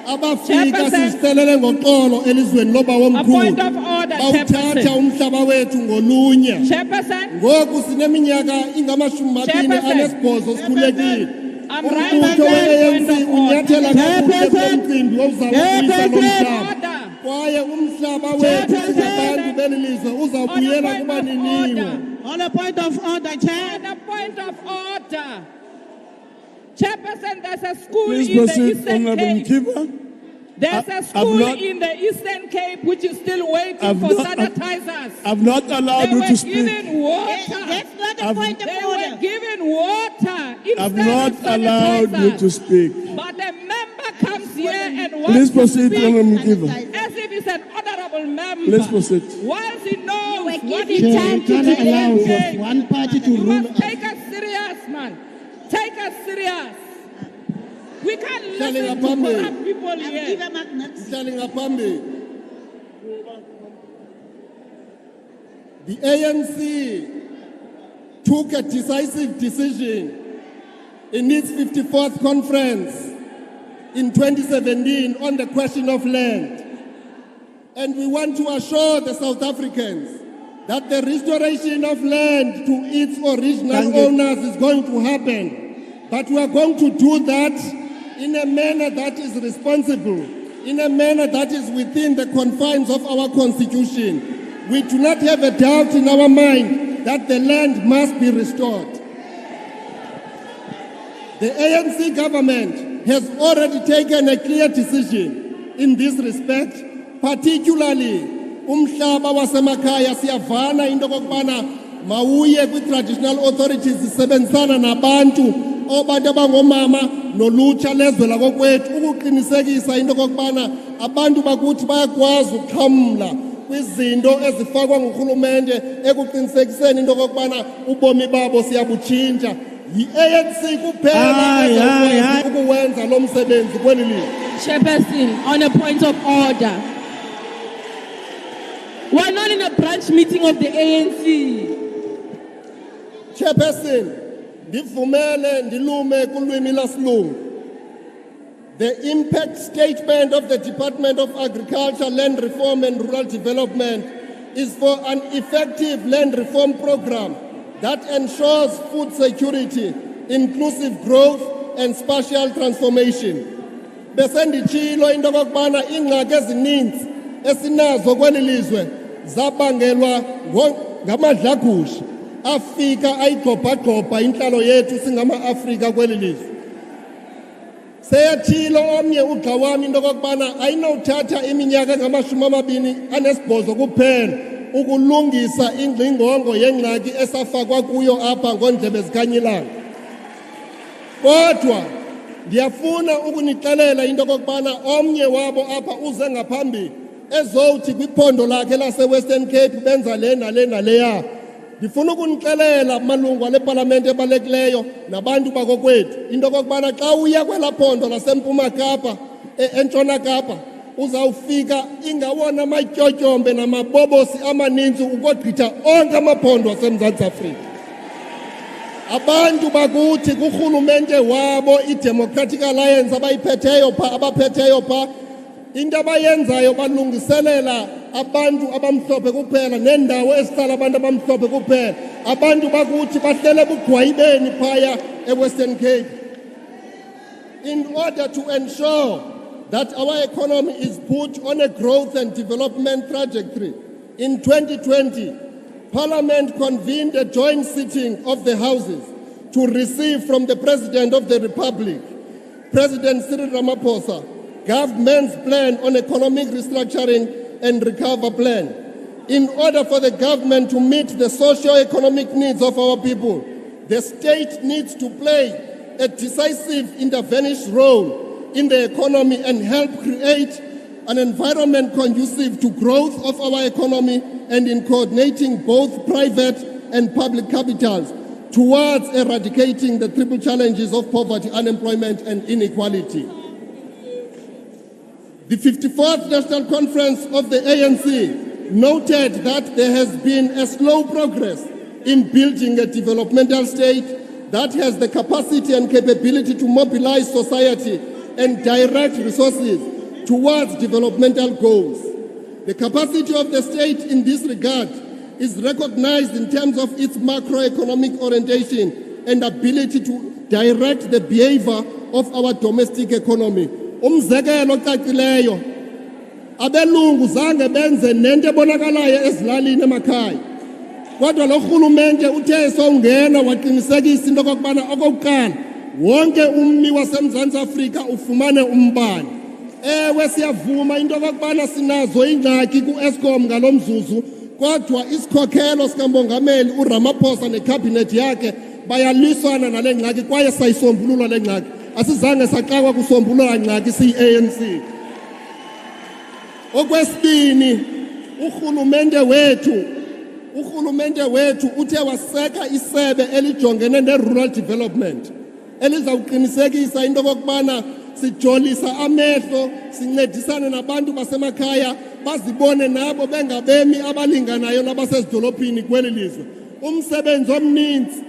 abafika sizixelele ngoxolo elizweni loba A womkhulu point of order, bawuthatha Chairperson. umhlaba wethu ngolunya Chairperson. ngoku sineminyaka ingamashumi Chairperson. 28 sikhulekile I'm right umbutho on that point we-ANC of order. unyathela kakuhle Chairperson. komcimbi wozawubuyisa lo mhlaba Order. kwaye umhlaba wethu singabantu beli lizwe uzawubuyela kubaniniwe. On a point of order, Chair. On a point of order. Chairperson, there's a school Please in the proceed, Eastern Honorable Cape. Mkiva. There's a school in the Eastern Cape which is still waiting for sanitizers. I've not allowed They you were to speak. given water. That's not a point of They order. were given water I've instead not of allowed you sanitizers. to speak. But a member comes here and wants Please to proceed, speak Honorable Mkiva. as if he's an honorable member. Please proceed. Whilst he knows what given he time did to to the the allow NCOP. one party to You rule must take us serious, man. Take us serious. We can't listen to corrupt people here. The ANC took a decisive decision in its 54th conference in 2017 on the question of land. And we want to assure the South Africans that the restoration of land to its original owners is going to happen. But we are going to do that in a manner that is responsible, in a manner that is within the confines of our Constitution. We do not have a doubt in our mind that the land must be restored. The ANC government has already taken a clear decision in this respect, particularly umhlaba wasemakhaya siyavana into kokubana mawuye kwi-traditional authorities zisebenzisana nabantu abantu abangomama nolutsha lezwe lakokwethu ukuqinisekisa into kokubana abantu bakuthi bayakwazi ukuxhamla kwizinto ezifakwa ngurhulumente ekuqinisekiseni into kokubana ubomi babo siyabutshintsha. Yi-ANC kuphela ezakwazi ukuwenza lo msebenzi kweli lizwe. Chairperson, on a point of order. We're not in a branch meeting of the ANC. Chairperson, ndivumele ndilume kulwimi lasilungu. The impact statement of the Department of Agriculture, Land Reform and Rural Development is for an effective land reform program that ensures food security, inclusive growth and spatial transformation. Besendichilo into kokubana ingxaki ezininzi esinazo kweli lizwe zabangelwa ngamadlagusha afika ayigqobhagqobha inhlalo yethu singama-Afrika kweli lizwe. Seyatshilo omnye ugxa wami into kokubana ayinowuthatha iminyaka engama-28 kuphela ukulungisa ingxingongo yengxaki esafakwa kuyo apha ngoondlebe zikanyilanga. Kodwa ndiyafuna ukunixelela into kokubana omnye wabo apha uze ngaphambili ezowuthi kwiphondo lakhe lase-Western Cape benza le nale naleya. Ndifuna ukunixelela malungu ale palamente ebalulekileyo nabantu bakokwethu into kokubana xa uya kwela phondo lasempuma Kapa entshona Kapa uzawufika ingawona amatyotyombe namabobosi amaninzi ukogqitha onke amaphondo aseMzantsi Afrika. Abantu bakuthi kurhulumente wabo i-Democratic Alliance abaphetheyo pha into abayenzayo balungiselela abantu abamhlophe kuphela nendawo ezihlala abantu abamhlophe kuphela. Abantu bakuthi bahlele bugwayibeni phaya eWestern Cape. In order to ensure that our economy is put on a growth and development trajectory, in 2020, Parliament convened a joint sitting of the Houses to receive from the President of the Republic, President Cyril Ramaphosa, government's plan on economic restructuring and recovery plan. In order for the government to meet the socio-economic needs of our people, the state needs to play a decisive intervention role in the economy and help create an environment conducive to growth of our economy and in coordinating both private and public capitals towards eradicating the triple challenges of poverty, unemployment and inequality. The 54th National Conference of the ANC noted that there has been a slow progress in building a developmental state that has the capacity and capability to mobilize society and direct resources towards developmental goals. The capacity of the state in this regard is recognized in terms of its macroeconomic orientation and ability to direct the behavior of our domestic economy. Umzekelo ocacileyo, abelungu zange benze nento ebonakalayo ezilalini emakhaya. Kodwa lo rhulumente uthe sowungena waqinisekisa into okokubana okokuqala wonke ummi waseMzantsi Afrika ufumane umbane. Ewe siyavuma into okokubana sinazo ingxaki ku-Eskom ngalo mzuzu, kodwa isikhokhelo sikamongameli uRamaphosa nekhabhinethi yakhe bayaliswana nale ngxaki kwaye sayisombulula le ngxaki. Asizange saqakwa kusombulula ngxaki siyi-ANC. Okwesibini, urhulumente wethu uthe waseka isebe elijongene ne-rural development elizawuqinisekisa into okokubana sijolisa amehlo sincedisane nabantu basemakhaya bazibone nabo bengabemi abalinganayo nabasezidolophini kweli lizwe. Umsebenzi omninzi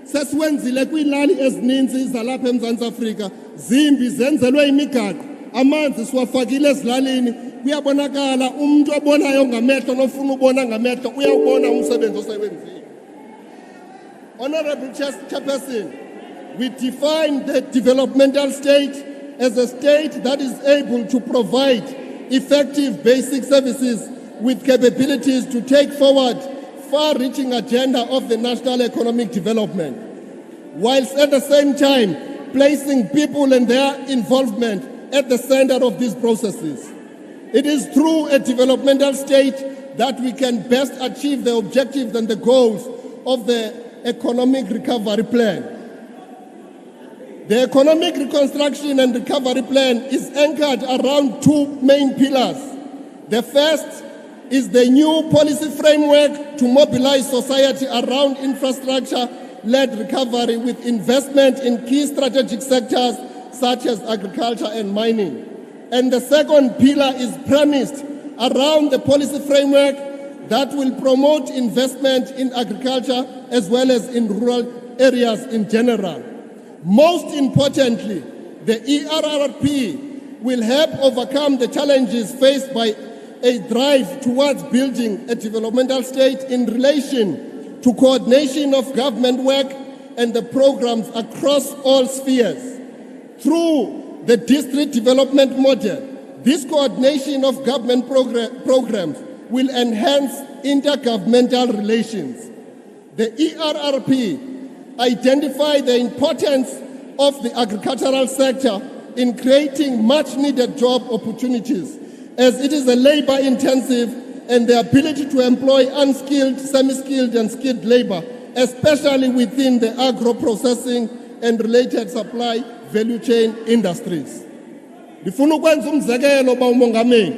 sesiwenzile kwiilali ezininzi zalapha eMzantsi Afrika. Zimbi zenzelwe imigaqo, amanzi siwafakile ezilalini. Kuyabonakala umuntu obonayo ngamehlo nofuna ubona ngamehlo uyawubona umsebenzi osebenzile. Honorable Chairperson, we define the developmental state as a state that is able to provide effective basic services with capabilities to take forward far-reaching agenda of the national economic development, whilst at the same time placing people and their involvement at the center of these processes. It is through a developmental state that we can best achieve the objectives and the goals of the economic recovery plan. The economic reconstruction and recovery plan is anchored around two main pillars. The first is the new policy framework to mobilize society around infrastructure-led recovery with investment in key strategic sectors such as agriculture and mining. And the second pillar is premised around the policy framework that will promote investment in agriculture as well as in rural areas in general. Most importantly, the ERRP will help overcome the challenges faced by a drive towards building a developmental state in relation to coordination of government work and the programs across all spheres. Through the district development model, this coordination of government programs will enhance intergovernmental relations. The ERRP identifies the importance of the agricultural sector in creating much-needed job opportunities, as it is a labor-intensive and the ability to employ unskilled, semi-skilled and skilled labor, especially within the agro-processing and related supply value chain industries. Ndifuna ukwenza umzekelo ba umongameli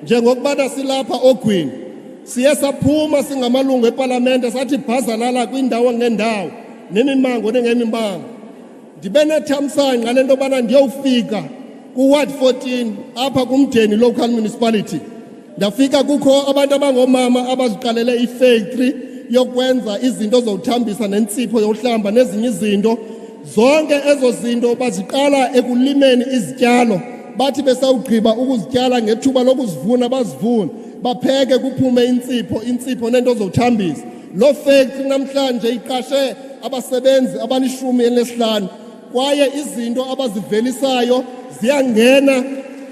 njengokubana silapha ogwini siye saphuma singamalungu eParlamente sathi bhazalala kwindawo ngendawo nemimango nengemimango. Ndibe nethamsanqa lento bana ndiyofika ku-Ward 14 apha kumdeni local municipality. Ndafika kukho abantu abangomama abaziqalele ifactory yokwenza izinto zokuthambisa nensipho yohlamba nezinye izinto. Zonke ezo zinto baziqala ekulimeni izityalo, bathi besawugqiba ukuzityala ngethuba lokuzivuna bazivune, bapheke kuphume insipho nento zokuthambisa. Lo factory namhlanje iqashe abasebenzi abali-15 kwaye izinto abazivelisayo ziyangena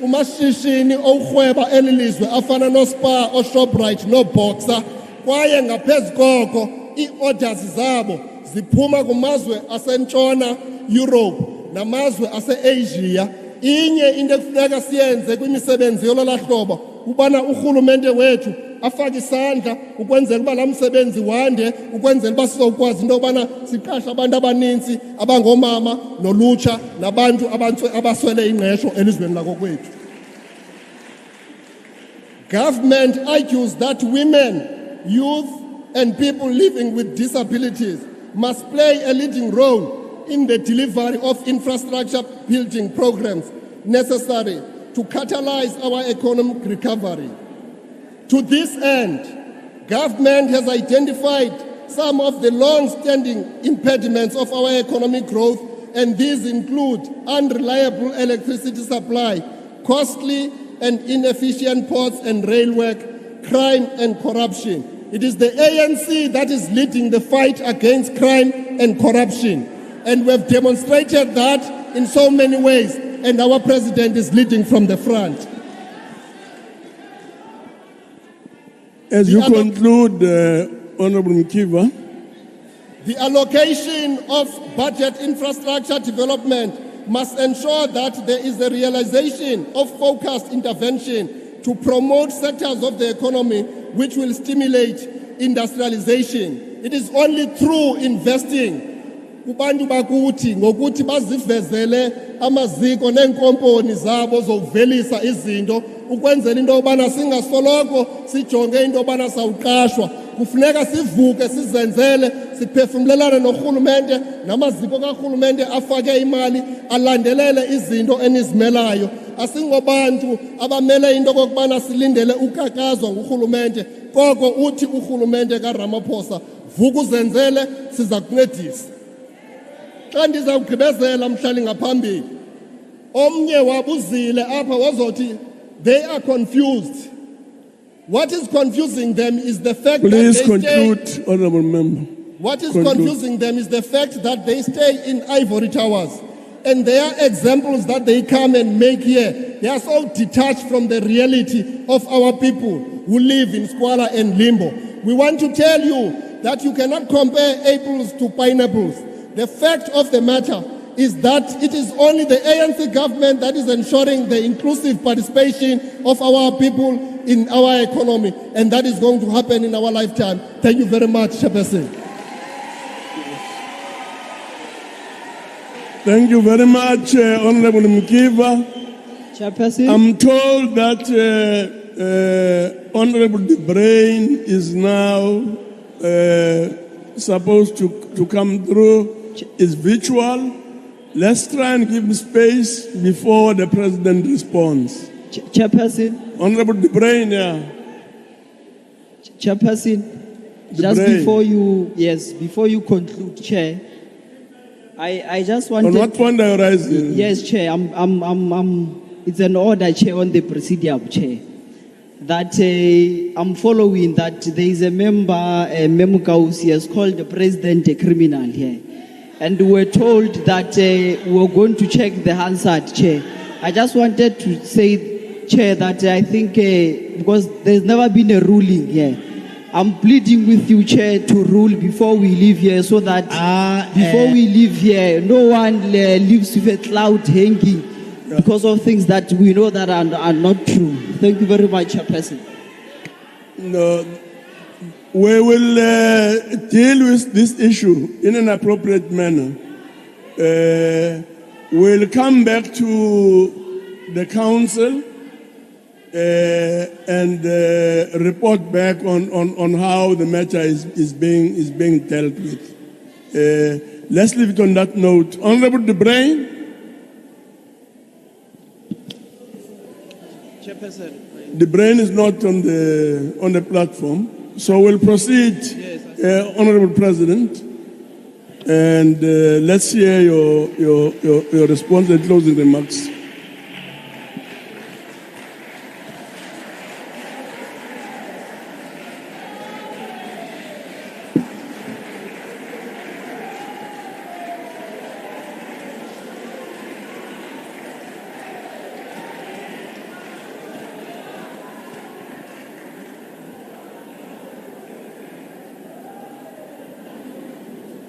kumashishini okurhweba elilizwe afana noSpar, oShoprite, noBoxer, kwaye ngaphezu koko ii-orders zabo ziphuma kumazwe asentshona Europe namazwe ase-Asia. Inye into ekufuneka siyenze kwimisebenzi yolala hlobo kubana urhulumente wethu afake isandla ukwenzela uba la msebenzi wande, ukwenzela uba sizokwazi into yobana siqashe abantu abaninzi abangomama nolutsha nabantu abaswele ingqesho elizweni lakokwethu. Government argues that women, youth and people living with disabilities must play a leading role in the delivery of infrastructure building programs necessary to catalyze our economic recovery. To this end, government has identified some of the long-standing impediments of our economic growth, and these include unreliable electricity supply, costly and inefficient ports and rail work, crime and corruption. It is the ANC that is leading the fight against crime and corruption. And we have demonstrated that in so many ways, and our president is leading from the front. As you conclude, Honorable Mkiva. The allocation of budget infrastructure development must ensure that there is a realization of focused intervention to promote sectors of the economy which will stimulate industrialization. It is only through investing kubantu bakuthi ngokuthi bazivezele amaziko nenkomponi zabo zokuvelisa izinto ukwenzela into yobana singasoloko sijonge into yobana sawuqashwa. Kufuneka sivuke sizenzele siphefumlelane norhulumente namaziko karhulumente afake imali alandelele izinto enizimelayo. Asingobantu abamele into kokubana silindele ukakazwa ngurhulumente, koko uthi urhulumente kaRamaphosa vuka uzenzele siza kuncedisa. Xa ndizawugqibezela mhlali ngaphambili, omnye wabuzile apha wazothi they are confused. What is confusing them is the fact that they conclude, Honorable Member. What is confusing them is the fact that they stay in ivory towers. And there are examples that they come and make here. They are so detached from the reality of our people who live in squalor and limbo. We want to tell you that you cannot compare apples to pineapples. The fact of the matter is that it is only the ANC government that is ensuring the inclusive participation of our people in our economy, and that is going to happen in our lifetime. Thank you very much, Chairperson. Thank you very much, Honorable Mkiva. Chairperson. I'm told that Honorable De Bruin is now supposed to come through. It's virtual. Let's try and give space before the president responds. Chairperson. Honorable De Bruin, yeah. Chairperson, just before you conclude, Chair, I just wanted. On what point are you rising? Yes, Chair. It's an order, Chair, on the Presidium, Chair. That I'm following that there is a member, Memukausi, has called the president a criminal here. And we were told that we were going to check the Hansard, Chair. I just wanted to say, Chair, that I think because there's never been a ruling here, I'm pleading with you, Chair, to rule before we leave here, so that before we leave here, no one leaves with a cloud hanging because of things that we know that are not true. Thank you very much, Chairperson. No, we will deal with this issue in an appropriate manner. We'll come back to the council and report back on how the matter is being dealt with. Let's leave it on that note. Honorable De Bruin. Chairperson. De Bruin is not on the platform, so we'll proceed, Honorable President, and let's hear your response and closing remarks.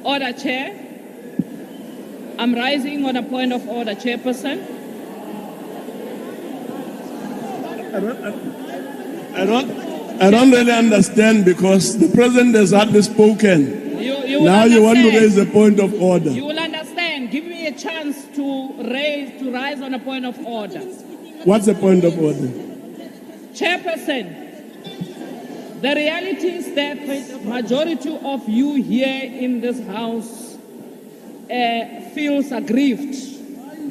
Order, Chair. I'm rising on a point of order, Chairperson. I don't really understand because the president has hardly spoken. Now you want to raise a point of order. You will understand. Give me a chance to rise on a point of order. What's the point of order? Chairperson, the reality is that majority of you here in this house feels aggrieved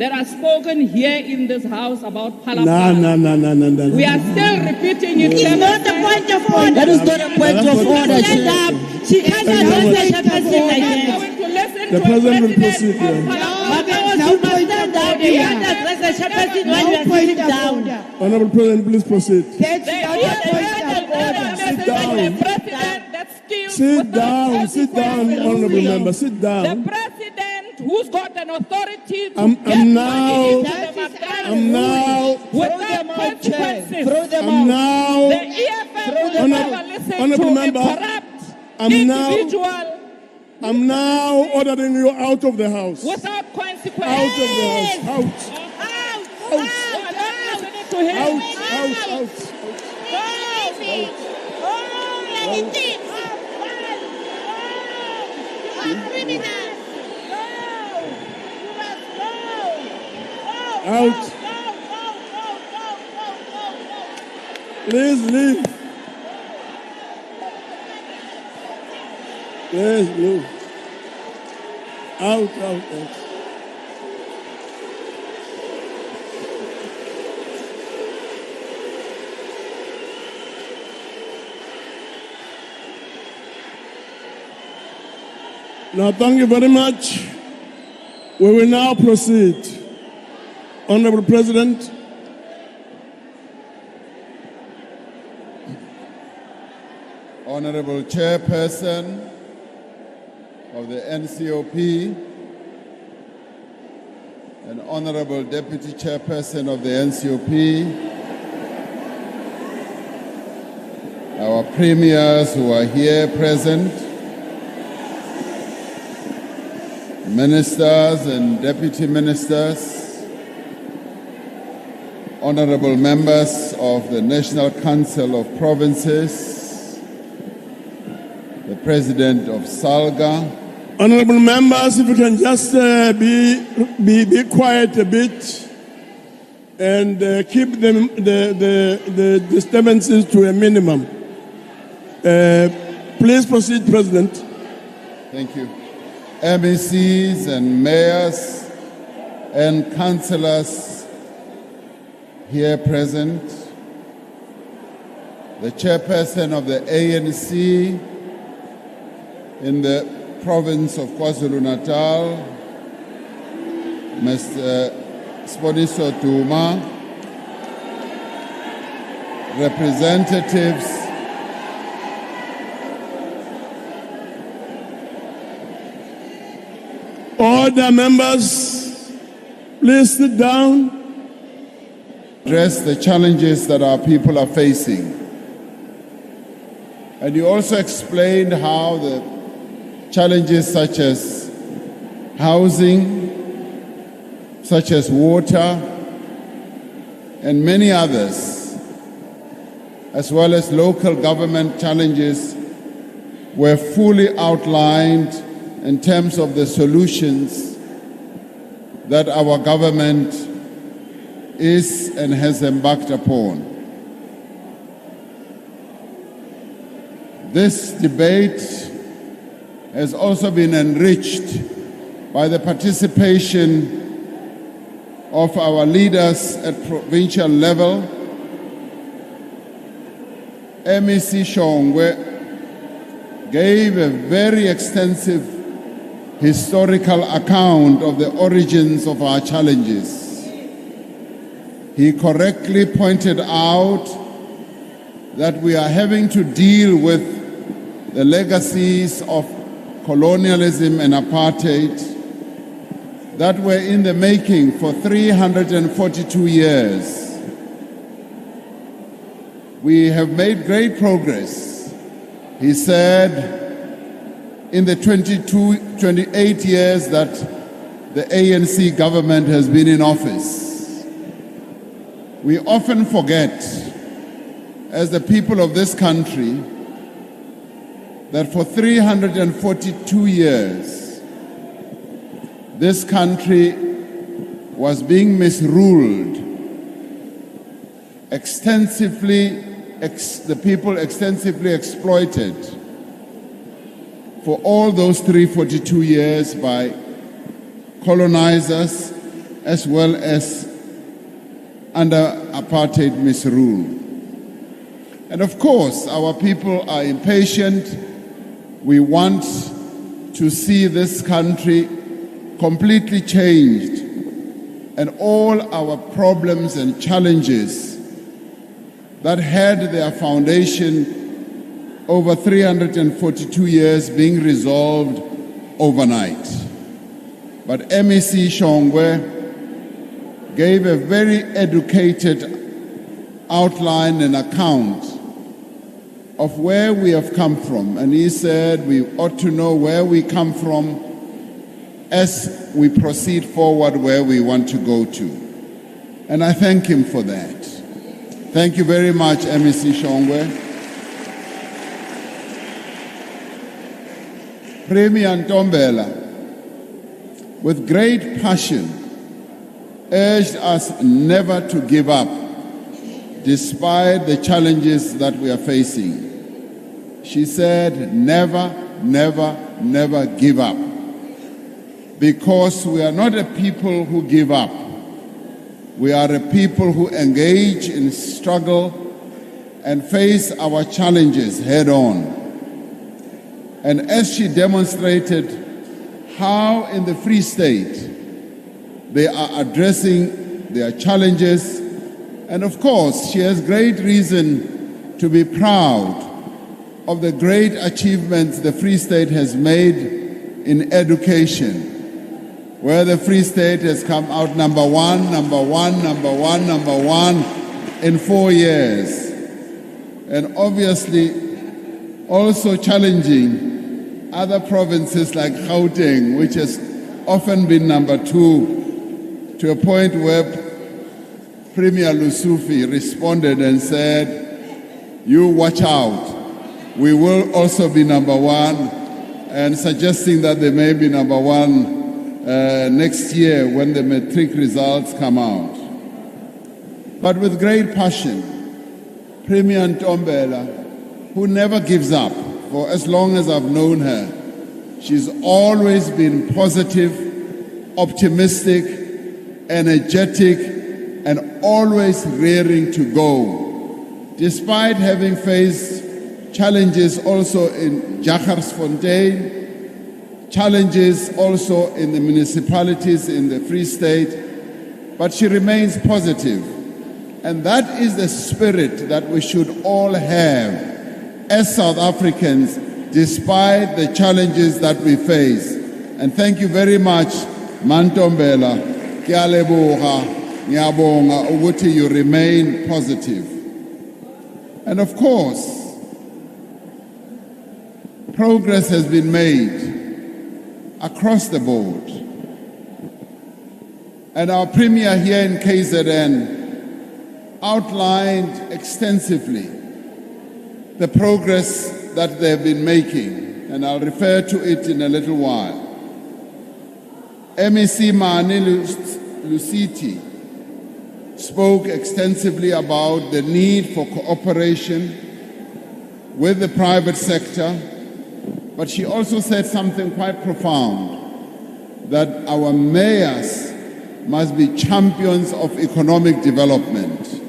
that are spoken here in this house about No. Palapala. We are still repeating it. It's not a point of order. That is not a point of order, Stand Chair. up. She can't address the chairperson like that. The president will proceed here. You must stand up. You can't address the chairperson when you are sitting down. Honorable President, please proceed. That's not a point of order. Sit down. Sit down, honorable member. Sit down. The president who's got an authority to I'm get now- money into the I'm now- without consequences. I'm now- The EFF will never listen Honorable to member, a corrupt I'm now- individual I'm now ordering you out of the house. without consequences. Out of the house. Out. You are not listening to him. Out. Out. Please leave. Please move. Out. Now, thank you very much. We will now proceed. Honorable President. Honorable Chairperson of the NCOP and Honorable Deputy Chairperson of the NCOP, our premiers who are here present, ministers and deputy ministers, honorable members of the National Council of Provinces, the President of SALGA. Honorable members, if you can just be quiet a bit and keep the disturbances to a minimum. Please proceed, President. Thank you. MECs and mayors and councillors here present, the chairperson of the ANC in the province of KwaZulu-Natal, Mr. Sponiso Duma, representatives Order, members, please sit down. Address the challenges that our people are facing. And you also explained how the challenges such as housing, such as water, and many others, as well as local government challenges, were fully outlined in terms of the solutions that our government is and has embarked upon. This debate has also been enriched by the participation of our leaders at provincial level. MEC Shongwe gave a very extensive historical account of the origins of our challenges. He correctly pointed out that we are having to deal with the legacies of colonialism and apartheid that were in the making for 342 years. We have made great progress, he said, in the 28 years that the ANC government has been in office. We often forget, as the people of this country, that for 342 years, this country was being misruled, the people extensively exploited for all those 342 years by colonizers as well as under apartheid misrule. And of course, our people are impatient. We want to see this country completely changed, and all our problems and challenges that had their foundation over 342 years being resolved overnight. But MEC Shongwe gave a very educated outline and account of where we have come from. And he said we ought to know where we come from as we proceed forward where we want to go to. And I thank him for that. Thank you very much, MEC Shongwe. Premier Ntombela, with great passion, urged us never to give up despite the challenges that we are facing. She said, never, never, never give up. Because we are not a people who give up. We are a people who engage in struggle and face our challenges head on. And as she demonstrated how in the Free State they are addressing their challenges, and of course she has great reason to be proud of the great achievements the Free State has made in education, where the Free State has come out number one in 4 years. And obviously also challenging other provinces like Gauteng, which has often been number 2, to a point where Premier Lusufi responded and said, you watch out, we will also be number 1, and suggesting that they may be number 1 next year when the matric results come out. But with great passion, Premier Ntombela, who never gives up, for as long as I've known her, she's always been positive, optimistic, energetic, and always rearing to go. Despite having faced challenges also in Jagersfontein, challenges also in the municipalities in the Free State, but she remains positive. And that is the spirit that we should all have as South Africans, despite the challenges that we face. And thank you very much, Mantombela. Ke a leboga, ngiyabonga ukuthi you remain positive. And of course, progress has been made across the board. And our Premier here in KZN outlined extensively the progress that they've been making, and I'll refer to it in a little while. MEC Mani Lusiti spoke extensively about the need for cooperation with the private sector, but she also said something quite profound, that our mayors must be champions of economic development.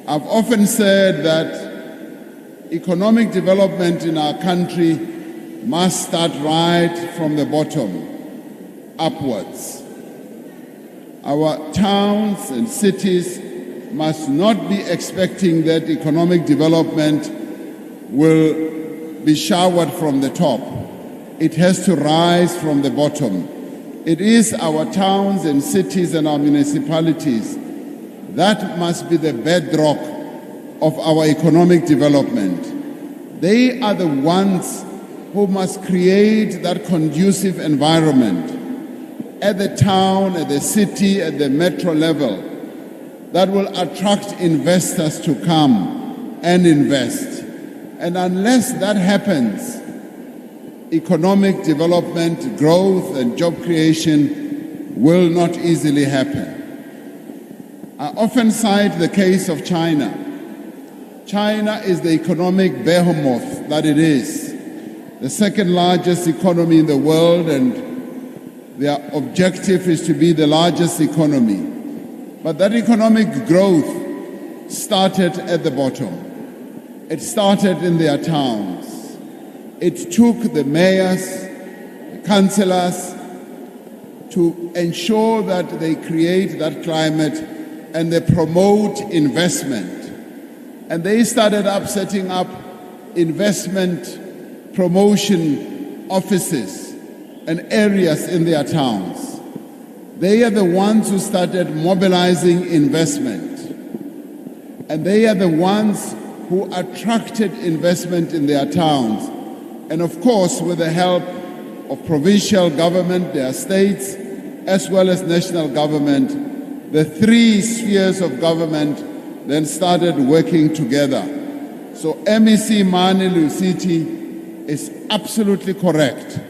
I've often said that economic development in our country must start right from the bottom upwards. Our towns and cities must not be expecting that economic development will be showered from the top. It has to rise from the bottom. It is our towns and cities and our municipalities that must be the bedrock of our economic development. They are the ones who must create that conducive environment at the town, at the city, at the metro level that will attract investors to come and invest. And unless that happens, economic development, growth, and job creation will not easily happen. I often cite the case of China. China is the economic behemoth that it is, the second largest economy in the world, and Their objective is to be the largest economy. But that economic growth started at the bottom. It started in their towns. It took the mayors, the councillors, to ensure that they create that climate and they promote investment. And they started up setting up investment promotion offices and areas in their towns. They are the ones who started mobilizing investment. And they are the ones who attracted investment in their towns. And of course, with the help of provincial government, their states, as well as national government, the three spheres of government then started working together. So MEC Mani Lusiti is absolutely correct.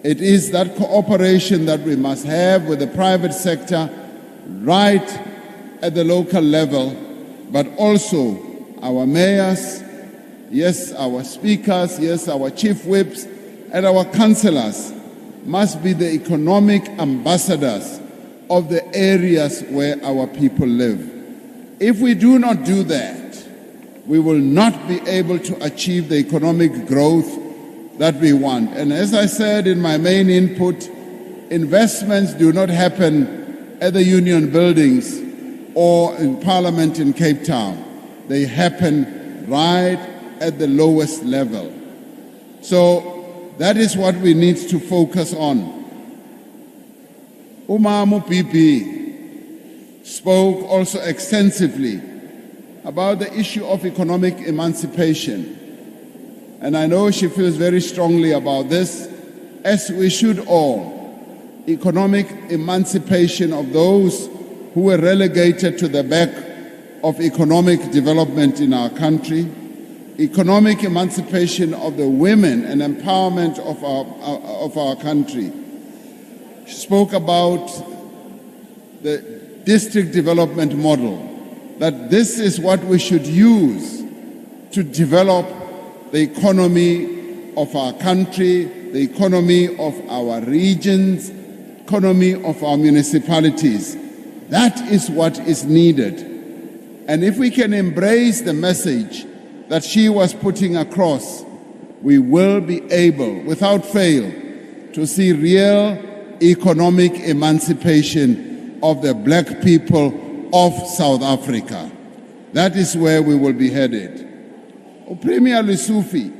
It is that cooperation that we must have with the private sector right at the local level, but also our mayors, yes, our speakers, yes, our chief whips, and our councillors must be the economic ambassadors of the areas where our people live. If we do not do that, we will not be able to achieve the economic growth that we want. And as I said in my main input, investments do not happen at the union buildings or in Parliament in Cape Town. They happen right at the lowest level. So that is what we need to focus on. Umamu Pipi spoke also extensively about the issue of economic emancipation. And I know she feels very strongly about this, as we should all. Economic emancipation of those who were relegated to the back of economic development in our country, economic emancipation of the women and empowerment of our country. She spoke about the district development model, that this is what we should use to develop the economy of our country, the economy of our regions, economy of our municipalities. That is what is needed. And if we can embrace the message that she was putting across, we will be able, without fail, to see real economic emancipation of the black people of South Africa. That is where we will be headed. Premier Lesufi,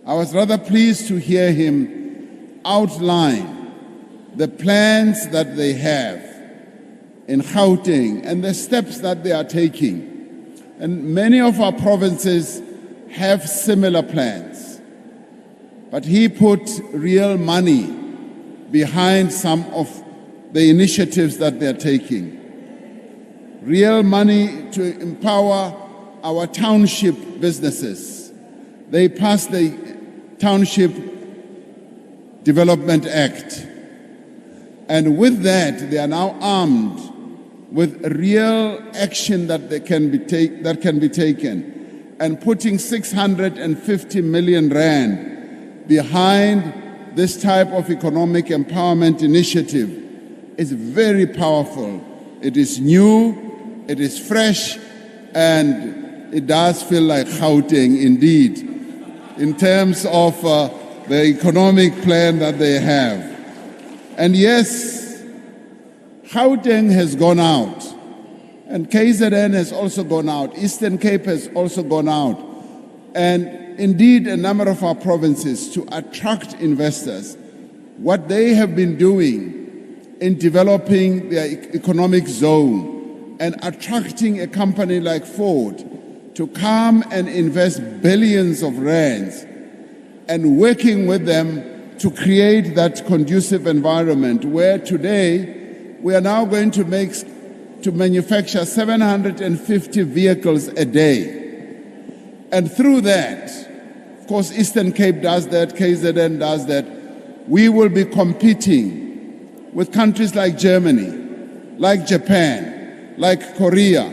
I was rather pleased to hear him outline the plans that they have in Gauteng and the steps that they are taking. And many of our provinces have similar plans. But he put real money behind some of the initiatives that they're taking. Real money to empower our township businesses. They passed the Township Development Act. And with that, they are now armed with real action that can be taken. And putting 650 million rand behind this type of economic empowerment initiative is very powerful. It is new, it is fresh, and it does feel like Gauteng indeed, in terms of the economic plan that they have. And yes, Gauteng has gone out, and KZN has also gone out, Eastern Cape has also gone out, and indeed a number of our provinces to attract investors. What they have been doing in developing their economic zone and attracting a company like Ford to come and invest billions of rands and working with them to create that conducive environment where today we are now going to manufacture 750 vehicles a day. And through that, of course, Eastern Cape does that, KZN does that, we will be competing with countries like Germany, like Japan, like Korea,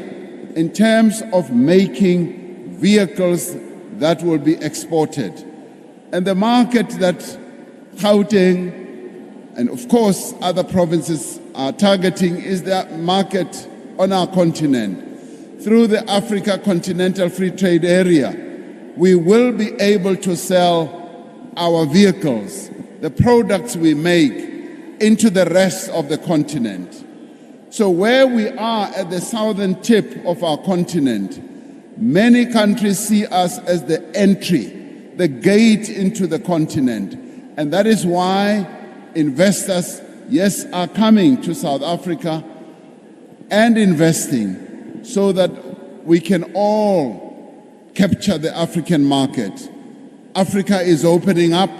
in terms of making vehicles that will be exported. And the market that Gauteng and of course other provinces are targeting, is the market on our continent. Through the Africa Continental Free Trade Area, we will be able to sell our vehicles, the products we make, into the rest of the continent. So where we are at the southern tip of our continent, many countries see us as the entry, the gate into the continent. And that is why investors, yes, are coming to South Africa and investing so that we can all capture the African market. Africa is opening up.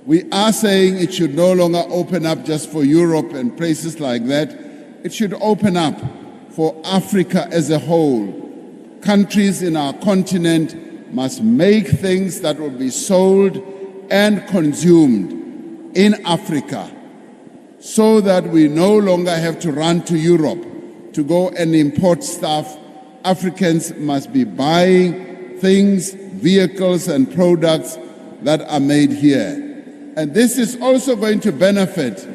We are saying it should no longer open up just for Europe and places like that. It should open up for Africa as a whole. Countries in our continent must make things that will be sold and consumed in Africa so that we no longer have to run to Europe to go and import stuff. Africans must be buying things, vehicles and products that are made here. And this is also going to benefit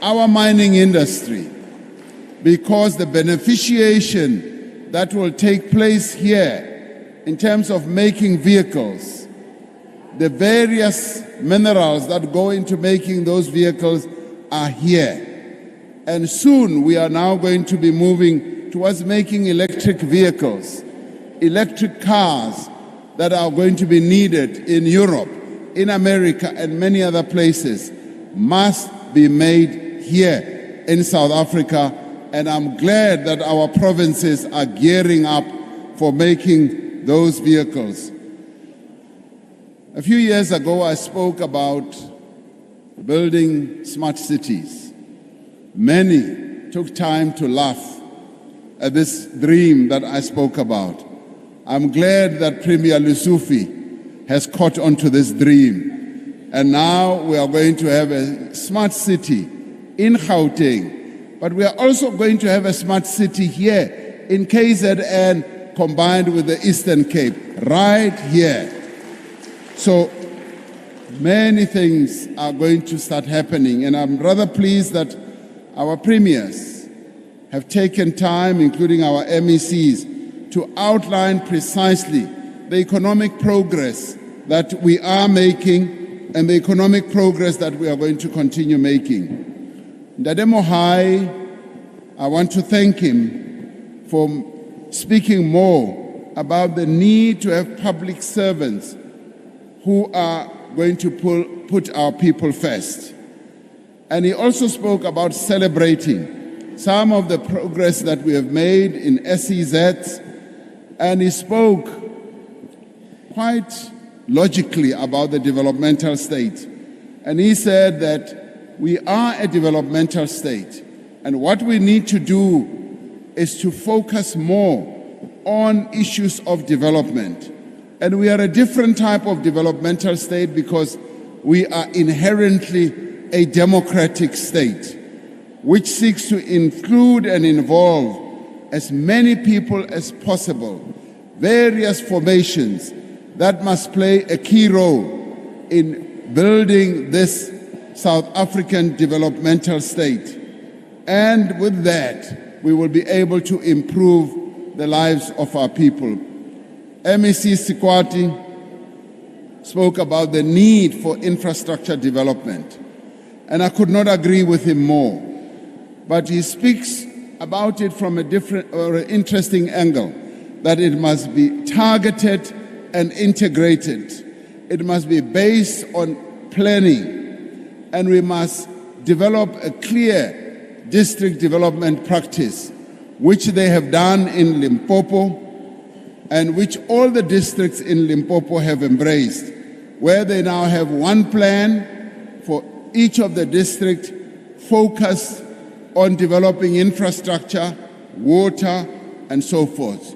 our mining industry, because the beneficiation that will take place here in terms of making vehicles, the various minerals that go into making those vehicles are here. And soon we are now going to be moving towards making electric vehicles, electric cars that are going to be needed in Europe, in America, and many other places, must be made here in South Africa. And I'm glad that our provinces are gearing up for making those vehicles. A few years ago, I spoke about building smart cities. Many took time to laugh at this dream that I spoke about. I'm glad that Premier Lesufi has caught on to this dream. And now we are going to have a smart city in Gauteng. But we are also going to have a smart city here in KZN combined with the Eastern Cape, right here. So many things are going to start happening, and I'm rather pleased that our premiers have taken time, including our MECs, to outline precisely the economic progress that we are making and the economic progress that we are going to continue making. Ndade Mohai, I want to thank him for speaking more about the need to have public servants who are going to put our people first. And he also spoke about celebrating some of the progress that we have made in SEZ, and he spoke quite logically about the developmental state. And he said that we are a developmental state, and what we need to do is to focus more on issues of development. And we are a different type of developmental state because we are inherently a democratic state, which seeks to include and involve as many people as possible, various formations that must play a key role in building this South African developmental state. And with that, we will be able to improve the lives of our people. MEC Sikwati spoke about the need for infrastructure development, and I could not agree with him more. But he speaks about it from a different or an interesting angle, that it must be targeted and integrated. It must be based on planning, and we must develop a clear district development practice, which they have done in Limpopo, and which all the districts in Limpopo have embraced, where they now have one plan for each of the districts focused on developing infrastructure, water, and so forth.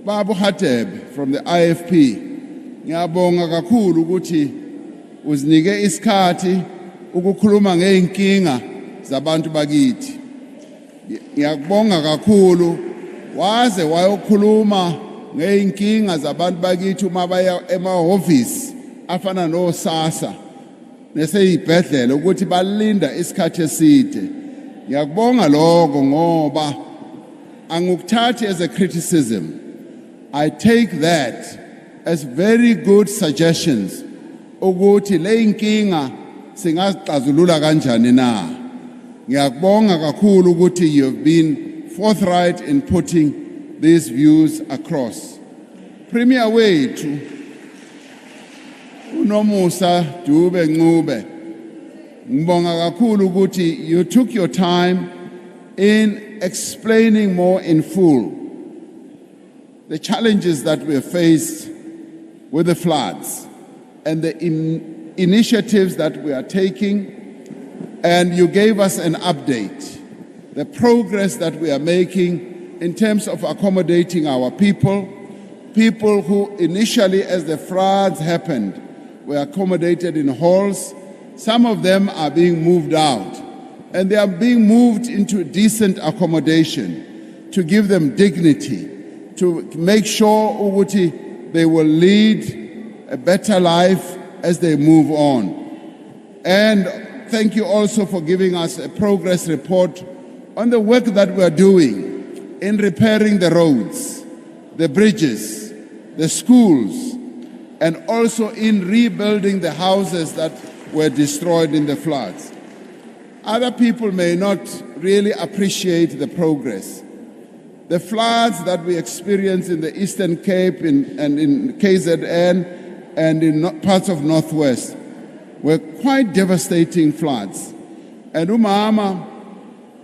Babu Hateb from the IFP, ngiyabonga kakhulu ukuthi uzinike isikhathi ukukhuluma ngeenkinga zabantu bakithi. Ngiyakubonga kakhulu waze wayokhuluma ngeenkinga zabantu bakithi uma baya emahhovisi afana noSASSA neseyibhedlela ukuthi balinda isikhathi eside. Ngiyakubonga lokho ngoba angukuthathi as a criticism. I take that as very good suggestions ukuthi le inkinga singazixazulula kanjani na. Ngiyakubonga kakhulu ukuthi you have been forthright in putting these views across. Premier wethu uNomusa Dube Ncube, ngibonga kakhulu ukuthi you took your time in explaining more in full the challenges that we have faced with the floods and the initiatives that we are taking, and you gave us an update, the progress that we are making in terms of accommodating our people who initially, as the floods happened, were accommodated in halls. Some of them are being moved out, and they are being moved into decent accommodation to give them dignity, to make sure Uguti they will lead a better life as they move on. And thank you also for giving us a progress report on the work that we are doing in repairing the roads, the bridges, the schools, and also in rebuilding the houses that were destroyed in the floods. Other people may not really appreciate the progress. The floods that we experienced in the Eastern Cape and in KZN and in parts of Northwest were quite devastating floods. And Umama,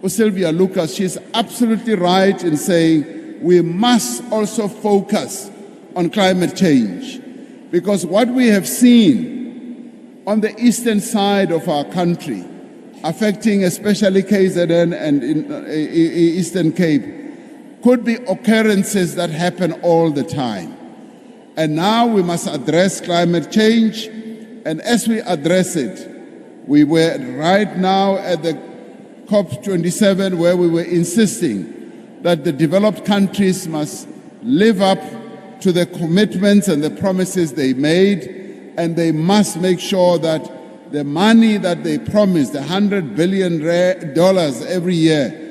Sylvia Lucas, she's absolutely right in saying we must also focus on climate change, because what we have seen on the eastern side of our country, affecting especially KZN and in Eastern Cape, could be occurrences that happen all the time. And now we must address climate change, and as we address it, we were right now at the COP27 where we were insisting that the developed countries must live up to the commitments and the promises they made, and they must make sure that the money that they promised, $100 billion every year,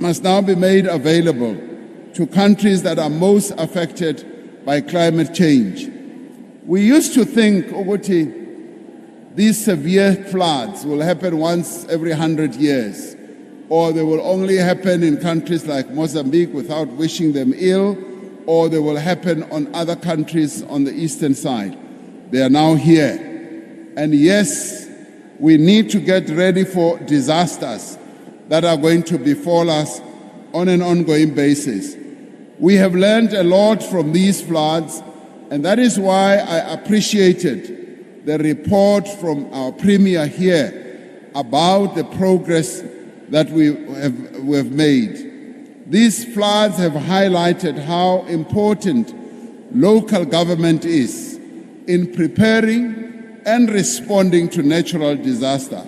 must now be made available to countries that are most affected by climate change. We used to think, Oguti, these severe floods will happen once every 100 years, or they will only happen in countries like Mozambique without wishing them ill, or they will happen on other countries on the eastern side. They are now here. And yes, we need to get ready for disasters that are going to befall us on an ongoing basis. We have learned a lot from these floods, and that is why I appreciated the report from our Premier here about the progress that we have made. These floods have highlighted how important local government is in preparing and responding to natural disaster.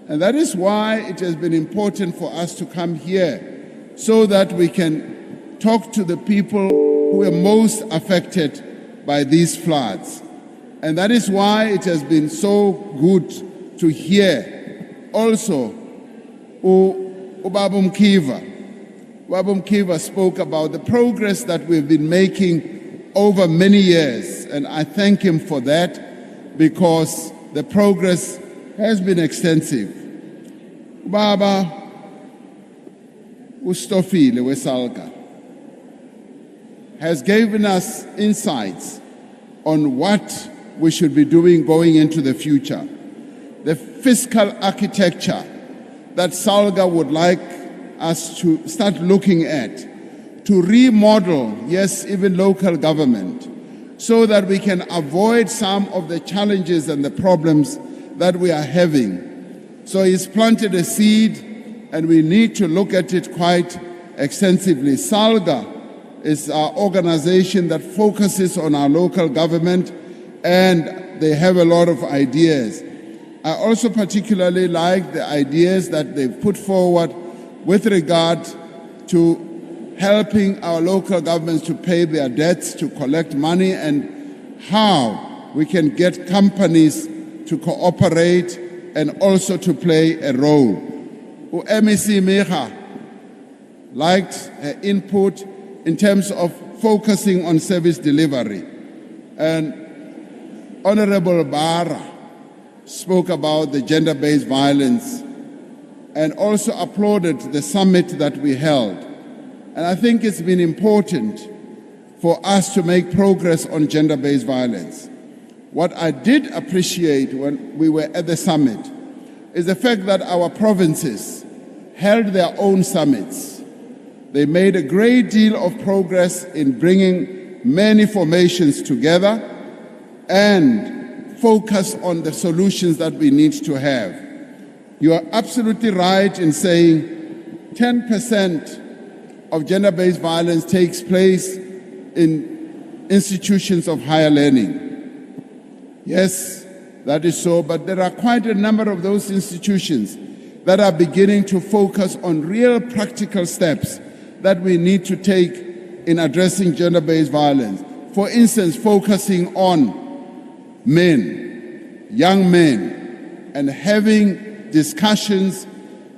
And that is why it has been important for us to come here so that we can talk to the people who are most affected by these floods. And that is why it has been so good to hear also Ubaba Mkiva. Ubaba Mkiva spoke about the progress that we've been making over many years, and I thank him for that because the progress has been extensive. Ubaba Ustofile Wesalga has given us insights on what we should be doing going into the future. The fiscal architecture that Salga would like us to start looking at, to remodel, yes, even local government, so that we can avoid some of the challenges and the problems that we are having. So he's planted a seed, and we need to look at it quite extensively. Salga is our organization that focuses on our local government, and they have a lot of ideas. I also particularly like the ideas that they've put forward with regard to helping our local governments to pay their debts, to collect money, and how we can get companies to cooperate and also to play a role. MEC Meha liked her input in terms of focusing on service delivery. And Honorable Bara spoke about the gender-based violence and also applauded the summit that we held. And I think it's been important for us to make progress on gender-based violence. What I did appreciate when we were at the summit is the fact that our provinces held their own summits. They made a great deal of progress in bringing many formations together and focus on the solutions that we need to have. You are absolutely right in saying 10% of gender-based violence takes place in institutions of higher learning. Yes, that is so, but there are quite a number of those institutions that are beginning to focus on real practical steps that we need to take in addressing gender-based violence. For instance, focusing on men, young men, and having discussions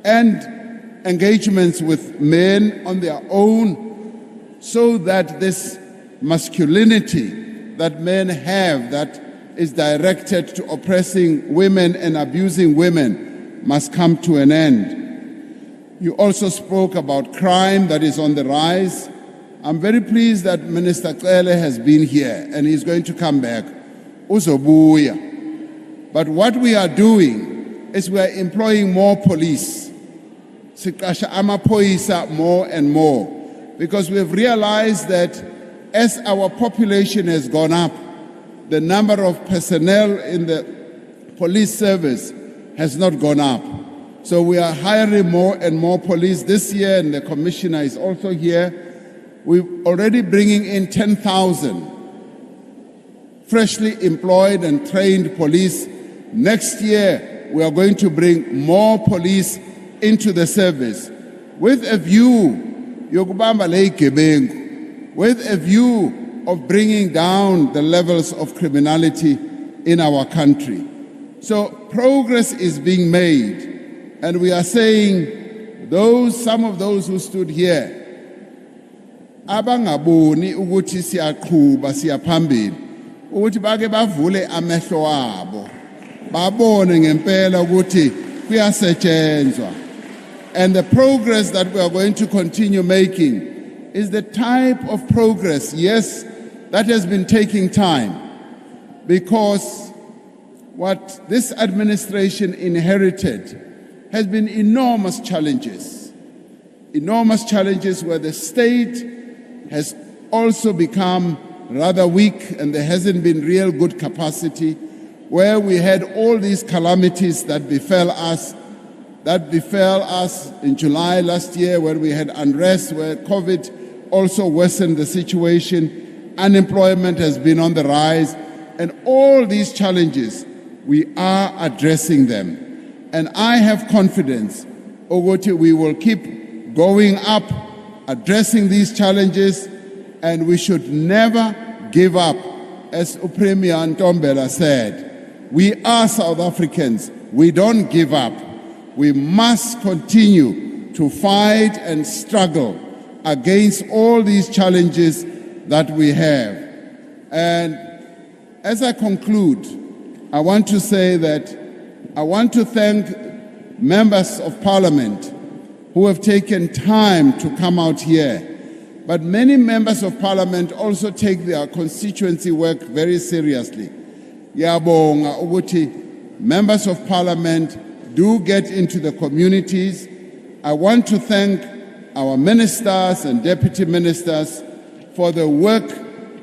and engagements with men on their own so that this masculinity that men have that is directed to oppressing women and abusing women must come to an end. You also spoke about crime that is on the rise. I'm very pleased that Minister Cele has been here and he's going to come back. Uzobuya. But what we are doing is we are employing more police. Sikasha amapoisa more and more. Because we've realized that as our population has gone up, the number of personnel in the police service has not gone up. So we are hiring more and more police this year, and the commissioner is also here. We're already bringing in 10,000 freshly employed and trained police. Next year, we are going to bring more police into the service with a view, with a view of bringing down the levels of criminality in our country. So progress is being made, and we are saying some of those who stood here, abangaboni ukuthi siyaqhubha siyaphambili, ukuthi bake bavule amehlo abo, babone ngempela ukuthi kuyasetshenzwa. And the progress that we are going to continue making is the type of progress, yes, that has been taking time, because what this administration inherited has been enormous challenges where the state has also become rather weak and there hasn't been real good capacity, where we had all these calamities that befell us in July last year, where we had unrest, where COVID also worsened the situation. Unemployment has been on the rise, and all these challenges, we are addressing them. And I have confidence, Ogoti, we will keep going up, addressing these challenges, and we should never give up. As Premier Ntombela said, we are South Africans, we don't give up. We must continue to fight and struggle against all these challenges that we have. And as I conclude, I want to say that I want to thank members of parliament who have taken time to come out here. But many members of parliament also take their constituency work very seriously. Yabonga ukuthi members of parliament do get into the communities. I want to thank our ministers and deputy ministers for the work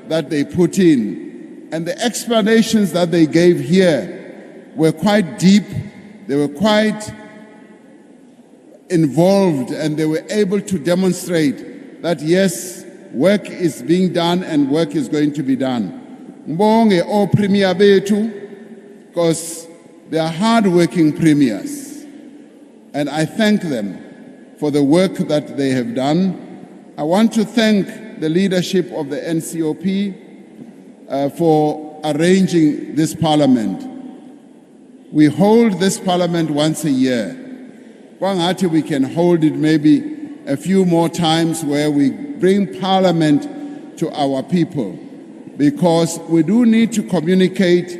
that they put in. And the explanations that they gave here were quite deep, they were quite involved, and they were able to demonstrate that yes, work is being done and work is going to be done. Mbonge o premier betu, because they are hard-working premiers. And I thank them for the work that they have done. I want to thank the leadership of the NCOP for arranging this parliament. We hold this parliament once a year. Kwangathi we can hold it maybe a few more times where we bring parliament to our people, because we do need to communicate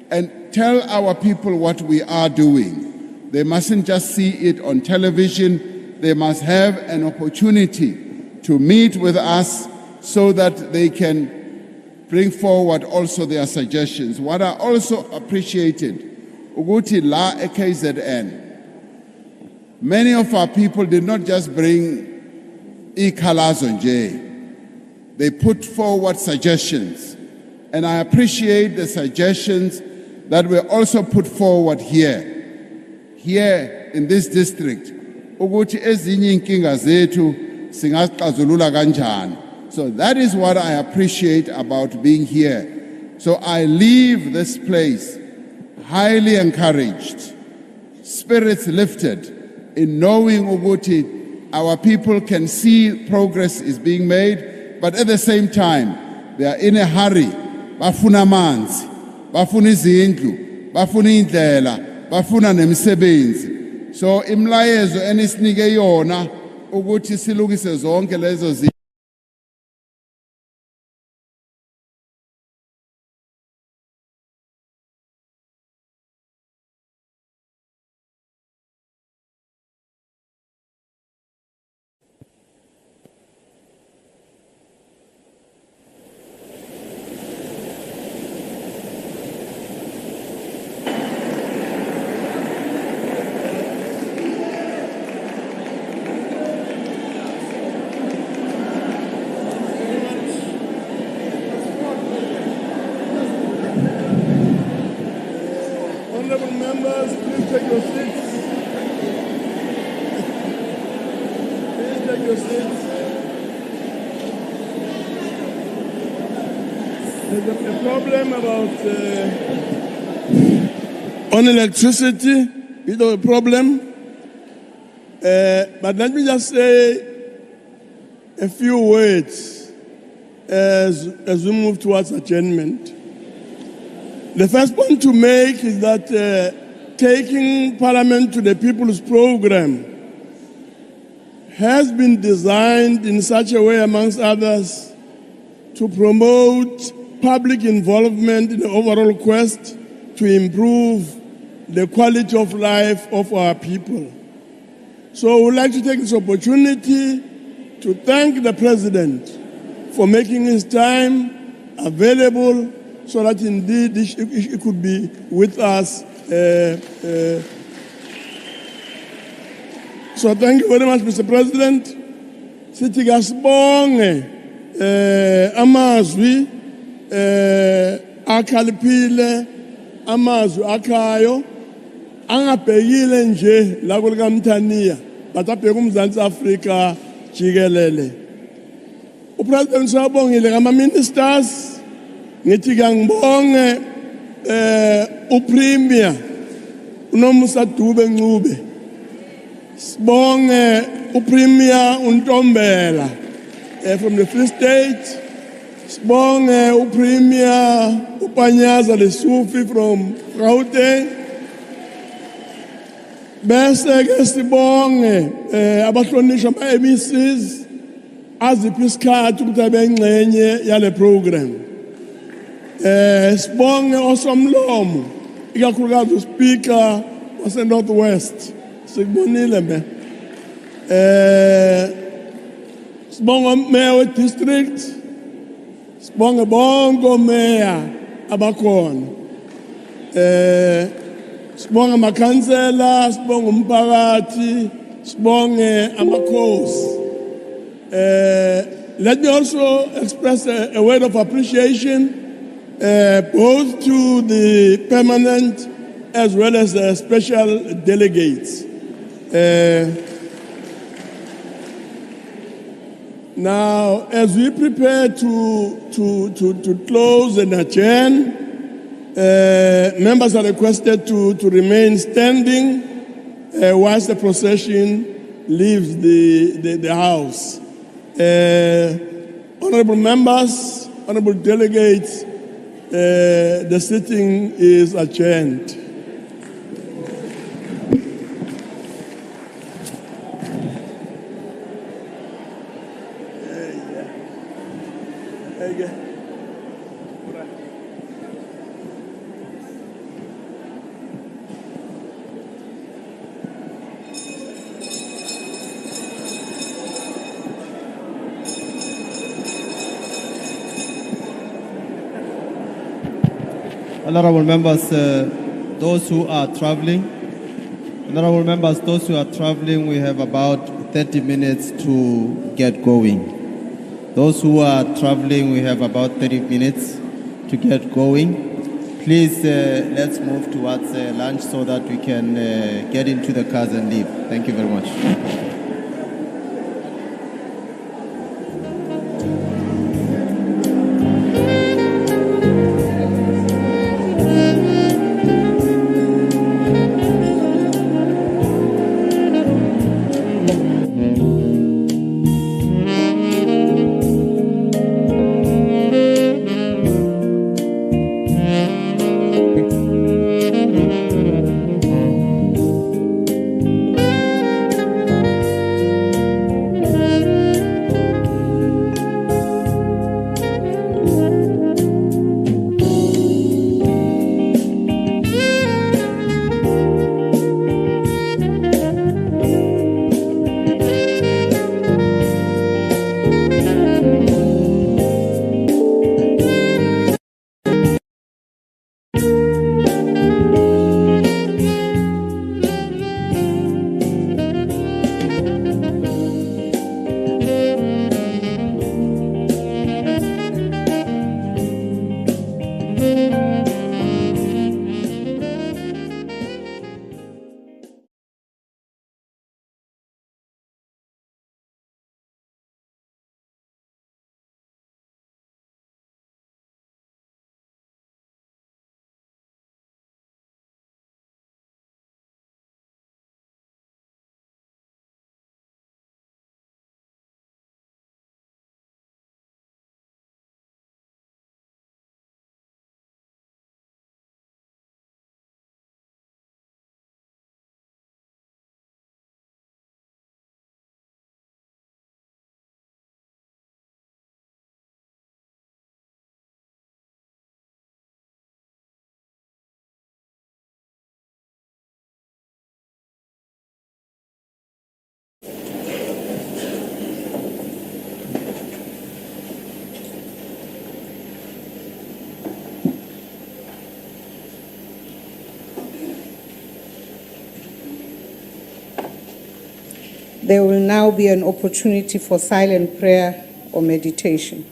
and tell our people what we are doing. They mustn't just see it on television. They must have an opportunity to meet with us so that they can bring forward also their suggestions. What I also appreciated, ukuthi la KZN, many of our people did not just bring ikhalazo nje. They put forward suggestions. And I appreciate the suggestions that were also put forward here in this district. Ukuthi ezinye inkinga zethu singazixazulula kanjani. So that is what I appreciate about being here. So I leave this place highly encouraged, spirits lifted, in knowing ukuthi our people can see progress is being made, but at the same time, they are in a hurry. Bafuna amanzi, bafuna izindlu, bafuna indlela, bafuna nemisebenzi. So imlayezo enisinike yona ukuthi silungise zonke lezo zinto. Honorable members, please take your seats. Please take your seats. There's a problem about on electricity. We don't have a problem. But let me just say a few words as we move towards adjournment. The first point to make is that taking Parliament to the People's Program has been designed in such a way, amongst others, to promote public involvement in the overall quest to improve the quality of life of our people. So I would like to take this opportunity to thank the President for making his time available so that indeed he could be with us. So thank you very much, Mr. President. Sithi kasibonge amazwi akhaliphile, amazwi akhayo angabhekile nje la kulikamthaniya but abheka uMzantsi Afrika jikelele. UPresident sabongile kama ministers. Ngithi ngibonge uPremier uNomusa Dube Ncube, sibonge uPremier uNtombela from the Free State, sibonge uPremier uPanyaza Lesufi from Gauteng, bese ke sibonge abahlonishwa ama-MECs aziphi isikhathi ukuthi abengxenye yale program. Sibonge osomlomo ikakhulukazi uSpeaker wase Northwest sikubonile mbe. Sibonge mayor district, sibonge bonke mayor abakhona. Sibonge amakhansela, sibonge umphakathi, sibonge amakhosi. Let me also express a word of appreciation both to the permanent as well as the special delegates. Now, as we prepare to close and adjourn, members are requested to remain standing whilst the procession leaves the house. Honorable members, honorable delegates, the sitting is adjourned. Honorable members, those who are traveling, we have about 30 minutes to get going. Those who are traveling, we have about 30 minutes to get going. Please, let's move towards lunch so that we can get into the cars and leave. Thank you very much. There will now be an opportunity for silent prayer or meditation.